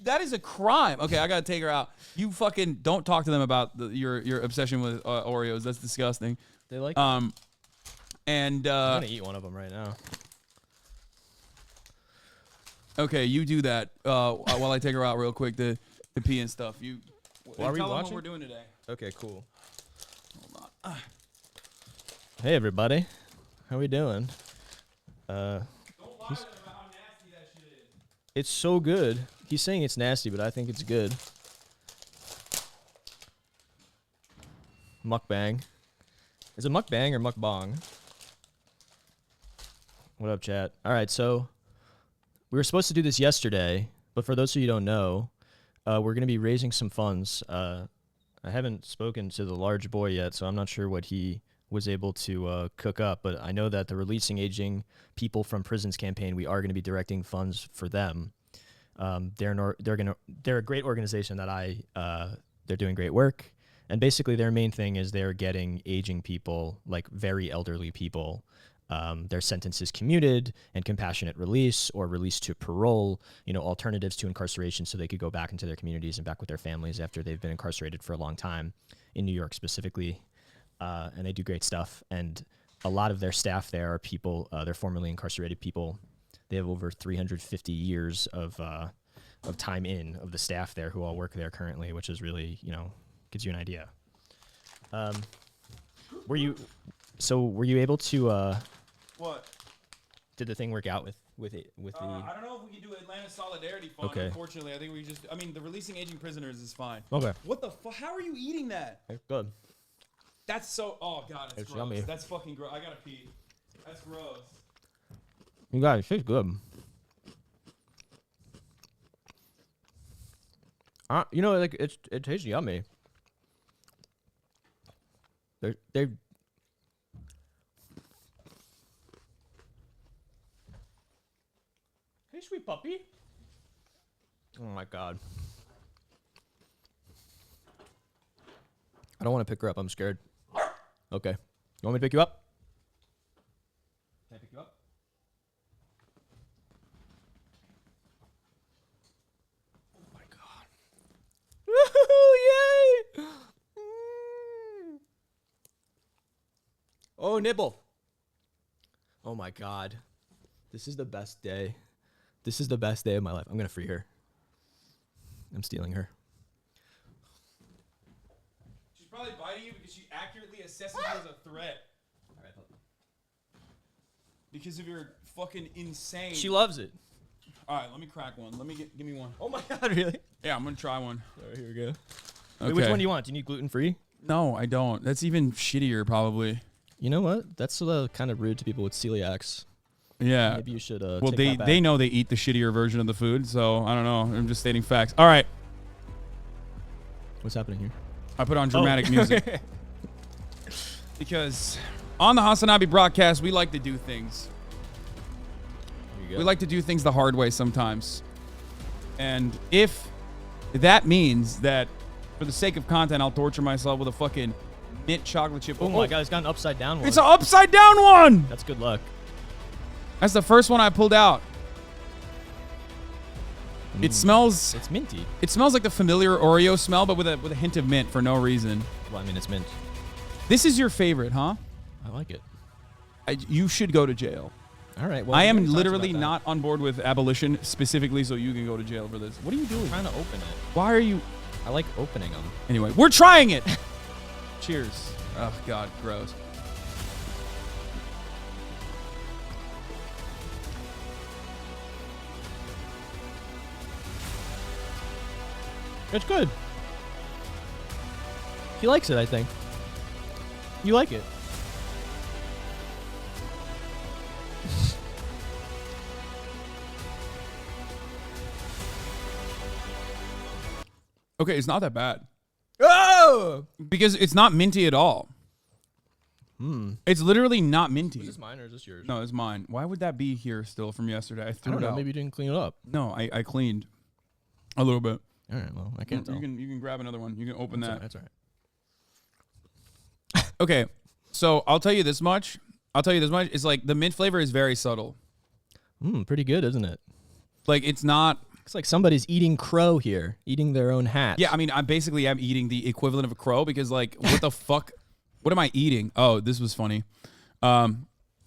That is a crime. Okay, I gotta take her out. You fucking don't talk to them about your obsession with Oreos. That's disgusting. They like and I'm gonna eat one of them right now. Okay, you do that while I take her out real quick to pee and stuff. Well, are we Tell them watching? what we're doing today. Okay, cool. Hold on. Hey, everybody. How we doing? It's so good. He's saying it's nasty, but I think it's good. Mukbang. Is it mukbang or mukbang? What up, chat? All right, so we were supposed to do this yesterday, but for those of you who don't know, we're going to be raising some funds. I haven't spoken to the large boy yet, so I'm not sure what he was able to cook up, but I know that the Releasing Aging People from Prisons campaign, we are going to be directing funds for them. They're a great organization that they're doing great work, and basically their main thing is they're getting aging people, like very elderly people, their sentences commuted and compassionate release or release to parole, alternatives to incarceration so they could go back into their communities and back with their families after they've been incarcerated for a long time in New York specifically. And they do great stuff. And a lot of their staff there are people, they're formerly incarcerated people. They have over 350 years of time of the staff there who all work there currently, which is really, gives you an idea. Were you able to, What? Did the thing work out with the? I don't know if we can do Atlanta Solidarity Fund. Okay. Unfortunately, I think the Releasing Aging Prisoners is fine. Okay. What the fuck? How are you eating that? Good. That's so. Oh god, it's gross. Yummy. That's fucking gross. I gotta pee. That's gross. You guys, it's good. It tastes yummy. They. Hey, sweet puppy. Oh my god. I don't want to pick her up. I'm scared. Okay. You want me to pick you up? Can I pick you up? Oh my god. Woohoo! Yay! Oh, nibble. Oh my god. This is the best day. This is the best day of my life. I'm going to free her. I'm stealing her. She's probably biting you because she accurately assesses you as a threat. All right, puppy. Because of your fucking insane. She loves it. All right, let me crack one. Give me one. Oh my god, really? Yeah, I'm gonna try one. All right, here we go. Okay. Wait, which one do you want? Do you need gluten-free? No, I don't. That's even shittier, probably. You know what? That's kind of rude to people with celiacs. Yeah. Maybe you should. Well, take they that back. know they eat the shittier version of the food, so I don't know. I'm just stating facts. All right. What's happening here? I put on dramatic music. Because on the Hasanabi broadcast, we like to do things. We like to do things the hard way sometimes. And if that means that for the sake of content, I'll torture myself with a fucking mint chocolate chip. Oh my god, it's got an upside down one. It's an upside down one! That's good luck. That's the first one I pulled out. It smells... It's minty. It smells like the familiar Oreo smell, but with a hint of mint for no reason. Well, I mean, it's mint. This is your favorite, huh? I like it. You should go to jail. All right. Well, I we am already talked literally about that. not on board with abolition specifically so you can go to jail for this. What are you doing? I'm trying to open it. Why are you... I like opening them. Anyway, we're trying it! Cheers. Oh, God, gross. It's good. He likes it, I think. You like it. Okay, it's not that bad. Oh! Because it's not minty at all. It's literally not minty. Is this mine or is this yours? No, it's mine. Why would that be here still from yesterday? I threw I don't it know. out. Maybe you didn't clean it up. No, I cleaned a little bit. All right. Well, I can't tell. You can grab another one. You can open That's that. all right, that's all right. Okay, so I'll tell you this much. It's like the mint flavor is very subtle. Pretty good, isn't it? Like it's not. It's like somebody's eating crow here, eating their own hat. Yeah, I mean, I'm eating the equivalent of a crow because like what the fuck? What am I eating? Oh, this was funny. I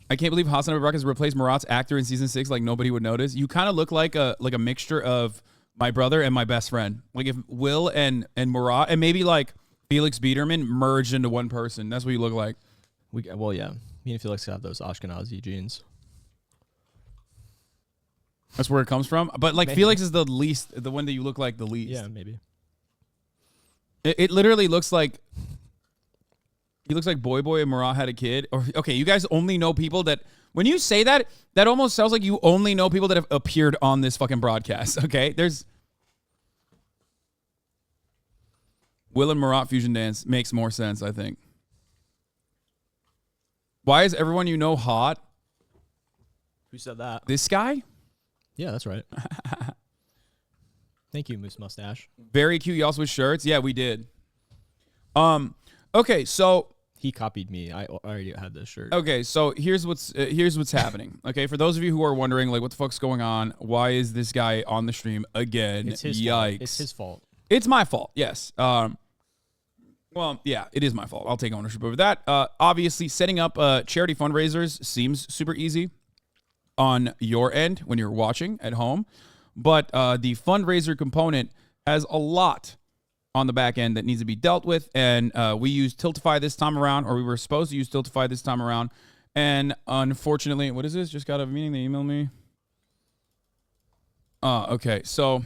can't believe Hasanabi has replaced Murat's actor in season 6 like nobody would notice. You kind of look like a mixture of my brother and my best friend. Like if Will and Murat and maybe like Felix Biederman merged into one person. That's what you look like. Well, yeah. Me and Felix have those Ashkenazi genes. That's where it comes from. But like Maybe. Felix is the one that you look like the least. Yeah, maybe. It literally looks like he looks like Boy and Murat had a kid. Or okay, you guys only know people that when you say that, that almost sounds like you only know people that have appeared on this fucking broadcast. Okay, there's Will and Murat fusion dance makes more sense, I think. Why is everyone you know hot? Who said that? This guy? Yeah, that's right. Thank you, Moose Mustache. Very cute. You also with shirts? Yeah, we did. Okay, so he copied me. I already had this shirt. Okay, so here's what's happening. Okay, for those of you who are wondering, like, what the fuck's going on? Why is this guy on the stream again? It's his Yikes! fault. It's his fault. It's my fault. Yes. Well, yeah, it is my fault. I'll take ownership over that. Obviously, setting up charity fundraisers seems super easy on your end when you're watching at home, but the fundraiser component has a lot on the back end that needs to be dealt with, and we used Tiltify this time around, or we were supposed to use Tiltify this time around, and unfortunately, what is this? Just got a meeting. They emailed me. Okay, so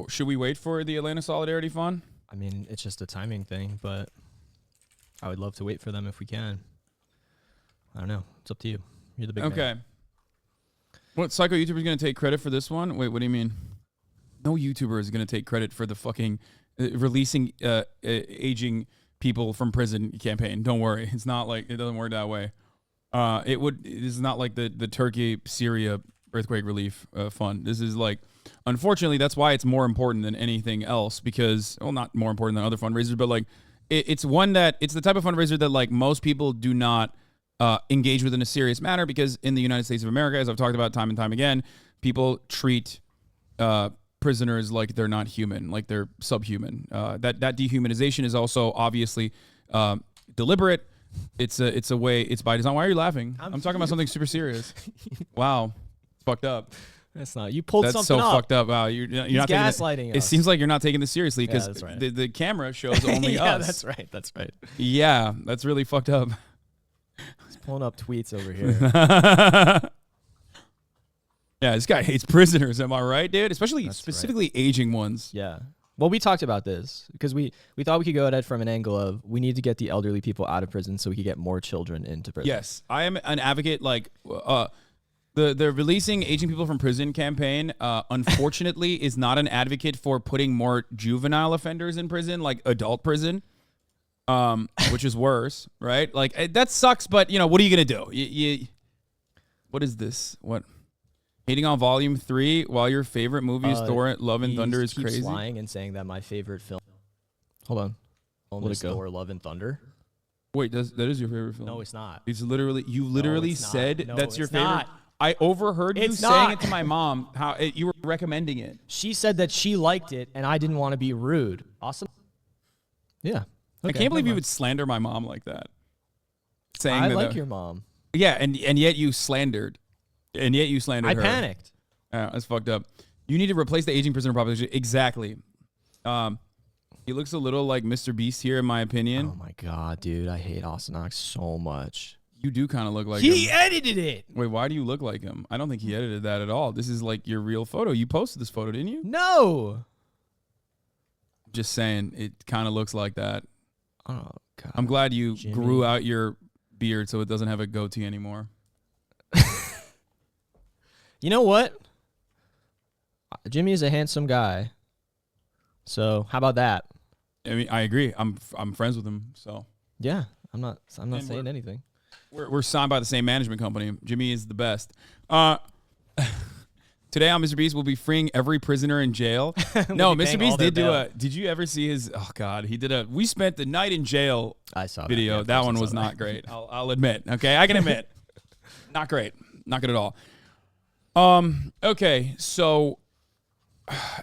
should we wait for the Atlanta Solidarity Fund? I mean, it's just a timing thing, but I would love to wait for them if we can. I don't know. It's up to you. You're the big man. Okay. What psycho YouTuber is going to take credit for this one? Wait, what do you mean? No YouTuber is going to take credit for the fucking releasing aging people from prison campaign. Don't worry. It's not like it doesn't work that way. It is not like the Turkey Syria earthquake relief fund. This is like, unfortunately, that's why it's more important than anything else because, well, not more important than other fundraisers, but like it's the type of fundraiser that like most people do not engage with in a serious manner because in the United States of America, as I've talked about time and time again, people treat prisoners like they're not human, like they're subhuman. That dehumanization is also obviously deliberate. It's a way. It's by design. Why are you laughing? I'm talking about something super serious. Wow, fucked up. That's not. You pulled That's something so up. fucked up. Wow, you're not gaslighting us. It seems like you're not taking this seriously because that's right. the camera shows only yeah, us. that's right. That's right. Yeah, that's really fucked up. He's pulling up tweets over here. Yeah, this guy hates prisoners. Am I right, dude? Especially That's specifically aging ones. Yeah. Well, we talked about this because we thought we could go at it from an angle of we need to get the elderly people out of prison so we could get more children into prison. Yes, I am an advocate. Like the releasing aging people from prison campaign, unfortunately, is not an advocate for putting more juvenile offenders in prison, like adult prison, which is worse, right? Like that sucks. But you know, what are you gonna do? You what is this? What? Hating on Volume 3 while your favorite movie is Thor: Love and Thunder is crazy. He's lying and saying that my favorite film. Hold on. Let it go. Thor: Love and Thunder. Wait, that is your favorite film? No, it's not. It's literally you literally it's not. said No, that's your it's favorite. not. I overheard you It's saying not. it to my mom. How you were recommending it? She said that she liked it, and I didn't want to be rude. Awesome. Yeah. I Okay, can't believe never you mind. would slander my mom like that. Saying I that like your mom. Yeah, and yet you slandered. And yet you slandered I her. panicked. Yeah, that's fucked up. You need to replace the aging prisoner population. Exactly. He looks a little like Mr. Beast here, in my opinion. Oh my god, dude, I hate Hasanabi so much. You do kind of look like He him. edited it. Wait, why do you look like him? I don't think he edited that at all. This is like your real photo. You posted this photo, didn't you? No. Just saying, it kind of looks like that. Oh god. I'm glad you Jimmy. grew out your beard so it doesn't have a goatee anymore. You know what? Jimmy is a handsome guy. So how about that? I mean, I agree. I'm friends with him, so Yeah, I'm not And saying anything. we're signed by the same management company. Jimmy is the best. Today on Mr. Beast, we'll be freeing every prisoner in jail. No, be Mr. paying Beast all their did do bail. did you ever see his, oh God, he did we spent the night in jail I saw video. That, yeah, of that course one I saw was that. not great. I'll admit. Okay, I can admit. Not great. Not good at all. Okay, so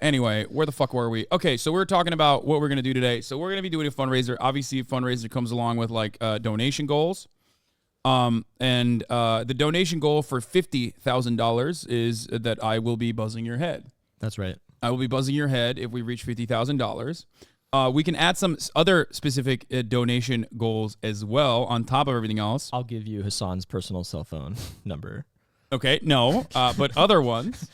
anyway, where the fuck were we? Okay, so we're talking about what we're going to do today. So we're going to be doing a fundraiser. Obviously, a fundraiser comes along with like donation goals. And the donation goal for $50,000 is that I will be buzzing your head. That's right. I will be buzzing your head if we reach $50,000. We can add some other specific donation goals as well on top of everything else. I'll give you Hasan's personal cell phone number. Okay, no, but other ones.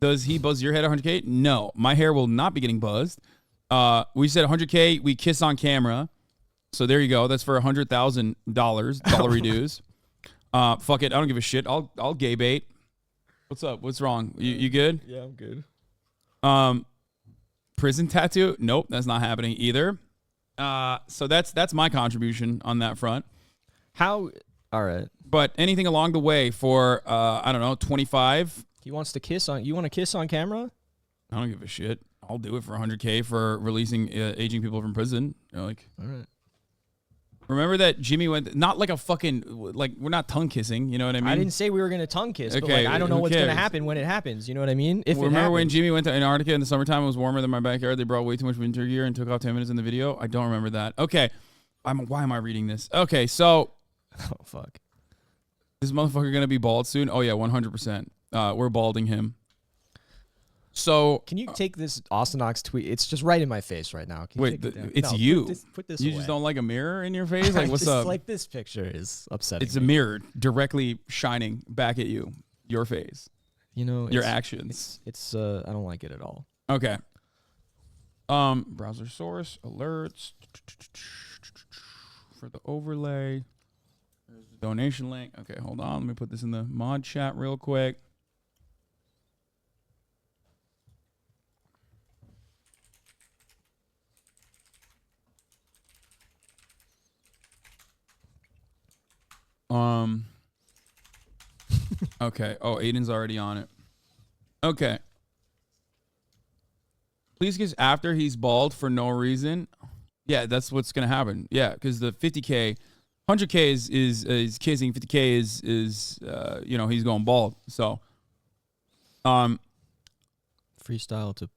Does he buzz your head 100K? No, my hair will not be getting buzzed. We said 100K, we kiss on camera. So there you go. That's for $100,000, dollary dues. Fuck it, I don't give a shit. I'll gay bait. What's up? What's wrong? You good? Yeah, I'm good. Prison tattoo? Nope, that's not happening either. So that's my contribution on that front. How? All right. But anything along the way for I don't know, 25. He wants to kiss on. You want to kiss on camera? I don't give a shit. I'll do it for 100K for releasing aging people from prison. Like, all right. Remember that Jimmy went, not like a fucking, like, we're not tongue kissing, you know what I mean? I didn't say we were going to tongue kiss, but Okay, like, I don't know who what's going to cares? happen when it happens. You know what I mean? If Remember it when happens. Jimmy went to Antarctica in the summertime, it was warmer than my backyard? They brought way too much winter gear and took off 10 minutes in the video? I don't remember that. Okay. Why am I reading this? Okay, so. Oh, fuck. This motherfucker going to be bald soon? Oh, yeah, 100%. We're balding him. So. Can you take this Austin tweet? It's just right in my face right now. Can you Wait, take it down? it's No, you. Put this You away. just don't like a mirror in your face? Like, what's Just, up? Like, this picture is upsetting. It's a mirror directly shining back at you, your face. You know, your it's- actions. It's I don't like it at all. Okay. Browser source alerts for the overlay. There's the donation link. Okay, hold on. Let me put this in the mod chat real quick. Okay. Oh, Aiden's already on it. Okay. Please kiss after he's bald for no reason. Yeah, that's what's gonna happen. Yeah, because the 50K, 100K is kissing. 50K is you know, he's going bald. So, freestyle to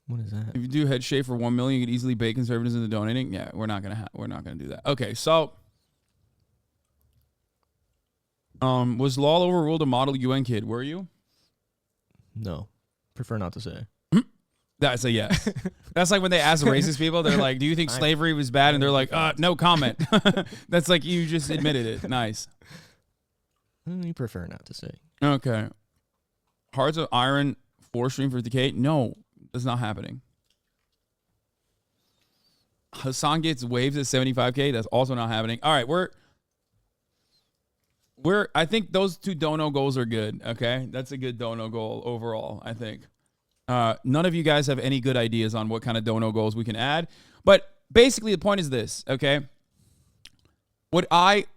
what is that? If you do head shave for 1 million, you could easily bait conservatives into donating. Yeah, we're not gonna do that. Okay, so. Was Law overruled a model UN kid? Were you? No, prefer not to say. That's a yes. That's like when they ask racist people, they're like, "Do you think slavery was bad?" And they're like, "No comment." That's like you just admitted it. Nice. You prefer not to say. Okay. Hearts of Iron 4-stream 50K? No, that's not happening. Hasan gets waves at 75K. That's also not happening. All right, I think those two dono goals are good. Okay, that's a good dono goal overall. I think. None of you guys have any good ideas on what kind of dono goals we can add, but basically the point is this. Okay. 100.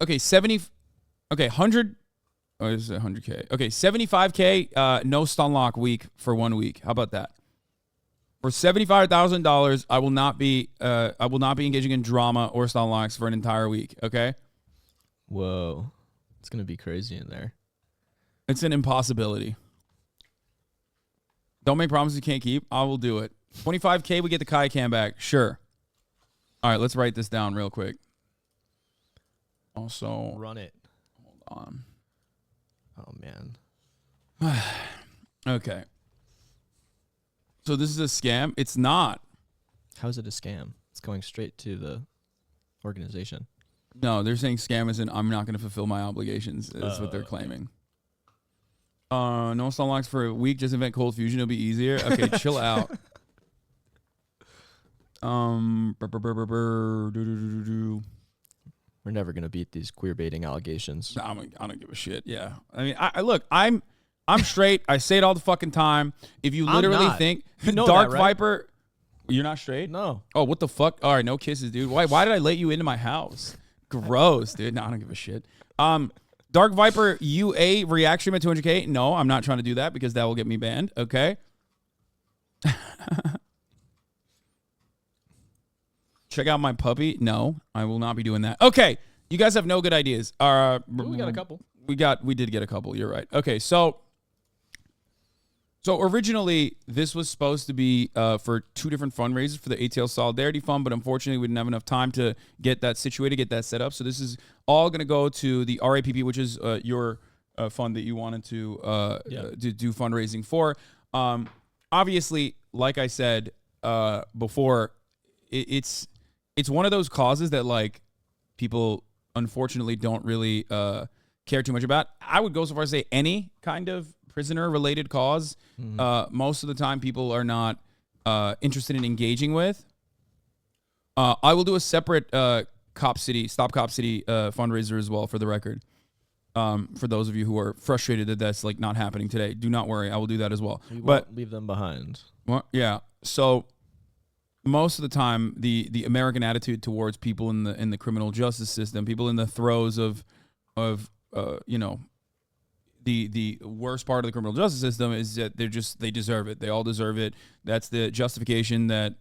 Oh, this is 100K. Okay, 75K. No stun lock week for 1 week. How about that? For $75,000, I will not be engaging in drama or stun locks for an entire week. Okay. Whoa. It's going to be crazy in there. It's an impossibility. Don't make promises you can't keep. I will do it. 25K, we get the Kai Cam back. Sure. All right, let's write this down real quick. Also. Run it. Hold on. Oh, man. Okay. So this is a scam? It's not. How is it a scam? It's going straight to the organization. No, they're saying scam as in I'm not going to fulfill my obligations. Is what they're claiming. No stun locks for a week. Just invent cold fusion. It'll be easier. Okay, chill out. We're never going to beat these queer baiting allegations. I don't give a shit. Yeah. I mean, look, I'm straight. I say it all the fucking time. If you literally think You know Dark that, right? Viper, you're not straight? No. Oh, what the fuck? All right, no kisses, dude. Why did I let you into my house? Gross, dude. No, I don't give a shit. Dark Viper UA reaction at 200K. No, I'm not trying to do that because that will get me banned. Okay. Check out my puppy. No, I will not be doing that. Okay. You guys have no good ideas. We got a couple. We did get a couple. You're right. Okay. So So originally, this was supposed to be for 2 different fundraisers for the ATL Solidarity Fund, but unfortunately, we didn't have enough time to get that situated, get that set up. So this is all going to go to the RAPP, which is your fund that you wanted to do fundraising for. Obviously, like I said before, it's one of those causes that like people unfortunately don't really care too much about. I would go so far as to say any kind of prisoner-related cause, most of the time people are not interested in engaging with. I will do a separate Stop Cop City fundraiser as well, for the record. For those of you who are frustrated that that's like not happening today, do not worry. I will do that as well. We But won't leave them behind. well, yeah. So most of the time, the American attitude towards people in the criminal justice system, people in the throes of you know, the worst part of the criminal justice system is that they deserve it. They all deserve it. That's the justification that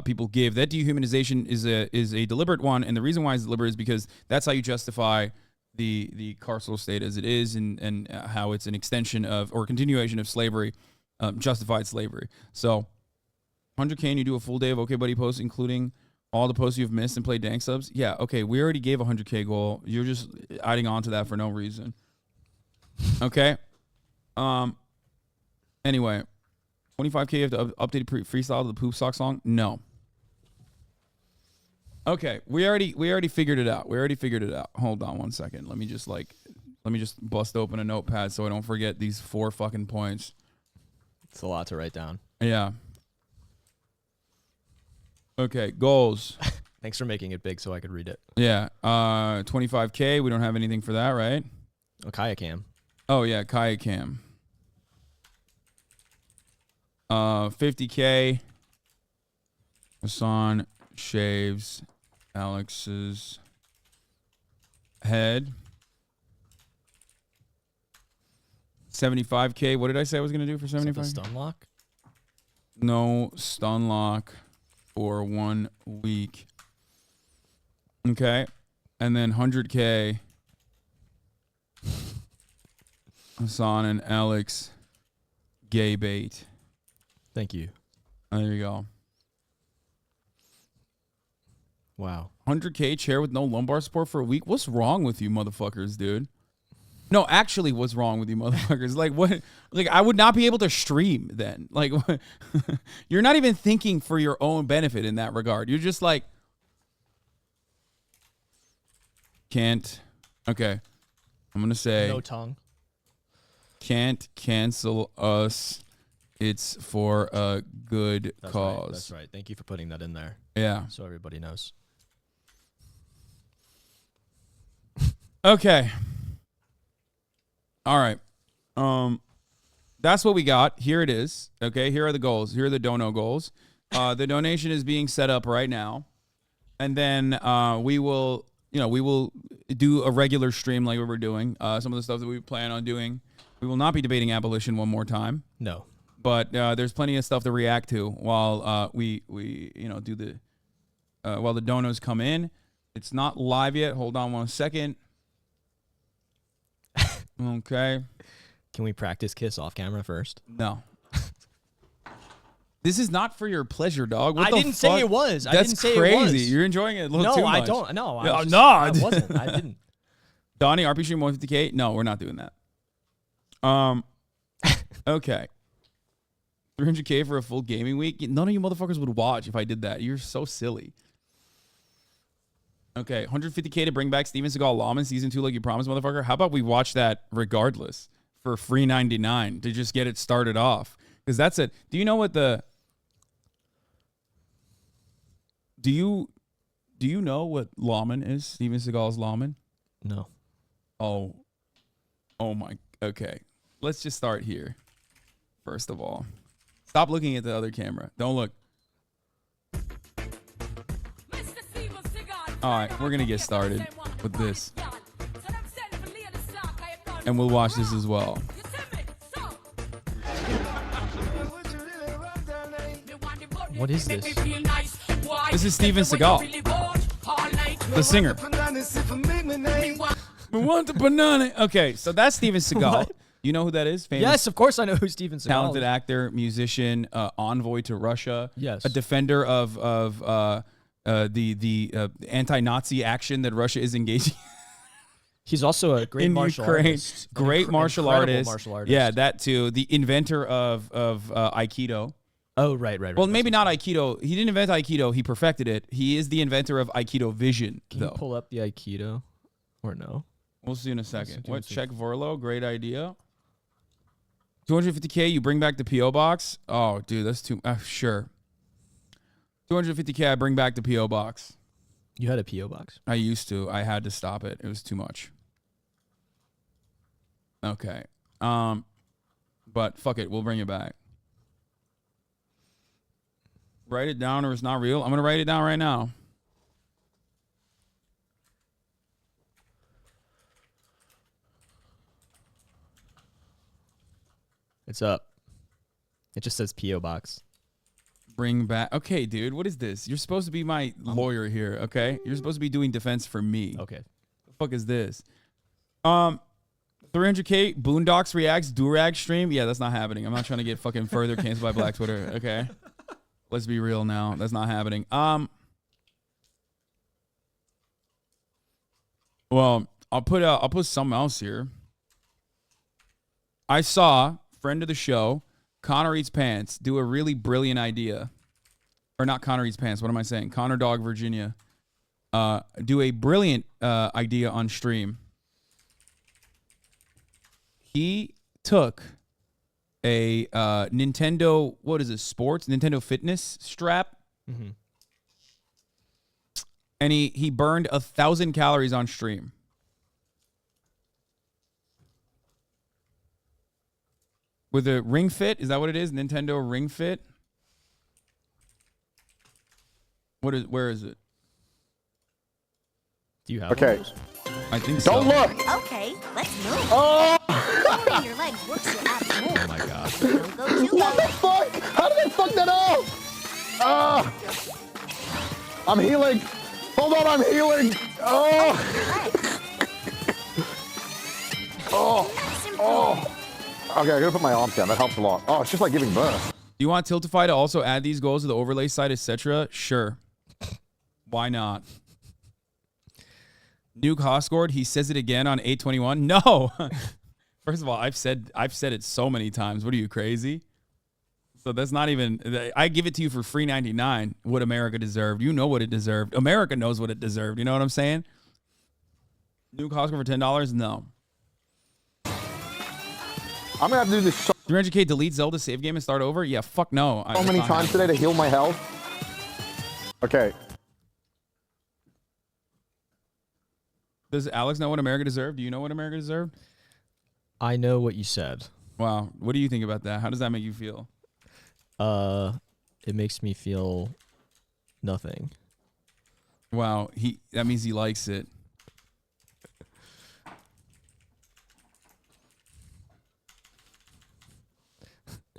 people give. That dehumanization is a deliberate one, and the reason why it's deliberate is because that's how you justify the carceral state as it is, and how it's an extension of or continuation of slavery, justified slavery. So 100K and you do a full day of Okay Buddy posts, including all the posts you've missed and played dank subs. Yeah, okay, we already gave a 100K goal. You're just adding on to that for no reason. Okay. Anyway, 25K of the updated freestyle to the Poop Sock song. No. Okay, we already figured it out. Hold on one second. Let me just bust open a notepad so I don't forget these 4 fucking points. It's a lot to write down. Yeah. Okay, goals. Thanks for making it big so I could read it. Yeah. 25K. We don't have anything for that, right? Oh, Kaya Cam. Oh yeah, Kaya Cam. 50K. Hasan shaves Alex's head. 75K. What did I say I was gonna do for 75? Stun lock? No stun lock for 1 week. Okay. And then 100K. Hasan and Alex gay bait. Thank you. There you go. Wow. 100K chair with no lumbar support for a week. What's wrong with you motherfuckers, dude? No, actually, what's wrong with you motherfuckers? Like, what? Like, I would not be able to stream then. Like, what? You're not even thinking for your own benefit in that regard. You're just like, can't. Okay. I'm going to say. No tongue. Can't cancel us. It's for a good cause. Right, that's right. Thank you for putting that in there. Yeah. So everybody knows. Okay. All right. That's what we got. Here it is. Okay. Here are the goals. Here are the dono goals. The donation is being set up right now. And then we will do a regular stream like we were doing. Some of the stuff that we plan on doing. We will not be debating abolition one more time. No. But there's plenty of stuff to react to while we do the while the donos come in. It's not live yet. Hold on 1 second. Okay. Can we practice kiss off camera first? No. This is not for your pleasure, dog. What I the didn't fuck? say it was. I That's didn't say crazy. it was. You're enjoying it a little too much. I don't. No, I I wasn't. I didn't. Donnie, RP stream 150K? No, we're not doing that. Okay. 300K for a full gaming week? None of you motherfuckers would watch if I did that. You're so silly. Okay, 150K to bring back Steven Seagal Lawman season 2 like you promised, motherfucker. How about we watch that regardless for free $99 to just get it started off? Because that's it. Do you know what the... Do you know what Lawman is? Steven Seagal's Lawman? No. Oh my... Okay. Let's just start here. First of all. Stop looking at the other camera. Don't look. All right, we're going to get started with this. And we'll watch this as well. What is this? This is Steven Seagal, the singer. We want the banana. Okay, so that's Steven Seagal. You know who that is? Famous, Yes, of course I know who Steven Seagal talented is. actor, musician, envoy to Russia. Yes. A defender of the anti-Nazi action that Russia is engaging. He's also a great in martial Ukraine. artist. Great martial incredible artist. martial artist. Yeah, that too. The inventor of Aikido. Oh, right. Well, maybe not Aikido. He didn't invent Aikido. He perfected it. He is the inventor of Aikido Vision, Can though. you pull up the Aikido or no? We'll see in a second. see, What? let's see. Check Vorlo. Great idea. 250K, you bring back the P.O. box? Oh, dude, that's too... sure. 250K, I bring back the P.O. box. You had a P.O. box? I used to. I had to stop it. It was too much. Okay. But fuck it. We'll bring it back. Write it down or it's not real. I'm going to write it down right now. It's up. It just says P.O. box. Bring back. Okay, dude. What is this? You're supposed to be my lawyer here, okay? You're supposed to be doing defense for me. Okay. The fuck is this? 300K Boondocks reacts Durag stream. Yeah, that's not happening. I'm not trying to get fucking further canceled by Black Twitter. Okay, let's be real now. That's not happening. Well, I'll put something else here. I saw friend of the show, Connor Eats Pants, do a really brilliant idea. Or not Connor Eats Pants. What am I saying? Connor Dog Virginia. Do a brilliant idea on stream. He took a Nintendo, what is it, sports? Nintendo Fitness strap. Mm-hmm. And he burned 1,000 calories on stream. With a Ring Fit. Is that what it is? Nintendo Ring Fit? Where is it? Do you have Okay. one of those? I think so. Don't look. Okay, let's move. Oh! Moving your legs works your abs more. Oh my god. Don't go too What low. the fuck? How did I fuck that up? I'm healing. Hold on, I'm healing. Oh. Oh. Okay, I gotta put my arms down. That helps a lot. Oh, it's just like giving birth. Do you want Tiltify to also add these goals to the overlay site, etc.? Sure. Why not? Nuke Hoscord, he says it again on 821. No. First of all, I've said it so many times. What are you, crazy? So that's not even, I give it to you for free 99. What America deserved. You know what it deserved. America knows what it deserved. You know what I'm saying? Nuke Hoscord for $10? No. I'm gonna have to do this so 300K delete Zelda save game and start over? Yeah, fuck no. many times today to heal my health. Okay. Does Alex know what America deserved? Do you know what America deserved? I know what you said. Wow. What do you think about that? How does that make you feel? It makes me feel nothing. Wow. That means he likes it.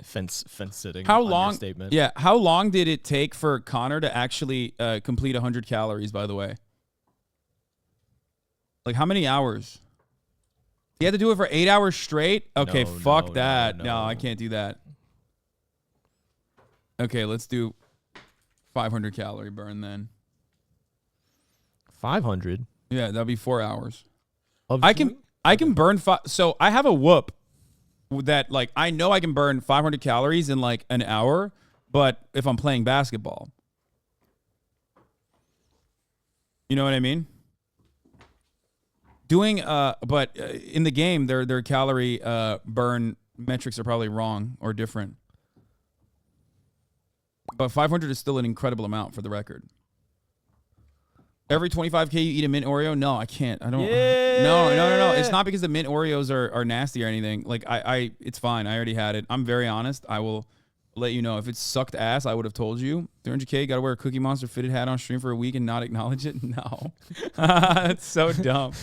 Fence sitting. How on your long? Statement. Yeah. How long did it take for Connor to actually complete 100 calories? By the way, like how many hours? He had to do it for 8 hours straight. Okay, No, fuck no, that. no, No, no. I can't do that. Okay, let's do 500 calorie burn then. 500. Yeah, that'll be 4 hours. Of I two? can burn so I have a whoop that like I know I can burn 500 calories in like an hour, but if I'm playing basketball. You know what I mean? Doing but in the game their calorie burn metrics are probably wrong or different. But 500 is still an incredible amount for the record. Every 25K you eat a mint Oreo? No, I can't. I don't. Yeah. No. It's not because the mint Oreos are nasty or anything. Like it's fine. I already had it. I'm very honest. I will let you know. If it sucked ass, I would have told you. 300K, got to wear a Cookie Monster fitted hat on stream for a week and not acknowledge it? No. That's so dumb.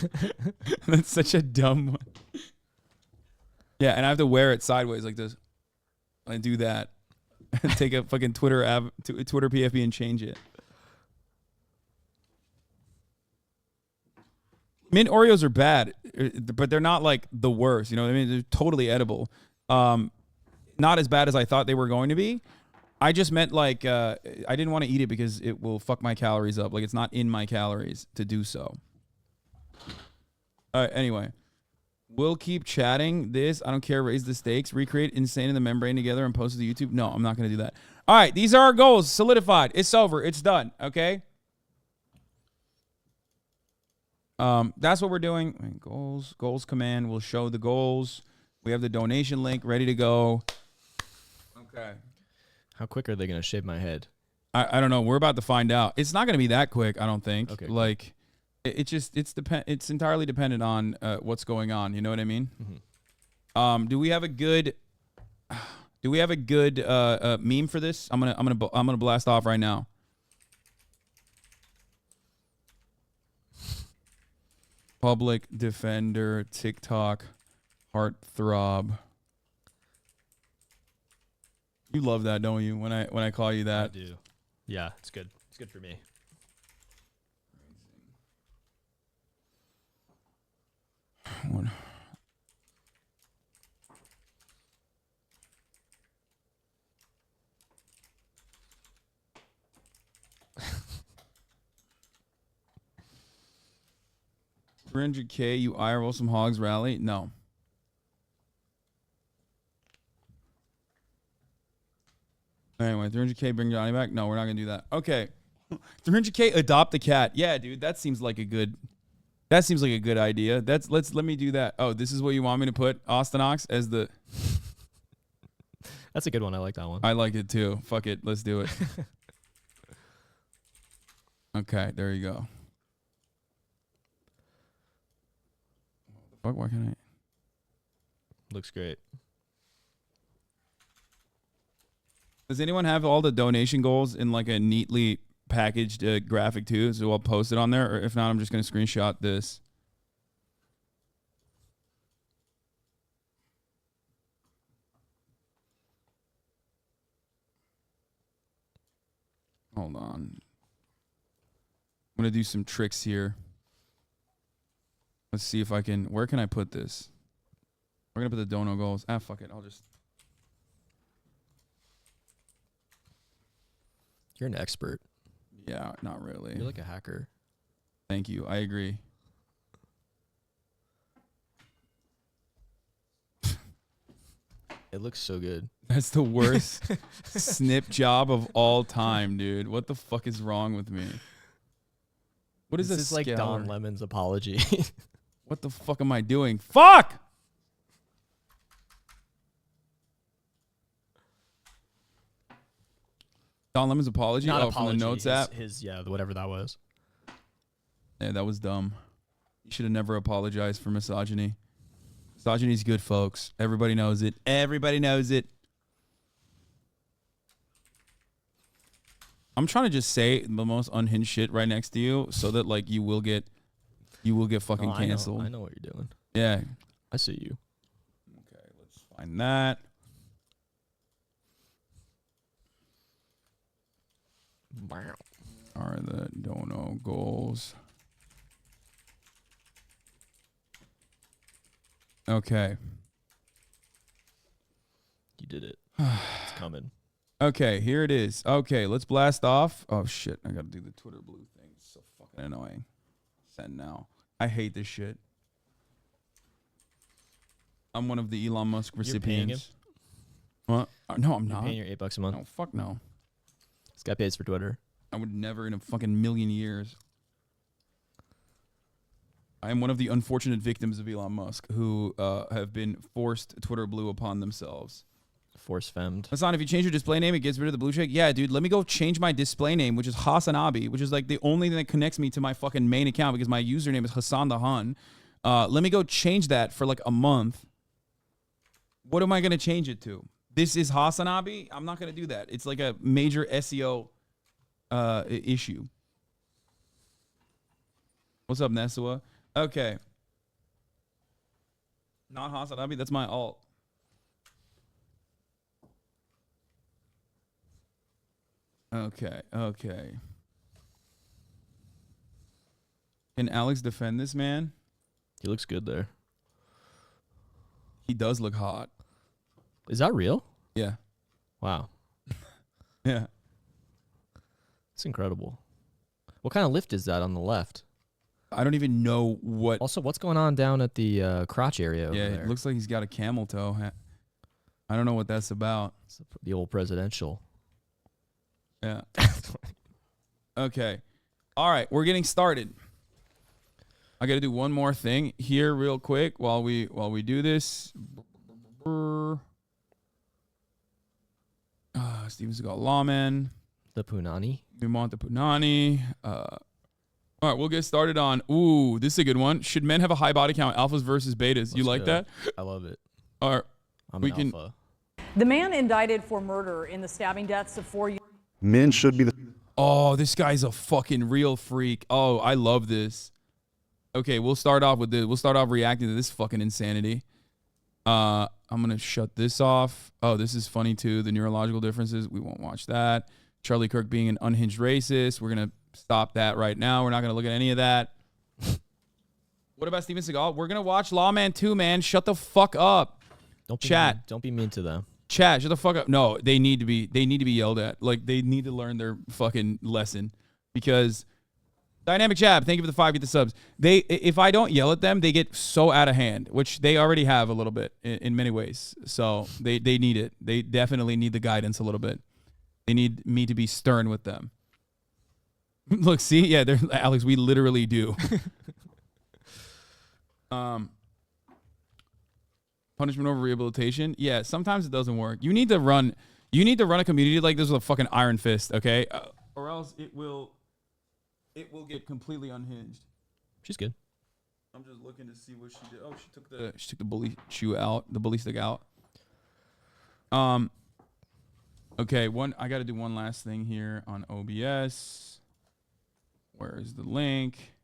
That's such a dumb one. Yeah, and I have to wear it sideways like this. I do that. Take a fucking Twitter PFP and change it. Mint Oreos are bad. but they're not like the worst. You know what I mean? They're totally edible. Not as bad as I thought they were going to be. I just meant like I didn't want to eat it because it will fuck my calories up. Like it's not in my calories to do so. Anyway, we'll keep chatting this. I don't care. Raise the stakes. Recreate Insane in the Membrane together and post it to YouTube. No, I'm not going to do that. All right, these are our goals. Solidified. It's over. It's done. Okay. That's what we're doing. Goals command will show the goals. We have the donation link ready to go. Okay. How quick are they going to shave my head? I don't know. We're about to find out. It's not going to be that quick, I don't think. Okay. Like, it's entirely dependent on what's going on. You know what I mean? Mm-hmm. Do we have a good meme for this? I'm gonna blast off right now. Public Defender, TikTok, Heartthrob. You love that, don't you? When I call you that. I do. Yeah, it's good. It's good for me. What? $300K, you IRL some hogs rally? No. Anyway, 300K, bring Johnny back? No, we're not gonna do that. Okay. 300K, adopt the cat. Yeah, dude, that seems like a good idea. Let me do that. Oh, this is what you want me to put Ostenox as the. That's a good one. I like that one. I like it too. Fuck it, let's do it. Okay, there you go. Fuck, why can't I? Looks great. Does anyone have all the donation goals in like a neatly packaged graphic too? So I'll post it on there. Or if not, I'm just going to screenshot this. Hold on. I'm going to do some tricks here. Let's see if I can. Where can I put this? We're going to put the dono goals. Ah, fuck it. I'll just. You're an expert. Yeah, not really. You're like a hacker. Thank you. I agree. It looks so good. That's the worst snip job of all time, dude. What the fuck is wrong with me? What is this? This is like Don Lemon's apology. What the fuck am I doing? Fuck! Don Lemon's apology? Not oh, apology. From the Notes app? Yeah, whatever that was. Yeah, that was dumb. You should have never apologized for misogyny. Misogyny's good, folks. Everybody knows it. Everybody knows it. I'm trying to just say the most unhinged shit right next to you so that like you will get fucking canceled. I know what you're doing. Yeah. I see you. Okay, let's find that. Wow. Are the dono goals. Okay. You did it. It's coming. Okay, here it is. Okay, let's blast off. Oh shit, I gotta do the Twitter blue thing. It's so fucking annoying. Send now. I hate this shit. I'm one of the Elon Musk recipients. What? No, I'm not. You're paying your $8 a month. No, fuck no. This guy pays for Twitter. I would never in a fucking million years. I am one of the unfortunate victims of Elon Musk who have been forced Twitter blue upon themselves. Force femmed. Hasan, if you change your display name, it gets rid of the blue check. Yeah, dude, let me go change my display name, which is Hasanabi, which is like the only thing that connects me to my fucking main account because my username is Hasan the Hun. Let me go change that for like a month. What am I going to change it to? This is Hasanabi? I'm not going to do that. It's like a major SEO issue. What's up, Nesua? Okay. Not Hasanabi, that's my alt. Okay. Can Alex defend this man? He looks good there. He does look hot. Is that real? Yeah. Wow. Yeah. It's incredible. What kind of lift is that on the left? I don't even know what. Also, what's going on down at the crotch area over Yeah, there? it looks like he's got a camel toe. I don't know what that's about. It's the old presidential. Yeah. Okay. All right, we're getting started. I got to do one more thing here real quick while we do this. Steven Seagal Lawman. The Punani. We want the Punani. All right, we'll get started on. Ooh, this is a good one. Should men have a high body count? Alphas versus betas. You like that? I love it. All right. I'm we an can. alpha. The man indicted for murder in the stabbing deaths of 4 young Men should be the. Oh, this guy's a fucking real freak. Oh, I love this. Okay, we'll start off with this. We'll start off reacting to this fucking insanity. I'm gonna shut this off. Oh, this is funny too. The neurological differences. We won't watch that. Charlie Kirk being an unhinged racist. We're gonna stop that right now. We're not gonna look at any of that. What about Steven Seagal? We're gonna watch Lawman 2, man. Shut the fuck up. Don't be Chat. Mean. Don't be mean to them. Chat, shut the fuck up. No, they need to be yelled at. Like, they need to learn their fucking lesson. Because Dynamic Jab, thank you for the 5, get the subs. If I don't yell at them, they get so out of hand, which they already have a little bit in many ways. So they need it. They definitely need the guidance a little bit. They need me to be stern with them. Look, see? Yeah, Alex, we literally do. Punishment over rehabilitation. Yeah, sometimes it doesn't work. You need to run a community like this with a fucking iron fist, okay? Or else it will get completely unhinged. She's good. I'm just looking to see what she did. Oh, she took the bully shoe out, the bully stick out. Okay, I got to do one last thing here on OBS. Where is the link?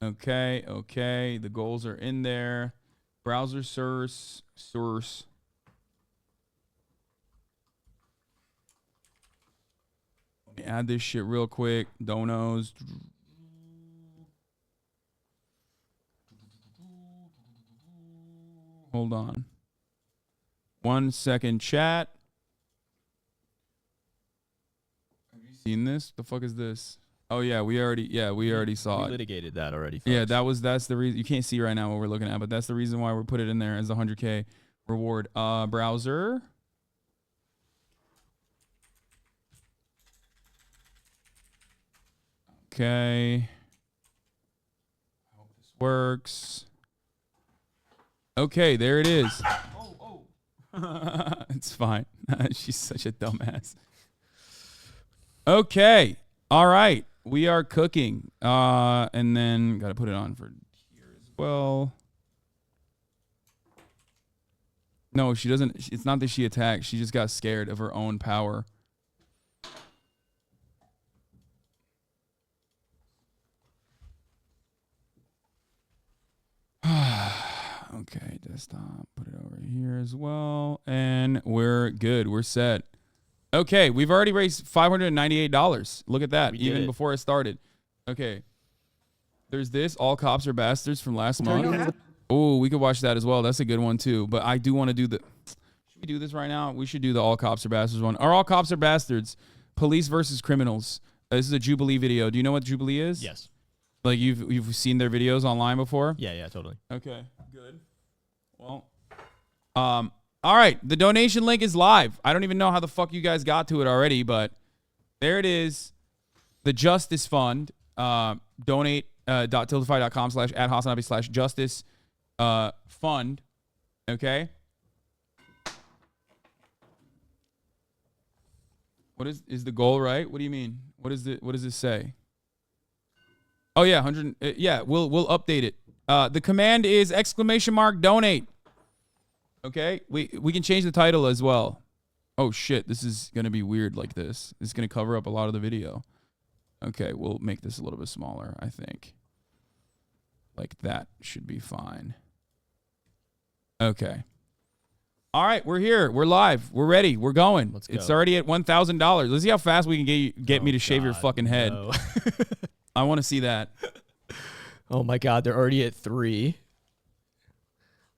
Okay. The goals are in there. Browser source. Let me add this shit real quick. Donos. Hold on. 1 second, chat. Have you seen this? The fuck is this? Oh yeah, we already saw it. We litigated that already. Folks. Yeah, that's the reason. You can't see right now what we're looking at, but that's the reason why we put it in there as a 100K reward. Browser. Okay. I hope this works. Okay, there it is. It's fine. She's such a dumbass. Okay. All right. We are cooking. And then got to put it on for here as well. No, she doesn't. It's not that she attacked. She just got scared of her own power. Okay, desktop. Put it over here as well. And we're good. We're set. Okay, we've already raised $598. Look at that, even before it started. Okay. There's this, All Cops Are Bastards from last month. Oh, we could watch that as well. That's a good one, too. But I do want to do the... Should we do this right now? We should do the All Cops Are Bastards one. Are All Cops Are Bastards? Police versus Criminals. This is a Jubilee video. Do you know what Jubilee is? Yes. Like, you've seen their videos online before? Yeah, totally. Okay, good. Well, all right. The donation link is live. I don't even know how the fuck you guys got to it already, but there it is. The Justice Fund. donate.tiltify.com/@Hasanabi/justice fund. Okay. What is the goal, right? What do you mean? What does this say? Oh yeah, 100. Yeah, we'll update it. The command is !donate. Okay, we can change the title as well. Oh shit, this is gonna be weird like this. It's gonna cover up a lot of the video. Okay, we'll make this a little bit smaller, I think. Like that should be fine. Okay. All right, we're here. We're live. We're ready. We're going. Let's go. It's already at $1,000. Let's see how fast we can get me to shave your fucking head. No. I want to see that. Oh my God, they're already at 3.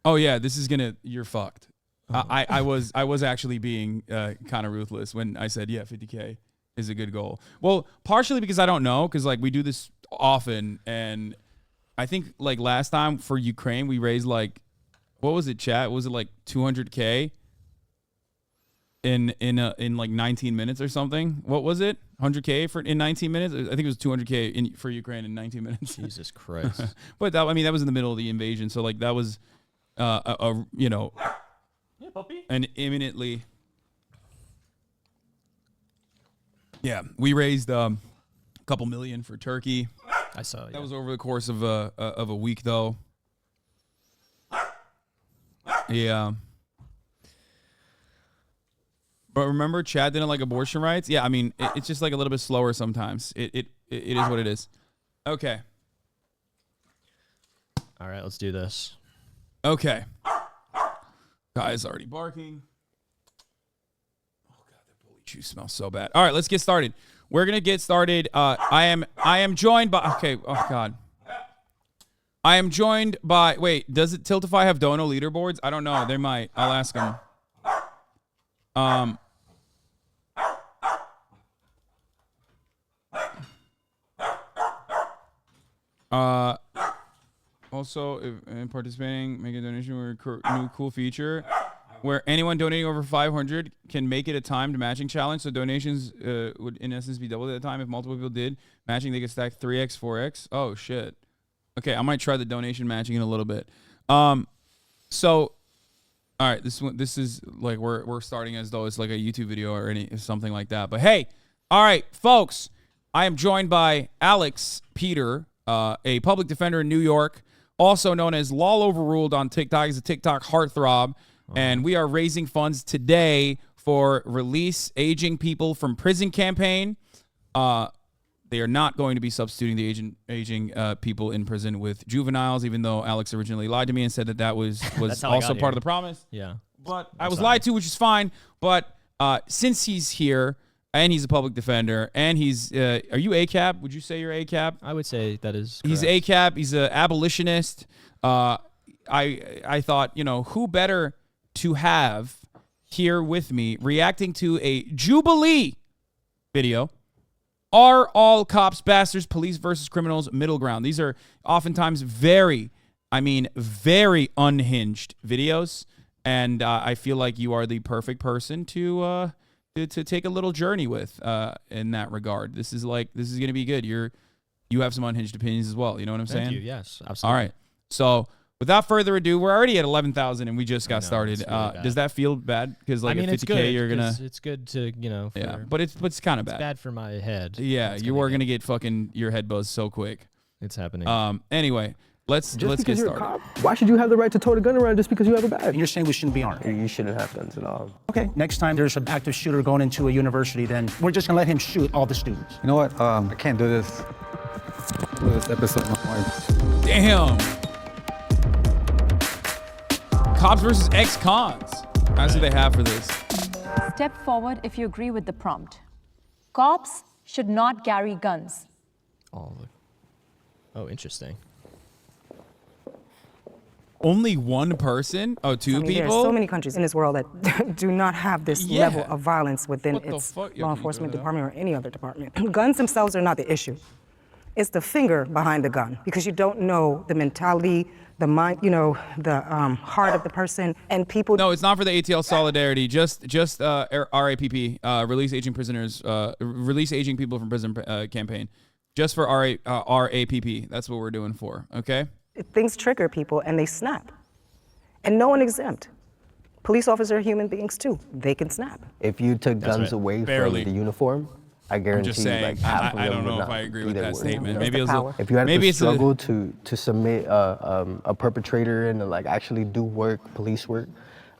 Oh yeah, this is gonna. You're fucked. I was actually being kind of ruthless when I said 50K is a good goal. Well, partially because I don't know, because like we do this often, and I think like last time for Ukraine we raised like, what was it, chat? Was it like 200K in like 19 minutes or something? What was it? 100K in 19 minutes? I think it was 200K for Ukraine in 19 minutes. Jesus Christ! But that, I mean, that was in the middle of the invasion, so like that was you know, and imminently. Yeah, we raised a couple million for Turkey. I saw. That was over the course of a week, though. Yeah. But remember, Chad didn't like abortion rights. Yeah, I mean, it's just like a little bit slower sometimes. It is what it is. Okay. All right, let's do this. Okay. Guy's already barking. Oh God, the bully juice smells so bad. All right, let's get started. We're gonna get started. I am joined by. Okay. Oh God. I am joined by. Wait, does it Tiltify have dono leaderboards? I don't know. They might. I'll ask them. Also, if in participating, make a donation with a new cool feature where anyone donating over 500 can make it a timed matching challenge. So donations would, in essence, be doubled at a time. If multiple people did matching, they could stack 3x, 4x. Oh, shit. Okay, I might try the donation matching in a little bit. So, all right, this is like we're starting as though it's like a YouTube video or something like that. But hey, all right, folks, I am joined by Alex Peter, a public defender in New York, also known as Law Overruled on TikTok. He's a TikTok heartthrob. And we are raising funds today for Release Aging People from Prison campaign. They are not going to be substituting the aging people in prison with juveniles, even though Alex originally lied to me and said that was also part of the promise. Yeah. But I was lied to, which is fine. But since he's here and he's a public defender and he's, are you ACAB? Would you say you're ACAB? I would say that is correct. He's ACAB. He's an abolitionist. I thought, you know, who better to have here with me reacting to a Jubilee video. Are all cops bastards? Police versus criminals, middle ground. These are oftentimes very unhinged videos. And I feel like you are the perfect person to take a little journey with in that regard. This is going to be good. You have some unhinged opinions as well. You know what I'm saying? Thank you. Yes, absolutely. All right. So without further ado, we're already at 11,000 and we just got started. Really does that feel bad? Because like, I mean, at 50K, you're gonna. It's good to yeah, but it's kind of bad. It's bad for my head. Yeah, you are gonna get fucking your head buzzed so quick. It's happening. Anyway, let's get started. You're a cop, why should you have the right to tote a gun around just because you have a badge? You're saying we shouldn't be armed. You shouldn't have guns at all. Okay, next time there's an active shooter going into a university, then we're just gonna let him shoot all the students. You know what? I can't do this. This episode, my wife. Damn. Cops versus ex-cons. That's what they have for this. Step forward if you agree with the prompt. Cops should not carry guns. Oh, interesting. Only one person? Oh, two people? There are so many countries in this world that do not have this level of violence within its law enforcement department or any other department. Guns themselves are not the issue. It's the finger behind the gun, because you don't know the mentality, the mind, the heart of the person, and people. No, it's not for the ATL solidarity. Just RAPP, release aging prisoners, release aging people from prison campaign. Just for RAPP. That's what we're doing for. Okay. Things trigger people and they snap, and no one exempt. Police officers are human beings too. They can snap. If you took guns away from the uniform, I guarantee I'm just saying, like half I of them don't know would if I not agree with that either statement. way. Maybe it was If you had maybe to it's struggle to submit a perpetrator and to like actually do work, police work,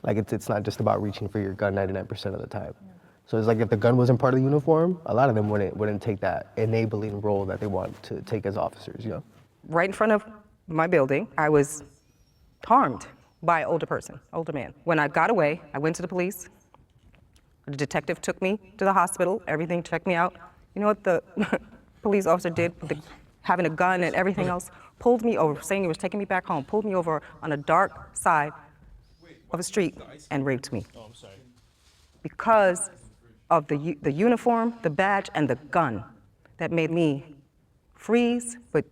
like it's not just about reaching for your gun 99% of the time. So it's like if the gun wasn't part of the uniform, a lot of them wouldn't take that enabling role that they want to take as officers. Right in front of my building, I was harmed by an older man. When I got away, I went to the police. The detective took me to the hospital. Everything checked me out. You know what the police officer did with the having a gun and everything else, pulled me over, saying he was taking me back home, pulled me over on a dark side of a street and raped me. Oh, I'm sorry. Because of the uniform, the badge, and the gun that made me freeze. But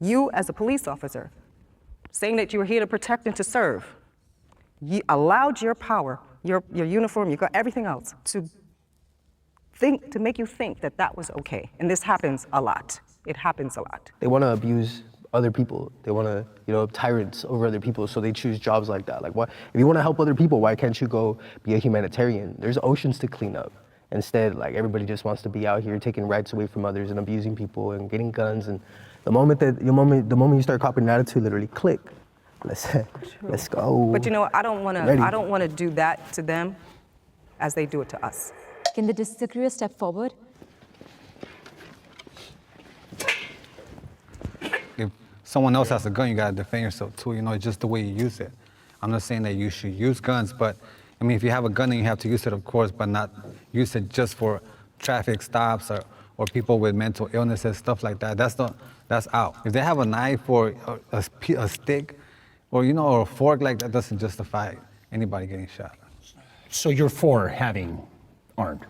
you, as a police officer, saying that you were here to protect and to serve, you allowed your power, your uniform, you got everything else to make you think that that was okay. And this happens a lot. It happens a lot. They want to abuse other people. They want to, tyrants over other people, so they choose jobs like that. Like, what? If you want to help other people, why can't you go be a humanitarian? There's oceans to clean up. Instead, like, everybody just wants to be out here taking rights away from others and abusing people and getting guns. And the moment you start copying an attitude, literally click. Let's go. But I don't want to do that to them as they do it to us. Can the disagree step forward? If someone else has a gun, you gotta defend yourself too. It's just the way you use it. I'm not saying that you should use guns, but I mean, if you have a gun, then you have to use it, of course, but not use it just for traffic stops or people with mental illnesses, stuff like that. That's out. If they have a knife or a stick, or or a fork, like that doesn't justify anybody getting shot. So you're for having armed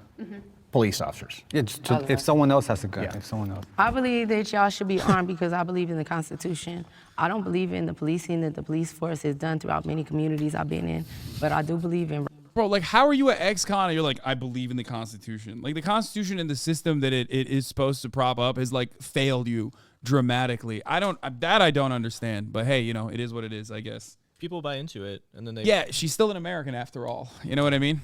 police officers? Yeah, if someone else has a gun, if someone else. I believe that y'all should be armed because I believe in the Constitution. I don't believe in the policing that the police force has done throughout many communities I've been in, but I do believe in... Bro, like, how are you an ex-con and you're like, I believe in the Constitution? Like, the Constitution and the system that it is supposed to prop up has, like, failed you dramatically. I don't understand, but hey, it is what it is, I guess. People buy into it, and then they... Yeah, she's still an American after all. You know what I mean?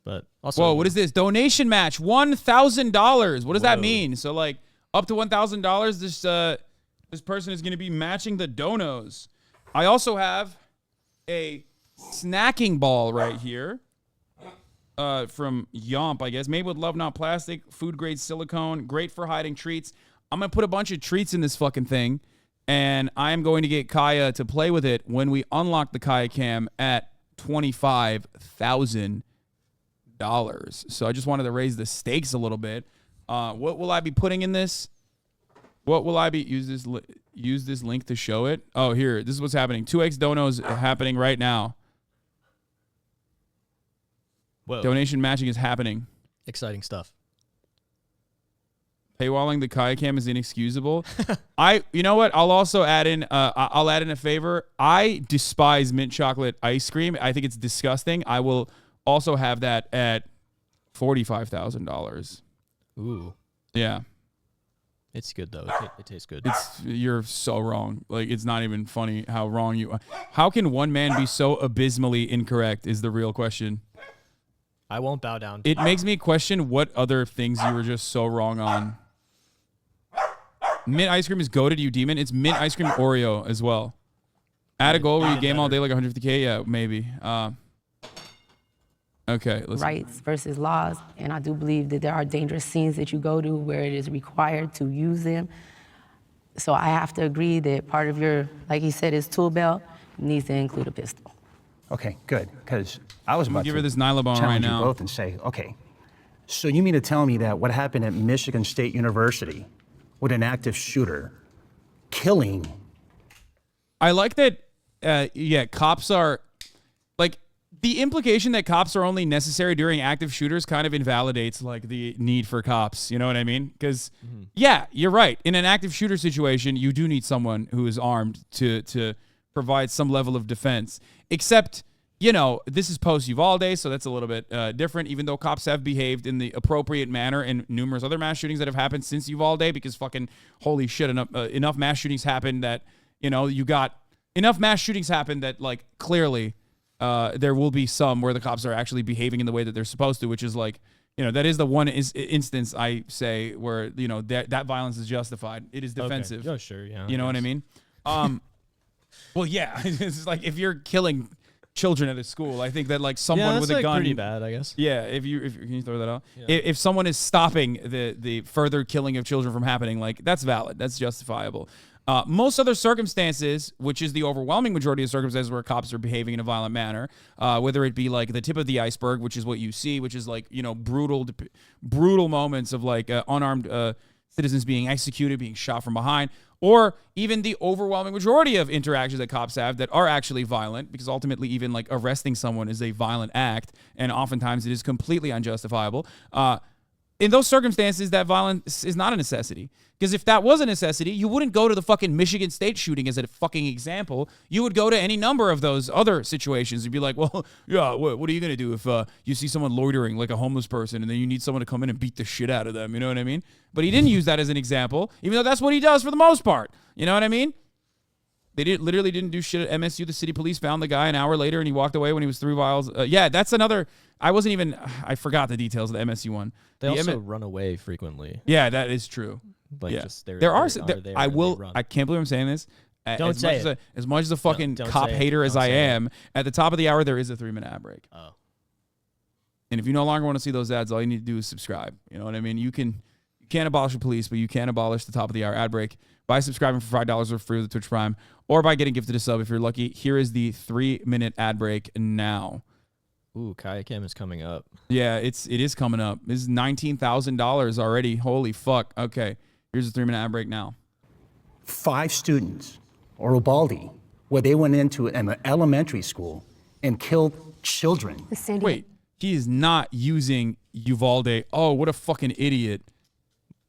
But also... Whoa, what is this? Donation match, $1,000. What does that mean? So, like, up to $1,000, this person is going to be matching the donos. I also have a snacking ball right here from Yomp, I guess. Made with love, not plastic. Food-grade silicone. Great for hiding treats. I'm going to put a bunch of treats in this fucking thing, and I am going to get Kaya to play with it when we unlock the Kaya Cam at $25,000. So I just wanted to raise the stakes a little bit. What will I be putting in this? What will I be use this link to show it? Oh, here. This is what's happening. 2X donos happening right now. Whoa. Donation matching is happening. Exciting stuff. Paywalling the Kaya Cam is inexcusable. You know what? I'll also add in. I'll add in a favor. I despise mint chocolate ice cream. I think it's disgusting. I will also have that at $45,000. Ooh. Yeah. It's good though. It tastes good. You're so wrong. Like, it's not even funny how wrong you are. How can one man be so abysmally incorrect is the real question. I won't bow down. It makes me question what other things you were just so wrong on. Mint ice cream is goated, you demon. It's mint ice cream Oreo as well. Add a goal where you game all day like 150K? Yeah, maybe. Okay, let's... rights versus laws, and I do believe that there are dangerous scenes that you go to where it is required to use them. So I have to agree that part of your, like he said, his tool belt needs to include a pistol. Okay, good, because I was about give to her this Nylabone right challenge now. you both and say, okay, so you mean to tell me that what happened at Michigan State University with an active shooter killing... I like that, cops are, like, the implication that cops are only necessary during active shooters kind of invalidates, like, the need for cops. You know what I mean? Because, yeah, you're right. In an active shooter situation, you do need someone who is armed to provide some level of defense. Except, this is post-Uvalde, so that's a little bit different, even though cops have behaved in the appropriate manner in numerous other mass shootings that have happened since Uvalde, because fucking, holy shit, enough mass shootings happened that, you got enough mass shootings happen that, like, clearly there will be some where the cops are actually behaving in the way that they're supposed to, which is like, that is the one instance I say where, that violence is justified. It is defensive. Okay. Oh, sure, yeah. You know what I mean? Well, yeah, it's like if you're killing children at a school, I think that, like, someone with a gun, pretty bad, I guess. Yeah, if can you throw that out? Yeah. If someone is stopping the further killing of children from happening, like, that's valid, that's justifiable. Most other circumstances, which is the overwhelming majority of circumstances where cops are behaving in a violent manner, whether it be like the tip of the iceberg, which is what you see, which is like, brutal moments of like unarmed citizens being executed, being shot from behind, or even the overwhelming majority of interactions that cops have that are actually violent, because ultimately even like arresting someone is a violent act, and oftentimes it is completely unjustifiable. In those circumstances, that violence is not a necessity. Because if that was a necessity, you wouldn't go to the fucking Michigan State shooting as a fucking example. You would go to any number of those other situations and be like, well, yeah, what are you going to do if you see someone loitering like a homeless person and then you need someone to come in and beat the shit out of them? You know what I mean? But he didn't use that as an example, even though that's what he does for the most part. You know what I mean? They literally didn't do shit at MSU. The city police found the guy an hour later and he walked away when he was 3 miles. Yeah, that's another. I forgot the details of the MSU one. They also run away frequently. Yeah, that is true. Like yeah. just there are. I can't believe I'm saying this. Don't say it. As much as a fucking Don't cop say it. hater as Don't I say it. am, at the top of the hour there is a 3-minute ad break. Oh. And if you no longer want to see those ads, all you need to do is subscribe. You know what I mean? You can't abolish the police, but you can abolish the top of the hour ad break by subscribing for $5 or free with the Twitch Prime, or by getting gifted a sub if you're lucky. Here is the 3-minute ad break now. Ooh, Kaya Cam is coming up. Yeah, it is coming up. This is $19,000 already. Holy fuck. Okay, here's the 3-minute ad break now. 5 students, or Ubaldi, where they went into an elementary school and killed children. Wait, he is not using Uvalde. Oh, what a fucking idiot.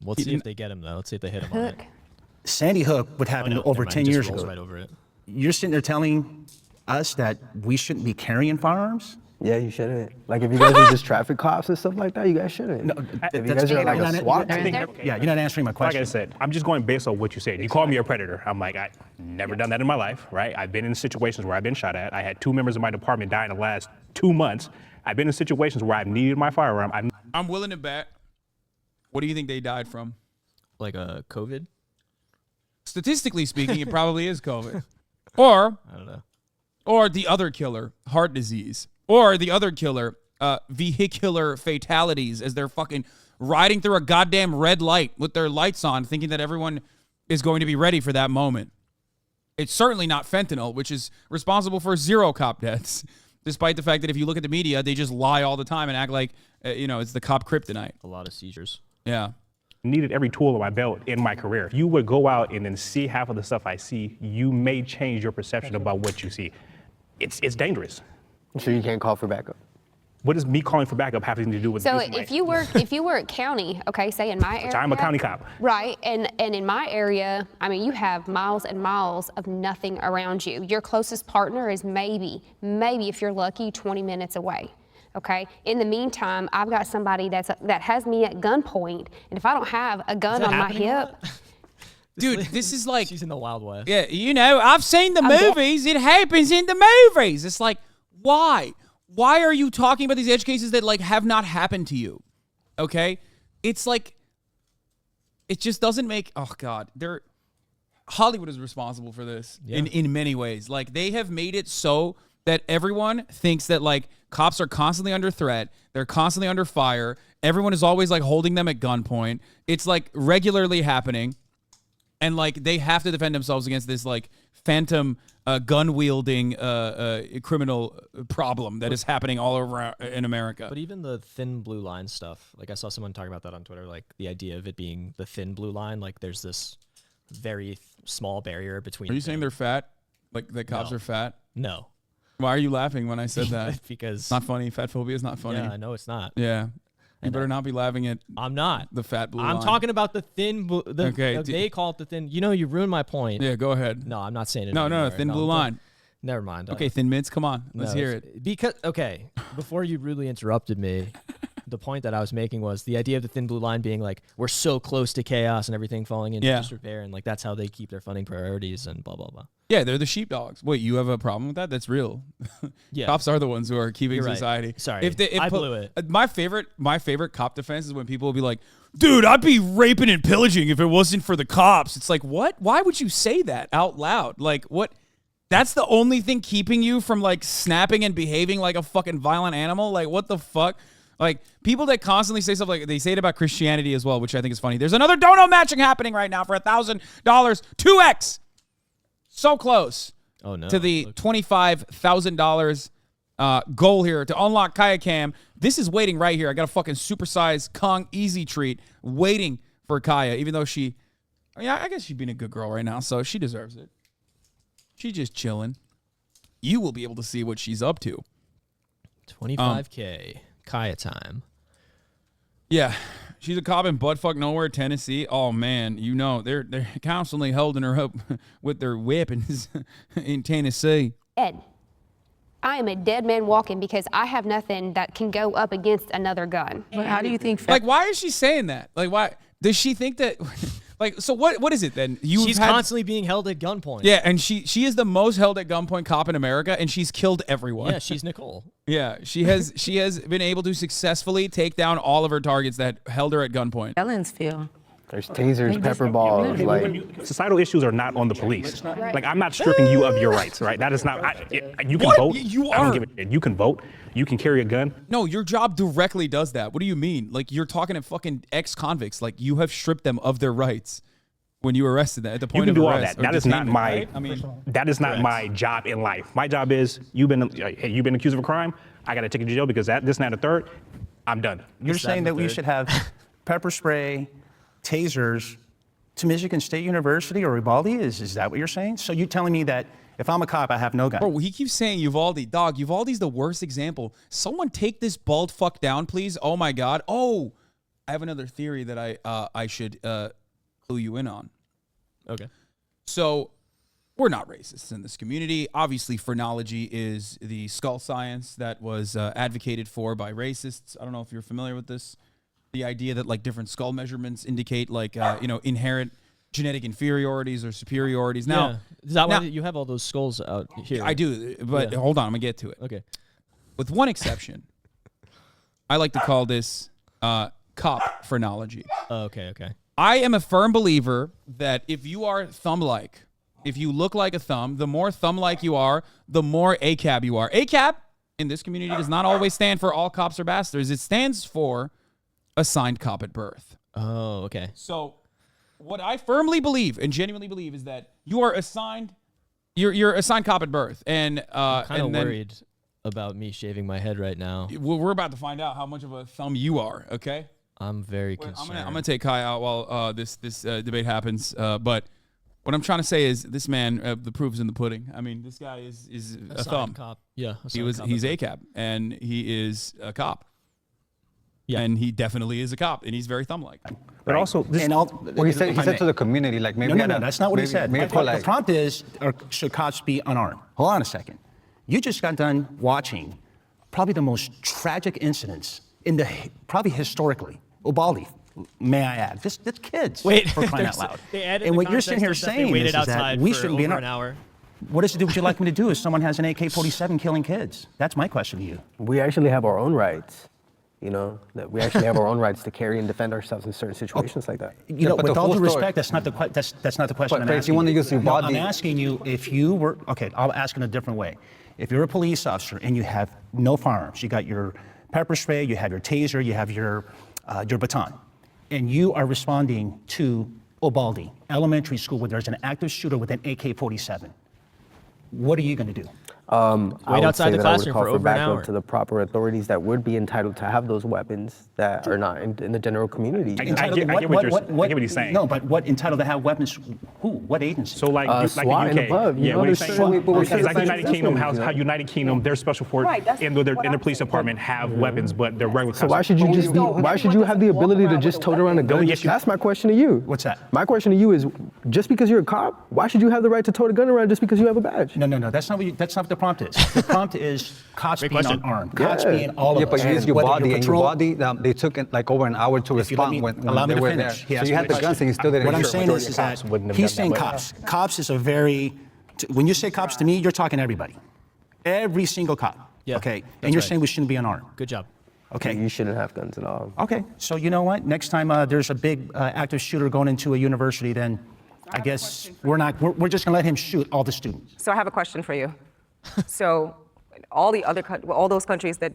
Let's see if they get him, though. Let's see if they hit him on it. Sandy Hook would happen over 10 Just years rolls ago. right over it. You're sitting there telling us that we shouldn't be carrying firearms? Yeah, you shouldn't. Like, if you guys are just traffic cops and stuff like that, you guys shouldn't. No, if you guys are like a SWAT team. Yeah, you're not answering my question. Like I said, I'm just going based on what you said. You called me a predator. I'm like, I never done that in my life, right? I've been in situations where I've been shot at. I had 2 members of my department die in the last 2 months. I've been in situations where I've needed my firearm. I'm willing to bet. What do you think they died from? Like a COVID? Statistically speaking, it probably is COVID. Or I don't know. Or the other killer, heart disease. Or the other killer, vehicular fatalities, as they're fucking riding through a goddamn red light with their lights on, thinking that everyone is going to be ready for that moment. It's certainly not fentanyl, which is responsible for 0 cop deaths, despite the fact that if you look at the media, they just lie all the time and act like, it's the cop kryptonite. A lot of seizures. Yeah. Needed every tool in my belt in my career. If you would go out and then see half of the stuff I see, you may change your perception about what you see. It's dangerous. So you can't call for backup? What does me calling for backup having to do with So this? if you work county, okay, say in my area. I'm a county cop. Right, and in my area, I mean, you have miles and miles of nothing around you. Your closest partner is maybe if you're lucky, 20 minutes away. Okay. In the meantime, I've got somebody that has me at gunpoint, and if I don't have a gun on my hip. Dude, this is like she's in the Wild West. Yeah, I've seen the movies. It happens in the movies. It's like, why? Why are you talking about these edge cases that like have not happened to you? Okay? It's like it just doesn't make Hollywood is responsible for this in many ways. Like they have made it so that everyone thinks that like cops are constantly under threat. They're constantly under fire. Everyone is always like holding them at gunpoint. It's like regularly happening. And like they have to defend themselves against this like phantom gun wielding criminal problem that is happening all over in America. But even the thin blue line stuff, like I saw someone talking about that on Twitter, like the idea of it being the thin blue line, like there's this very small barrier between. Are you saying they're fat? Like the cops are fat? No. Why are you laughing when I said that? Because it's not funny. Fat phobia is not funny. Yeah, no, it's not. Yeah. You better not be laughing at. I'm not. The fat blue I'm line. talking about the thin blue. Okay. They call it the thin. You ruined my point. Yeah, go ahead. No, I'm not saying it. No, thin blue line. Never mind. Okay, Thin Mints, come on. Let's hear it. Because, before you rudely interrupted me, the point that I was making was the idea of the thin blue line being like, we're so close to chaos and everything falling into disrepair, and like that's how they keep their funding priorities and blah, blah, blah. Yeah, they're the sheepdogs. Wait, you have a problem with that? That's real. Yeah. Cops are the ones who are keeping You're right. society. Sorry, I blew it. My favorite cop defense is when people will be like, dude, I'd be raping and pillaging if it wasn't for the cops. It's like, what? Why would you say that out loud? Like, what? That's the only thing keeping you from like snapping and behaving like a fucking violent animal? Like, what the fuck? Like, people that constantly say stuff like, they say it about Christianity as well, which I think is funny. There's another dono matching happening right now for $1,000, 2x. So close to the $25,000 goal here to unlock Kaya Cam. This is waiting right here. I got a fucking supersized Kong Easy Treat waiting for Kaya, even though I guess she's being a good girl right now, so she deserves it. She's just chilling. You will be able to see what she's up to. 25K. Kaya time. Yeah. She's a cop in buttfuck nowhere, Tennessee. Oh man, they're constantly holding her up with their weapons in Tennessee. Ed, I am a dead man walking because I have nothing that can go up against another gun. But how do you think? Like, why is she saying that? Like, why does she think that? Like, so what is it then? She's constantly being held at gunpoint. Yeah, and she is the most held at gunpoint cop in America, and she's killed everyone. Yeah, she's Nicole. Yeah, she has been able to successfully take down all of her targets that held her at gunpoint. Felons feel. There's tasers, pepper balls. Societal issues are not on the police. Like, I'm not stripping you of your rights, right? That is not. You can vote. You I don't give a shit. You can vote. You can carry a gun. No, your job directly does that. What do you mean? Like, you're talking to fucking ex-convicts. Like, you have stripped them of their rights when you arrested them at the point of arrest. You can do all that. That is not my. Right? I mean, that is not my job in life. My job is you've been accused of a crime. I got to take you to jail because this and that and the third. I'm done. You're saying that we should have pepper spray, tasers to Michigan State University or Uvalde? Is that what you're saying? So you're telling me that if I'm a cop, I have no gun? Bro, he keeps saying Uvalde. Dog, Uvalde's the worst example. Someone take this bald fuck down, please. Oh my God. Oh, I have another theory that I should clue you in on. Okay. So we're not racists in this community. Obviously, phrenology is the skull science that was advocated for by racists. I don't know if you're familiar with this. The idea that like different skull measurements indicate like inherent genetic inferiorities or superiorities. Now, is that why you have all those skulls out here? I do, but hold on, I'm gonna get to it. Okay. With one exception, I like to call this cop phrenology. Okay. I am a firm believer that if you are thumb-like, if you look like a thumb, the more thumb-like you are, the more ACAB you are. ACAB in this community does not always stand for all cops are bastards. It stands for assigned cop at birth. Oh, okay. So what I firmly believe and genuinely believe is that you are assigned, you're assigned cop at birth. And I'm kind of worried about me shaving my head right now. We're about to find out how much of a thumb you are, okay? I'm very concerned. I'm gonna take Kai out while this debate happens. But what I'm trying to say is this man, the proof is in the pudding. I mean, this guy is a thumb. Cop. Yeah. He's ACAB and he is a cop. Yeah. And he definitely is a cop, and he's very thumb-like. But also, he said to the community, like maybe no, that's not what he said. The prompt is, should cops be unarmed? Hold on a second. You just got done watching probably the most tragic incidents probably historically. Uvalde, may I add, just kids. Wait, for crying out loud. They added and the what you're sitting here context of that they saying waited is that outside we for shouldn't be over an an hour. What would you like me to do if someone has an AK-47 killing kids? That's my question to you. We actually have our own rights. That we actually have our own rights to carry and defend ourselves in certain situations like that. With all due respect, that's not the question I'm asking. You want to use Uvalde? I'm asking you if you were, I'll ask in a different way. If you're a police officer and you have no firearms, you got your pepper spray, you have your taser, you have your baton, and you are responding to Uvalde Elementary School where there's an active shooter with an AK-47, what are you going to do? Wait outside the classroom for over an hour. To the proper authorities that would be entitled to have those weapons that are not in the general community. I get what he's saying. No, but what entitled to have weapons? Who? What agency? So like the SWAT UK. and above. Yeah, what he's saying. It's Like United Kingdom, how United Kingdom, their special force in their police department have weapons, but they're regular. So why should you have the ability to just tote around a gun? That's my question to you. What's that? My question to you is, just because you're a cop, why should you have the right to tote a gun around just because you have a badge? No. That's not what the prompt is. The prompt is cops being unarmed. Cops being all of us. But you use Uvalde, they took like over an hour to respond when they were there. So you had the guns and you still didn't. What I'm saying is that he's saying cops. Cops is a very, when you say cops to me, you're talking everybody. Every single cop. Yeah, okay? And you're saying we shouldn't be unarmed. Good job. Okay. You shouldn't have guns at all. Okay. So you know what? Next time there's a big active shooter going into a university, then I guess we're just gonna let him shoot all the students. So I have a question for you. So all those countries that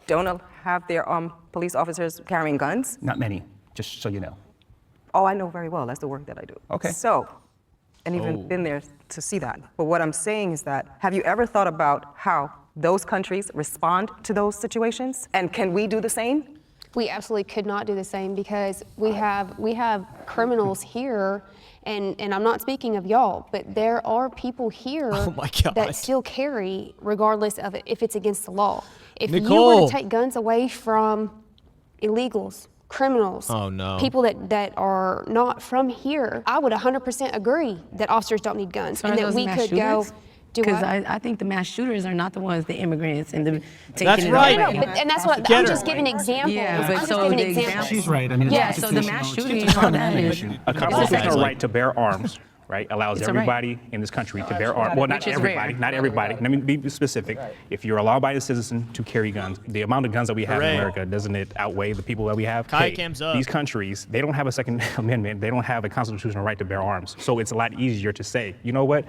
don't have their police officers carrying guns? Not many, just so you know. Oh, I know very well. That's the work that I do. Okay. So, and even been there to see that. But what I'm saying is that, have you ever thought about how those countries respond to those situations? And can we do the same? We absolutely could not do the same because we have criminals here, and I'm not speaking of y'all, but there are people here that still carry regardless of it, if it's against the law. If you were to take guns away from illegals, criminals, people that are not from here, I would 100% agree that officers don't need guns and that we could go. Because I think the mass shooters are not the ones, the immigrants, and the taking That's it right. away. No, I'm just giving examples. Yeah, I'm but just so giving the examples. She's right. I mean, yeah, so the mass shooting, all that is. A constitutional right to bear arms, right, allows everybody in this country to bear arms. Well, not everybody, not everybody. Let me be specific. If you're a law-abiding citizen to carry guns, the amount of guns that we have in America, doesn't it outweigh the people that we have? Cam's up. These countries, they don't have a Second Amendment. They don't have a constitutional right to bear arms. So it's a lot easier to say, you know what?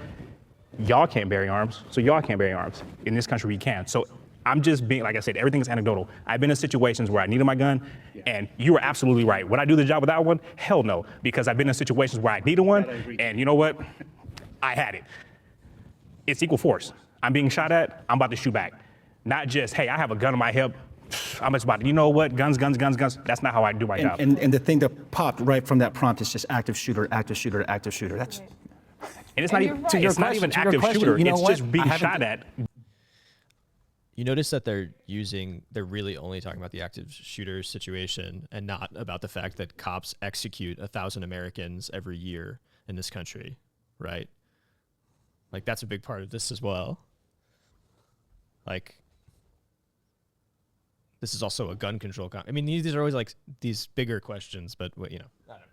Y'all can't bear arms, so y'all can't bear arms. In this country, we can. So I'm just being, like I said, everything is anecdotal. I've been in situations where I needed my gun, and you were absolutely right. Would I do the job without one? Hell no, because I've been in situations where I needed one, and you know what? I had it. It's equal force. I'm being shot at, I'm about to shoot back. Not just, hey, I have a gun on my hip, I'm just about to, you know what, guns. That's not how I do my job. And the thing that popped right from that prompt is just active shooter. That's. And it's not even, it's not even active shooter, it's just being shot at. You notice that they're really only talking about the active shooter situation and not about the fact that cops execute 1,000 Americans every year in this country, right? Like, that's a big part of this as well. Like, this is also a gun control. I mean, these are always like these bigger questions, but you know. I don't know.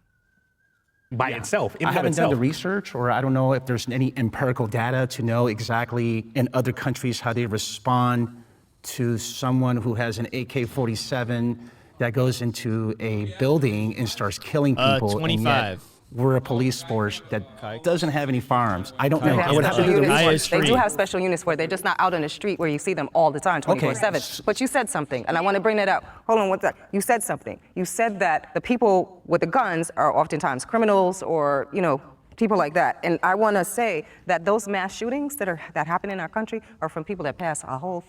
By itself. I haven't done the research, or I don't know if there's any empirical data to know exactly in other countries how they respond to someone who has an AK-47 that goes into a building and starts killing people. 25. And yet we're a police force that doesn't have any firearms. I don't know. I would have to do the research. They do have special units where they're just not out on the street where you see them all the time, 24/7. But you said something, and I want to bring that up. Hold on one sec. You said something. You said that the people with the guns are oftentimes criminals or, people like that. And I want to say that those mass shootings that happen in our country are from people that pass a whole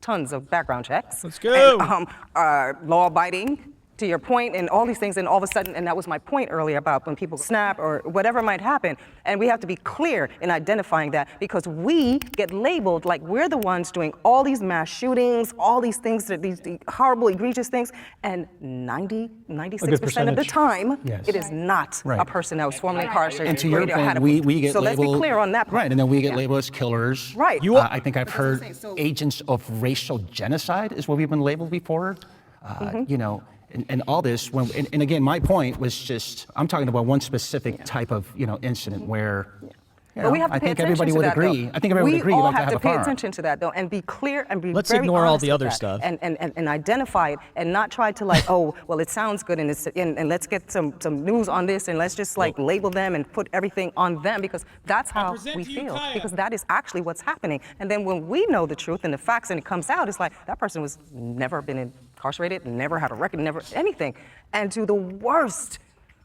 tons of background checks. Let's go. And, are law-abiding, to your point, and all these things, and all of a sudden, and that was my point earlier about when people snap or whatever might happen, and we have to be clear in identifying that, because we get labeled like we're the ones doing all these mass shootings, all these things, these horrible, egregious things, and 96% of the time, it is not a person that was formerly incarcerated. And to your point, we get so labeled. let's be clear on that part. Right, and then we get labeled as killers. Right. I think I've heard agents of racial genocide is what we've been labeled before. And all this, and again, my point was just, I'm talking about one specific type of, incident where, But we have to I pay think attention everybody to would that, agree. though. I think everybody would agree. We all Like to have have to a pay firearm. attention to that, though, and be clear and be Let's very ignore all honest the with other that, stuff. and identify it, and not try to like, oh, well, it sounds good, and let's get some news on this, and let's just like label them and put everything on them, because that's how we feel, because that is actually what's happening. And then when we know the truth and the facts, and it comes out, it's like that person was never been incarcerated, never had a record, never anything, and do the worst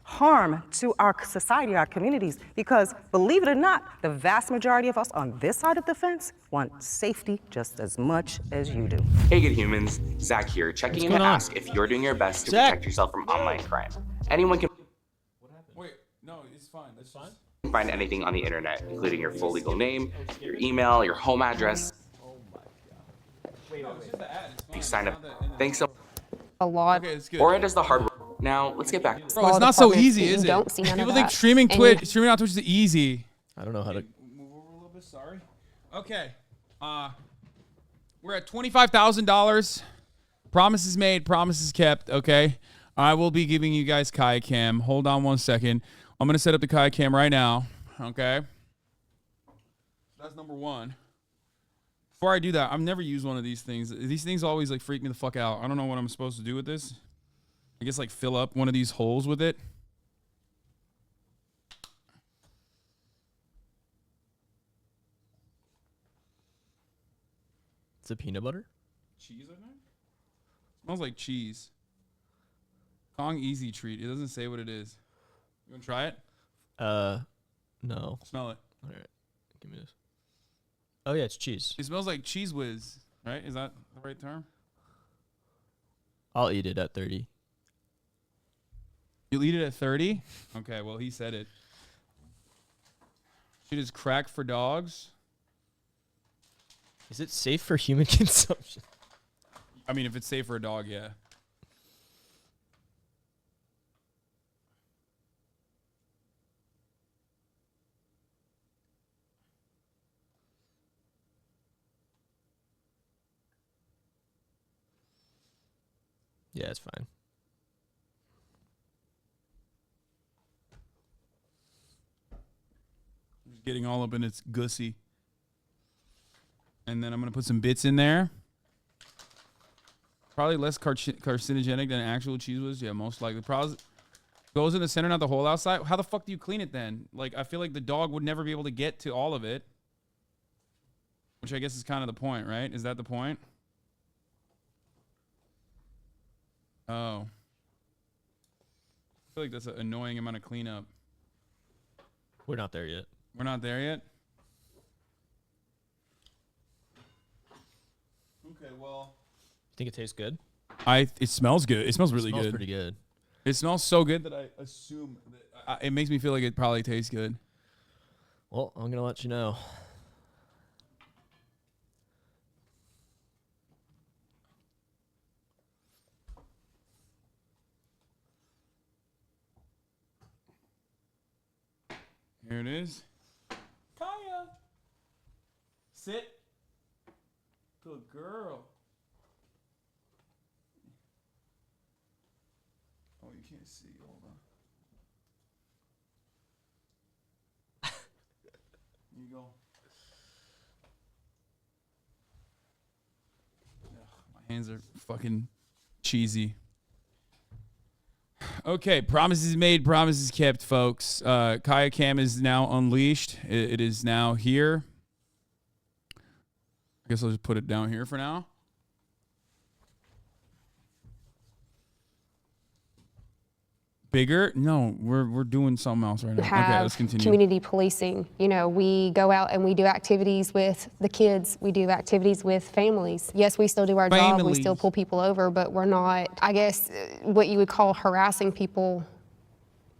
harm to our society, our communities, because believe it or not, the vast majority of us on this side of the fence want safety just as much as you do. Hey good humans, Zach here, checking in to ask if you're doing your best to protect yourself from online crime. Anyone can find anything on the internet, including your full legal name, your email, your home address. You sign up. Thanks so much. A lot. Or it does the hard work. Now, let's get back. Bro, it's not so easy, is it? Don't see none People of think that. streaming And streaming on Twitch is easy. I don't know how to. Move over a little bit. Sorry. Okay. We're at $25,000. Promises made, promises kept. Okay. I will be giving you guys Kai Cam. Hold on one second. I'm gonna set up the Kai Cam right now. Okay. That's number one. Before I do that, I've never used one of these things. These things always like freak me the fuck out. I don't know what I'm supposed to do with this. I guess like fill up one of these holes with it. It's a peanut butter? Cheese, I think? Smells like cheese. Kong Easy Treat. It doesn't say what it is. You want to try it? No. Smell it. All right. Give me this. Oh, yeah, it's cheese. It smells like Cheese Whiz, right? Is that the right term? I'll eat it at 30. You'll eat it at 30? Okay, well, he said it. It is crack for dogs. Is it safe for human consumption? I mean, if it's safe for a dog, yeah. Yeah, it's fine. Just getting all up in its gussy. And then I'm going to put some bits in there. Probably less carcinogenic than actual cheese was. Yeah, most likely. Probably goes in the center, not the whole outside. How the fuck do you clean it then? Like, I feel like the dog would never be able to get to all of it. Which I guess is kind of the point, right? Is that the point? Oh. I feel like that's an annoying amount of cleanup. We're not there yet. We're not there yet? Okay, well. You think it tastes good? It smells good. It smells really good. It smells pretty good. It smells so good that I assume that it makes me feel like it probably tastes good. Well, I'm going to let you know. Here it is. Kaya. Sit. Good girl. Oh, you can't see. Hold on. Here you go. Ugh, my hands are fucking cheesy. Okay, promises made, promises kept, folks. Kaya Cam is now unleashed. It is now here. I guess I'll just put it down here for now. Bigger? No, we're doing something else right now. Okay, let's continue. Community policing. You know, we go out and we do activities with the kids. We do activities with families. Yes, we still do our job. We still pull people over, but we're not, I guess, what you would call harassing people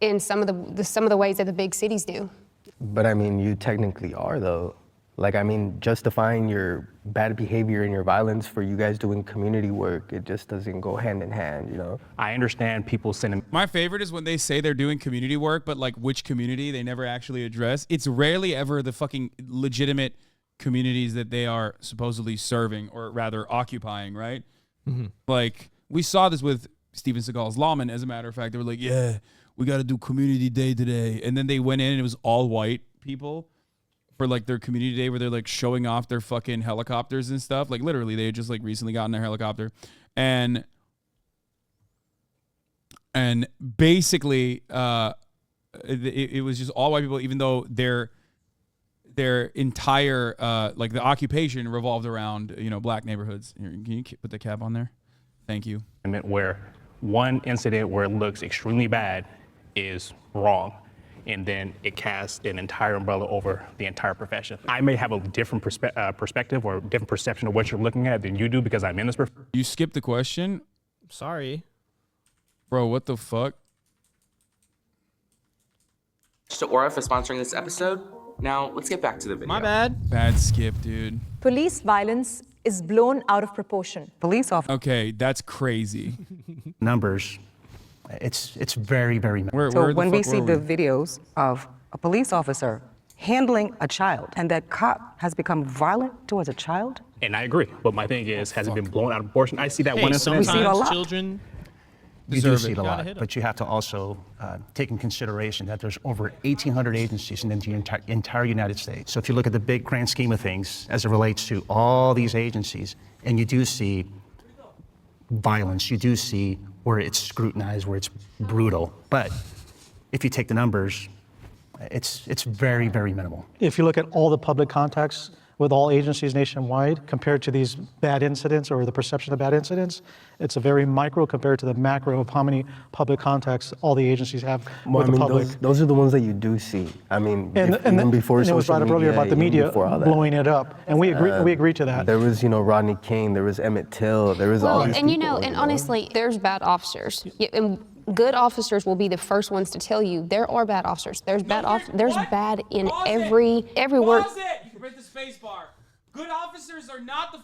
in some of the ways that the big cities do. But I mean, you technically are, though. Like, I mean, justifying your bad behavior and your violence for you guys doing community work, it just doesn't go hand in hand, you know? I understand people sending... My favorite is when they say they're doing community work, but like which community they never actually address. It's rarely ever the fucking legitimate communities that they are supposedly serving, or rather occupying, right? Mm-hmm. Like, we saw this with Steven Seagal's Lawman, as a matter of fact. They were like, yeah, we got to do community day today. And then they went in and it was all white people for like their community day where they're like showing off their fucking helicopters and stuff. Like literally they had just like recently gotten their helicopter. And basically it was just all white people, even though their entire like the occupation revolved around, you know, black neighborhoods. Here, can you put the cap on there? Thank you. Where one incident where it looks extremely bad is wrong, and then it casts an entire umbrella over the entire profession. I may have a different perspective or different perception of what you're looking at than you do because I'm in this profession. You skipped the question? Sorry. Bro, what the fuck? To Aura for sponsoring this episode. Now, let's get back to the video. My bad. Bad skip, dude. Police violence is blown out of proportion. Police officers. Okay, that's crazy. Numbers. It's very, very... So when we see the videos of a police officer handling a child and that cop has become violent towards a child? And I agree, but my thing is, has it been blown out of proportion? I see that one incident. We see it a lot. Children You do see it a lot, but you have to also take in consideration that there's over 1,800 agencies in the entire United States. So if you look at the big grand scheme of things as it relates to all these agencies, and you do see violence, you do see where it's scrutinized, where it's brutal. But if you take the numbers, it's very, very minimal. If you look at all the public contacts with all agencies nationwide compared to these bad incidents or the perception of bad incidents. It's a very micro compared to the macro of how many public contacts all the agencies have with the public. Those are the ones that you do see. I mean, And even before and it was social brought up earlier media, about the even media before all that. blowing it up, and we agree to that. There was, Rodney King, there was Emmett Till, there was all Well, these and people, and honestly, there's bad officers. And good officers will be the first ones to tell you there are bad officers. There's there's bad in every work. Pause it. You can press the space bar. Good officers are not the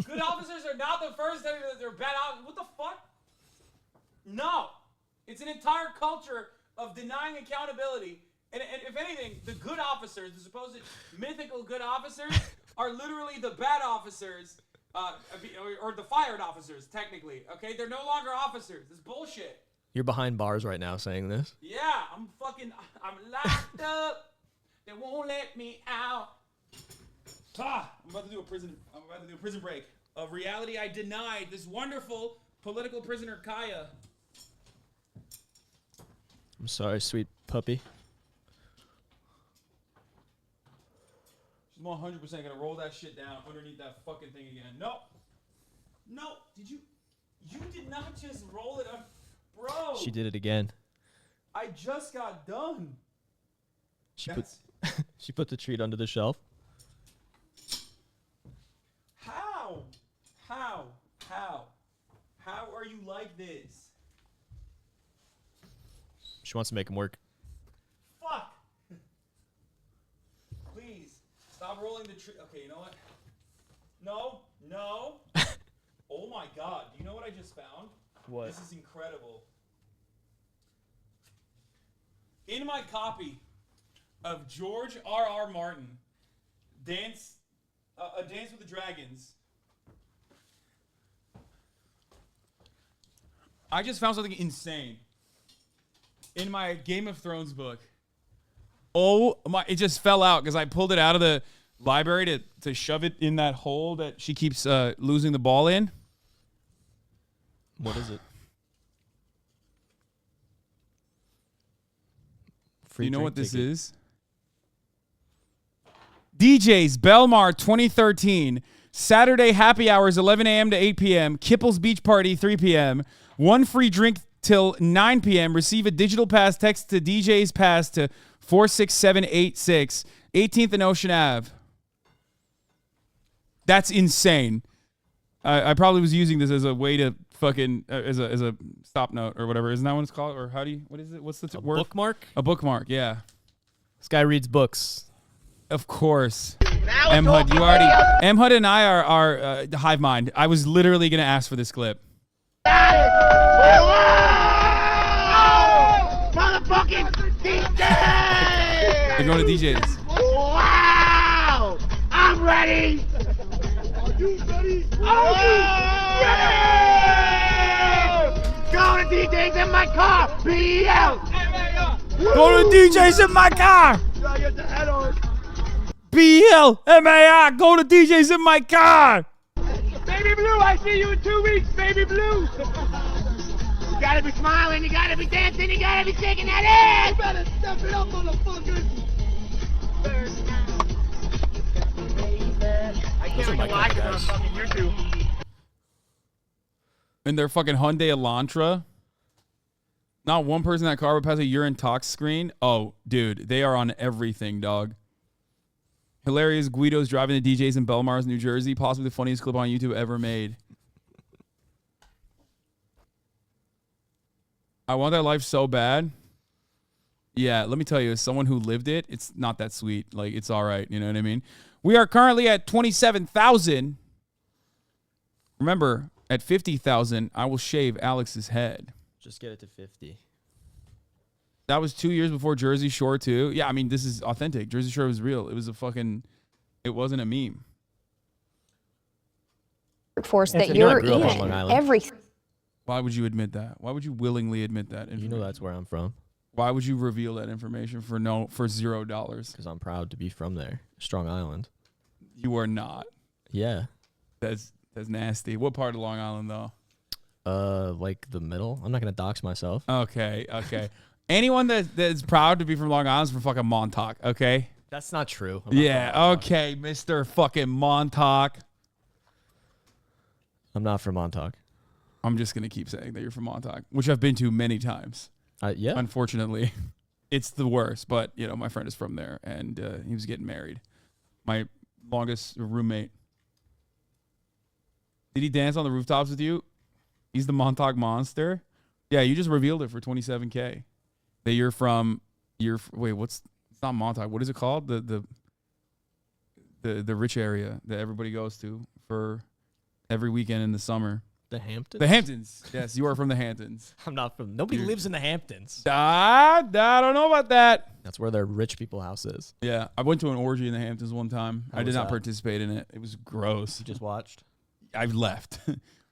good officers are not the first that they're bad. What the fuck? No, it's an entire culture of denying accountability. And if anything, the good officers, the supposed mythical good officers, are literally the bad officers, or the fired officers, technically. Okay, they're no longer officers. It's bullshit. You're behind bars right now saying this. Yeah, I'm locked up. They won't let me out. I'm about to do a prison break of reality. I denied this wonderful political prisoner, Kaya. I'm sorry, sweet puppy. She's 100% gonna roll that shit down underneath that fucking thing again. No, did you did not just roll it up, bro. She did it again. I just got done. She put the treat under the shelf. How are you like this? She wants to make him work. Fuck! Please, stop rolling the tree. Okay, you know what? No. Oh my god, do you know what I just found? What? This is incredible. In my copy of George R.R. Martin, A Dance with the Dragons, I just found something insane in my Game of Thrones book. Oh my, it just fell out because I pulled it out of the library to shove it in that hole that she keeps losing the ball in. What is it? Do you know what this is? DJ's Belmar 2013. Saturday happy hours 11 a.m. to 8 p.m. Kipple's Beach Party 3 p.m. One free drink till 9 p.m. Receive a digital pass. Text to DJ's pass to 46786. 18th and Ocean Ave. That's insane. I probably was using this as a way to fucking as a stop note or whatever. Isn't that what it's called? Or what is it? What's the word? Bookmark? A bookmark, yeah. This guy reads books. Of course. M-Hud, M-Hud and I are hive mind. I was literally going to ask for this clip. Motherfucking DJ! They're going to DJs. Wow! I'm ready! Are you ready? Are you ready? Going to DJs in my car! BL! Go to DJs in my car! BLMAI! Go to DJs in my car! Baby Blue, I see you in 2 weeks, Baby Blue! You gotta be smiling, you gotta be dancing, you gotta be shaking that ass! You better step it up, motherfuckers! I can't wait to watch it on fucking YouTube. In their fucking Hyundai Elantra. Not one person in that car would pass a urine tox screen. Oh, dude, they are on everything, dog. Hilarious Guido's driving the DJs in Belmars, New Jersey. Possibly the funniest clip on YouTube ever made. I want that life so bad. Yeah, let me tell you, as someone who lived it, it's not that sweet. Like, it's all right. You know what I mean? We are currently at 27,000. Remember, at 50,000, I will shave Alex's head. Just get it to 50. That was 2 years before Jersey Shore, too. Yeah, I mean, this is authentic. Jersey Shore was real. It was it wasn't a meme. Workforce that you're in. Why would you admit that? Why would you willingly admit that? You know that's where I'm from. Why would you reveal that information for $0? Because I'm proud to be from there. Strong Island. You are not. Yeah. That's nasty. What part of Long Island, though? Like the middle. I'm not gonna dox myself. Okay. Anyone that's proud to be from Long Island is from fucking Montauk, okay? That's not true. Yeah, okay, Mr. fucking Montauk. I'm not from Montauk. I'm just going to keep saying that you're from Montauk, which I've been to many times. Yeah. Unfortunately, it's the worst, but, you know, my friend is from there, and he was getting married. My longest roommate. Did he dance on the rooftops with you? He's the Montauk Monster? Yeah, you just revealed it for $27K. That you're from, wait, it's not Montauk. What is it called? The rich area that everybody goes to for every weekend in the summer. The Hamptons? The Hamptons. Yes, you are from the Hamptons. I'm not from. Nobody lives in the Hamptons. I don't know about that. That's where their rich people house is. Yeah, I went to an orgy in the Hamptons one time. I did not participate in it. It was gross. You just watched? I left.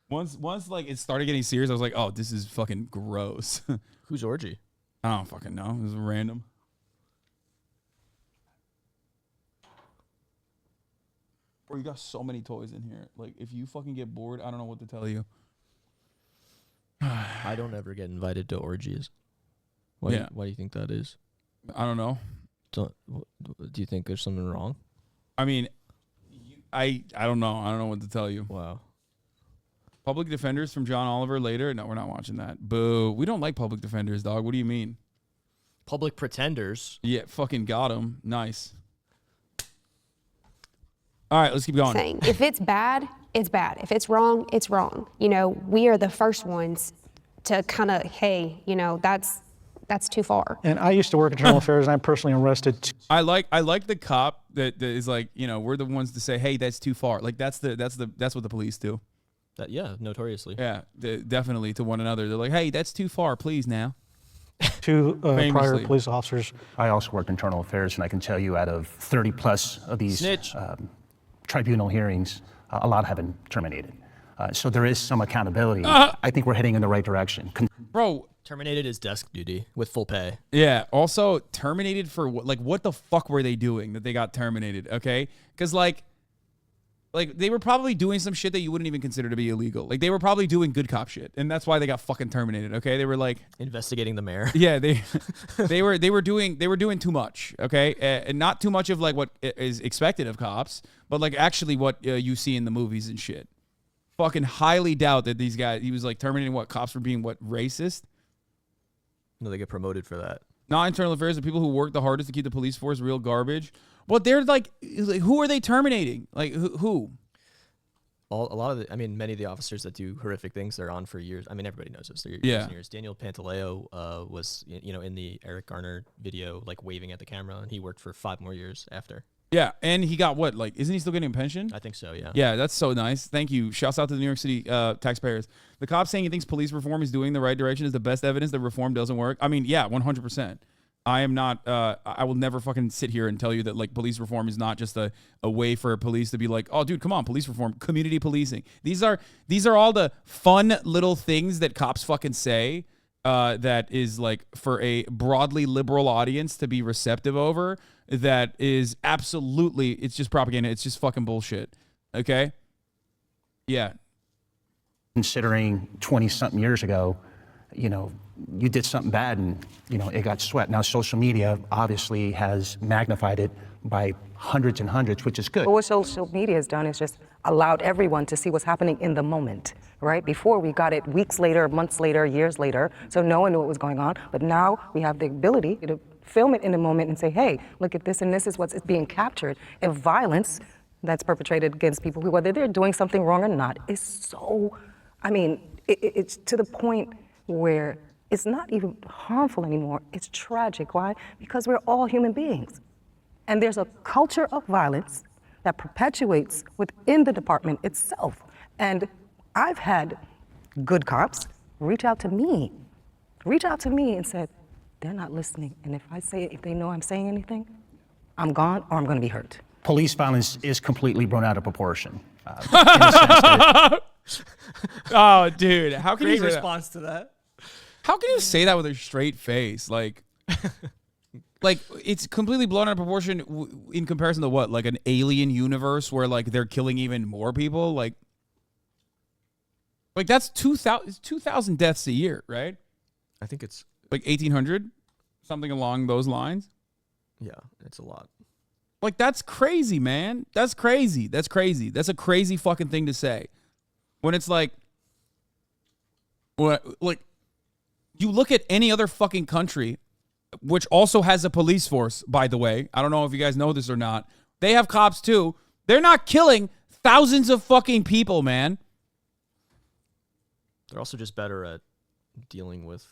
Once like it started getting serious, I was like, oh, this is fucking gross. Whose orgy? I don't fucking know. It was random. Bro, you got so many toys in here. Like, if you fucking get bored, I don't know what to tell you. I don't ever get invited to orgies. Why do you think that is? I don't know. Do you think there's something wrong? I mean, I don't know. I don't know what to tell you. Wow. Public Defenders from John Oliver later? No, we're not watching that. Boo. We don't like Public Defenders, dog. What do you mean? Public Pretenders? Yeah, fucking got him. Nice. All right, let's keep going. Saying, if it's bad, it's bad. If it's wrong, it's wrong. You know, we are the first ones to kind of, hey, you know, that's too far. And I used to work in internal affairs, and I'm personally arrested. I like the cop that is like, you know, we're the ones to say, hey, that's too far. Like that's what the police do. Yeah, notoriously. Yeah, definitely to one another. They're like, hey, that's too far, please now. Two prior police officers. I also worked internal affairs, and I can tell you out of 30 plus of these tribunal hearings, a lot have been terminated. So there is some accountability. I think we're heading in the right direction. Bro. Terminated his desk duty with full pay. Yeah. Also terminated for what? Like, what the fuck were they doing that they got terminated? Okay. Because like they were probably doing some shit that you wouldn't even consider to be illegal. Like they were probably doing good cop shit, and that's why they got fucking terminated. Okay. They were like investigating the mayor. Yeah. They were doing too much. Okay. And not too much of like what is expected of cops, but like actually what you see in the movies and shit. Fucking highly doubt that these guys. He was like terminating what cops for being what racist. No, they get promoted for that. Not internal affairs. The people who work the hardest to keep the police force real garbage. Well, they're like who are they terminating? Like who? Many of the officers that do horrific things, they're on for years. I mean, everybody knows this. They're years Yeah. and years. Daniel Pantaleo was, in the Eric Garner video, like waving at the camera, and he worked for 5 more years after. Yeah, and he got what? Like, isn't he still getting a pension? I think so, yeah. Yeah, that's so nice. Thank you. Shouts out to the New York City taxpayers. The cop saying he thinks police reform is doing the right direction is the best evidence that reform doesn't work. I mean, yeah, 100%. I am not, I will never fucking sit here and tell you that, like, police reform is not just a way for police to be like, oh, dude, come on, police reform, community policing. These are all the fun little things that cops fucking say that is, like, for a broadly liberal audience to be receptive over. That is absolutely, it's just propaganda. It's just fucking bullshit. Okay? Yeah. Considering 20-something years ago, you did something bad and, it got swept. Now, social media obviously has magnified it by hundreds and hundreds, which is good. But what social media has done is just allowed everyone to see what's happening in the moment, right? Before we got it weeks later, months later, years later, so no one knew what was going on. But now we have the ability to film it in the moment and say, hey, look at this, and this is what's being captured. And violence that's perpetrated against people, who, whether they're doing something wrong or not, is so, it's to the point where it's not even harmful anymore. It's tragic. Why? Because we're all human beings. And there's a culture of violence that perpetuates within the department itself. And I've had good cops reach out to me and said, they're not listening. And if they know I'm saying anything, I'm gone or I'm going to be hurt. Police violence is completely blown out of proportion. Oh, dude, how can you say response to that? How can you say that with a straight face? Like, it's completely blown out of proportion in comparison to what? Like an alien universe where like they're killing even more people? Like that's 2,000 deaths a year, right? I think it's like 1,800, something along those lines. Yeah, it's a lot. Like, that's crazy, man. That's crazy. That's crazy. That's a crazy fucking thing to say. When it's like, what, like, you look at any other fucking country, which also has a police force, by the way. I don't know if you guys know this or not. They have cops too. They're not killing thousands of fucking people, man. They're also just better at dealing with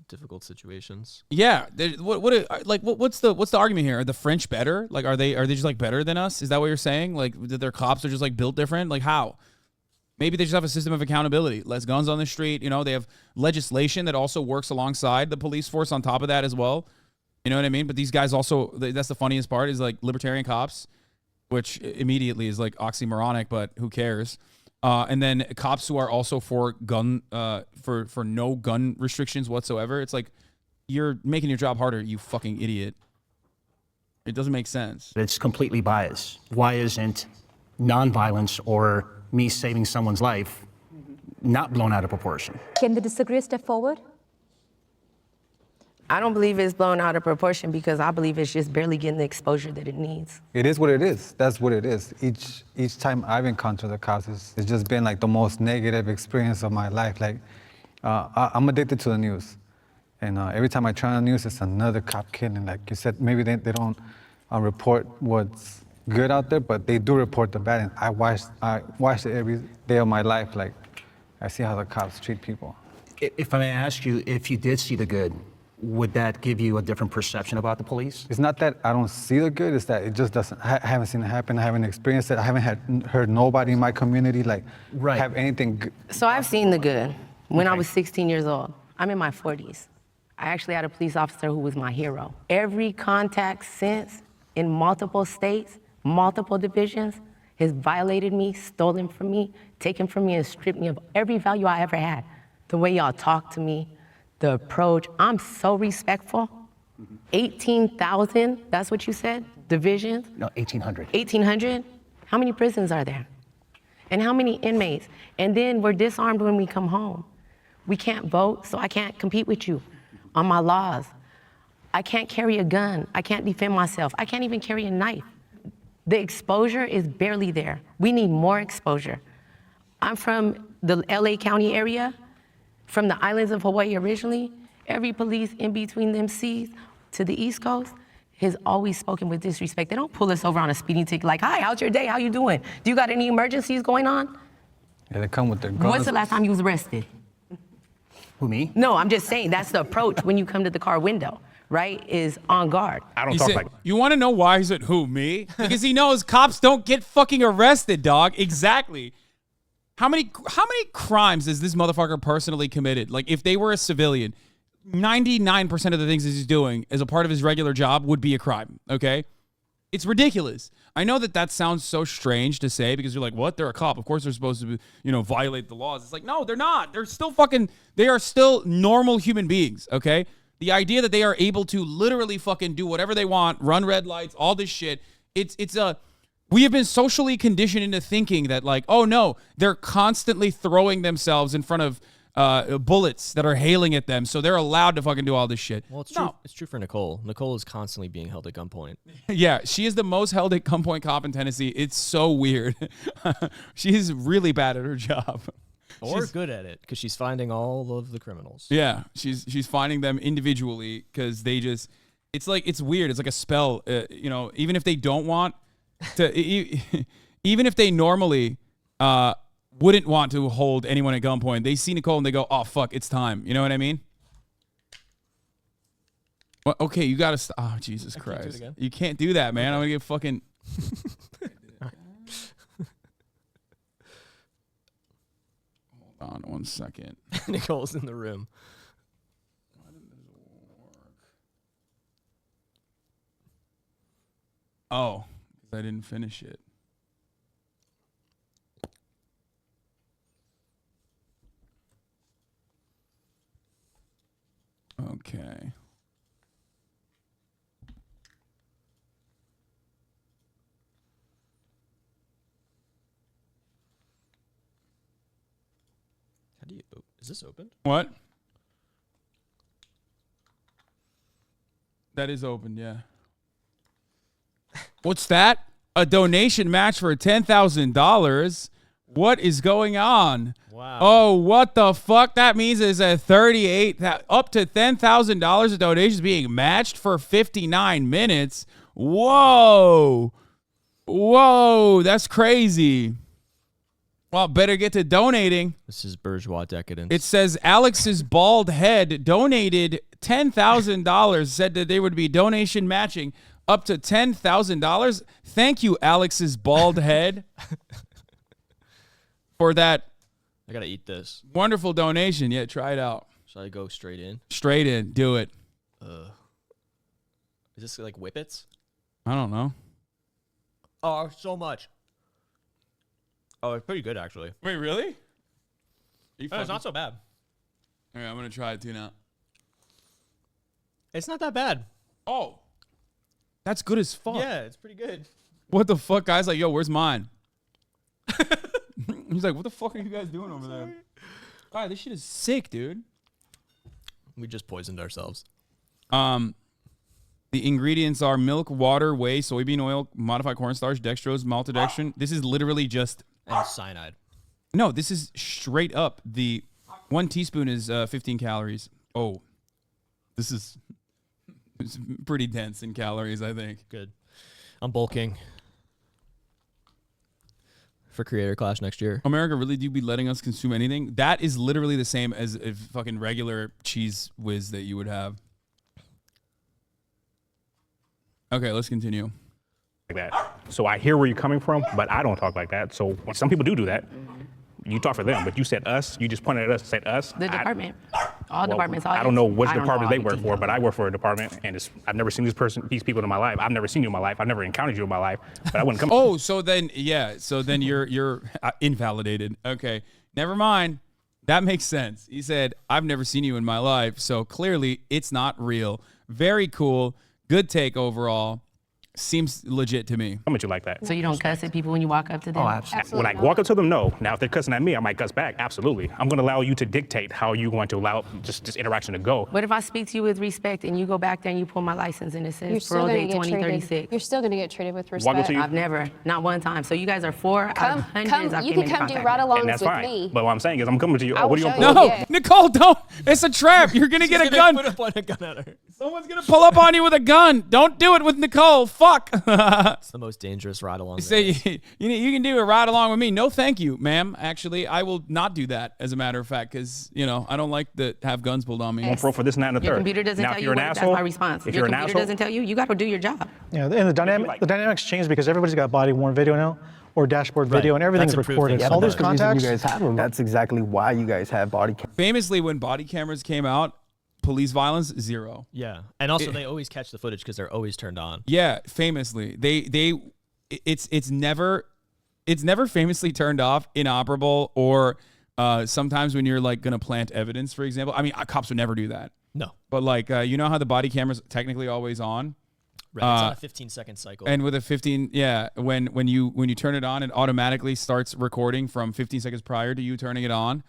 difficult situations. Yeah, what's the argument here? Are the French better? Like, are they just like better than us? Is that what you're saying? Like, that their cops are just like built different? Like, how? Maybe they just have a system of accountability. Less guns on the street. You know, they have legislation that also works alongside the police force on top of that as well. You know what I mean? But these guys also, that's the funniest part, is like libertarian cops, which immediately is like oxymoronic, but who cares? And then cops who are also for gun, for no gun restrictions whatsoever. It's like, you're making your job harder, you fucking idiot. It doesn't make sense. It's completely biased. Why isn't nonviolence or me saving someone's life not blown out of proportion? Can the disagree step forward? I don't believe it's blown out of proportion because I believe it's just barely getting the exposure that it needs. It is what it is. That's what it is. Each time I've encountered the cops, it's just been like the most negative experience of my life. Like, I'm addicted to the news. And every time I turn on the news, it's another cop killing. Like you said, maybe they don't report what's good out there, but they do report the bad. And I watch it every day of my life. Like, I see how the cops treat people. If I may ask you, if you did see the good, would that give you a different perception about the police? It's not that I don't see the good, it's that it just doesn't, I haven't seen it happen, I haven't experienced it, I haven't heard nobody in my community like have anything good. So I've seen the good when I was 16 years old. I'm in my 40s. I actually had a police officer who was my hero. Every contact since in multiple states, multiple divisions, has violated me, stolen from me, taken from me, and stripped me of every value I ever had. The way y'all talk to me, the approach, I'm so respectful. 18,000, that's what you said, divisions? No, 1,800. 1,800? How many prisons are there? And how many inmates? And then we're disarmed when we come home. We can't vote, so I can't compete with you on my laws. I can't carry a gun. I can't defend myself. I can't even carry a knife. The exposure is barely there. We need more exposure. I'm from the LA County area, from the islands of Hawaii originally. Every police in between them seas to the East Coast has always spoken with disrespect. They don't pull us over on a speeding ticket like, hi, how's your day? How you doing? Do you got any emergencies going on? Yeah, they come with their guns. When's the last time you was arrested? Who, me? No, I'm just saying that's the approach when you come to the car window, right? Is on guard. I don't He talk said, like you want to know why he said, who, me? Because he knows cops don't get fucking arrested, dog. Exactly. How many crimes has this motherfucker personally committed? Like, if they were a civilian, 99% of the things he's doing as a part of his regular job would be a crime, okay? It's ridiculous. I know that sounds so strange to say because you're like, what? They're a cop. Of course they're supposed to, violate the laws. It's like, no, they're not. They are still normal human beings, okay? The idea that they are able to literally fucking do whatever they want, run red lights, all this shit, we have been socially conditioned into thinking that, like, oh no, they're constantly throwing themselves in front of bullets that are hailing at them, so they're allowed to fucking do all this shit. Well, it's true. It's true for Nicole. Nicole is constantly being held at gunpoint. Yeah, she is the most held at gunpoint cop in Tennessee. It's so weird. She's really bad at her job. Or good at it, because she's finding all of the criminals. Yeah, she's finding them individually because they just, it's weird. It's like a spell. Even if they don't want to, even if they normally wouldn't want to hold anyone at gunpoint, they see Nicole and they go, oh, fuck, it's time. You know what I mean? Well, okay, you got to oh, Jesus Christ. You can't do that, man. I'm going to get fucking... Hold on 1 second. Nicole's in the room. Oh, because I didn't finish it. Okay. How do you? Is this open? What? That is open, yeah. What's that? A donation match for $10,000. What is going on? Wow. Oh, what the fuck? That means is a up to $10,000 of donations being matched for 59 minutes. Whoa. Whoa, that's crazy. Well, better get to donating. This is bourgeois decadence. It says Alex's bald head donated $10,000, said that they would be donation matching up to $10,000. Thank you, Alex's bald head, for that. I gotta eat this. Wonderful donation. Yeah, try it out. Should I go straight in? Straight in. Do it. Is this like Whippets? I don't know. Oh, so much. Oh, it's pretty good, actually. Wait, really? It's not so bad. All right, I'm going to try it too now. It's not that bad. Oh. That's good as fuck. Yeah, it's pretty good. What the fuck? Guy's like, yo, where's mine? He's like, what the fuck are you guys doing over there? All right, this shit is sick, dude. We just poisoned ourselves. The ingredients are milk, water, whey, soybean oil, modified cornstarch, dextrose, maltodextrin. This is literally just... And cyanide. No, this is straight up. The 1 teaspoon is 15 calories. Oh, this is it's pretty dense in calories, I think. Good. I'm bulking for creator class next year. America, really, do you be letting us consume anything? That is literally the same as a fucking regular cheese whiz that you would have. Okay, let's continue. Like that. So I hear where you're coming from, but I don't talk like that. So some people do that. You talk for them, but you said us. You just pointed at us and said us. The department. All departments. All I don't know which I don't department know they work for, but I work for a department, and I've never seen these people in my life. I've never seen you in my life. I've never encountered you in my life, but I wouldn't come. Oh, so then, yeah. So then you're invalidated. Okay, never mind. That makes sense. He said, I've never seen you in my life, so clearly it's not real. Very cool. Good take overall. Seems legit to me. How much you like that? So you don't cuss at people when you walk up to them? Oh, absolutely. When I walk up to them, no. Now, if they're cussing at me, I might cuss back. Absolutely. I'm going to allow you to dictate how you're going to allow just this interaction to go. What if I speak to you with respect and you go back there and you pull my license and it says parole date 2036? You're still going to get treated with respect. I've never, not one time. So you guys are 4 out of hundreds I've you came can into come do contact ride-alongs And that's with fine. me. But what I'm saying is I'm coming to you. I will What are you show going you. No, Yeah. Nicole, don't. It's a trap. You're going to get a gun. Put up a gun at her. Someone's going to pull up on you with a gun. Don't do it with Nicole. Fuck. It's the most dangerous ride along. Say you can do a ride along with me. No, thank you, ma'am. Actually, I will not do that. As a matter of fact, because I don't like to have guns pulled on me. I'm for this and that and the Your third. computer doesn't Now, tell if you you're what, an that's asshole, my response. if Your you're an computer asshole, doesn't tell you, you got to do your job. Yeah, and the dynamics change because everybody's got body-worn video now, or dashboard video, and everything's recorded. Yeah, All that's those the reason contacts. you guys have them. That's exactly why you guys have body cam. Famously, when body cameras came out, police violence 0. Yeah, and also they always catch the footage because they're always turned on. Yeah, famously, it's never famously turned off, inoperable, or sometimes when you're like gonna plant evidence, for example. I mean, cops would never do that. No. But like, you know how the body camera's technically always on. Right, it's on a 15-second cycle. And with a 15, yeah, when you turn it on, it automatically starts recording from 15 seconds prior to you turning it on.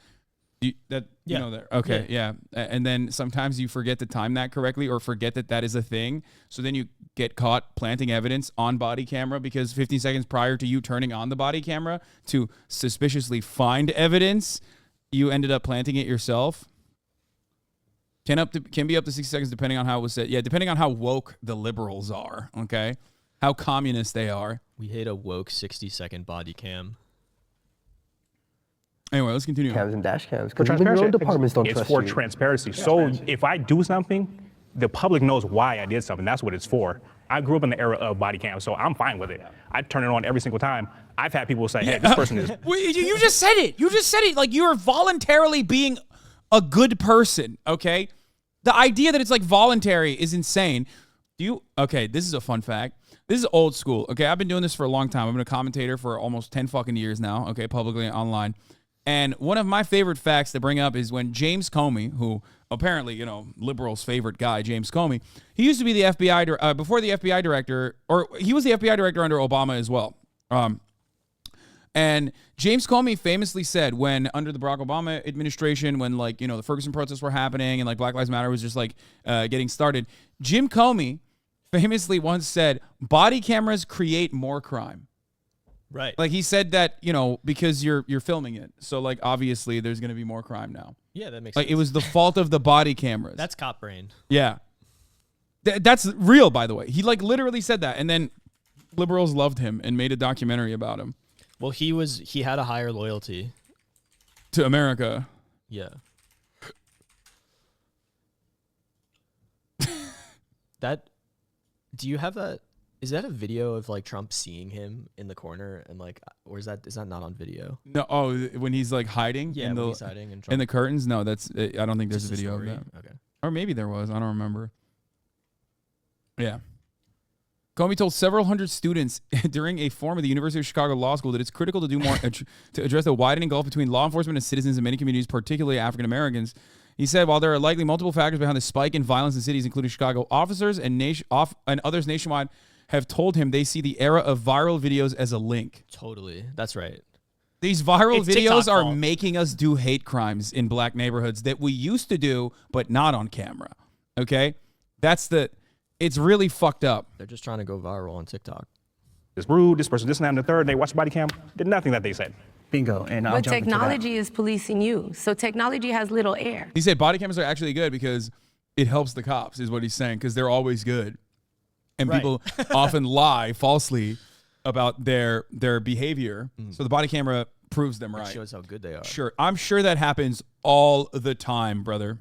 You know that. Okay, yeah. And then sometimes you forget to time that correctly or forget that is a thing. So then you get caught planting evidence on body camera because 15 seconds prior to you turning on the body camera to suspiciously find evidence, you ended up planting it yourself. Can be up to 60 seconds depending on how it was set. Yeah, depending on how woke the liberals are, okay? How communist they are. We hate a woke 60-second body cam. Anyway, let's continue. Cams and dash cams. For Because even your own transparency. departments don't It's trust for you. transparency. So if I do something, the public knows why I did something. That's what it's for. I grew up in the era of body cam, so I'm fine with it. I turn it on every single time. I've had people say, hey, this person is... You just said it. You just said it. Like, you're voluntarily being a good person, okay? The idea that it's like voluntary is insane. Okay, this is a fun fact. This is old school, okay? I've been doing this for a long time. I've been a commentator for almost 10 fucking years now, okay, publicly and online. And one of my favorite facts to bring up is when James Comey, who apparently, liberals' favorite guy, James Comey, he used to be the FBI, before the FBI director, or he was the FBI director under Obama as well. And James Comey famously said when under the Barack Obama administration, when the Ferguson protests were happening and like Black Lives Matter was just like getting started, Jim Comey famously once said, body cameras create more crime. Right. Like he said that, you know, because you're filming it. So like obviously there's going to be more crime now. Yeah, that makes like sense. it was the fault of the body cameras. That's cop brain. Yeah. That's real, by the way. He like literally said that, and then liberals loved him and made a documentary about him. Well, he had a higher loyalty to America. Yeah. Do you have that? Is that a video of like Trump seeing him in the corner and like, or is that not on video? No. Oh, when he's like hiding. Yeah, in when the, he's hiding and in the curtains. No, that's. I don't think there's Just a a video of story? that. Okay. Or maybe there was. I don't remember. Yeah. Comey told several hundred students during a forum at the University of Chicago Law School that it's critical to do more to address the widening gulf between law enforcement and citizens in many communities, particularly African Americans. He said, while there are likely multiple factors behind the spike in violence in cities, including Chicago, officers and others nationwide have told him they see the era of viral videos as a link. Totally. That's right. These viral It's videos TikTok are fault. making us do hate crimes in black neighborhoods that we used to do, but not on camera. Okay? It's really fucked up. They're just trying to go viral on TikTok. This rude, this person, this and that, and the third, and they watch the body cam, did nothing that they said. Bingo. And I'll But jump into that. technology is policing you. So technology has little air. He said body cameras are actually good because it helps the cops, is what he's saying, because they're always good. And Right. people often lie falsely about their behavior. So the body camera proves them It right. shows how good they are. Sure. I'm sure that happens all the time, brother.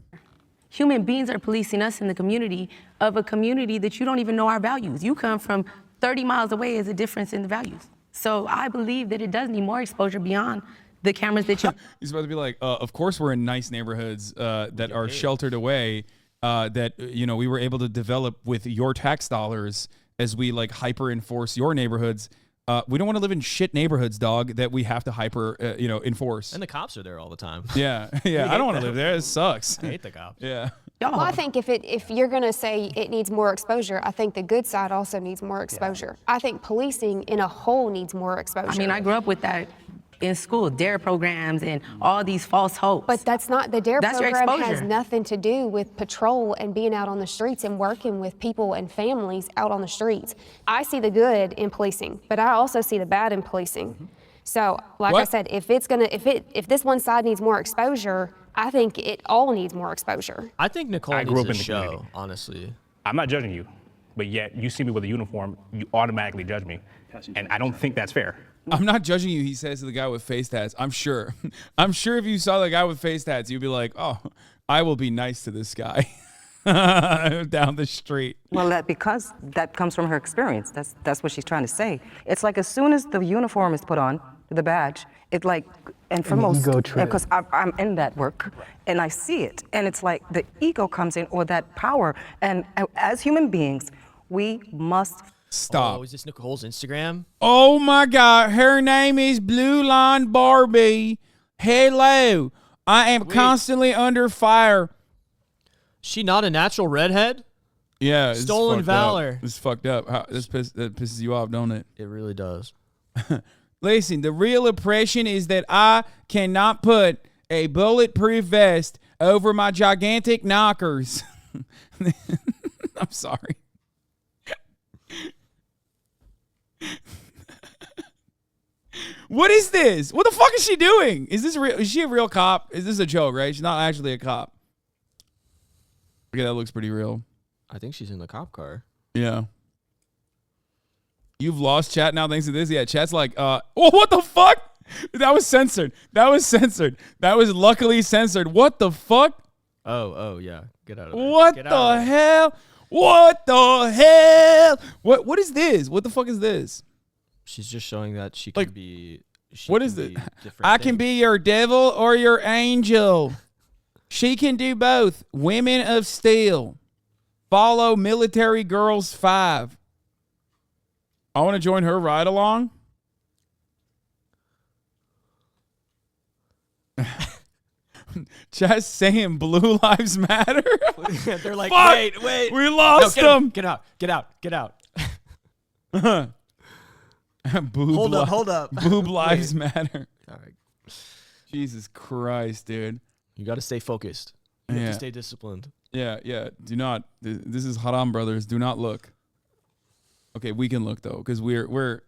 Human beings are policing us in the community of a community that you don't even know our values. You come from 30 miles away as a difference in the values. So I believe that it does need more exposure beyond the cameras that you... He's about to be like, of course we're in nice neighborhoods that are sheltered away, that, you know, we were able to develop with your tax dollars as we like hyper enforce your neighborhoods. We don't want to live in shit neighborhoods, dog, that we have to hyper, enforce. And the cops are there all the time. Yeah. Yeah. I don't want to live there. It sucks. I hate the cops. Yeah. Well, I think if you're going to say it needs more exposure, I think the good side also needs more exposure. I think policing in a whole needs more exposure. I mean, I grew up with that in school, DARE programs and all these false hopes. But that's not, the DARE That's your program has exposure. nothing to do with patrol and being out on the streets and working with people and families out on the streets. I see the good in policing, but I also see the bad in policing. So, like I What? said, if this one side needs more exposure, I think it all needs more exposure. I think Nicole I grew needs up a in the show, community. honestly. I'm not judging you, but yet you see me with a uniform, you automatically judge me. And I don't think that's fair. I'm not judging you, he says to the guy with face tats. I'm sure. I'm sure if you saw the guy with face tats, you'd be like, oh, I will be nice to this guy down the street. Well, because that comes from her experience. That's what she's trying to say. It's like as soon as the uniform is put on, the badge, it like, and for An most, ego trip. because I'm in that work, and I see it, and it's like the ego comes in, or that power, and as human beings, we must Stop. Oh, is this Nicole's Instagram? Oh my God, her name is Blue Line Barbie. Hello. I am constantly under fire. She not a natural redhead? Yeah. It's Stolen fucked valor. Up. It's fucked up. That pisses you off, don't it? It really does. Listen, the real oppression is that I cannot put a bulletproof vest over my gigantic knockers. I'm sorry. What is this? What the fuck is she doing? Is this real? Is she a real cop? Is this a joke, right? She's not actually a cop. Okay, that looks pretty real. I think she's in the cop car. Yeah. You've lost chat now thanks to this? Yeah, chat's like, oh, what the fuck? That was censored. That was censored. That was luckily censored. What the fuck? Oh, yeah. Get out of there. What Get out the of there. hell? What the hell? What is this? What the fuck is this? She's just showing that she can be. What is it? I can be your devil or your angel. She can do both. Women of Steel. Follow Military Girls 5. I want to join her ride along. Just saying Blue Lives Matter. They're like, Fuck! wait. We lost No, them. Get out. Boob Hold up. Boob lives Wait. matter. All right. Jesus Christ, dude. You got to stay focused. You have Yeah. to stay disciplined. Yeah. Do not. This is haram, brothers. Do not look. Okay, we can look though, because we're.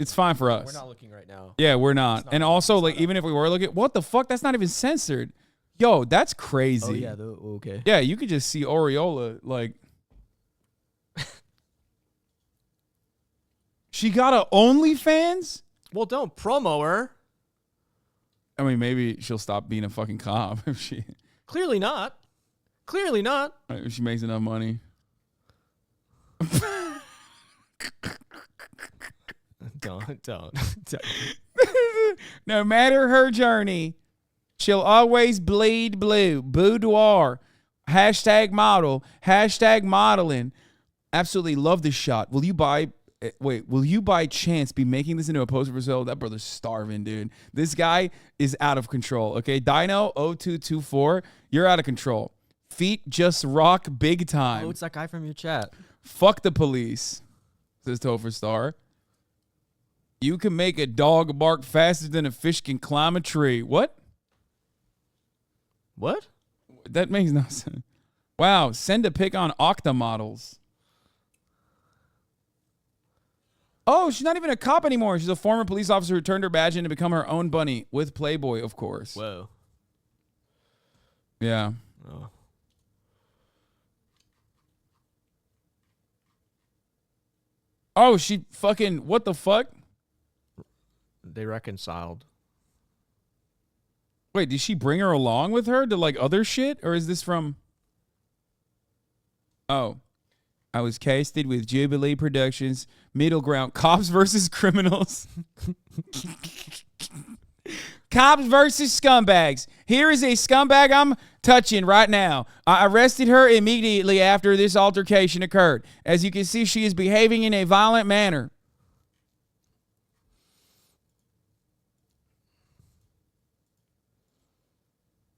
It's fine for us. We're not looking right now. Yeah, we're not. And also, like, even if we were looking, what the fuck? That's not even censored. Yo, that's crazy. Oh yeah, okay. Yeah, you could just see Aureola like. She got a OnlyFans? Well, don't promo her. I mean, maybe she'll stop being a fucking cop if she. Clearly not. Clearly not. If she makes enough money. Don't. No matter her journey, she'll always bleed blue. Boudoir. #model. #modeling. Absolutely love this shot. Will you by chance be making this into a poster for sale? That brother's starving, dude. This guy is out of control. Okay, Dino0224, you're out of control. Feet just rock big time. Oh, it's that guy from your chat. Fuck the police, says Topher Star. You can make a dog bark faster than a fish can climb a tree. What? What? That makes no sense. Wow, send a pic on Octa models. Oh, she's not even a cop anymore. She's a former police officer who turned her badge in to become her own bunny with Playboy, of course. Whoa. Yeah. Oh. Oh, she fucking, what the fuck? They reconciled. Wait, did she bring her along with her to like other shit? Or is this from? Oh. I was casted with Jubilee Productions, Middle Ground, Cops versus Criminals. Cops versus Scumbags. Here is a scumbag I'm touching right now. I arrested her immediately after this altercation occurred. As you can see, she is behaving in a violent manner.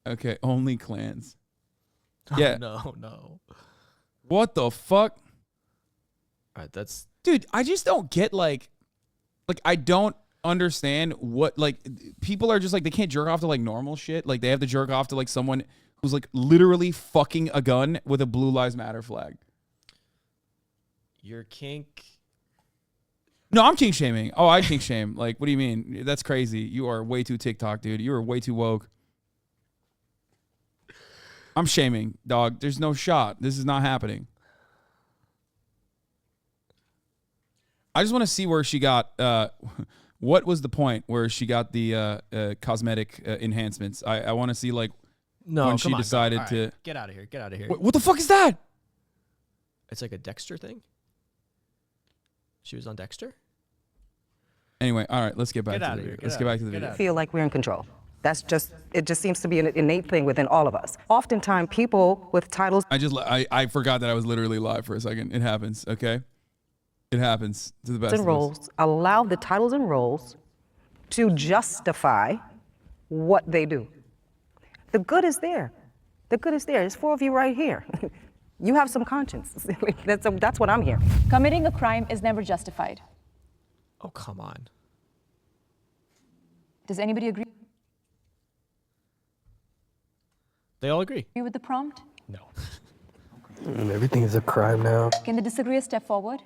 Okay, only clans. Yeah. Oh, no. What the fuck? All right, that's... Dude, I just don't get, like I don't understand what, like, people are just, like, they can't jerk off to, like, normal shit. Like, they have to jerk off to, like, someone who's, like, literally fucking a gun with a Blue Lives Matter flag. Your kink... No, I'm kink shaming. Oh, I kink shame. Like, what do you mean? That's crazy. You are way too TikTok, dude. You are way too woke. I'm shaming, dog. There's no shot. This is not happening. I just want to see where she got, what was the point where she got the cosmetic enhancements? I want to see, like, when she decided to... Get out of here. Get out of here. What the fuck is that? It's like a Dexter thing? She was on Dexter? Anyway, all right, let's get back to the video. Let's get back to the video. Feel like we're in control. It just seems to be an innate thing within all of us. Oftentimes, people with titles. I forgot that I was literally live for a second. It happens, okay? It happens to the best And of us. roles allow the titles and roles to justify what they do. The good is there. The good is there. There's 4 of you right here. You have some conscience. That's what I'm hearing. Committing a crime is never justified. Oh, come on. Does anybody agree They all agree. with the prompt? No. Everything is a crime now. Can the disagreeer step forward?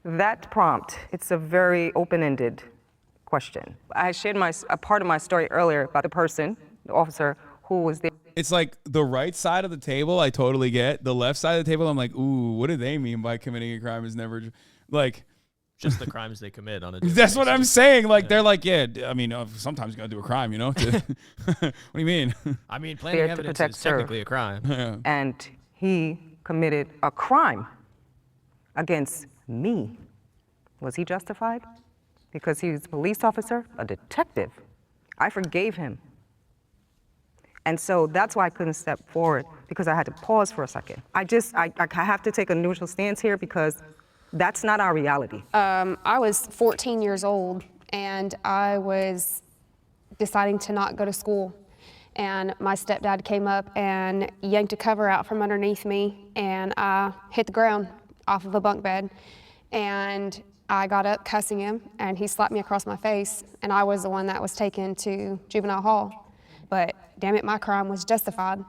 That prompt, it's a very open-ended question. I shared a part of my story earlier about the person, the officer, who was there. It's like the right side of the table, I totally get. The left side of the table, I'm like, ooh, what do they mean by committing a crime is never, like... Just the crimes they commit on a That's what I'm saying. Like, they're like, yeah, I mean, sometimes you gotta do a crime, you know? What do you mean? I mean, planting evidence is technically a crime. Yeah. And he committed a crime against me. Was he justified? Because he was a police officer, a detective. I forgave him. And so that's why I couldn't step forward, because I had to pause for a second. I have to take a neutral stance here because that's not our reality. I was 14 years old and I was deciding to not go to school. And my stepdad came up and yanked a cover out from underneath me and I hit the ground off of a bunk bed. And I got up cussing him and he slapped me across my face and I was the one that was taken to juvenile hall. But damn it, my crime was justified.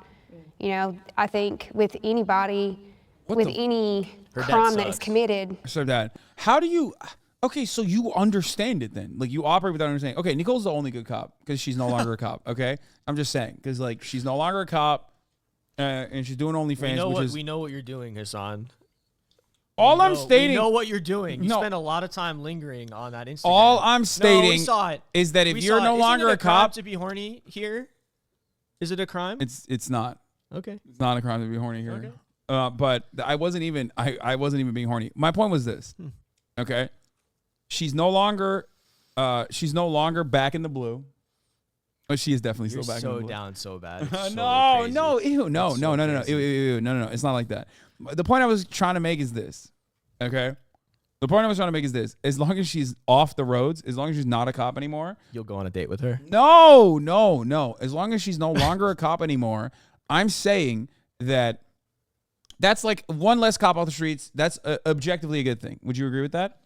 You know, I think with anybody with any crime that is committed. So that, how do you, okay, so you understand it then. Like you operate without understanding. Okay, Nicole's the only good cop because she's no longer a cop, okay? I'm just saying, because like she's no longer a cop and she's doing OnlyFans, we know what you're doing, Hasan. I'm stating. We know what you're doing. You No. spend a lot of time lingering on that Instagram. All I'm stating we saw it. is that if We you're saw no it. longer Isn't it a cop, to be horny here, is it a crime? it's not. Okay. It's not a crime to be horny here. But I wasn't even being horny. My point was this. Okay. She's no longer back in the blue. Oh, she is definitely You're still back so in the blue. down so bad. It's No, crazy. no, ew, no, It's no, so no, no, no, crazy. ew, ew, ew, no, it's not like that. The point I was trying to make is this, okay? The point I was trying to make is this. As long as she's off the roads, as long as she's not a cop anymore. You'll go on a date with her? No, no, no. As long as she's no longer a cop anymore, I'm saying that's like one less cop off the streets. That's objectively a good thing. Would you agree with that?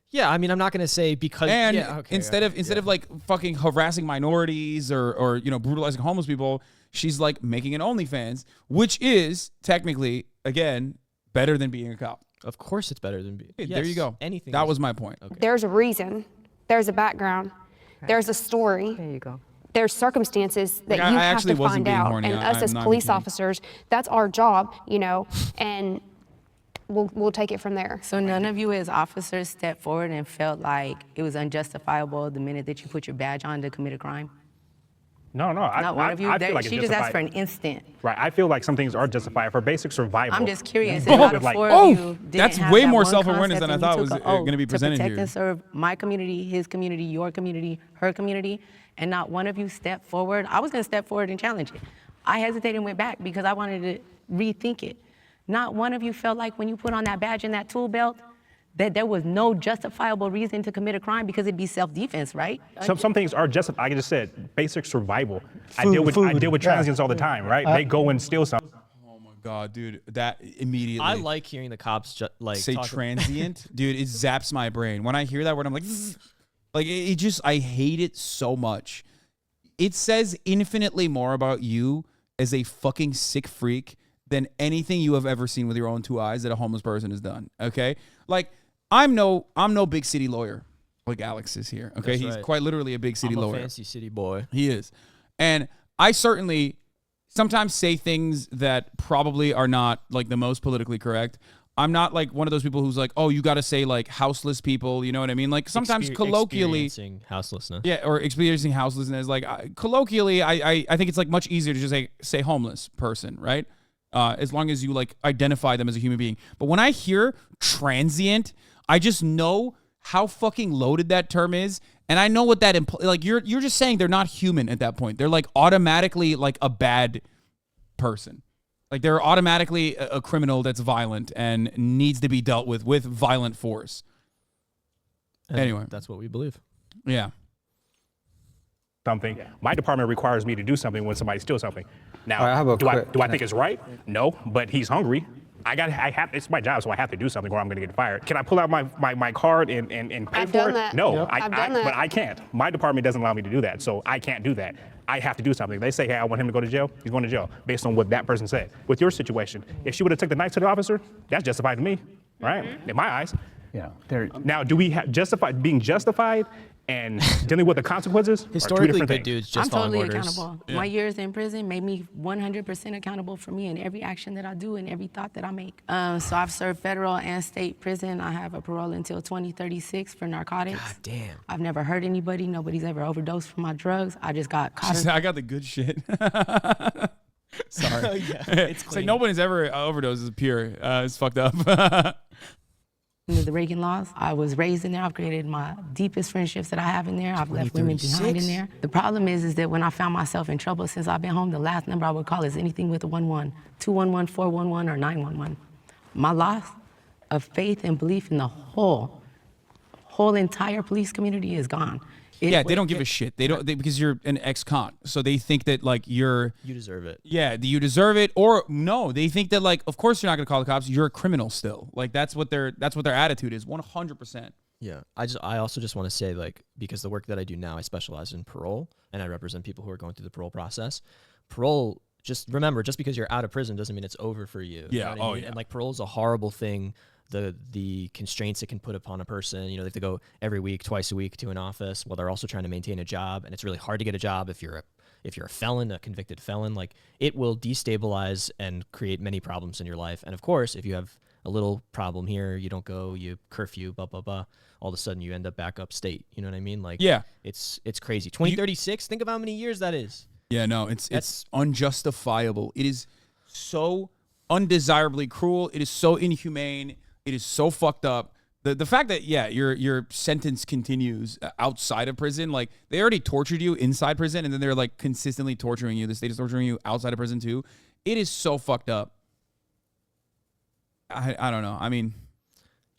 Yeah, I mean, I'm not going to say because... And yeah, okay, instead of like fucking harassing minorities or brutalizing homeless people, she's like making an OnlyFans, which is technically, again, better than being a cop. Of course it's better than being... Hey, there you go. Anything. That was my point. Okay. There's a reason. There's a background. There's a story. There you go. There's circumstances that Like, you I have actually to wasn't find being out. horny. And us I'm as not police kidding. officers, that's our job, and we'll take it from there. So none of you as officers stepped forward and felt like it was unjustifiable the minute that you put your badge on to commit a crime? No. Not one of you? I feel like it's She just asked for justified. an instant. Right. I feel like some things are justified for basic survival. I'm just curious. Yeah. If out of Like- four of you didn't that's have way that more one self-awareness concept than I and thought you was took an oath gonna be presented to protect here. and serve my community, his community, your community, her community, and not one of you stepped forward. I was going to step forward and challenge it. I hesitated and went back because I wanted to rethink it. Not one of you felt like when you put on that badge and that tool belt that there was no justifiable reason to commit a crime because it'd be self-defense, right? Some things are just, like I just said, basic survival. I Food, deal with yeah. transients all the time, right? They go and steal something. Oh my God, dude, that immediately. I like hearing the cops say talk- transient, dude. It zaps my brain when I hear that word. I'm like, "Zzz." Like it just. I hate it so much. It says infinitely more about you as a fucking sick freak than anything you have ever seen with your own two eyes that a homeless person has done. Okay, like I'm no big city lawyer like Alex is here. Okay, That's he's right. quite literally a big city I'm a lawyer. fancy city boy. He is. And I certainly sometimes say things that probably are not like the most politically correct. I'm not like one of those people who's like, oh, you got to say like houseless people. You know what I mean? Like sometimes colloquially. Experiencing houselessness. Yeah, or experiencing houselessness. Like colloquially, I think it's like much easier to just say homeless person, right? As long as you like identify them as a human being. But when I hear transient, I just know how fucking loaded that term is. And I know what that implies. Like you're just saying they're not human at that point. They're like automatically like a bad person. Like they're automatically a criminal that's violent and needs to be dealt with violent force. And Anyway. that's what we believe. Yeah. Something. My department requires me to do something when somebody steals something. Now, I have a do I quick- think it's right? No, but he's hungry. It's my job, so I have to do something or I'm going to get fired. Can I pull out my card and pay I've for done it? that. No, Yep. I've done that. But I can't. My department doesn't allow me to do that, so I can't do that. I have to do something. They say, hey, I want him to go to jail. He's going to jail based on what that person said. With your situation, if she would have took the knife to the officer, that's justified to me, right? In my eyes. Yeah. Now, do we have being justified and dealing with the consequences? are two Historically, different good things. dudes I'm just following totally orders. accountable. Yeah. My years in prison made me 100% accountable for me in every action that I do and every thought that I make. So I've served federal and state prison. I have a parole until 2036 for narcotics. God damn. I've never hurt anybody. Nobody's ever overdosed from my drugs. I just got She caught. said, I got the good shit. Sorry. Yeah, it's like clean. nobody's ever overdosed. It's pure. It's fucked up. Under the Reagan laws. I was raised in there. I've created my deepest friendships that I have in there. I've left women behind in there. The problem is that when I found myself in trouble since I've been home, the last number I would call is anything with a 11, 211, 411, or 911. My loss of faith and belief in the whole entire police community is gone. Yeah, they don't give a shit. Because you're an ex-con, so they think that like you deserve it. Yeah, you deserve it, or no, they think that like, of course you're not gonna call the cops. You're a criminal still. Like that's what their attitude is. 100%. Yeah, I also just want to say, like, because the work that I do now, I specialize in parole and I represent people who are going through the parole process. Parole just remember, just because you're out of prison doesn't mean it's over for you. You Yeah. know what I mean? And like parole's a horrible thing. The constraints it can put upon a person. You know, they have to go every week, twice a week to an office while they're also trying to maintain a job, and it's really hard to get a job if you're a felon, a convicted felon. Like, it will destabilize and create many problems in your life. And of course, if you have a little problem here, you don't go, you curfew, blah blah blah. All of a sudden, you end up back upstate. You know what I mean? Like, Yeah. it's crazy. 2036. Think of how many years that is. Yeah, no, it's unjustifiable. It is so undesirably cruel. It is so inhumane. It is so fucked up. The fact that, yeah, your sentence continues outside of prison, like, they already tortured you inside prison, and then they're like consistently torturing you. The state is torturing you outside of prison too. It is so fucked up. I don't know. I mean,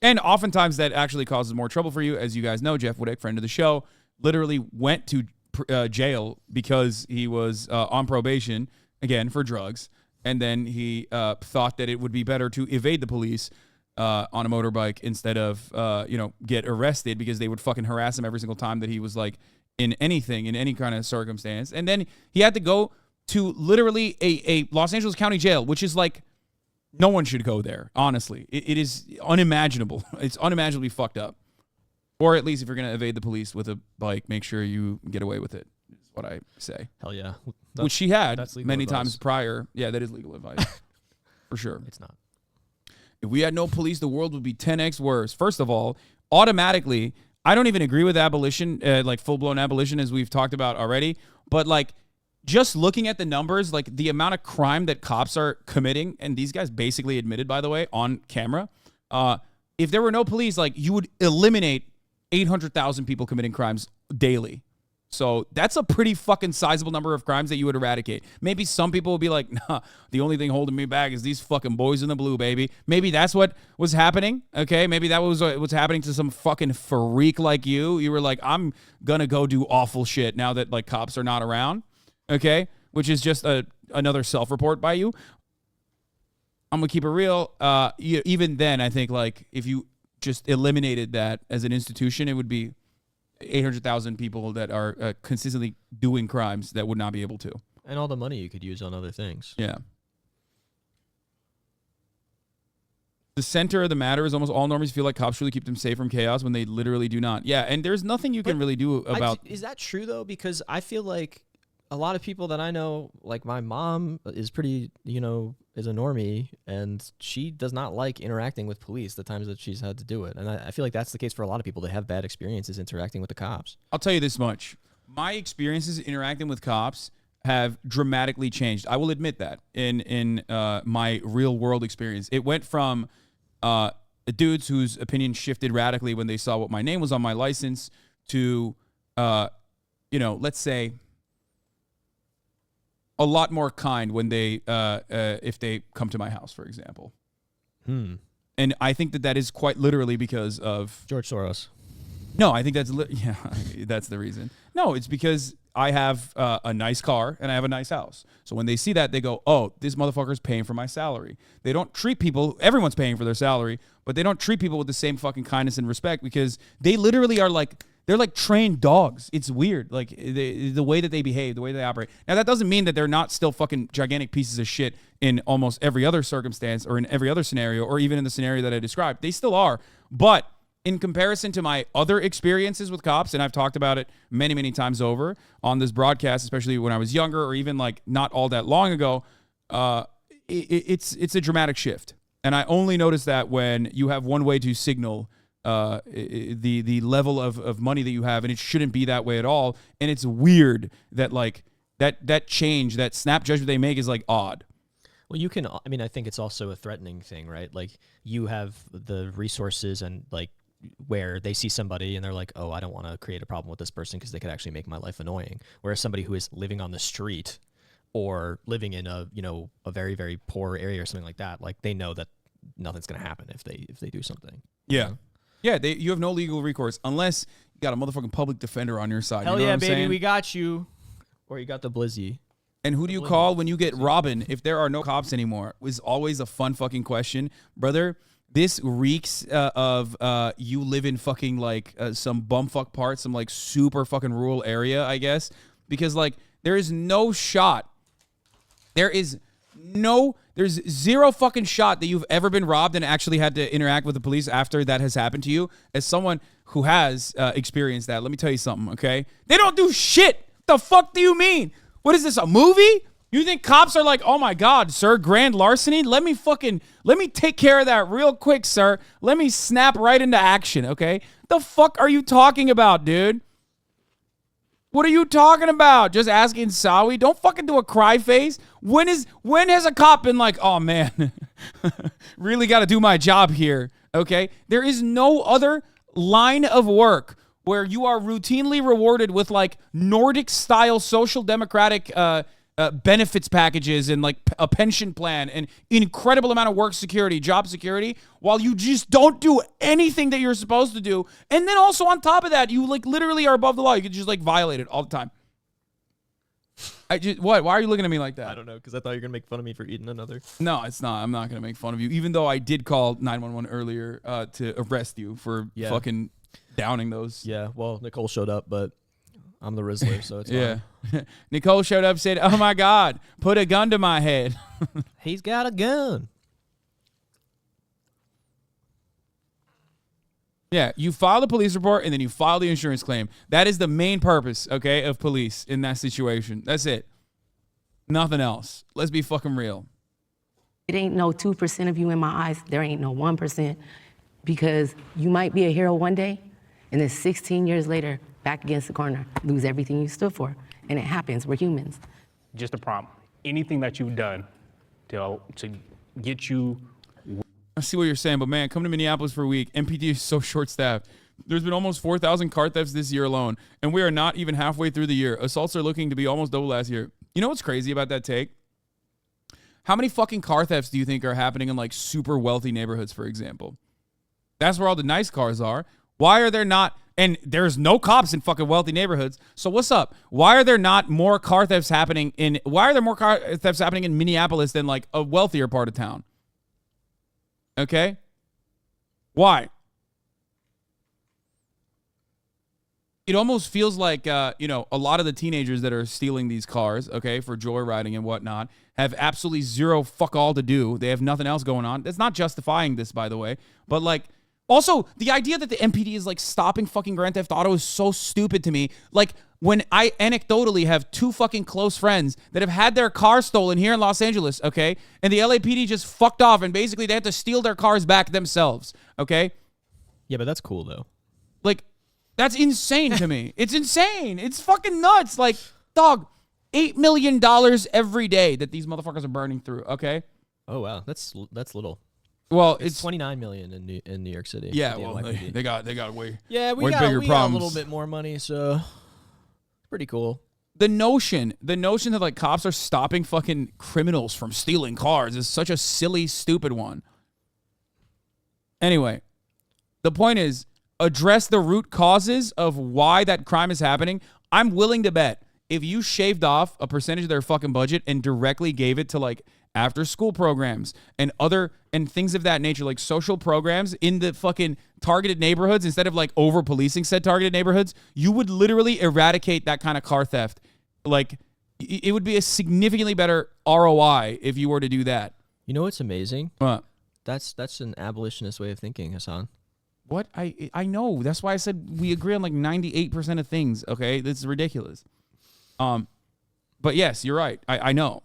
and oftentimes that actually causes more trouble for you. As you guys know, Jeff Woodek, friend of the show, literally went to jail because he was on probation, again, for drugs. And then he thought that it would be better to evade the police on a motorbike instead of, get arrested, because they would fucking harass him every single time that he was like in anything, in any kind of circumstance. And then he had to go to literally a Los Angeles County jail, which is like, no one should go there, honestly. It is unimaginable. It's unimaginably fucked up. Or at least if you're going to evade the police with a bike, make sure you get away with it, is what I say. Hell yeah. Which she had That's legal many advice. times prior. Yeah, that is legal advice. For sure. It's not. If we had no police, the world would be 10x worse. First of all, automatically, I don't even agree with abolition, like full-blown abolition, as we've talked about already. But like, just looking at the numbers, like the amount of crime that cops are committing, and these guys basically admitted, by the way, on camera, if there were no police, like, you would eliminate 800,000 people committing crimes daily. So that's a pretty fucking sizable number of crimes that you would eradicate. Maybe some people will be like, nah, the only thing holding me back is these fucking boys in the blue, baby. Maybe that's what was happening, okay? Maybe that was what's happening to some fucking freak like you. You were like, I'm gonna go do awful shit now that, like, cops are not around, okay? Which is just another self-report by you. I'm gonna keep it real. Even then, I think, like, if you just eliminated that as an institution, it would be 800,000 people that are consistently doing crimes that would not be able to. And all the money you could use on other things. Yeah. The center of the matter is almost all normies feel like cops really keep them safe from chaos when they literally do not. Yeah, and there's nothing you can really do about... Is that true, though? Because I feel like a lot of people that I know, like my mom is pretty, is a normie, and she does not like interacting with police the times that she's had to do it. And I feel like that's the case for a lot of people that have bad experiences interacting with the cops. I'll tell you this much. My experiences interacting with cops have dramatically changed. I will admit that in my real world experience. It went from dudes whose opinion shifted radically when they saw what my name was on my license to, let's say, a lot more kind when they, if they come to my house, for example. And I think that is quite literally because of George Soros. No, I think that's that's the reason. No, it's because I have a nice car and I have a nice house. So when they see that, they go, "Oh, this motherfucker's paying for my salary." They don't treat people. Everyone's paying for their salary, but they don't treat people with the same fucking kindness and respect, because they literally are like. They're like trained dogs. It's weird, like the way that they behave, the way they operate. Now, that doesn't mean that they're not still fucking gigantic pieces of shit in almost every other circumstance or in every other scenario, or even in the scenario that I described. They still are. But in comparison to my other experiences with cops, and I've talked about it many, many times over on this broadcast, especially when I was younger or even like not all that long ago, it's a dramatic shift. And I only notice that when you have one way to signal the level of money that you have, and it shouldn't be that way at all. And it's weird that like that change, that snap judgment they make is like odd. Well, I think it's also a threatening thing, right? Like, you have the resources and like where they see somebody and they're like, oh, I don't want to create a problem with this person because they could actually make my life annoying. Whereas somebody who is living on the street or living in a very, very poor area or something like that, like, they know that nothing's going to happen if they do something. Yeah. Yeah, you have no legal recourse unless you got a motherfucking public defender on your side. Hell you know yeah, what I'm baby, saying? we got you. Or you got the blizzy. And who do you call when you get robbing if there are no cops anymore? Is always a fun fucking question. Brother, this reeks of you live in fucking like some bumfuck part, some like super fucking rural area, I guess. Because like there is no shot There's zero fucking shot that you've ever been robbed and actually had to interact with the police after that has happened to you. As someone who has experienced that, let me tell you something, okay? They don't do shit. The fuck do you mean? What is this, a movie? You think cops are like, oh my God, sir, grand larceny? Let me take care of that real quick, sir. Let me snap right into action, okay? The fuck are you talking about, dude? What are you talking about? Just asking Sawi? Don't fucking do a cry face. When has a cop been like, oh man, really got to do my job here, okay? There is no other line of work where you are routinely rewarded with like Nordic style social democratic benefits packages and like a pension plan and incredible amount of work security, job security, while you just don't do anything that you're supposed to do. And then also on top of that, you like literally are above the law. You can just like violate it all the time. What? Why are you looking at me like that? I don't know, because I thought you were going to make fun of me for eating another. No, it's not. I'm not going to make fun of you, even though I did call 911 earlier to arrest you for fucking downing those. Yeah, well, Nicole showed up, but I'm the Rizzler, so it's yeah. Nicole showed up, said, oh my God, put a gun to my head. He's got a gun. Yeah, you file the police report and then you file the insurance claim. That is the main purpose, okay, of police in that situation. That's it. Nothing else. Let's be fucking real. It ain't no 2% of you in my eyes. There ain't no 1%, because you might be a hero one day and then 16 years later, back against the corner, lose everything you stood for. And it happens. We're humans. Just a prompt. Anything that you've done to get you. I see what you're saying, but man, come to Minneapolis for a week. MPD is so short-staffed. There's been almost 4,000 car thefts this year alone, and we are not even halfway through the year. Assaults are looking to be almost double last year. You know what's crazy about that take? How many fucking car thefts do you think are happening in like super wealthy neighborhoods, for example? That's where all the nice cars are. Why are there not? And there's no cops in fucking wealthy neighborhoods. So what's up? Why are there not more car thefts happening in? Why are there more car thefts happening in Minneapolis than like a wealthier part of town? Okay. Why? It almost feels like a lot of the teenagers that are stealing these cars, okay, for joyriding and whatnot, have absolutely zero fuck all to do. They have nothing else going on. That's not justifying this, by the way, but like. Also, the idea that the MPD is like stopping fucking Grand Theft Auto is so stupid to me. Like, when I anecdotally have two fucking close friends that have had their car stolen here in Los Angeles, okay? And the LAPD just fucked off and basically they had to steal their cars back themselves, okay? Yeah, but that's cool though. Like, that's insane to me. It's insane. It's fucking nuts. Like, dog, $8 million every day that these motherfuckers are burning through, okay? Oh, wow. That's little. Well, it's 29 million in New York City. Yeah, well, they got way we got bigger problems. A little bit more money, so pretty cool. The notion that like cops are stopping fucking criminals from stealing cars is such a silly, stupid one. Anyway, the point is, address the root causes of why that crime is happening. I'm willing to bet if you shaved off a percentage of their fucking budget and directly gave it to like after school programs and things of that nature, like social programs in the fucking targeted neighborhoods, instead of like over policing said targeted neighborhoods, you would literally eradicate that kind of car theft. Like, it would be a significantly better ROI if you were to do that. You know what's amazing? What? That's an abolitionist way of thinking, Hasan. What? I know. That's why I said we agree on like 98% of things, okay? This is ridiculous. But yes, you're right. I know.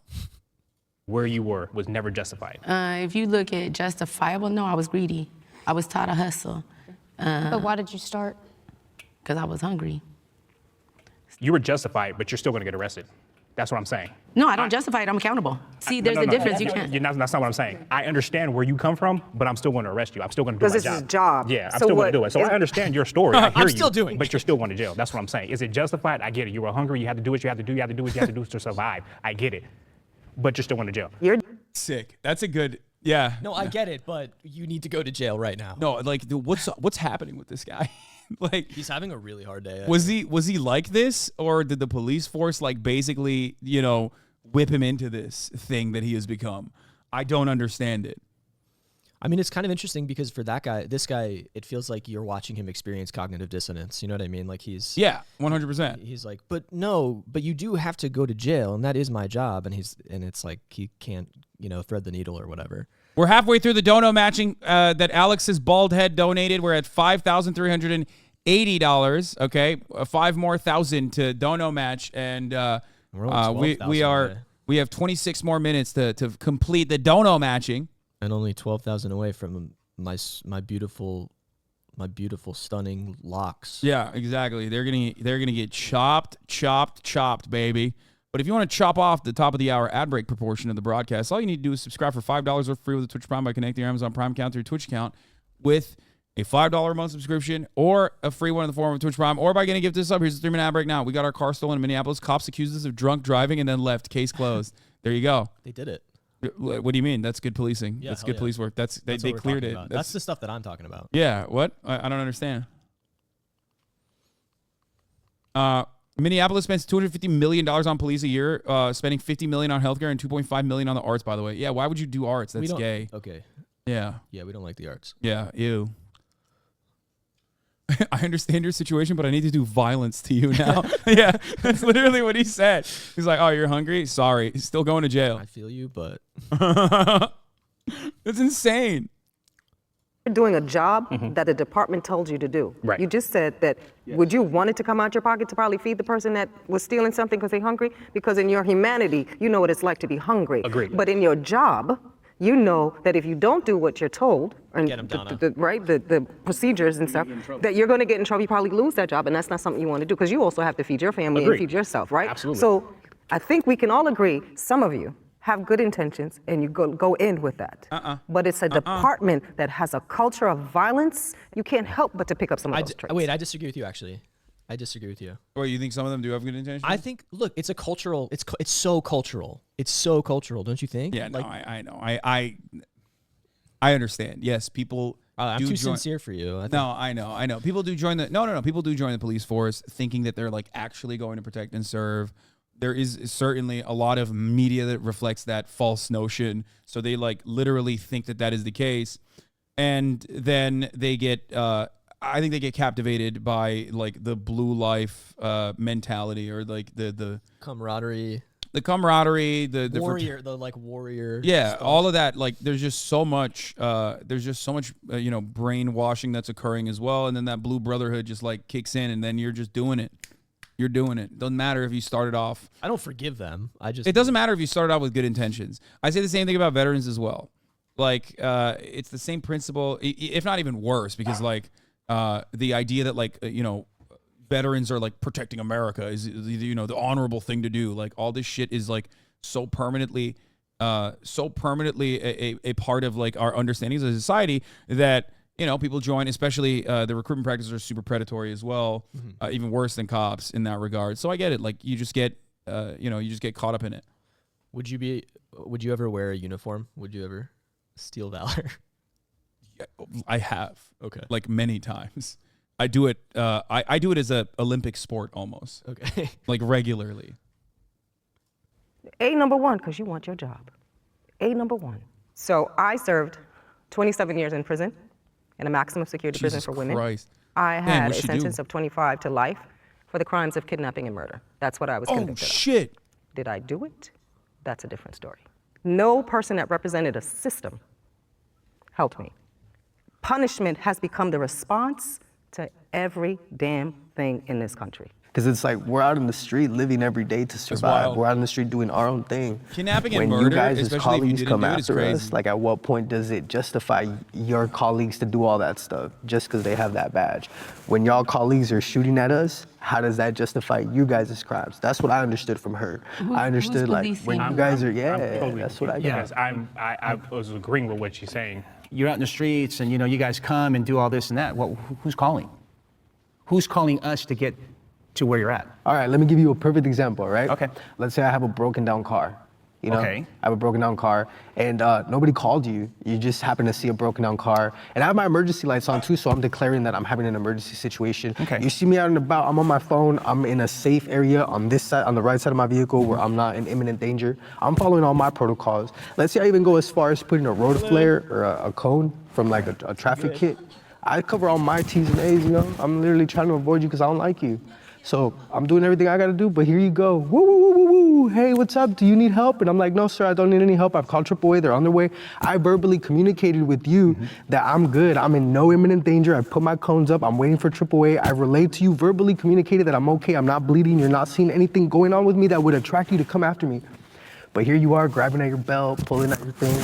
Where you were was never justified. If you look at justifiable, no, I was greedy. I was taught to hustle. But why did you start? Because I was hungry. You were justified, but you're still going to get arrested. That's what I'm saying. No, I don't justify it. I'm accountable. See, there's a difference. You can't. That's not what I'm saying. I understand where you come from, but I'm still going to arrest you. I'm still going to do my job. Because this is a job. Yeah, I'm still going to do it. So I understand your story. I hear I'm you, still doing but you're still going to jail. That's what I'm saying. Is it justified? I get it. You were hungry. You had to do what you had to do. You had to do what you had to do to survive. I get it. But you're still going to jail. You're sick. That's a good. Yeah. No, I get it, but you need to go to jail right now. No, like, dude, what's happening with this guy? Like, he's having a really hard day. Was he like this, or did the police force like basically, whip him into this thing that he has become? I don't understand it. I mean, it's kind of interesting because for this guy, it feels like you're watching him experience cognitive dissonance. You know what I mean? Like he's 100%. He's like, but you do have to go to jail, and that is my job. And it's like he can't, thread the needle or whatever. We're halfway through the dono matching that Alex's bald head donated. We're at $5,380. Okay, 5 more thousand to dono match, and we have 26 more minutes to complete the dono matching. And only 12,000 away from my beautiful, stunning locks. Yeah, exactly. They're gonna get chopped, baby. But if you want to chop off the top of the hour ad break proportion of the broadcast, all you need to do is subscribe for $5 or free with a Twitch Prime by connecting your Amazon Prime account to your Twitch account with a $5 a month subscription or a free one in the form of Twitch Prime, or by getting a gift to sub. Here's a 3-minute ad break now. We got our car stolen in Minneapolis. Cops accused us of drunk driving and then left. Case closed. There you go. They did it. What do you mean? That's good policing. Yeah, that's good police work. They cleared it. That's the stuff that I'm talking about. Yeah. What? I don't understand. Minneapolis spends $250 million on police a year, spending $50 million on healthcare and $2.5 million on the arts, by the way. Yeah, why would you do arts? That's gay. Okay. Yeah. Yeah, we don't like the arts. Yeah, ew. I understand your situation, but I need to do violence to you now. Yeah, that's literally what he said. He's like, oh, you're hungry? Sorry. He's still going to jail. I feel you, but... That's insane. You're doing a job that the department told you to do. Right. You just said that, would you want it to come out your pocket to probably feed the person that was stealing something because they're hungry? Because in your humanity, you know what it's like to be hungry. Agreed. But in your job, you know that if you don't do what you're told, and Get 'em, Donna. the procedures and stuff, that you're going to get in trouble. You probably lose that job, and that's not something you want to do because you also have to feed your family Agreed. and feed yourself, right? Absolutely. So I think we can all agree, some of you have good intentions and you go in with that. But it's a department that has a culture of violence. You can't help but to pick up some of those traits. Wait, I disagree with you, actually. I disagree with you. Well, you think some of them do have good intentions? I think, look, it's a cultural, it's so cultural. It's so cultural, don't you think? Yeah, no, I know. I understand. Yes, people I'm do too join. sincere for you. I know. People do join people do join the police force thinking that they're like actually going to protect and serve. There is certainly a lot of media that reflects that false notion. So they like literally think that is the case. And then they get, I think they get captivated by like the blue life mentality or like the camaraderie. The camaraderie, the warrior, the like warrior. Yeah, stuff. all of that. Like, there's just so much. Brainwashing that's occurring as well, and then that blue brotherhood just like kicks in, and then you're just doing it. You're doing it. Doesn't matter if you started off. I don't forgive them. It doesn't matter if you started out with good intentions. I say the same thing about veterans as well. Like, it's the same principle, if not even worse, because like the idea that like veterans are like protecting America is the honorable thing to do. Like all this shit is like so permanently a part of like our understandings of society that people join, especially the recruitment practices are super predatory as well, even worse than cops in that regard. So I get it. Like you just get caught up in it. Would you ever wear a uniform? Would you ever steal valor? Yeah, I have. Okay. Like many times. I do it. I do it as a Olympic sport almost. Okay. Like regularly. Number one, because you want your job. Number one. So I served 27 years in prison, in a maximum security prison for women. Christ. I Man, had what'd a she sentence do? of 25 to life for the crimes of kidnapping and murder. That's what I was convicted of. Shit. Did I do it? That's a different story. No person that represented a system helped me. Punishment has become the response to every damn thing in this country. Because it's like we're out in the street living every day to survive. wild. We're out in the street doing our own thing. Kidnapping and when murder, you guys as especially if you colleagues didn't come do it, is after us, crazy. like at what point does it justify your colleagues to do all that stuff just because they have that badge? When y'all colleagues are shooting at us, how does that justify you guys' crimes? That's what I understood from her. I understood like when you guys are, that's what I got. Yes, I was agreeing with what she's saying. You're out in the streets and you guys come and do all this and that. Well, who's calling? Who's calling us to get to where you're at? All right, let me give you a perfect example, right? Okay. Let's say I have a broken down car. You know, Okay. I have a broken down car, and nobody called you. You just happen to see a broken down car, and I have my emergency lights on too, so I'm declaring that I'm having an emergency situation. Okay. You see me out and about. I'm on my phone. I'm in a safe area on this side, on the right side of my vehicle, where I'm not in imminent danger. I'm following all my protocols. Let's say I even go as far as putting a road flare or a cone from like a traffic kit. I cover all my T's and A's. You know, I'm literally trying to avoid you because I don't like you. So I'm doing everything I gotta do, but here you go. Woo, woo, woo, woo, woo. Hey, what's up? Do you need help? And I'm like, no, sir, I don't need any help. I've called AAA, they're on their way. I verbally communicated with you that I'm good. I'm in no imminent danger. I put my cones up. I'm waiting for AAA. I relayed to you, verbally communicated that I'm okay. I'm not bleeding. You're not seeing anything going on with me that would attract you to come after me. But here you are, grabbing at your belt, pulling at your thing.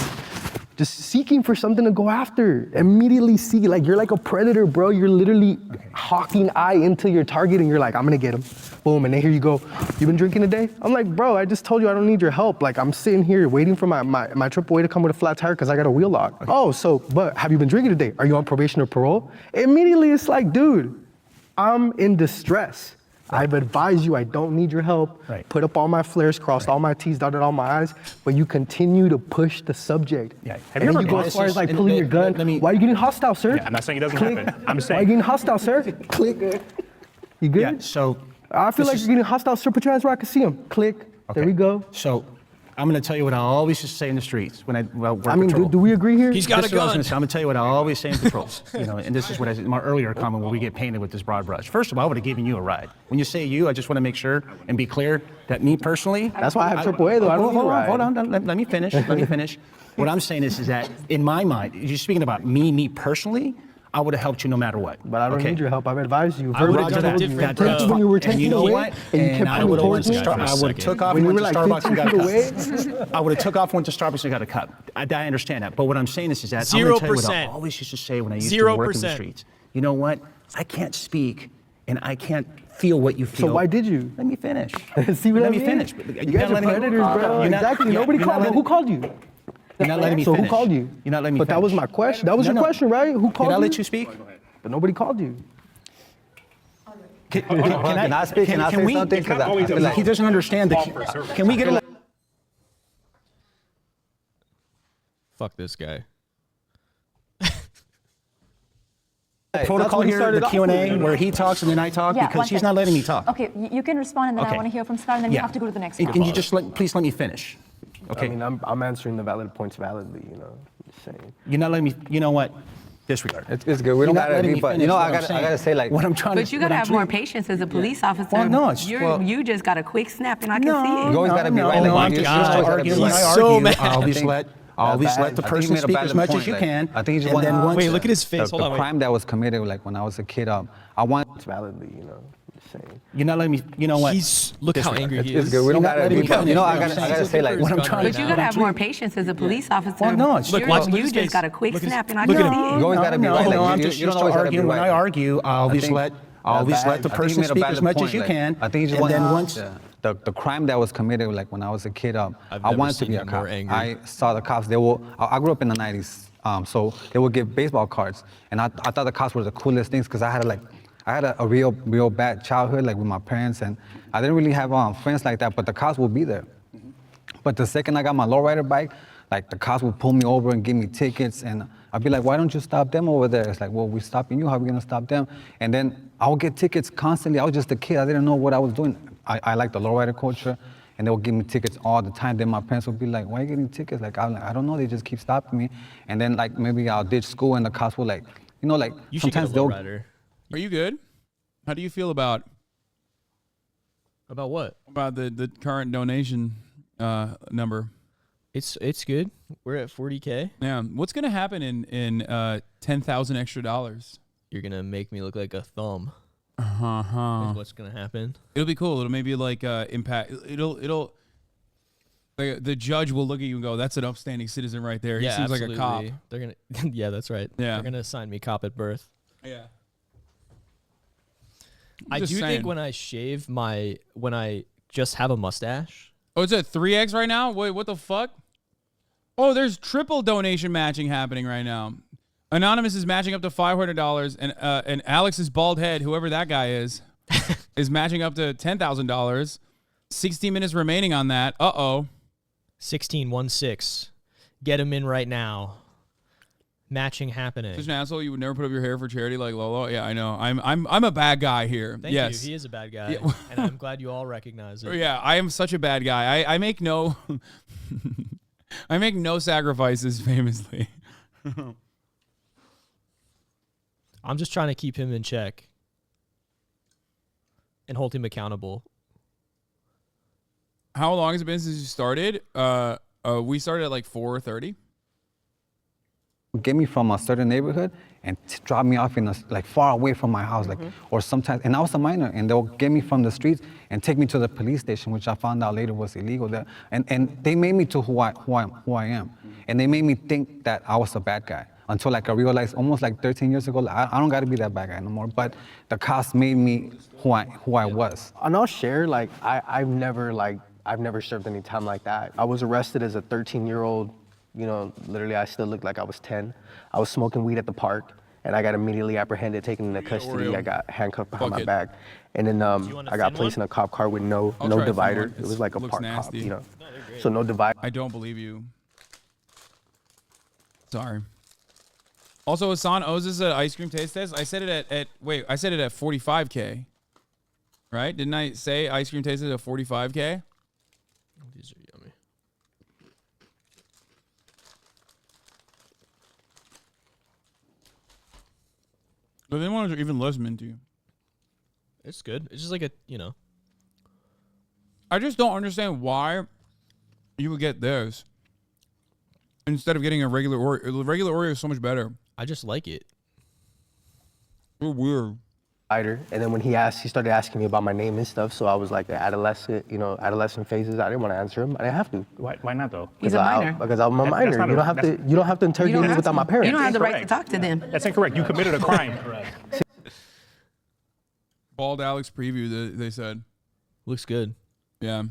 Just seeking for something to go after. Immediately see, like you're like a predator, bro. You're literally hawking eye into your target and you're like, I'm gonna get him. Boom, and then here you go. You been drinking today? I'm like, bro, I just told you I don't need your help. Like I'm sitting here waiting for my AAA to come with a flat tire because I got a wheel lock. Okay. Oh, so, but have you been drinking today? Are you on probation or parole? Immediately it's like, dude, I'm in distress. I've advised you I don't need your help. Right. Put up all my flares, crossed all my T's, dotted all my I's, but you continue to push the subject. Yeah. And then you go as far as like pulling your gun. Why are you getting hostile, sir? Yeah, I'm not saying it doesn't Click. happen. I'm just Why are you saying. getting hostile, sir? Click. You good? Yeah, so. I feel this like is- you're getting hostile, sir. Put your hands where I can see them. Click. There we go. So I'm going to tell you what I always used to say in the streets when I work I mean, patrol. do we agree here? This is what I was gonna say. I'm going to tell you what I always say in patrols. You know, and this is what I said in my earlier comment when we get painted with this broad brush. First of all, I would have given you a ride. When you say you, I just want to make sure and be clear that me personally. That's why I have AAA though. I don't need a ride. Hold on. Let me finish. Let me finish. What I'm saying is that in my mind, you're speaking about me personally. I would have helped you no matter what. But I don't need your help. I've advised you. I would have done a different different when you were 10 and you feet know away, what? and you kept I coming would have towards me. I would have took off When and you went were to like Starbucks and 15 got feet a away. cup. I would have took off, went to Starbucks and got a cup. I understand that. But what I'm saying is that I'm going to tell you what I 0%. always used to say when I used to work in the streets. You know what? I can't speak and I can't feel what you feel. So why did you? Let me finish. See what I Let mean? me finish. You guys are predators, bro. Exactly. Nobody called. Who called you? You're not letting me So finish. who called you? You're not letting me But that was finish. my question. That was your question, right? Who called Did I you? let you speak? But nobody called you. Can I speak? Can I say something? 'Cause I feel like- he doesn't understand can we get a Fuck this guy. protocol here, the Q&A, where he talks and then I talk, Yeah, one because he's second. not letting me talk. Okay, you can respond and then I Okay. want to hear from Scott and then you Yeah. have to go to the next And one. can you just please let me finish? Okay. I mean, I'm answering the valid points validly. You know, just saying. You're not letting me. You know what? Disregard. It's good. We You're don't not gotta letting agree, me but finish you know, what I I'm gotta saying. say like. What I'm trying But you gotta have more patience as a police officer. Well, no, you just got a quick snap and I can see it. You always gotta be right. No, Like, I'm you just always gotta be arguing. When right. I so argue, mad. I always think let the I think person you made a speak valid as much point, as you like, can. I think you just and want then once Wait, look at his face. Hold the on, wait. crime that was committed, like when I was a kid, I want. It's validly, you know. Just saying. You're not letting me. You know what? Look how angry he It's is. good. We don't You're not gotta letting agree, me but you know, I finish. gotta say like. What I'm trying But to you gotta have more patience as a police officer. Well, no, it's Look, watch his you face. just got a quick Look at his- snap and I look can at see him. it. You always gotta be right. No, Like, I'm you just don't always gotta be arguing. When right. I argue, I always think- let the person speak as much as you can. I think you just and want then once. the crime that was committed, like when I was a kid, I never wanted to seen be a him cop. more angry. I saw the cops. I grew up in the 90s, so they would give baseball cards, and I thought the cops were the coolest things because I had a real bad childhood, like with my parents, and I didn't really have friends like that. But the cops would be there. But the second I got my lowrider bike, like the cops would pull me over and give me tickets, and I'd be like, why don't you stop them over there? It's like, well, we're stopping you. How are we gonna stop them? And then I would get tickets constantly. I was just a kid. I didn't know what I was doing. I liked the lowrider culture, and they would give me tickets all the time. Then my parents would be like, why are you getting tickets? Like, I'm like, I don't know. They just keep stopping me. And then like maybe I'll ditch school, and the cops will like, you know, like You should get a sometimes they'll. lowrider. Are you good? How do you feel about what? About the current donation number? It's good. We're at 40K. Yeah. What's gonna happen in $10,000 extra dollars? You're gonna make me look like a thumb. Uh-huh. Is what's gonna happen. It'll be cool. It'll maybe like impact. It'll. Like the judge will look at you and go, "That's an upstanding citizen right there. He Yeah, seems absolutely. like a cop." They're gonna. Yeah, that's right. Yeah. They're gonna assign me cop at birth. Yeah. I do Just think saying. when I just have a mustache. Oh, it's at 3x right now? Wait, what the fuck? Oh, there's triple donation matching happening right now. Anonymous is matching up to $500, and Alex's bald head, whoever that guy is matching up to $10,000. 16 minutes remaining on that. Uh-oh. 1616. Get him in right now. Matching happening. Such an asshole. You would never put up your hair for charity like Lolo. Yeah, I know. I'm a bad guy here. Thank yes. you. He is a bad guy. Yeah. And I'm glad you all recognize it. Yeah, I am such a bad guy. I make no I make no sacrifices famously. I'm just trying to keep him in check and hold him accountable. How long has it been since you started? We started at like 4:30. Get me from a certain neighborhood and drop me off in a, like far away from my house, like, or sometimes, and I was a minor, and they'll get me from the streets and take me to the police station, which I found out later was illegal. There, and they made me to who I am, and they made me think that I was a bad guy until like I realized almost like 13 years ago, I don't got to be that bad guy no more. But the cops made me who I was. And I'll share, like, I've never served any time like that. I was arrested as a 13-year-old. You know, literally, I still looked like I was 10. I was smoking weed at the park, and I got immediately apprehended, taken into custody. I got handcuffed behind my back, and then I got placed in a cop car with no divider. It was like a park cop, you know. So no divider. I don't believe you. Sorry. Also, Hasan owes us an ice cream taste test. I said it at 45K. Right? Didn't I say ice cream taste test at 45K? These are yummy. But then ones are even less minty. It's good. It's just like a, you know. I just don't understand why you would get this instead of getting a regular Oreo. The regular Oreo is so much better. I just like it. You're weird. And then when he started asking me about my name and stuff, so I was like adolescent phases. I didn't want to answer him. I didn't have to. Why not though? He's a minor. Because I'm a minor. You don't have to interrogate me without my parents. You don't have the right to talk to them. That's incorrect. You committed a crime. Bald Alex preview, they said. Looks good. Yeah.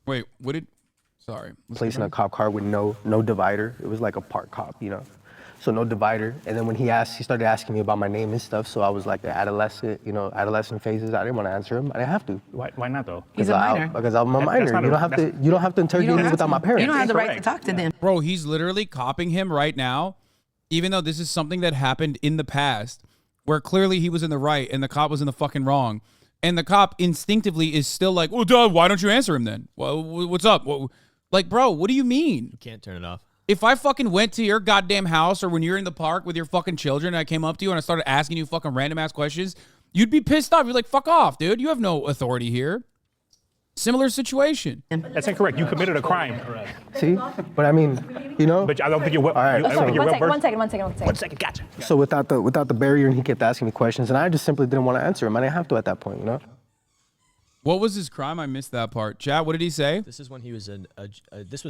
Wait, what did... Sorry. Placed in a cop car with no divider. It was like a park cop, you know. So no divider. And then when he started asking me about my name and stuff, so I was like adolescent phases. I didn't want to answer him. I didn't have to. Why not though? He's a minor. Because I'm a minor. You don't have to interrogate me without my parents. You don't have the right to talk to them. Bro, he's literally copping him right now, even though this is something that happened in the past, where clearly he was in the right and the cop was in the fucking wrong. And the cop instinctively is still like, well, duh, why don't you answer him then? Well, what's up? Like, bro, what do you mean? You can't turn it off. If I fucking went to your goddamn house or when you're in the park with your fucking children and I came up to you and I started asking you fucking random ass questions, you'd be pissed off. You're like, fuck off, dude. You have no authority here. Similar situation. That's incorrect. You committed a crime. See? But I mean, you know. But I don't think you're well. All right. One second. Gotcha. So without the barrier, and he kept asking me questions, and I just simply didn't want to answer him. I didn't have to at that point, you know. What was his crime? I missed that part. Chat, what did he say? This is when he was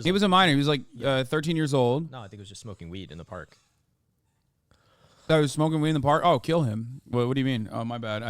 He was a minor. He was like 13 years old. No, I think it was just smoking weed in the park. That was smoking weed in the park? Oh, kill him. What do you mean? Oh, my bad.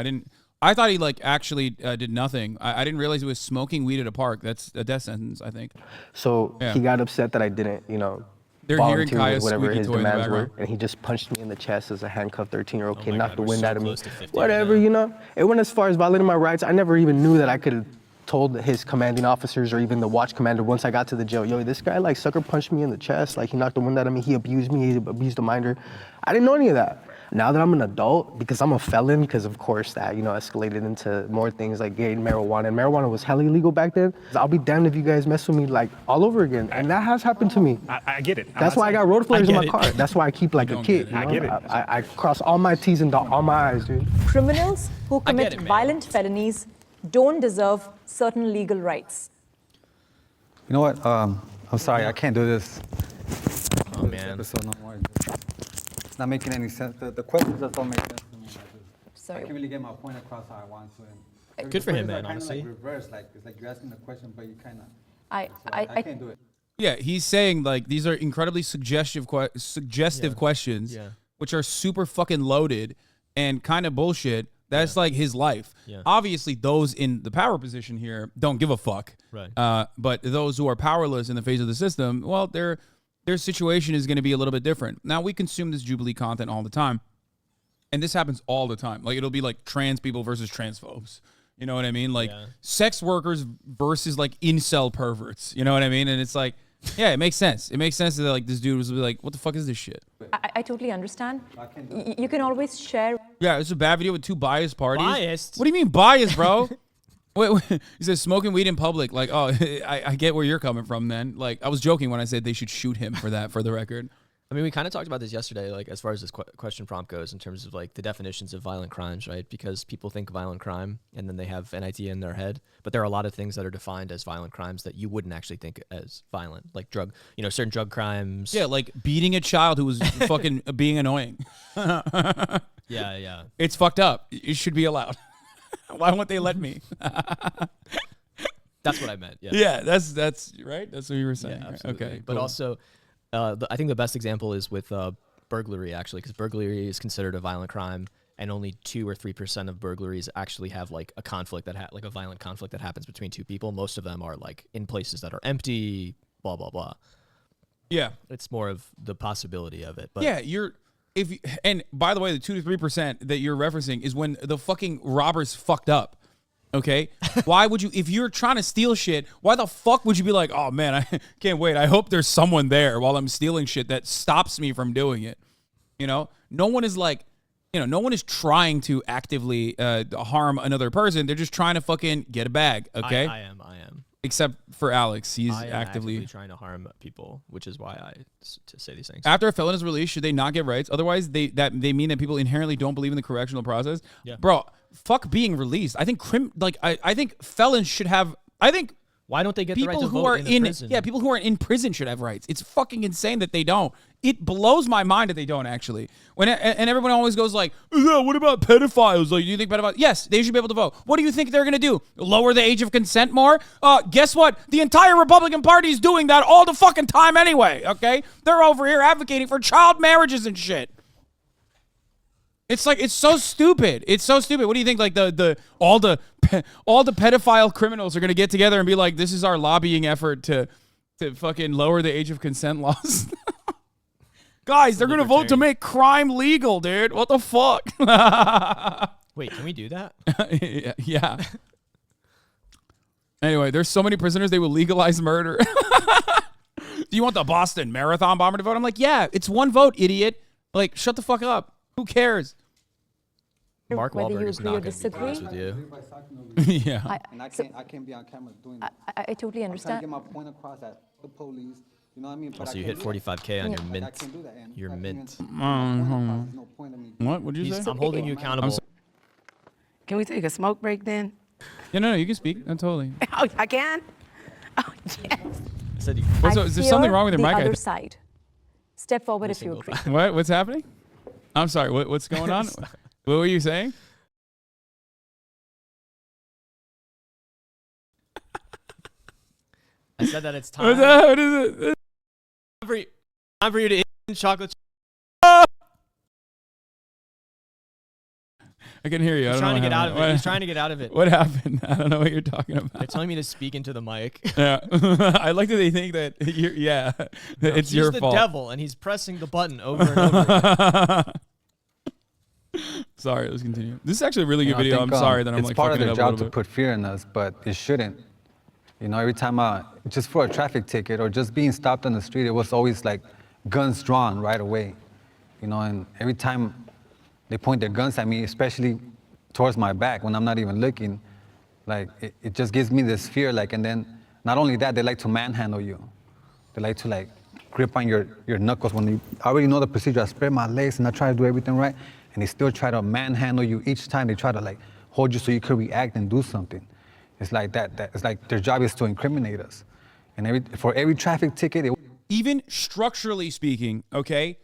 I thought he like actually did nothing. I didn't realize he was smoking weed at a park. That's a death sentence, I think. So Yeah. he got upset that I didn't, you know, They're hearing volunteer Kaya's whatever squeaky his toy in the demands were, background. and he just punched me in the chest as a handcuffed 13-year-old kid, my knocked God, the we're wind so out of me. close to 50 Whatever, right now. you know. It went as far as violating my rights. I never even knew that I could have told his commanding officers or even the watch commander once I got to the jail, yo, this guy like sucker punched me in the chest, like he knocked the wind out of me, he abused me, he abused a minor. I didn't know any of that. Now that I'm an adult, because I'm a felon, because of course that, you know, escalated into more things like gay marijuana, and marijuana was hella illegal back then. I'll be damned if you guys mess with me like all over again, and that has happened to me. I get it. That's why I got road flares in my car. That's why I keep like a kid. I get it. I cross all my T's and dot all my I's, dude. Criminals who commit violent felonies don't deserve certain legal rights. You know what? I'm sorry, I can't do this. Oh man. Episode no more. It's not making any sense. The questions just don't make sense to me. Sorry. I can't really get my point across how I want to. And Good for him, the man, questions are honestly. kind of like reverse. Like it's like you're asking the question, but you kind of. I can't do it. Yeah, he's saying like these are incredibly suggestive questions, Yeah. which are super fucking loaded and kind of bullshit. That's like his life. Yeah. Obviously, those in the power position here don't give a fuck. Right. But those who are powerless in the face of the system, well, their situation is going to be a little bit different. Now, we consume this Jubilee content all the time, and this happens all the time. Like, it'll be like trans people versus transphobes. You know what I mean? Like sex workers versus like incel perverts. You know what I mean? And it's like, Yeah, it makes sense. It makes sense that like this dude was like, what the fuck is this shit? I totally understand. You can always share. Yeah, it's a bad video with 2 biased parties. Biased? What do you mean biased, bro? wait, he says smoking weed in public. Like, oh, I get where you're coming from then. Like, I was joking when I said they should shoot him for that, for the record. I mean, we kind of talked about this yesterday, like as far as this question prompt goes, in terms of like the definitions of violent crimes, right? Because people think violent crime and then they have an idea in their head, but there are a lot of things that are defined as violent crimes that you wouldn't actually think as violent, like certain drug crimes. Yeah, like beating a child who was fucking being annoying. Yeah. It's fucked up. It should be allowed. Why won't they let me? That's what I meant. Yeah. Yeah, that's right. That's what you were saying. Yeah, right? absolutely. Okay, But cool. also, I think the best example is with burglary, actually, because burglary is considered a violent crime, and only 2 or 3% of burglaries actually have like a conflict like a violent conflict that happens between 2 people. Most of them are like in places that are empty, blah blah blah. Yeah, it's more of the possibility of it. But yeah, and by the way, the 2 to 3% that you're referencing is when the fucking robbers fucked up. Okay, why would you, if you're trying to steal shit, why the fuck would you be like, oh man, I can't wait. I hope there's someone there while I'm stealing shit that stops me from doing it. You know, no one is like, no one is trying to actively harm another person. They're just trying to fucking get a bag. Okay, I am. Except for Alex, he's I am actively trying to harm people, which is why to say these things. After a felon is released, should they not get rights? Otherwise, they mean that people inherently don't believe in the correctional process. Yeah. Bro, fuck being released. I think I think felons should have. I think why don't they get the right to people who vote are in the prison? Yeah, people who are in prison should have rights. It's fucking insane that they don't. It blows my mind that they don't actually. And everyone always goes like, yeah, what about pedophiles? Like, do you think pedophiles? Yes, they should be able to vote. What do you think they're gonna do? Lower the age of consent more? Guess what? The entire Republican Party is doing that all the fucking time anyway. Okay, they're over here advocating for child marriages and shit. It's like, it's so stupid. It's so stupid. What do you think? Like all the pedophile criminals are gonna get together and be like, this is our lobbying effort to fucking lower the age of consent laws. Guys, they're gonna vote to make crime legal, dude. What the fuck? Wait, can we do that? Yeah. Anyway, there's so many prisoners they will legalize murder. Do you want the Boston Marathon bomber to vote? I'm like, yeah, it's one vote, idiot. Like, shut the fuck up. Who cares? Mark Whether Wahlberg you is agree not or going to be pleased with disagree. you. Yeah. And I can't be on camera doing that. I totally I'm trying to understand. get my point across at the police. You know what I mean? But Also, I you can't hit do that. 45K on your I mint. can't do that, Andy. Your mint. What would you say? I'm holding you accountable. Can we take a smoke break then? Yeah, no, you can speak. I'm totally. Oh, I can? Oh, yes. I said you. Is there something wrong with your mic? The I other side. Step forward if you agree. What? What's happening? I'm sorry. What's going on? What were you saying? I said that it's time. What is it? Time for you to eat chocolate. I can hear you. He's trying to get out of it. He's trying to get out of it. What happened? I don't know what you're talking about. They're telling me to speak into the mic. Yeah. I like that they think that it's your He's fault. the devil, and he's pressing the button over and over again. Sorry, let's continue. This is actually a really good I video. think, I'm sorry that I'm it's like part fucking of it their up a job to little bit. put fear in us, but it shouldn't. You know, every time just for a traffic ticket or just being stopped on the street, it was always like guns drawn right away. You know, and every time they point their guns at me, especially towards my back when I'm not even looking, like it just gives me this fear. Like, and then not only that, they like to manhandle you. They like to like grip on your knuckles when you I already know the procedure. I spread my legs and I try to do everything right, and they still try to manhandle you each time. They try to like hold you so you could react and do something. It's like that it's like their job is to incriminate us. And for every traffic ticket, Even structurally speaking, okay,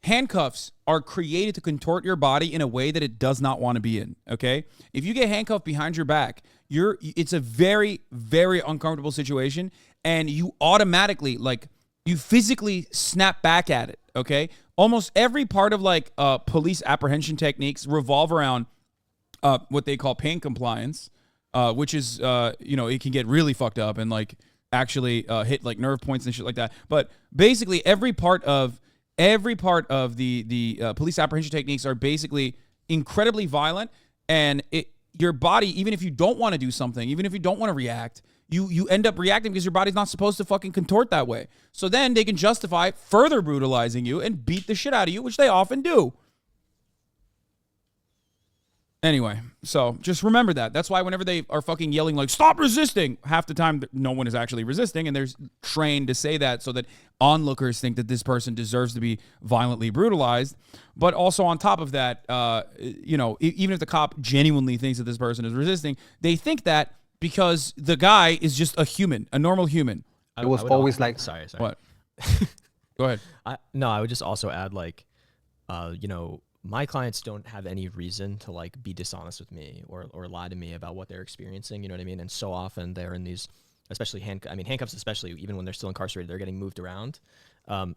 handcuffs are created to contort your body in a way that it does not want to be in, okay? If you get handcuffed behind your back, it's a very, very uncomfortable situation, and you automatically, like, you physically snap back at it, okay? Almost every part of, like, police apprehension techniques revolve around what they call pain compliance, which is, it can get really fucked up and, like, actually hit, like, nerve points and shit like that. But basically, every part of the police apprehension techniques are basically incredibly violent, and your body, even if you don't want to do something, even if you don't want to react, you end up reacting because your body's not supposed to fucking contort that way. So then they can justify further brutalizing you and beat the shit out of you, which they often do. Anyway, so just remember that. That's why whenever they are fucking yelling like, stop resisting, half the time no one is actually resisting, and they're trained to say that so that onlookers think that this person deserves to be violently brutalized. But also on top of that, you know, even if the cop genuinely thinks that this person is resisting, they think that because the guy is just a human, a normal human. It was always like... Sorry. What? Go ahead. I would just also add, like, you know, my clients don't have any reason to like be dishonest with me or lie to me about what they're experiencing. You know what I mean? And so often they're in these, especially handcuffs, especially even when they're still incarcerated, they're getting moved around.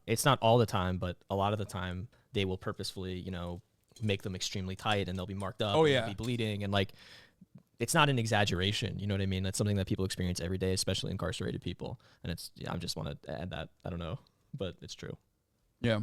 It's not all the time, but a lot of the time they will purposefully, you know, make them extremely tight and they'll be marked up. Oh, and yeah. they'll be bleeding. And like, it's not an exaggeration. You know what I mean? That's something that people experience every day, especially incarcerated people. And it's, yeah, I just want to add that. I don't know, but it's true. Yeah.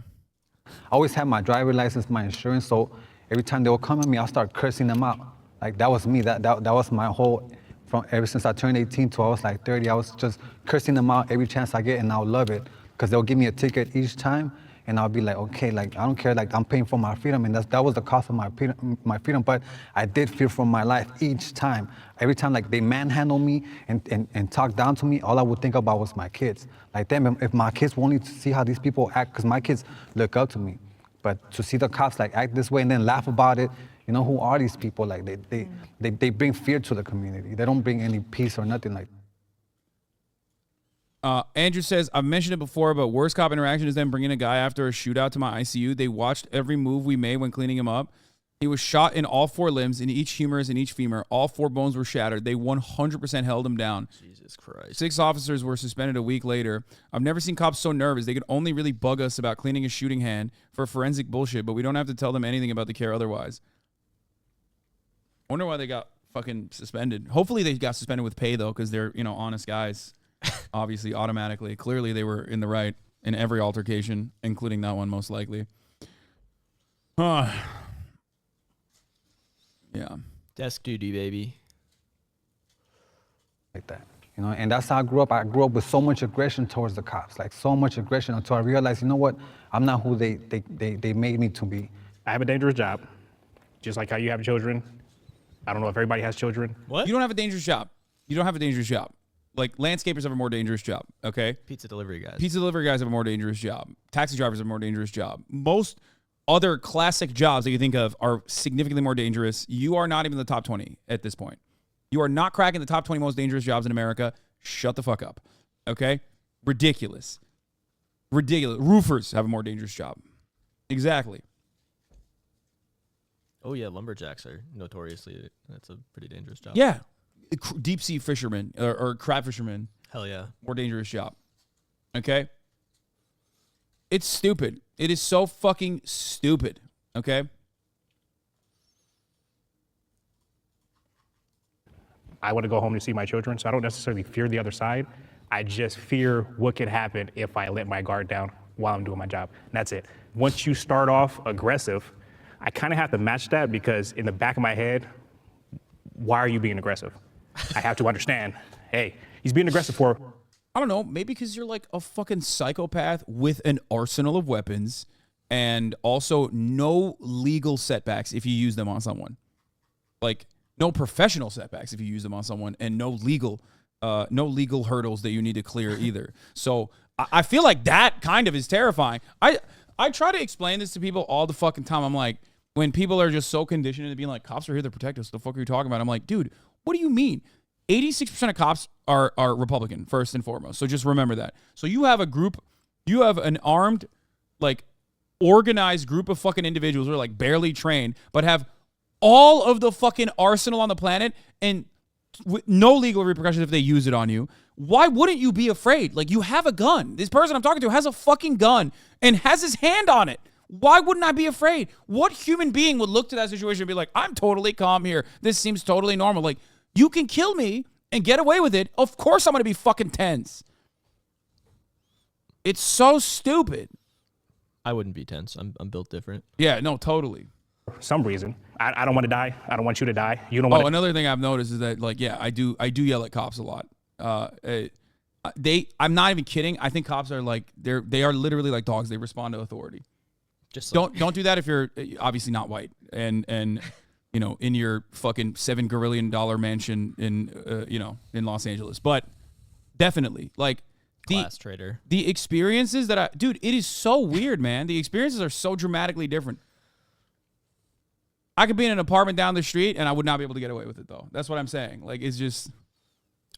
I always had my driver license, my insurance, so every time they would come at me, I'll start cursing them out. Like, that was me. That was my whole, from ever since I turned 18 till I was like 30, I was just cursing them out every chance I get, and I'll love it. Because they'll give me a ticket each time, and I'll be like, okay, like, I don't care, like, I'm paying for my freedom, and that was the cost of my freedom, but I did fear for my life each time. Every time, like, they manhandle me and talk down to me, all I would think about was my kids. Like, damn, if my kids won't need to see how these people act, because my kids look up to me. But to see the cops, like, act this way and then laugh about it, you know, who are these people? Like, they bring fear to the community. They don't bring any peace or nothing like that. Andrew says, I've mentioned it before, but worst cop interaction is them bringing a guy after a shootout to my ICU. They watched every move we made when cleaning him up. He was shot in all 4 limbs, in each humerus and each femur. All 4 bones were shattered. They 100% held him down. Jesus Christ. 6 officers were suspended a week later. I've never seen cops so nervous. They could only really bug us about cleaning a shooting hand for forensic bullshit, but we don't have to tell them anything about the care otherwise. I wonder why they got fucking suspended. Hopefully they got suspended with pay, though, because they're, you know, honest guys. Obviously, automatically. Clearly, they were in the right in every altercation, including that one, most likely. Yeah. Desk duty, baby. Like that, you know, and that's how I grew up. I grew up with so much aggression towards the cops, like so much aggression until I realized, you know what, I'm not who they made me to be. I have a dangerous job, just like how you have children. I don't know if everybody has children. What? You don't have a dangerous job. You don't have a dangerous job. Like, landscapers have a more dangerous job, okay? Pizza delivery guys. Pizza delivery guys have a more dangerous job. Taxi drivers have a more dangerous job. Most other classic jobs that you think of are significantly more dangerous. You are not even in the top 20 at this point. You are not cracking the top 20 most dangerous jobs in America. Shut the fuck up, okay? Ridiculous. Ridiculous. Roofers have a more dangerous job. Exactly. Oh, yeah, lumberjacks are notoriously, that's a pretty dangerous job. Yeah. Deep sea fishermen or crab fishermen. Hell yeah. More dangerous job. Okay? It's stupid. It is so fucking stupid. Okay? I want to go home to see my children, so I don't necessarily fear the other side. I just fear what could happen if I let my guard down while I'm doing my job. And that's it. Once you start off aggressive, I kind of have to match that because in the back of my head, why are you being aggressive? I have to understand, hey, he's being aggressive for... I don't know, maybe because you're like a fucking psychopath with an arsenal of weapons and also no legal setbacks if you use them on someone. Like, no professional setbacks if you use them on someone, and no legal hurdles that you need to clear either. So I feel like that kind of is terrifying. I try to explain this to people all the fucking time. I'm like, when people are just so conditioned into being like, cops are here to protect us, the fuck are you talking about? I'm like, dude, what do you mean? 86% of cops are Republican, first and foremost. So just remember that. So you have an armed, like, organized group of fucking individuals who are like barely trained, but have all of the fucking arsenal on the planet and with no legal repercussions if they use it on you. Why wouldn't you be afraid? Like, you have a gun. This person I'm talking to has a fucking gun and has his hand on it. Why wouldn't I be afraid? What human being would look to that situation and be like, I'm totally calm here. This seems totally normal. Like, you can kill me and get away with it. Of course I'm going to be fucking tense. It's so stupid. I wouldn't be tense. I'm built different. Yeah, no, totally. For some reason. I don't want to die. I don't want you to die. You don't want another thing I've noticed is that, like, yeah, I do yell at cops a lot. I'm not even kidding. I think cops are like they are literally like dogs. They respond to authority. Just don't do that if you're obviously not white and you know, in your fucking $7 gazillion mansion in you know, in Los Angeles. But definitely like class trader. The experiences that dude, it is so weird, man. The experiences are so dramatically different. I could be in an apartment down the street and I would not be able to get away with it though. That's what I'm saying. Like it's just.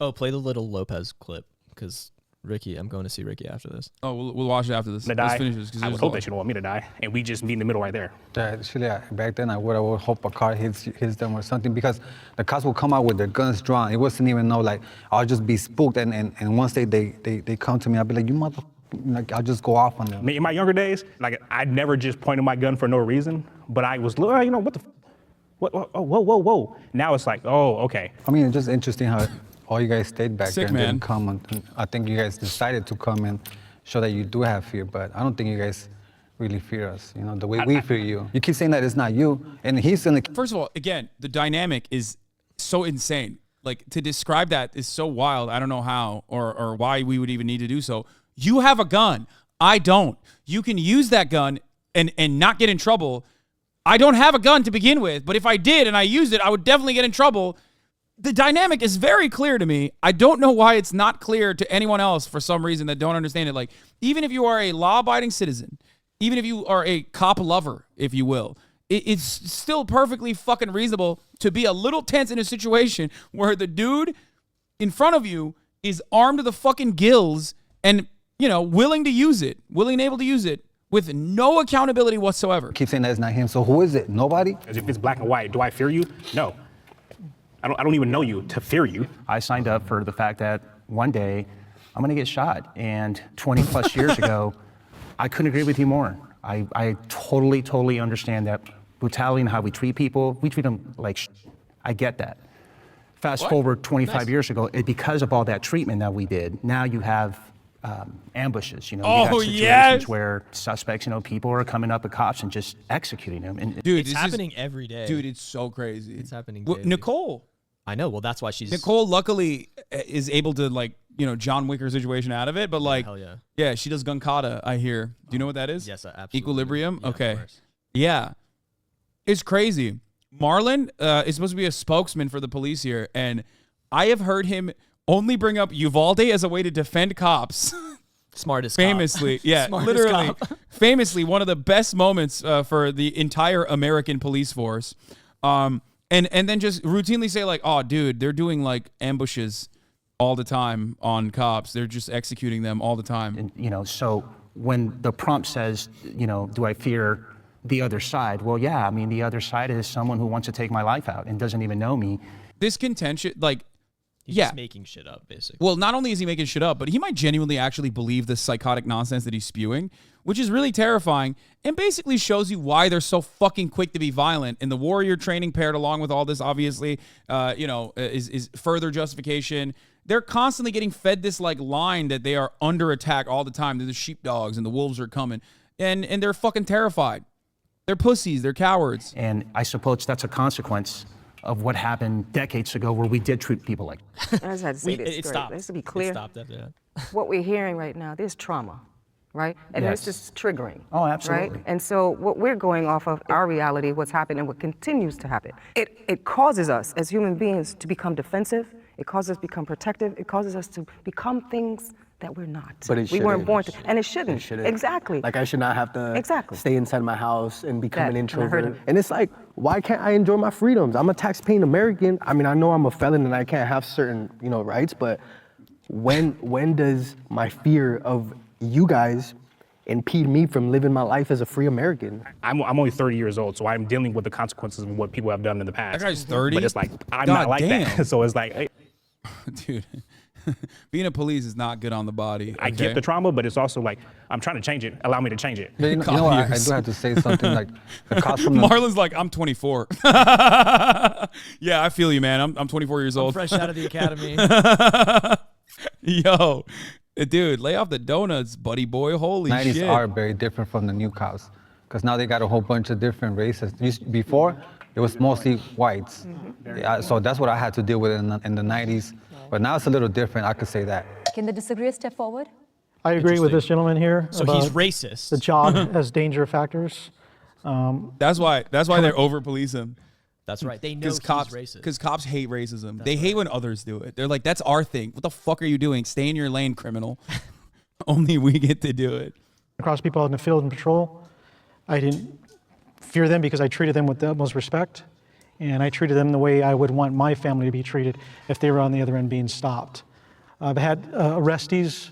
Oh, play the little Lopez clip because Ricky, I'm going to see Ricky after this. Oh, we'll watch it after this. Let's finish this. I would hope that you don't want me to die, and we just meet in the middle right there. Actually, back then I would hope a car hits them or something because the cops will come out with their guns drawn. It wasn't even know like I'll just be spooked and once they come to me, I'll be like, you mother, like I'll just go off on them. In my younger days, like I'd never just pointed my gun for no reason, but I was, you know, what the, whoa. Now it's like, oh, okay. I mean, it's just interesting how all you guys stayed back there and man. didn't come. And I think you guys decided to come and show that you do have fear, but I don't think you guys really fear us, you know, the way we fear you. You keep saying that it's not you, and he's gonna. First of all, again, the dynamic is so insane. Like to describe that is so wild. I don't know how or why we would even need to do so. You have a gun. I don't. You can use that gun and not get in trouble. I don't have a gun to begin with, but if I did and I used it, I would definitely get in trouble. The dynamic is very clear to me. I don't know why it's not clear to anyone else for some reason that don't understand it. Like, even if you are a law-abiding citizen, even if you are a cop lover, if you will, it's still perfectly fucking reasonable to be a little tense in a situation where the dude in front of you is armed to the fucking gills and, you know, willing to use it, willing and able to use it with no accountability whatsoever. Keep saying that it's not him, so who is it? Nobody? As if it's black and white. Do I fear you? No. I don't even know you to fear you. I signed up for the fact that one day I'm gonna get shot. And 20 plus years ago, I couldn't agree with you more. I totally understand that brutality and how we treat people, we treat them like shit. I get that. Fast forward 25 years ago, because of all that treatment that we did, now you have ambushes, you know, you got situations where suspects, you know, people are coming up at cops and just executing them. And dude, it's happening every day. Dude, it's so crazy. It's happening Well, daily. Nicole. I know. Well, that's why she's. Nicole, luckily, is able to, like, you know, John Wick her situation out of it. But, like, hell yeah. Yeah, she does gun kata, I hear. Do you know what that is? Yes, absolutely. Equilibrium? Yeah, okay. of course. Yeah. It's crazy. Marlon is supposed to be a spokesman for the police here. And I have heard him only bring up Uvalde as a way to defend cops. Smartest famously, cop. yeah, Smartest literally, cop. famously one of the best moments for the entire American police force. And then just routinely say like, oh, dude, they're doing like ambushes all the time on cops. They're just executing them all the time. And, you know, so when the prompt says, you know, do I fear the other side? Well, yeah, I mean, the other side is someone who wants to take my life out and doesn't even know me. This contention, like, He's yeah. just making shit up, basically. Well, not only is he making shit up, but he might genuinely actually believe this psychotic nonsense that he's spewing, which is really terrifying and basically shows you why they're so fucking quick to be violent. And the warrior training paired along with all this, obviously, you know, is further justification. They're constantly getting fed this like line that they are under attack all the time. They're the sheepdogs and the wolves are coming, and they're fucking terrified. They're pussies. They're cowards. And I suppose that's a consequence of what happened decades ago where we did treat people like I just had to say this. It stopped. Let's be clear. It stopped after that. What we're hearing right now, there's trauma, right? And Yes. this is triggering. Oh, absolutely. Right? And so what we're going off of our reality, what's happened and what continues to happen. It causes us as human beings to become defensive. It causes us to become protective. It causes us to become things that we're not. But it we weren't shouldn't. born to, and it shouldn't. It shouldn't. Exactly. Like I should not have to Exactly. stay inside my house and become That, an and I heard introvert. it. And it's like, why can't I enjoy my freedoms? I'm a tax-paying American. I mean, I know I'm a felon and I can't have certain, you know, rights, but when does my fear of you guys impede me from living my life as a free American? I'm only 30 years old, so I'm dealing with the consequences of what people have done in the past. That guy's 30? But it's like, I'm God not like damn. that. So it's like, hey, Dude, being a police is not good on the body. I get the trauma, but it's also like, I'm trying to change it. Allow me to change it. But you know what, I do have to say something like the cops from the, Marlon's like, I'm 24. Yeah, I feel you, man. I'm 24 years old. fresh out of the academy. Yo, dude, lay off the donuts, buddy boy. Holy 90s shit. are very different from the new cops because now they got a whole bunch of different races. Before, it was mostly whites. Yeah, so that's what I had to deal with in the 90s. But now it's a little different. I could say that. Can the disagreeer step forward? I agree with this gentleman here. So he's about racist. The job as danger factors. That's why they're over police him. That's right. They know he's racist. Because cops hate racism. They hate when others do it. They're like, that's our thing. What the fuck are you doing? Stay in your lane, criminal. Only we get to do it. Across people out in the field and patrol, I didn't fear them because I treated them with the utmost respect. And I treated them the way I would want my family to be treated if they were on the other end being stopped. I've had arrestees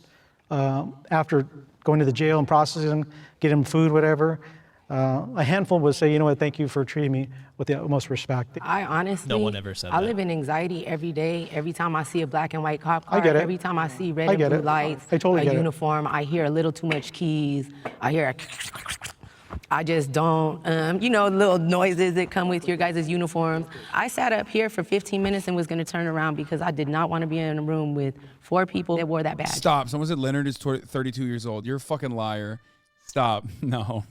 after going to the jail and processing them, getting them food, whatever. A handful would say, you know what, thank you for treating me with the utmost respect. I honestly, No one ever said I that. live in anxiety every day. Every time I see a black and white cop car, I get it. every time I see red I and get blue it. lights, I totally a get it. uniform, I hear a little too much keys. I hear I just don't, little noises that come with your guys' uniforms. I sat up here for 15 minutes and was gonna turn around because I did not wanna be in a room with 4 people that wore that badge. Stop. Someone said Leonard is 32 years old. You're a fucking liar. Stop. No.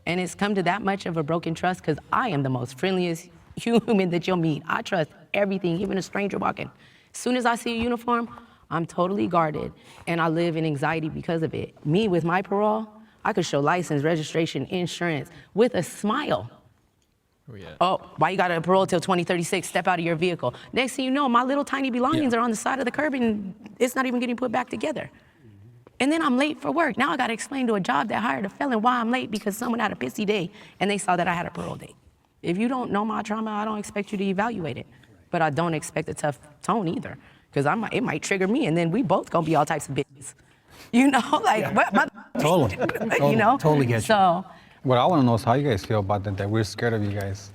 And it's come to that much of a broken trust because I am the most friendliest human that you'll meet. I trust everything, even a stranger walking. As soon as I see a uniform, I'm totally guarded, and I live in anxiety because of it. Me, with my parole, I could show license, registration, insurance with a smile. Oh, why you got a parole till 2036? Step out of your vehicle. Next thing you know, my little tiny belongings are on the side of the curb and it's not even getting put back together. And then I'm late for work. Now I got to explain to a job that hired a felon why I'm late because someone had a pissy day and they saw that I had a parole date. If you don't know my trauma, I don't expect you to evaluate it. But I don't expect a tough tone either because it might trigger me and then we both going to be all types of bitches. Totally. Totally get you. So What I want to know is how you guys feel about that we're scared of you guys.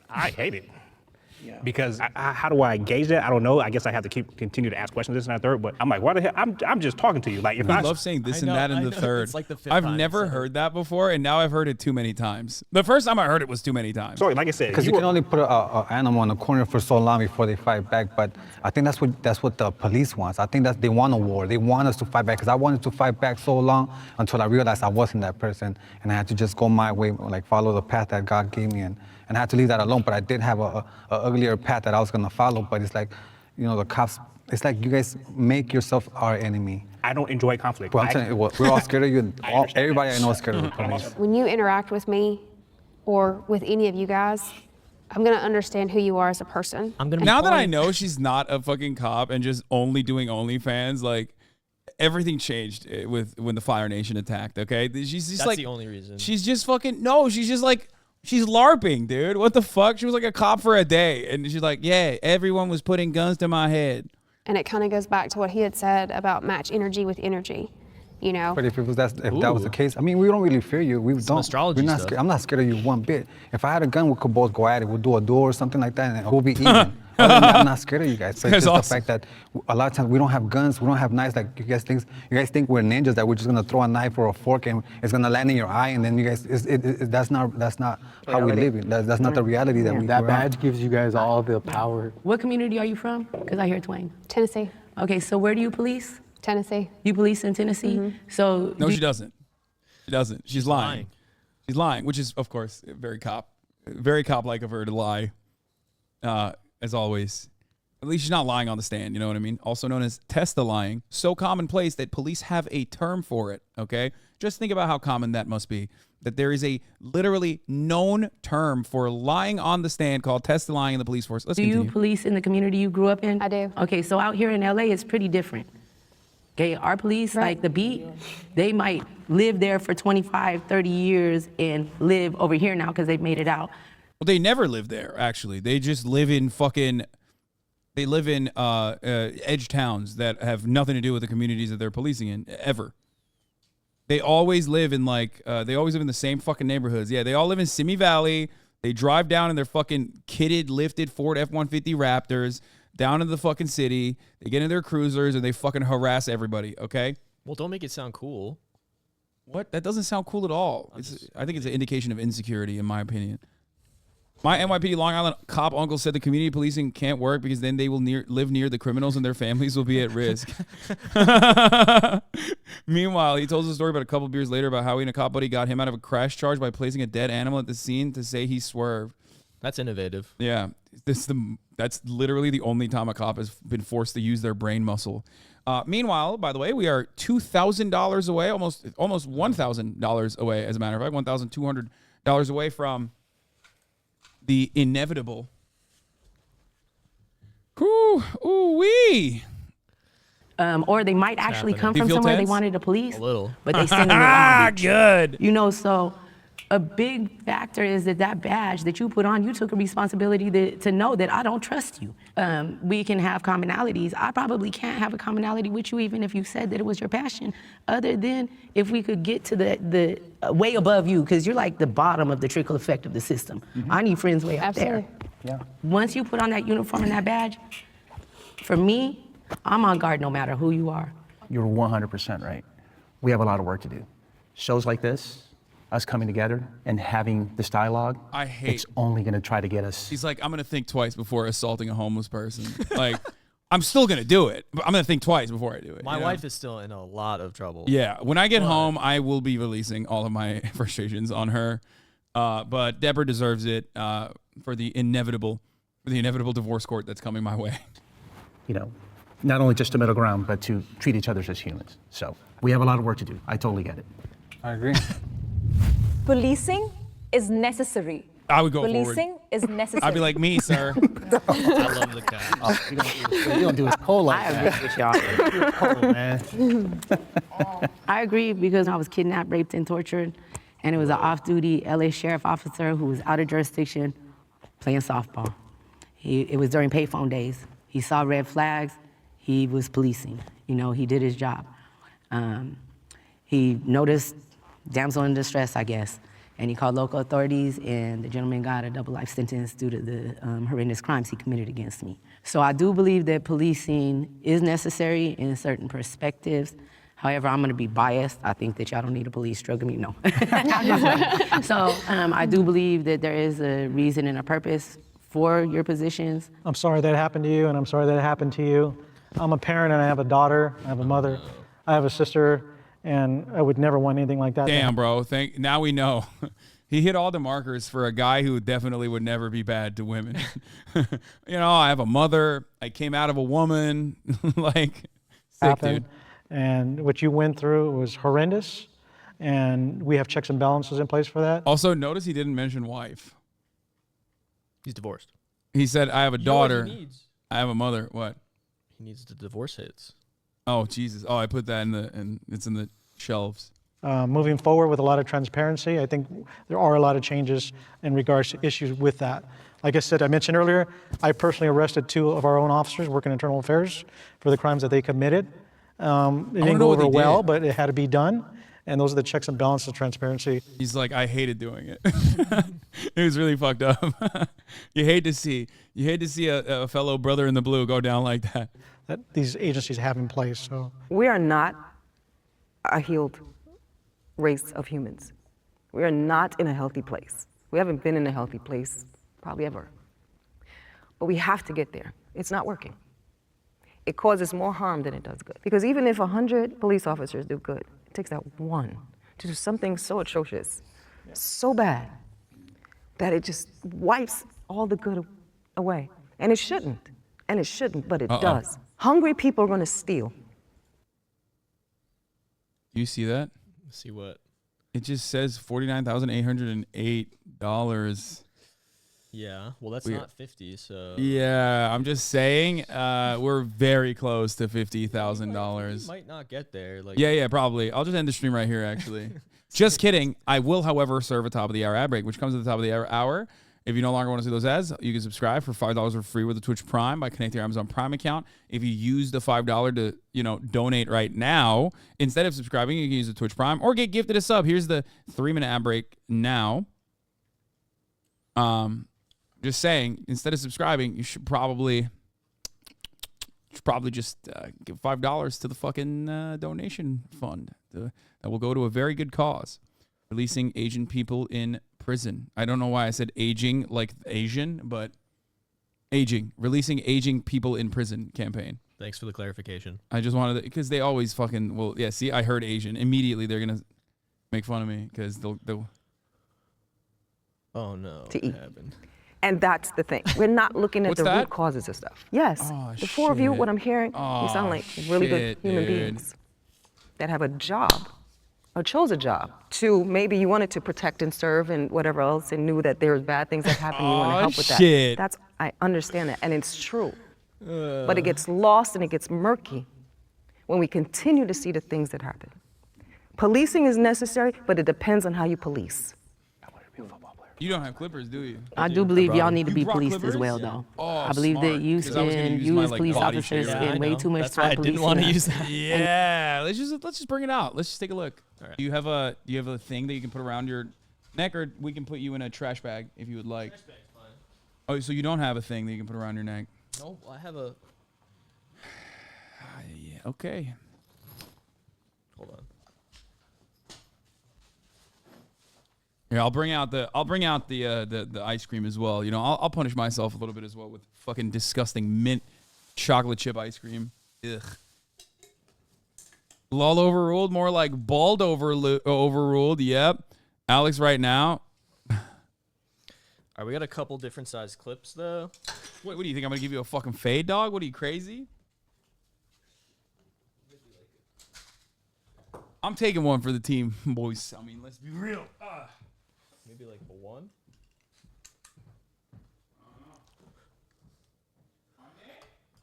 I hate it. Because how do I gauge that? I don't know. I guess I have to continue to ask questions, this and that, third. But I'm like, why the hell? I'm just talking to you. Like, if I I love saying this I and that know, and I the know. third. It's like the fifth I've time never it's heard that before, and now I've heard it too many times. The first time I heard it was too many times. Sorry, like I said, Because you can only put an animal in a corner for so long before they fight back. But I think that's what the police wants. I think that they want a war. They want us to fight back. Because I wanted to fight back so long until I realized I wasn't that person, and I had to just go my way, like follow the path that God gave me, and I had to leave that alone. But I did have a uglier path that I was gonna follow. But it's like, the cops. It's like you guys make yourself our enemy. I don't enjoy conflict. Well, I'm telling you, we're all scared of you. Everybody I know is scared of the police. When you interact with me or with any of you guys, I'm going to understand who you are as a person. Now that I know she's not a fucking cop and just only doing OnlyFans, like everything changed when the Fire Nation attacked. Okay, she's just That's like the only reason. She's just fucking no. She's just like. She's LARPing, dude. What the fuck? She was like a cop for a day. And she's like, yeah, everyone was putting guns to my head. And it kind of goes back to what he had said about match energy with energy, But if that was the case, I mean, we don't really fear you. We don't. astrology We're not stuff. scared. I'm not scared of you one bit. If I had a gun, we could both go at it. We'll do a duel or something like that, and we'll be even. Other than that, I'm not scared of you guys. But it's That's just awesome. the fact that a lot of times we don't have guns, we don't have knives. Like you guys think we're ninjas, that we're just gonna throw a knife or a fork and it's gonna land in your eye, and then you guys, that's not how we live. That's not the reality that we. That badge gives you guys all the power. what community are you from? Because I hear Twain. Tennessee. Okay, so where do you police? Tennessee. You police in Tennessee? So No, she doesn't. She doesn't. She's lying. She's lying, which is, of course, very cop-like of her to lie, as always. At least she's not lying on the stand, you know what I mean? Also known as testa lying. So commonplace that police have a term for it, okay? Just think about how common that must be. That there is a literally known term for lying on the stand called testa lying in the police force. Let's do continue. you police in the community you grew up in? I do. Okay, so out here in LA, it's pretty different. Okay, our police, like the beat, they might live there for 25, 30 years and live over here now because they've made it out. Well, they never live there, actually. They just live in they live in edge towns that have nothing to do with the communities that they're policing in, ever. They always live in the same fucking neighborhoods. Yeah, they all live in Simi Valley. They drive down in their fucking kitted, lifted Ford F-150 Raptors down into the fucking city. They get in their cruisers and they fucking harass everybody, okay? Well, don't make it sound cool. What? That doesn't sound cool at all. I think it's an indication of insecurity, in my opinion. My NYPD Long Island cop uncle said the community policing can't work because then they will live near the criminals and their families will be at risk. Meanwhile, he tells a story about a couple beers later about how he and a cop buddy got him out of a crash charge by placing a dead animal at the scene to say he swerved. That's innovative. Yeah. That's literally the only time a cop has been forced to use their brain muscle. Meanwhile, by the way, we are $2,000 away, almost $1,000 away, as a matter of fact, $1,200 away from the inevitable. Ooh-wee. Or they might actually come from somewhere they wanted the police. A little. But they send them to Long Beach. Good. You know, so a big factor is that badge that you put on, you took a responsibility to know that I don't trust you. We can have commonalities. I probably can't have a commonality with you even if you said that it was your passion, other than if we could get to the way above you, because you're like the bottom of the trickle effect of the system. I need friends way up there. Yeah. Once you put on that uniform and that badge, for me, I'm on guard no matter who you are. You're 100% right. We have a lot of work to do. Shows like this, us coming together and having this dialogue, it's only going to try to get us. He's like, I'm going to think twice before assaulting a homeless person. Like, I'm still going to do it, but I'm going to think twice before I do it. My wife is still in a lot of trouble. Yeah, when I get home, I will be releasing all of my frustrations on her. But Deborah deserves it for the inevitable divorce court that's coming my way. You know, not only just a middle ground, but to treat each other as humans. So we have a lot of work to do. I totally get it. I agree. Policing is necessary. I would go Policing forward. is necessary. I'd be like, me, sir. I love the cat. You don't do his poll like I that. agree with y'all. Poll, man. I agree because I was kidnapped, raped, and tortured, and it was an off-duty LA sheriff officer who was out of jurisdiction playing softball. It was during payphone days. He saw red flags. He was policing. You know, he did his job. He noticed damsel in distress, I guess, and he called local authorities, and the gentleman got a double life sentence due to the horrendous crimes he committed against me. So I do believe that policing is necessary in certain perspectives. However, I'm going to be biased. I think that y'all don't need a police drug me. No. So I do believe that there is a reason and a purpose for your positions. I'm sorry that happened to you, and I'm sorry that happened to you. I'm a parent, and I have a daughter, I have a mother, I have a sister, and I would never want anything like that. Damn, bro. Now we know. He hit all the markers for a guy who definitely would never be bad to women. You know, I have a mother. I came out of a woman. Like, sick, Happened. dude. And what you went through was horrendous, and we have checks and balances in place for that. Also, notice he didn't mention wife. He's divorced. He said, I have a You know what he daughter. needs? I have a mother. What? He needs the divorce hits. Oh, Jesus. Oh, I put that it's in the shelves. Moving forward with a lot of transparency, I think there are a lot of changes in regards to issues with that. Like I said, I mentioned earlier, I personally arrested 2 of our own officers working in internal affairs for the crimes that they committed. It didn't go over well, but it had to be done. And those are the checks and balances of transparency. He's like, I hated doing it. It was really fucked up. You hate to see a fellow brother in the blue go down like that. That these agencies have in place. So We are not a healed race of humans. We are not in a healthy place. We haven't been in a healthy place probably ever. But we have to get there. It's not working. It causes more harm than it does good. Because even if 100 police officers do good, it takes that one to do something so atrocious, so bad, that it just wipes all the good away. And it shouldn't. And it shouldn't, but it does. Hungry people are going to steal. Do you see that? See what? It just says $49,808. Yeah, well, that's not 50, so. Yeah, I'm just saying, we're very close to $50,000. Might not get there. Like. Yeah, probably. I'll just end the stream right here, actually. Just kidding. I will, however, serve a top of the hour ad break, which comes at the top of the hour. If you no longer want to see those ads, you can subscribe for $5 for free with the Twitch Prime by connecting your Amazon Prime account. If you use the $5 to, donate right now, instead of subscribing, you can use the Twitch Prime or get gifted a sub. Here's the 3-minute ad break now. Just saying, instead of subscribing, you should probably just give $5 to the fucking donation fund that will go to a very good cause, releasing Asian people in prison. I don't know why I said aging like Asian, but releasing aging people in prison campaign. Thanks for the clarification. I just wanted to, because they always fucking, see, I heard Asian. Immediately they're going to make fun of me because they'll. Oh no, to eat. Happened? And that's the thing. We're not looking at What's the that? root causes of stuff. Yes. Oh, The four of you, shit. what I'm hearing, you sound like really good shit, human dude. beings that have a job or chose a job to maybe you wanted to protect and serve and whatever else and knew that there was bad things that happened. You want to Aw, help with shit. that. I understand that, and it's true. But it gets lost and it gets murky when we continue to see the things that happen. Policing is necessary, but it depends on how you police. You don't have clippers, do you? I do believe y'all need to You be brought policed as clippers? well, though. Oh, I believe smart, that you 'cause I was gonna spend, use you my, as like, police body officers shape. spend way too much That's time why I didn't want to policing use us. that. Yeah, let's just bring it out. Let's just take a look. Do you have a thing that you can put around your neck, or we can put you in a trash bag if you would like? Oh, so you don't have a thing that you can put around your neck? No, I have a. Yeah, okay. Hold on. Yeah, I'll bring out the ice cream as well. You know, I'll punish myself a little bit as well with fucking disgusting mint chocolate chip ice cream. Ugh. Lull overruled, more like bald overruled. Yep. Alex, right now. All right, we got a couple different size clips though. Wait, what do you think? I'm gonna give you a fucking fade, dog? What are you, crazy? I'm taking one for the team, boys. I mean, let's be real. Maybe like a 1.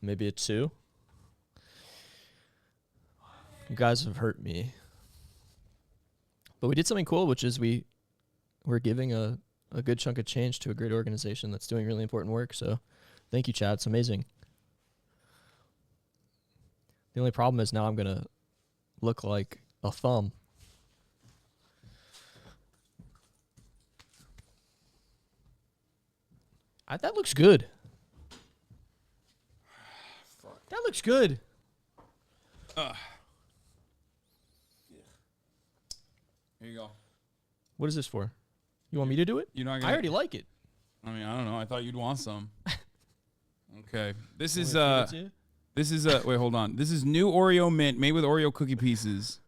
Maybe a 2. You guys have hurt me. But we did something cool, which is we're giving a good chunk of change to a great organization that's doing really important work. So thank you, Chad. It's amazing. The only problem is now I'm going to look like a thumb. That looks good. That looks good. Here you go. What is this for? You want me to do it? You're not I gonna, already like it. I mean, I don't know. I thought you'd want some. Okay. This Want is me to feed it to you? this is wait, hold on. This is new Oreo mint made with Oreo cookie pieces.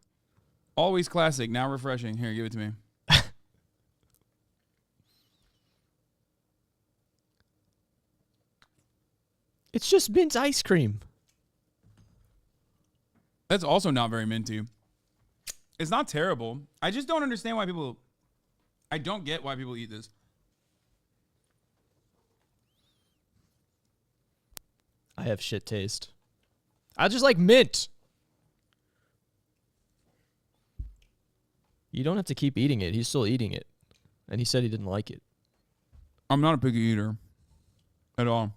Always classic, now refreshing. Here, give it to me. It's just mint ice cream. That's also not very minty. It's not terrible. I just don't understand why people. I don't get why people eat this. I have shit taste. I just like mint. You don't have to keep eating it. He's still eating it. And he said he didn't like it. I'm not a picky eater at all.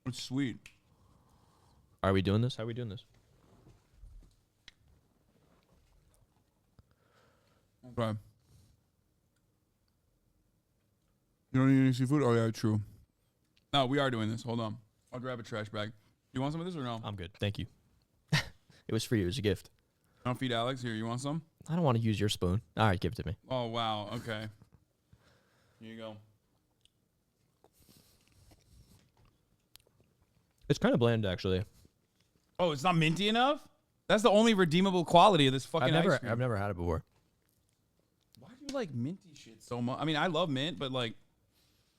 It's sweet. Are we doing this? How are we doing this? Okay. You don't eat any seafood? Oh, yeah, true. No, we are doing this. Hold on. I'll grab a trash bag. You want some of this or no? I'm good. Thank you. It was for you. It was a gift. I'll feed Alex. Here, you want some? I don't want to use your spoon. All right, give it to me. Oh, wow. Okay. Here you go. It's kind of bland, actually. Oh, it's not minty enough? That's the only redeemable quality of this fucking ice cream. I've never had it before. Why do you like minty shit so much? I mean, I love mint, but like,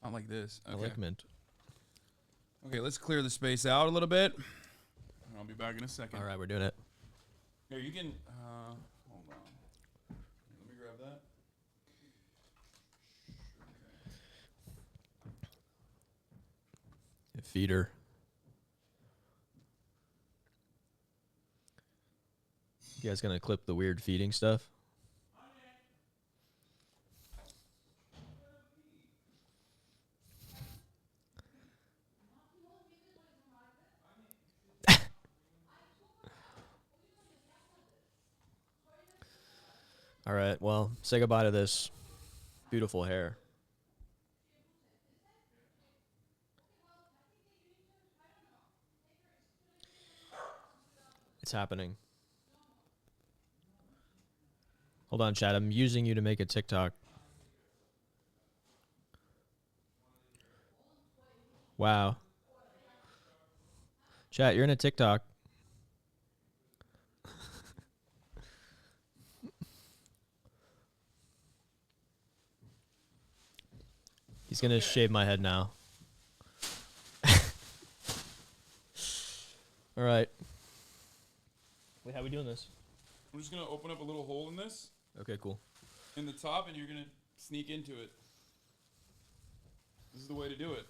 not like this. Okay. I like mint. Okay, let's clear the space out a little bit. I'll be back in a second. All right, we're doing it. Here, you can, hold on. Let me grab that. Feeder. You guys gonna clip the weird feeding stuff? All right, well, say goodbye to this beautiful hair. It's happening. Hold on, Chad. I'm using you to make a TikTok. Wow. Chat, you're in a TikTok. He's gonna shave my head now. All right. Wait, how are we doing this? I'm just gonna open up a little hole in this. Okay, cool. In the top, and you're gonna sneak into it. This is the way to do it.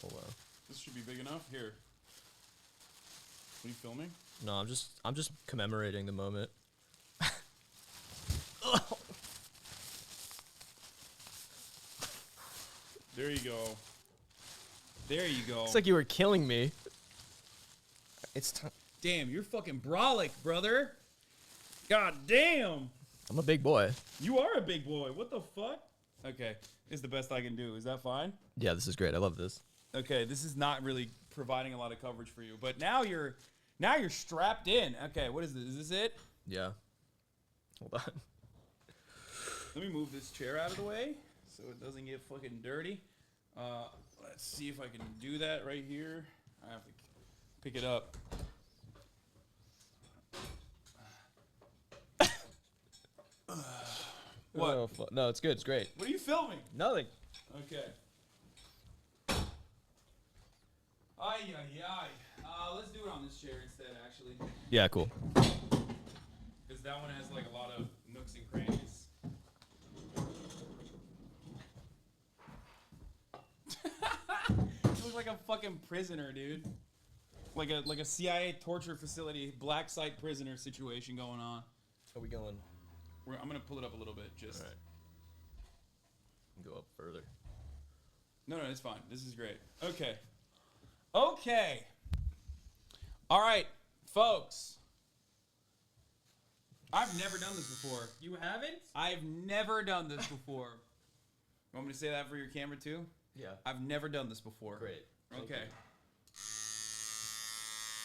Oh wow. This should be big enough. Here. Are you filming? No, I'm just commemorating the moment. There you go. There you go. It's like you were killing me. It's time. Damn, you're fucking brolic, brother. God damn. I'm a big boy. You are a big boy. What the fuck? Okay, this is the best I can do. Is that fine? Yeah, this is great. I love this. Okay, this is not really providing a lot of coverage for you, but now you're strapped in. Okay, what is this? Is this it? Yeah. Hold on. Let me move this chair out of the way so it doesn't get fucking dirty. Let's see if I can do that right here. I have to pick it up. What? Oh, no, it's good. It's great. What are you filming? Nothing. Okay. Ay, ay, ay. Let's do it on this chair instead, actually. Yeah, cool. Because that one has like a lot of nooks and crannies. You look like a fucking prisoner, dude. Like a CIA torture facility, black site prisoner situation going on. Are we going? I'm gonna pull it up a little bit, just. All right. Go up further. No, it's fine. This is great. Okay. Okay. All right, folks. I've never done this before. You haven't? I've never done this before. You want me to say that for your camera too? Yeah. I've never done this before. Great. Okay.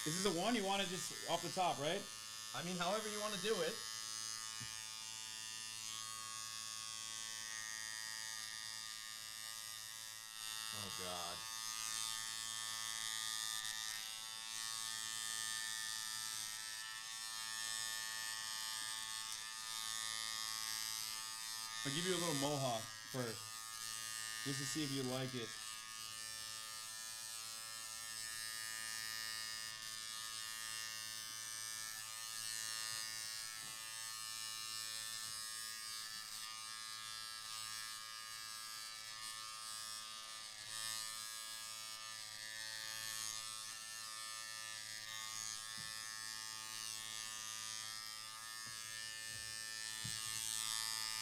Is this a one you want to just off the top, right? I mean, however you want to do it. Oh, God. I'll give you a little mohawk first, just to see if you like it.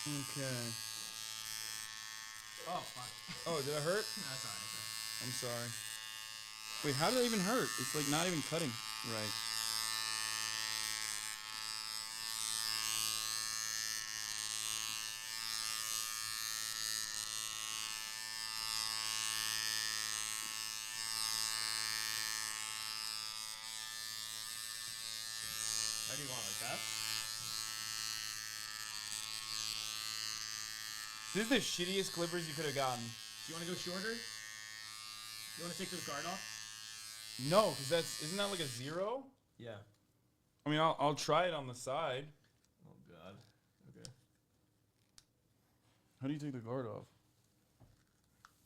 Okay. Oh, fuck. Oh, did it hurt? No, that's all right. I'm sorry. Wait, how did that even hurt? It's like not even cutting right. How do you want, like that? This is the shittiest clippers you could have gotten. Do you want to go shorter? You want to take the guard off? No, because isn't that like a 0? Yeah. I mean, I'll try it on the side. Oh, God. Okay. How do you take the guard off?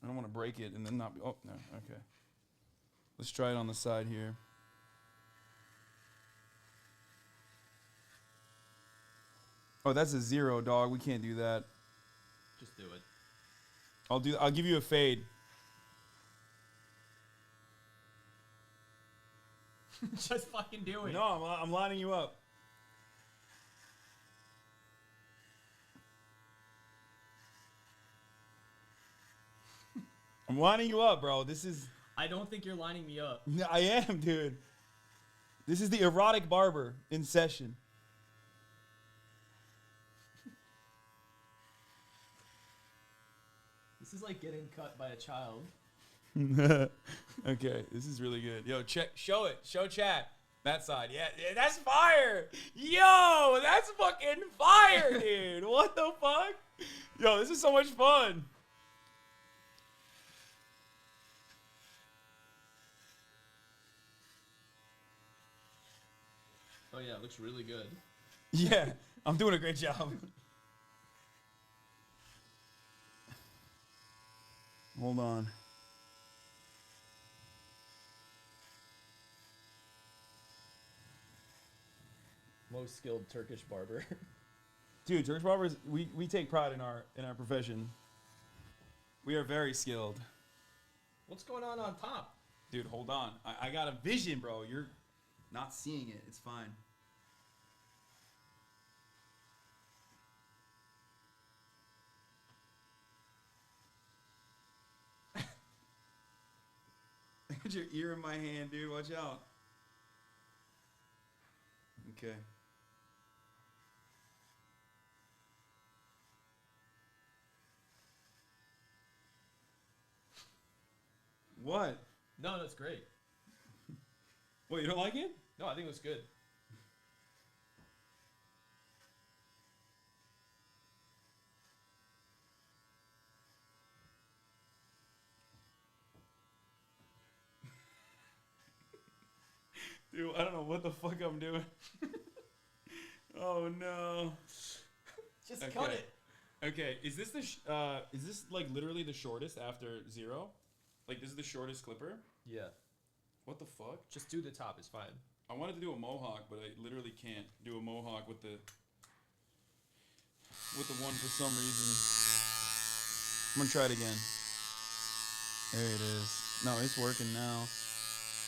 I don't want to break it and then not be. Oh, no. Okay. Let's try it on the side here. Oh, that's a 0, dog. We can't do that. Just do it. I'll give you a fade. Just fucking do it. No, I'm lining you up. I'm lining you up, bro. This is. I don't think you're lining me up. I am, dude. This is the erotic barber in session. This is like getting cut by a child. Okay, this is really good. Yo, check, show it, show chat. That side, yeah, that's fire. Yo, that's fucking fire, dude. What the fuck? Yo, this is so much fun. Oh yeah, it looks really good. Yeah, I'm doing a great job. Hold on. Most skilled Turkish barber. Dude, Turkish barbers, we take pride in our profession. We are very skilled. What's going on top? Dude, hold on. I got a vision, bro. You're not seeing it. It's fine. Look at your ear in my hand, dude. Watch out. Okay. What? No, that's great. What, you don't like it? No, I think it was good. Dude, I don't know what the fuck I'm doing. Oh no. Just cut it. Okay, is this is this like literally the shortest after 0? Like this is the shortest clipper? Yeah. What the fuck? Just do the top. It's fine. I wanted to do a mohawk, but I literally can't do a mohawk with the one for some reason. I'm gonna try it again. There it is. No, it's working now.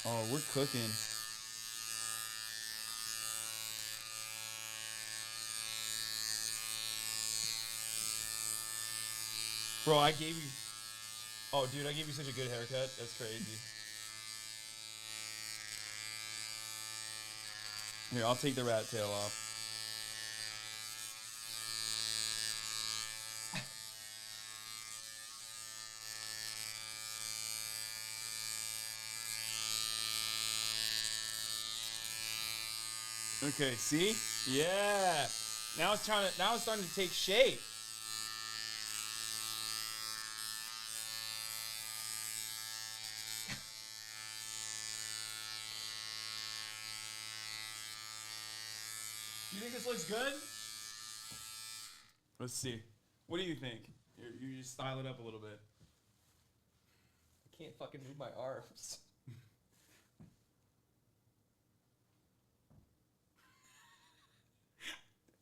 Oh, we're cooking. Bro, I gave you... Oh, dude, I gave you such a good haircut. That's crazy. Here, I'll take the rat tail off. Okay, see? Yeah. Now it's starting to take shape. You think this looks good? Let's see. What do you think? You just style it up a little bit. I can't fucking move my arms.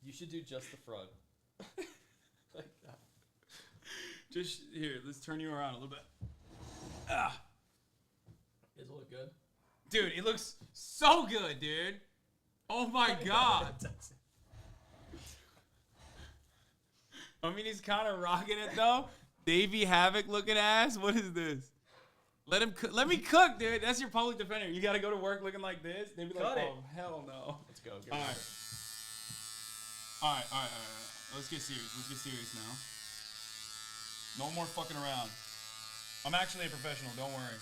You should do just the front. Like that. Just here, let's turn you around a little bit. Ah. Does it look good? Dude, it looks so good, dude. Oh my god. I mean, he's kind of rocking it though. Davey Havoc looking ass. What is this? Let me cook, dude. That's your public defender. You got to go to work looking like this. They'd be like, oh, hell no. Let's go. All right. All right. Let's get serious now. No more fucking around. I'm actually a professional. Don't worry.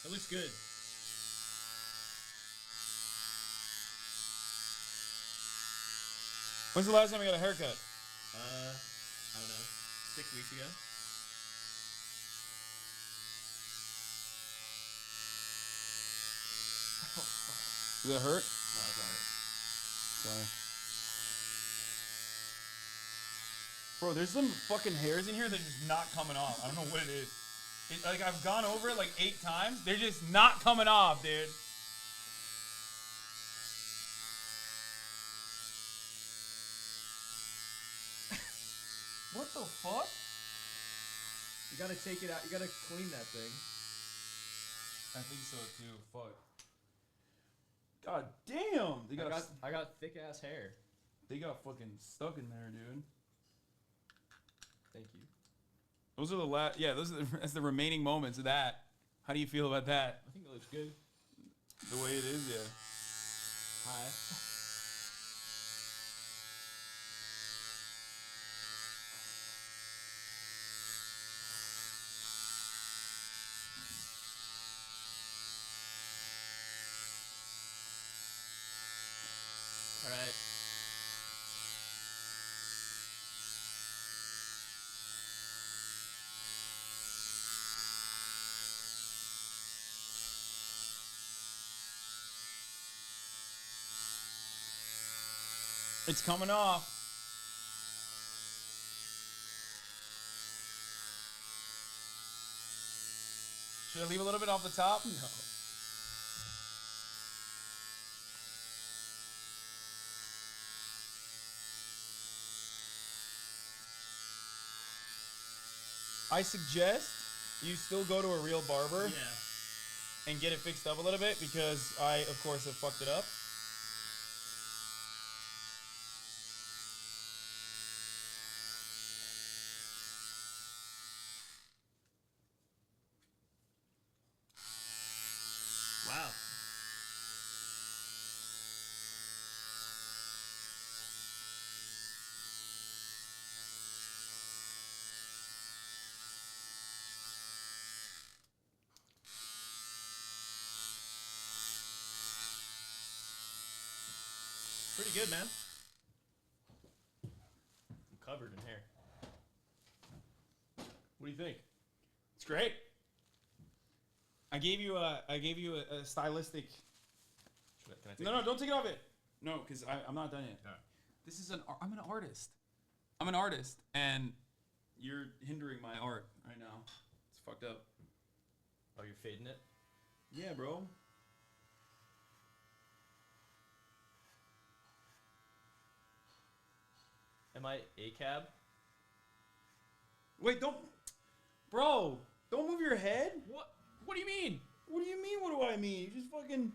That looks good. When's the last time you got a haircut? I don't know. 6 weeks ago. Does that hurt? No, it's alright. Sorry. Bro, there's some fucking hairs in here that are just not coming off. I don't know what it is. Like, I've gone over it like 8 times. They're just not coming off, dude. What the fuck? You gotta take it out. You gotta clean that thing. I think so too. Fuck. God damn. I got thick ass hair. They got fucking stuck in there, dude. Thank you. Those are the last. Yeah, that's the remaining moments of that. How do you feel about that? I think it looks good. The way it is, yeah. Hi. All right. It's coming off. Should I leave a little bit off the top? No. I suggest you still go to a real barber. Yeah. And get it fixed up a little bit because I, of course, have fucked it up. Wow. Pretty good, man. I'm covered in hair. What do you think? It's great. I gave you a stylistic. Can I take No, don't take it off it. No, because I'm not done yet. Right. This is I'm an artist. I'm an artist, and you're hindering my art right now. It's fucked up. Oh, you're fading it? Yeah, bro. Am I a cab? Wait, don't, bro. Don't move your head. What? What do you mean? What do you mean? What do I mean? You just fucking.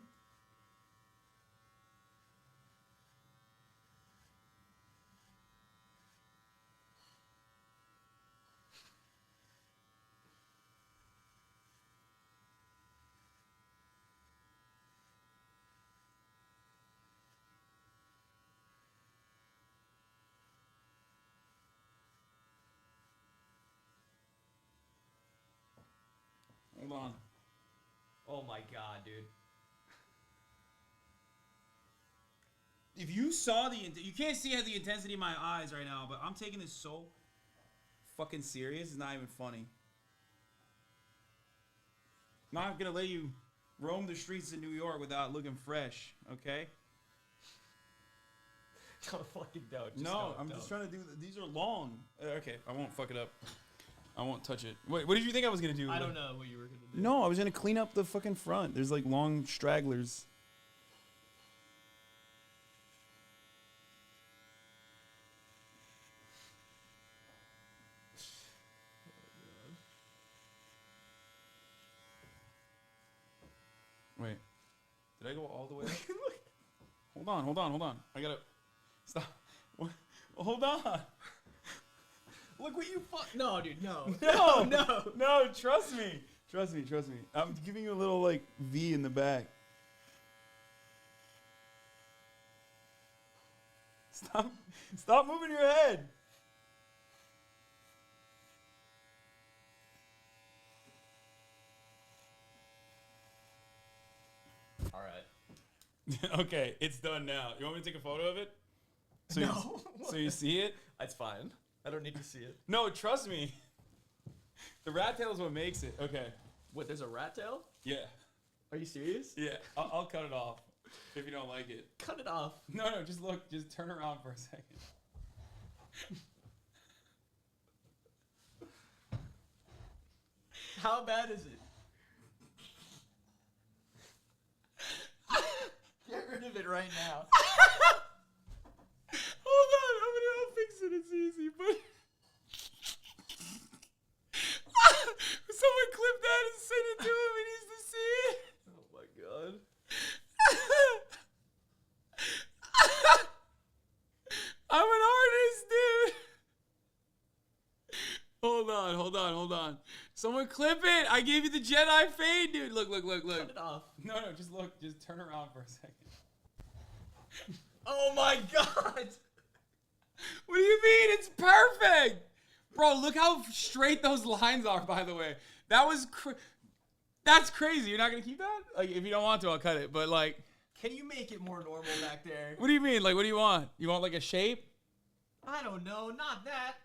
Hold on. Oh my god, dude. If you saw you can't see the intensity of my eyes right now, but I'm taking this so fucking serious. It's not even funny. I'm not gonna let you roam the streets of New York without looking fresh, okay? Don't fucking doubt. No, I'm just trying to do. These are long. Okay, I won't fuck it up. I won't touch it. Wait, what did you think I was gonna do? I don't know what you were gonna do. No, I was gonna clean up the fucking front. There's like long stragglers. Wait, did I go all the way up? Hold on. I gotta stop. Hold on. Look what you fuck. No, dude, no. No, trust me. Trust me. I'm giving you a little like V in the back. Stop moving your head. All right. Okay, it's done now. You want me to take a photo of it? So you see it? That's fine. I don't need to see it. No, trust me. The rat tail is what makes it. Okay. What, there's a rat tail? Yeah. Are you serious? Yeah. I'll cut it off if you don't like it. Cut it off. No, just look. Just turn around for a second. How bad is it? Get rid of it right now. Hold on, I'll fix it. It's easy, but someone clip that and send it to him. He needs to see it. Oh my god. I'm an artist, dude. Hold hold on. Someone clip it. I gave you the Jedi fade, dude. Look. Cut it off. No, just look. Just turn around for a second. Oh my God. What do you mean? It's perfect. Bro, look how straight those lines are, by the way. That's crazy. You're not going to keep that? Like, if you don't want to, I'll cut it. But, like... Can you make it more normal back there? What do you mean? Like, what do you want? You want, like, a shape? I don't know. Not that.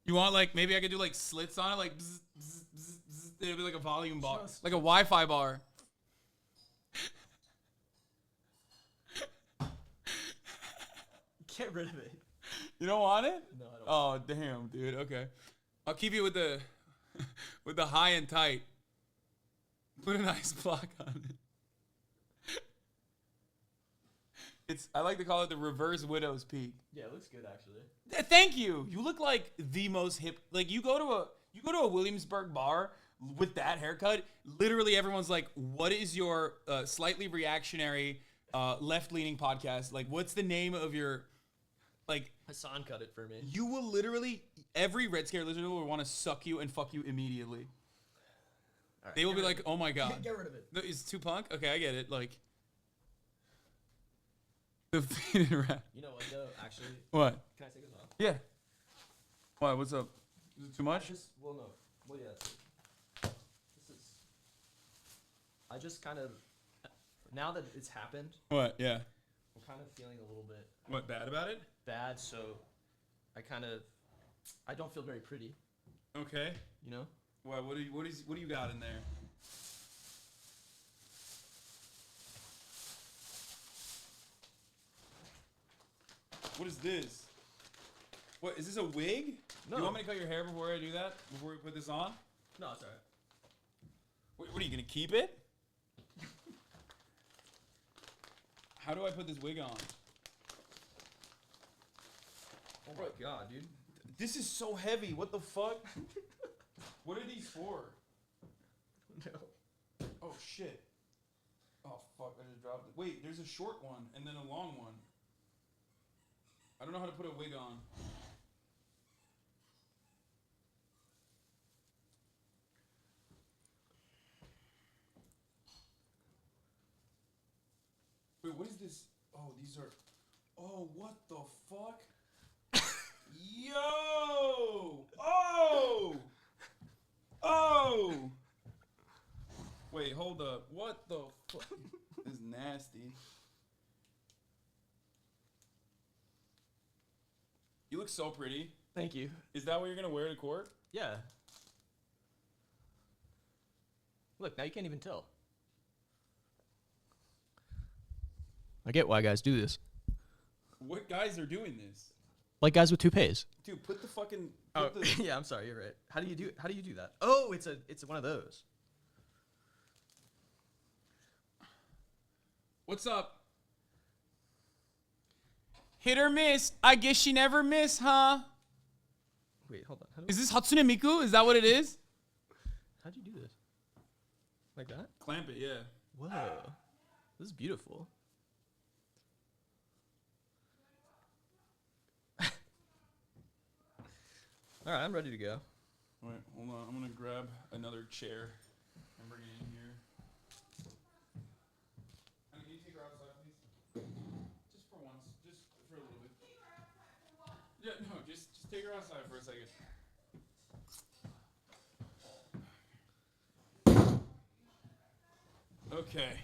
You want, like, maybe I could do, like, slits on it? Like, bzz, bzz, bzz, bzz. It'll be like a volume bar. Like a Wi-Fi bar. Get rid of it. You don't want it? No, I don't. Oh, damn, dude. Okay. I'll keep you with the with the high and tight. Put a nice block on it. I like to call it the reverse widow's peak. Yeah, it looks good actually. Thank you. You look like the most hip. Like you go to a Williamsburg bar with that haircut. Literally everyone's like, "What is your slightly reactionary left-leaning podcast? Like, what's the name of your like?" Hasan cut it for me. You will literally every Red Scare listener will want to suck you and fuck you immediately. Right, they will be like, "Oh my god, get rid of it." No, it's too punk." Okay, I get it. Like the faded wrap. You know what though? Actually. What? Can I take this off? Yeah. Why? What's up? Is it too much? Well, yeah. I just kind of, now that it's happened. What? Yeah. I'm kind of feeling a little bit. What, bad about it? Bad, so I don't feel very pretty. Okay. You know? Why? What do you got in there? What is this? What is this, a wig? No. You want me to cut your hair before I do that? Before we put this on? No, it's alright. What are you gonna keep it? How do I put this wig on? Oh my god, dude. This is so heavy. What the fuck? What are these for? No. Oh shit. Oh fuck, I just dropped it. Wait, there's a short one and then a long one. I don't know how to put a wig on. Wait, what is this? Oh, these are... Oh, what the fuck? Yo! Oh! Oh! Wait, hold up. What the fuck? This is nasty. You look so pretty. Thank you. Is that what you're gonna wear to court? Yeah. Look, now you can't even tell. I get why guys do this. What guys are doing this? Like guys with toupees. Dude, put the fucking... Yeah, I'm sorry, you're right. How do you do that? Oh, it's one of those. What's up? Hit or miss. I guess she never miss, huh? Wait, hold on. Is this Hatsune Miku? Is that what it is? How'd you do this? Like that? Clamp it, yeah. Whoa. This is beautiful. All right, I'm ready to go. Wait, hold on. I'm gonna grab another chair and bring it in here. Honey, can you take her outside, please? Just for once. Just for a little bit. Yeah, no, just take her outside for a second. Okay.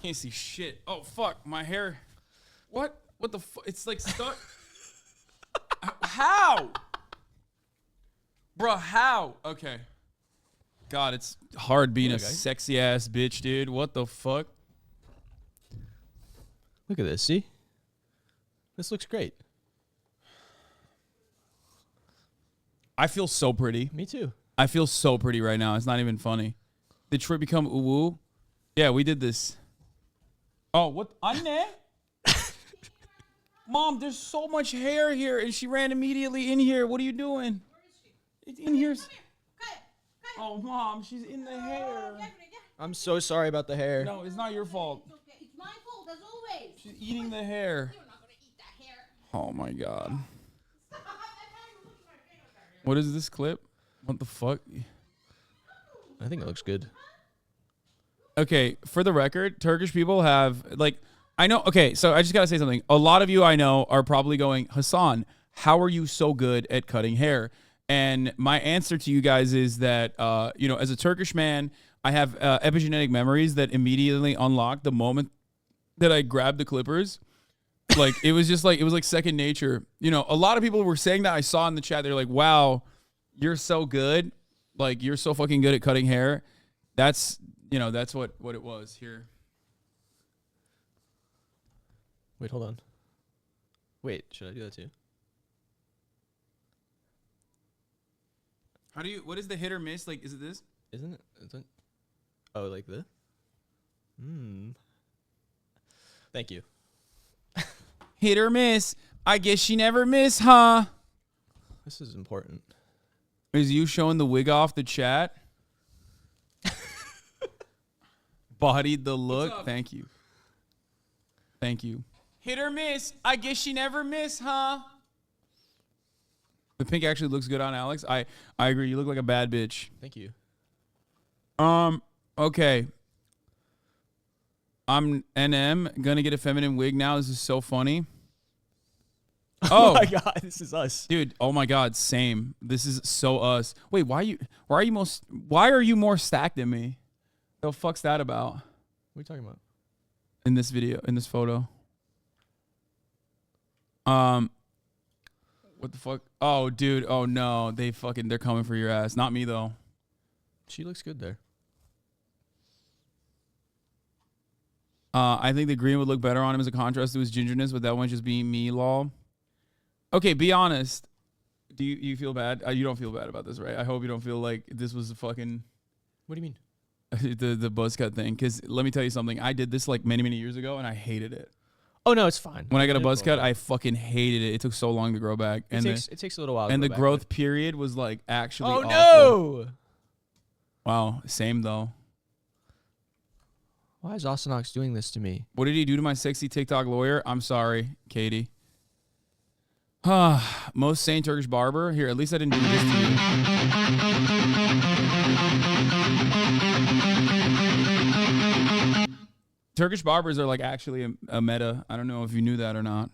Can't see shit. Oh, fuck. My hair. What? What the fuck? It's like stuck. How? Bruh, how? Okay. God, it's hard being a sexy ass bitch, dude. What the fuck? Look at this, see? This looks great. I feel so pretty. Me too. I feel so pretty right now. It's not even funny. Did Troy become uwu? Yeah, we did this. Oh, what? Anne? Mom, there's so much hair here, and she ran immediately in here. What are you doing? It's in here. Oh, Mom, she's in the hair. I'm so sorry about the hair. No, it's not your fault. It's my fault, as always. She's eating the hair. You're not gonna eat that hair. Oh, my God. What is this clip? What the fuck? I think it looks good. Okay, for the record, Turkish people have, like, I know, okay, so I just gotta say something. A lot of you I know are probably going, Hasan, how are you so good at cutting hair? And my answer to you guys is that, you know, as a Turkish man, I have epigenetic memories that immediately unlock the moment that I grabbed the clippers. Like, it was just like, it was like second nature. You know, a lot of people were saying that. I saw in the chat, they're like, wow, you're so good. Like, you're so fucking good at cutting hair. That's, you know, that's what it was here. Wait, hold on. Wait, should I do that too? How do you, what is the hit or miss? Like, is it this? Isn't it? Oh, like this? Thank you. Hit or miss. I guess she never miss, huh? This is important. Is you showing the wig off the chat? Bodied the look. Thank you. Thank you. Hit or miss. I guess she never miss, huh? The pink actually looks good on Alex. I agree. You look like a bad bitch. Thank you. Okay. I'm NM. Gonna get a feminine wig now. This is so funny. Oh my god, this is us. Dude, oh my god, same. This is so us. Wait, why are you more stacked than me? The fuck's that about? What are you talking about? In this video, in this photo. What the fuck? Oh, dude. Oh no, they're coming for your ass. Not me though. She looks good there. I think the green would look better on him as a contrast to his gingerness, but that one just being me, lol. Okay, be honest. Do you feel bad? You don't feel bad about this, right? I hope you don't feel like this was a fucking... What do you mean? the buzz cut thing. Because let me tell you something. I did this like many, many years ago, and I hated it. Oh, no, it's fine. When I got a buzz cut, I fucking hated it. It took so long to grow back. It takes a little while to and grow the back, growth period was like actually awful. No! Wow, same though. Why is Osinox doing this to me? What did he do to my sexy TikTok lawyer? I'm sorry, Katie. Most sane Turkish barber. Here, at least I didn't do this to you. Turkish barbers are like actually a meta. I don't know if you knew that or not.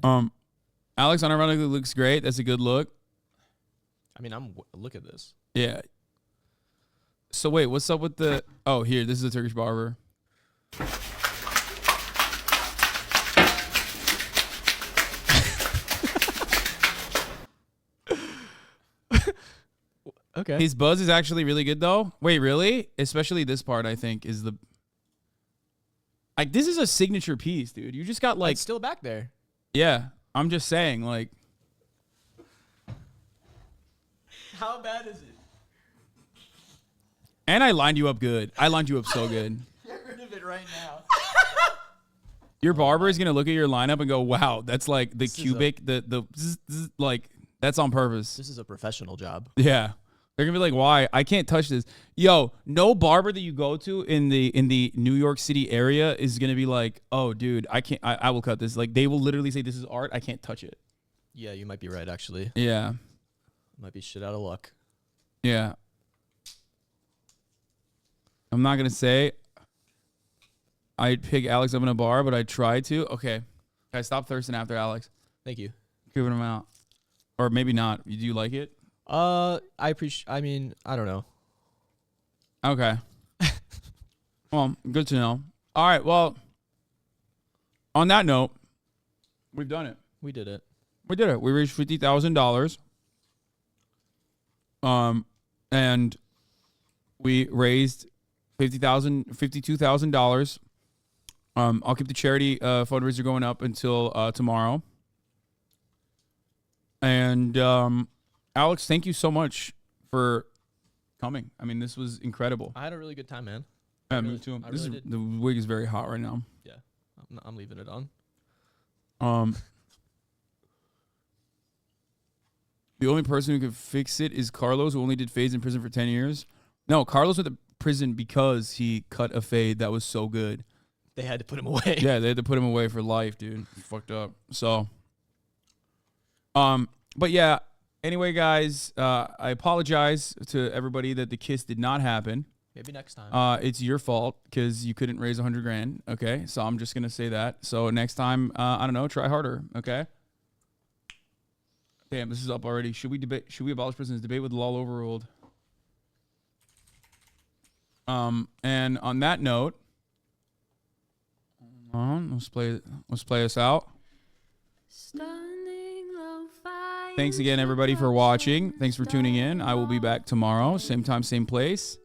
Alex unironically looks great. That's a good look. I mean, look at this. Yeah. So wait, what's up with the... Oh, here, this is a Turkish barber. Okay. His buzz is actually really good, though. Wait, really? Especially this part, I think, is the... Like, this is a signature piece, dude. You just got, like... It's still back there. Yeah. I'm just saying, like... How bad is it? And I lined you up good. I lined you up so good. Get rid of it right now. Your barber is going to look at your lineup and go, wow, that's like the cubic, the zzz, like, that's on purpose. This is a professional job. Yeah. They're going to be like, why? I can't touch this. Yo, no barber that you go to in the New York City area is going to be like, oh, dude, I will cut this. Like, they will literally say, this is art. I can't touch it. Yeah, you might be right, actually. Yeah. Might be shit out of luck. Yeah. I'm not going to say I'd pick Alex up in a bar, but I tried to. Okay. Guys, stop thirsting after Alex. Thank you. Giving him out. Or maybe not. Do you like it? I mean, I don't know. Okay. Well, good to know. All right. Well, on that note, we've done it. We did it. We did it. We reached $50,000. And we raised $52,000. I'll keep the charity fundraiser going up until tomorrow. And Alex, thank you so much for coming. I mean, this was incredible. I had a really good time, man. Yeah, me too. The wig is very hot right now. Yeah, I'm leaving it on. The only person who could fix it is Carlos, who only did fades in prison for 10 years. No, Carlos went to prison because he cut a fade that was so good. They had to put him away. Yeah, they had to put him away for life, dude. Fucked up. So, But yeah, anyway, guys, I apologize to everybody that the kiss did not happen. Maybe next time. It's your fault because you couldn't raise $100,000. Okay, so I'm just gonna say that. So next time, I don't know, try harder. Okay. Damn, this is up already. Should we debate? Should we abolish prisons? Debate with the law overruled. And on that note, let's play this out. Thanks again, everybody, for watching. Thanks for tuning in. I will be back tomorrow, same time, same place.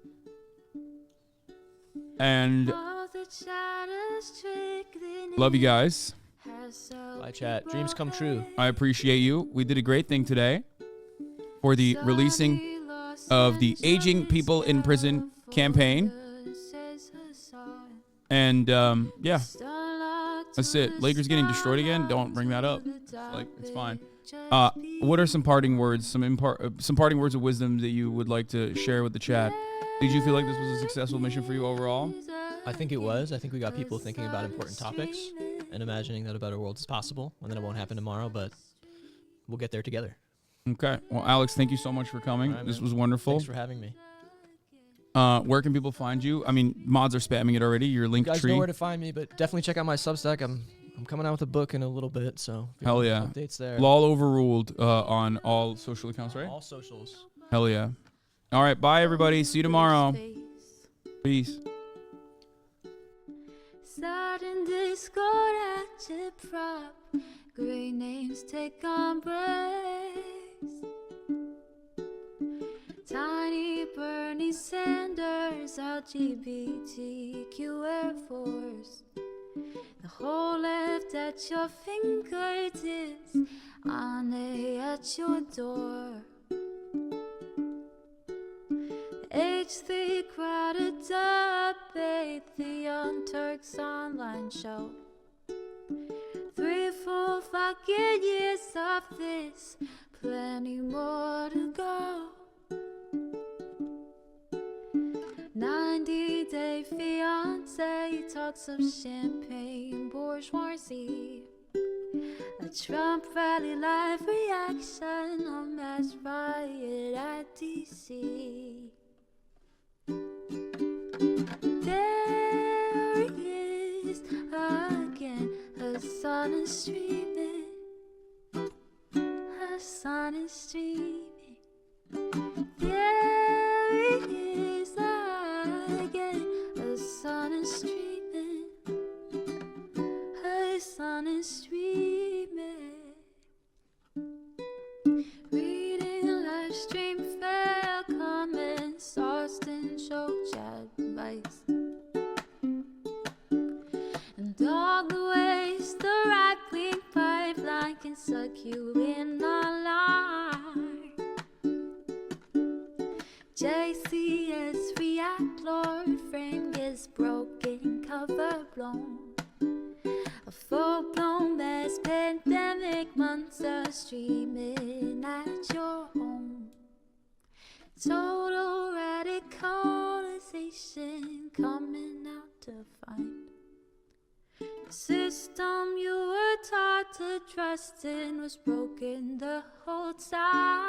And love you guys. Bye, chat. Dreams come true. I appreciate you. We did a great thing today for the releasing of the Aging People in Prison campaign. And yeah, that's it. Lakers getting destroyed again. Don't bring that up. It's fine. What are some parting words? Some parting words of wisdom that you would like to share with the chat? Did you feel like this was a successful mission for you overall? I think it was. I think we got people thinking about important topics and imagining that a better world is possible, and that it won't happen tomorrow, but we'll get there together. Okay. Well, Alex, thank you so much for coming. Right, this was wonderful. Thanks for having me. Where can people find you? I mean, mods are spamming it already. Your link You guys tree. know where to find me, but definitely check out my Substack. I'm coming out with a book in a little bit, so if you Hell want yeah. updates there. Law overruled on all social accounts, right? All socials. Hell yeah. All right. Bye, everybody. See you tomorrow. Peace. Sudden discord at your prop. Great names take on breaks. Tiny Bernie Sanders, LGBTQ Air Force. The whole left at your fingertips, on at your door. H3 crowded debate, the Young Turks online show. 3 full fucking years of this, plenty more to go. 90-day fiance, talks of champagne bourgeoisie. A Trump rally live reaction, a mass riot at DC. There he is again, Hasan is streaming. Hasan is streaming. There he is again, Hasan is streaming. Hasan is streaming. Reading live stream fair comments, Austin show chat advice. And all the ways the right-wing pipeline can suck you in online. JCS react, Lord, frame gets broken, cover blown. A full-blown mass pandemic, monster streaming at your home. Total radicalization coming out to find. The system you were taught to trust in was broken the whole time.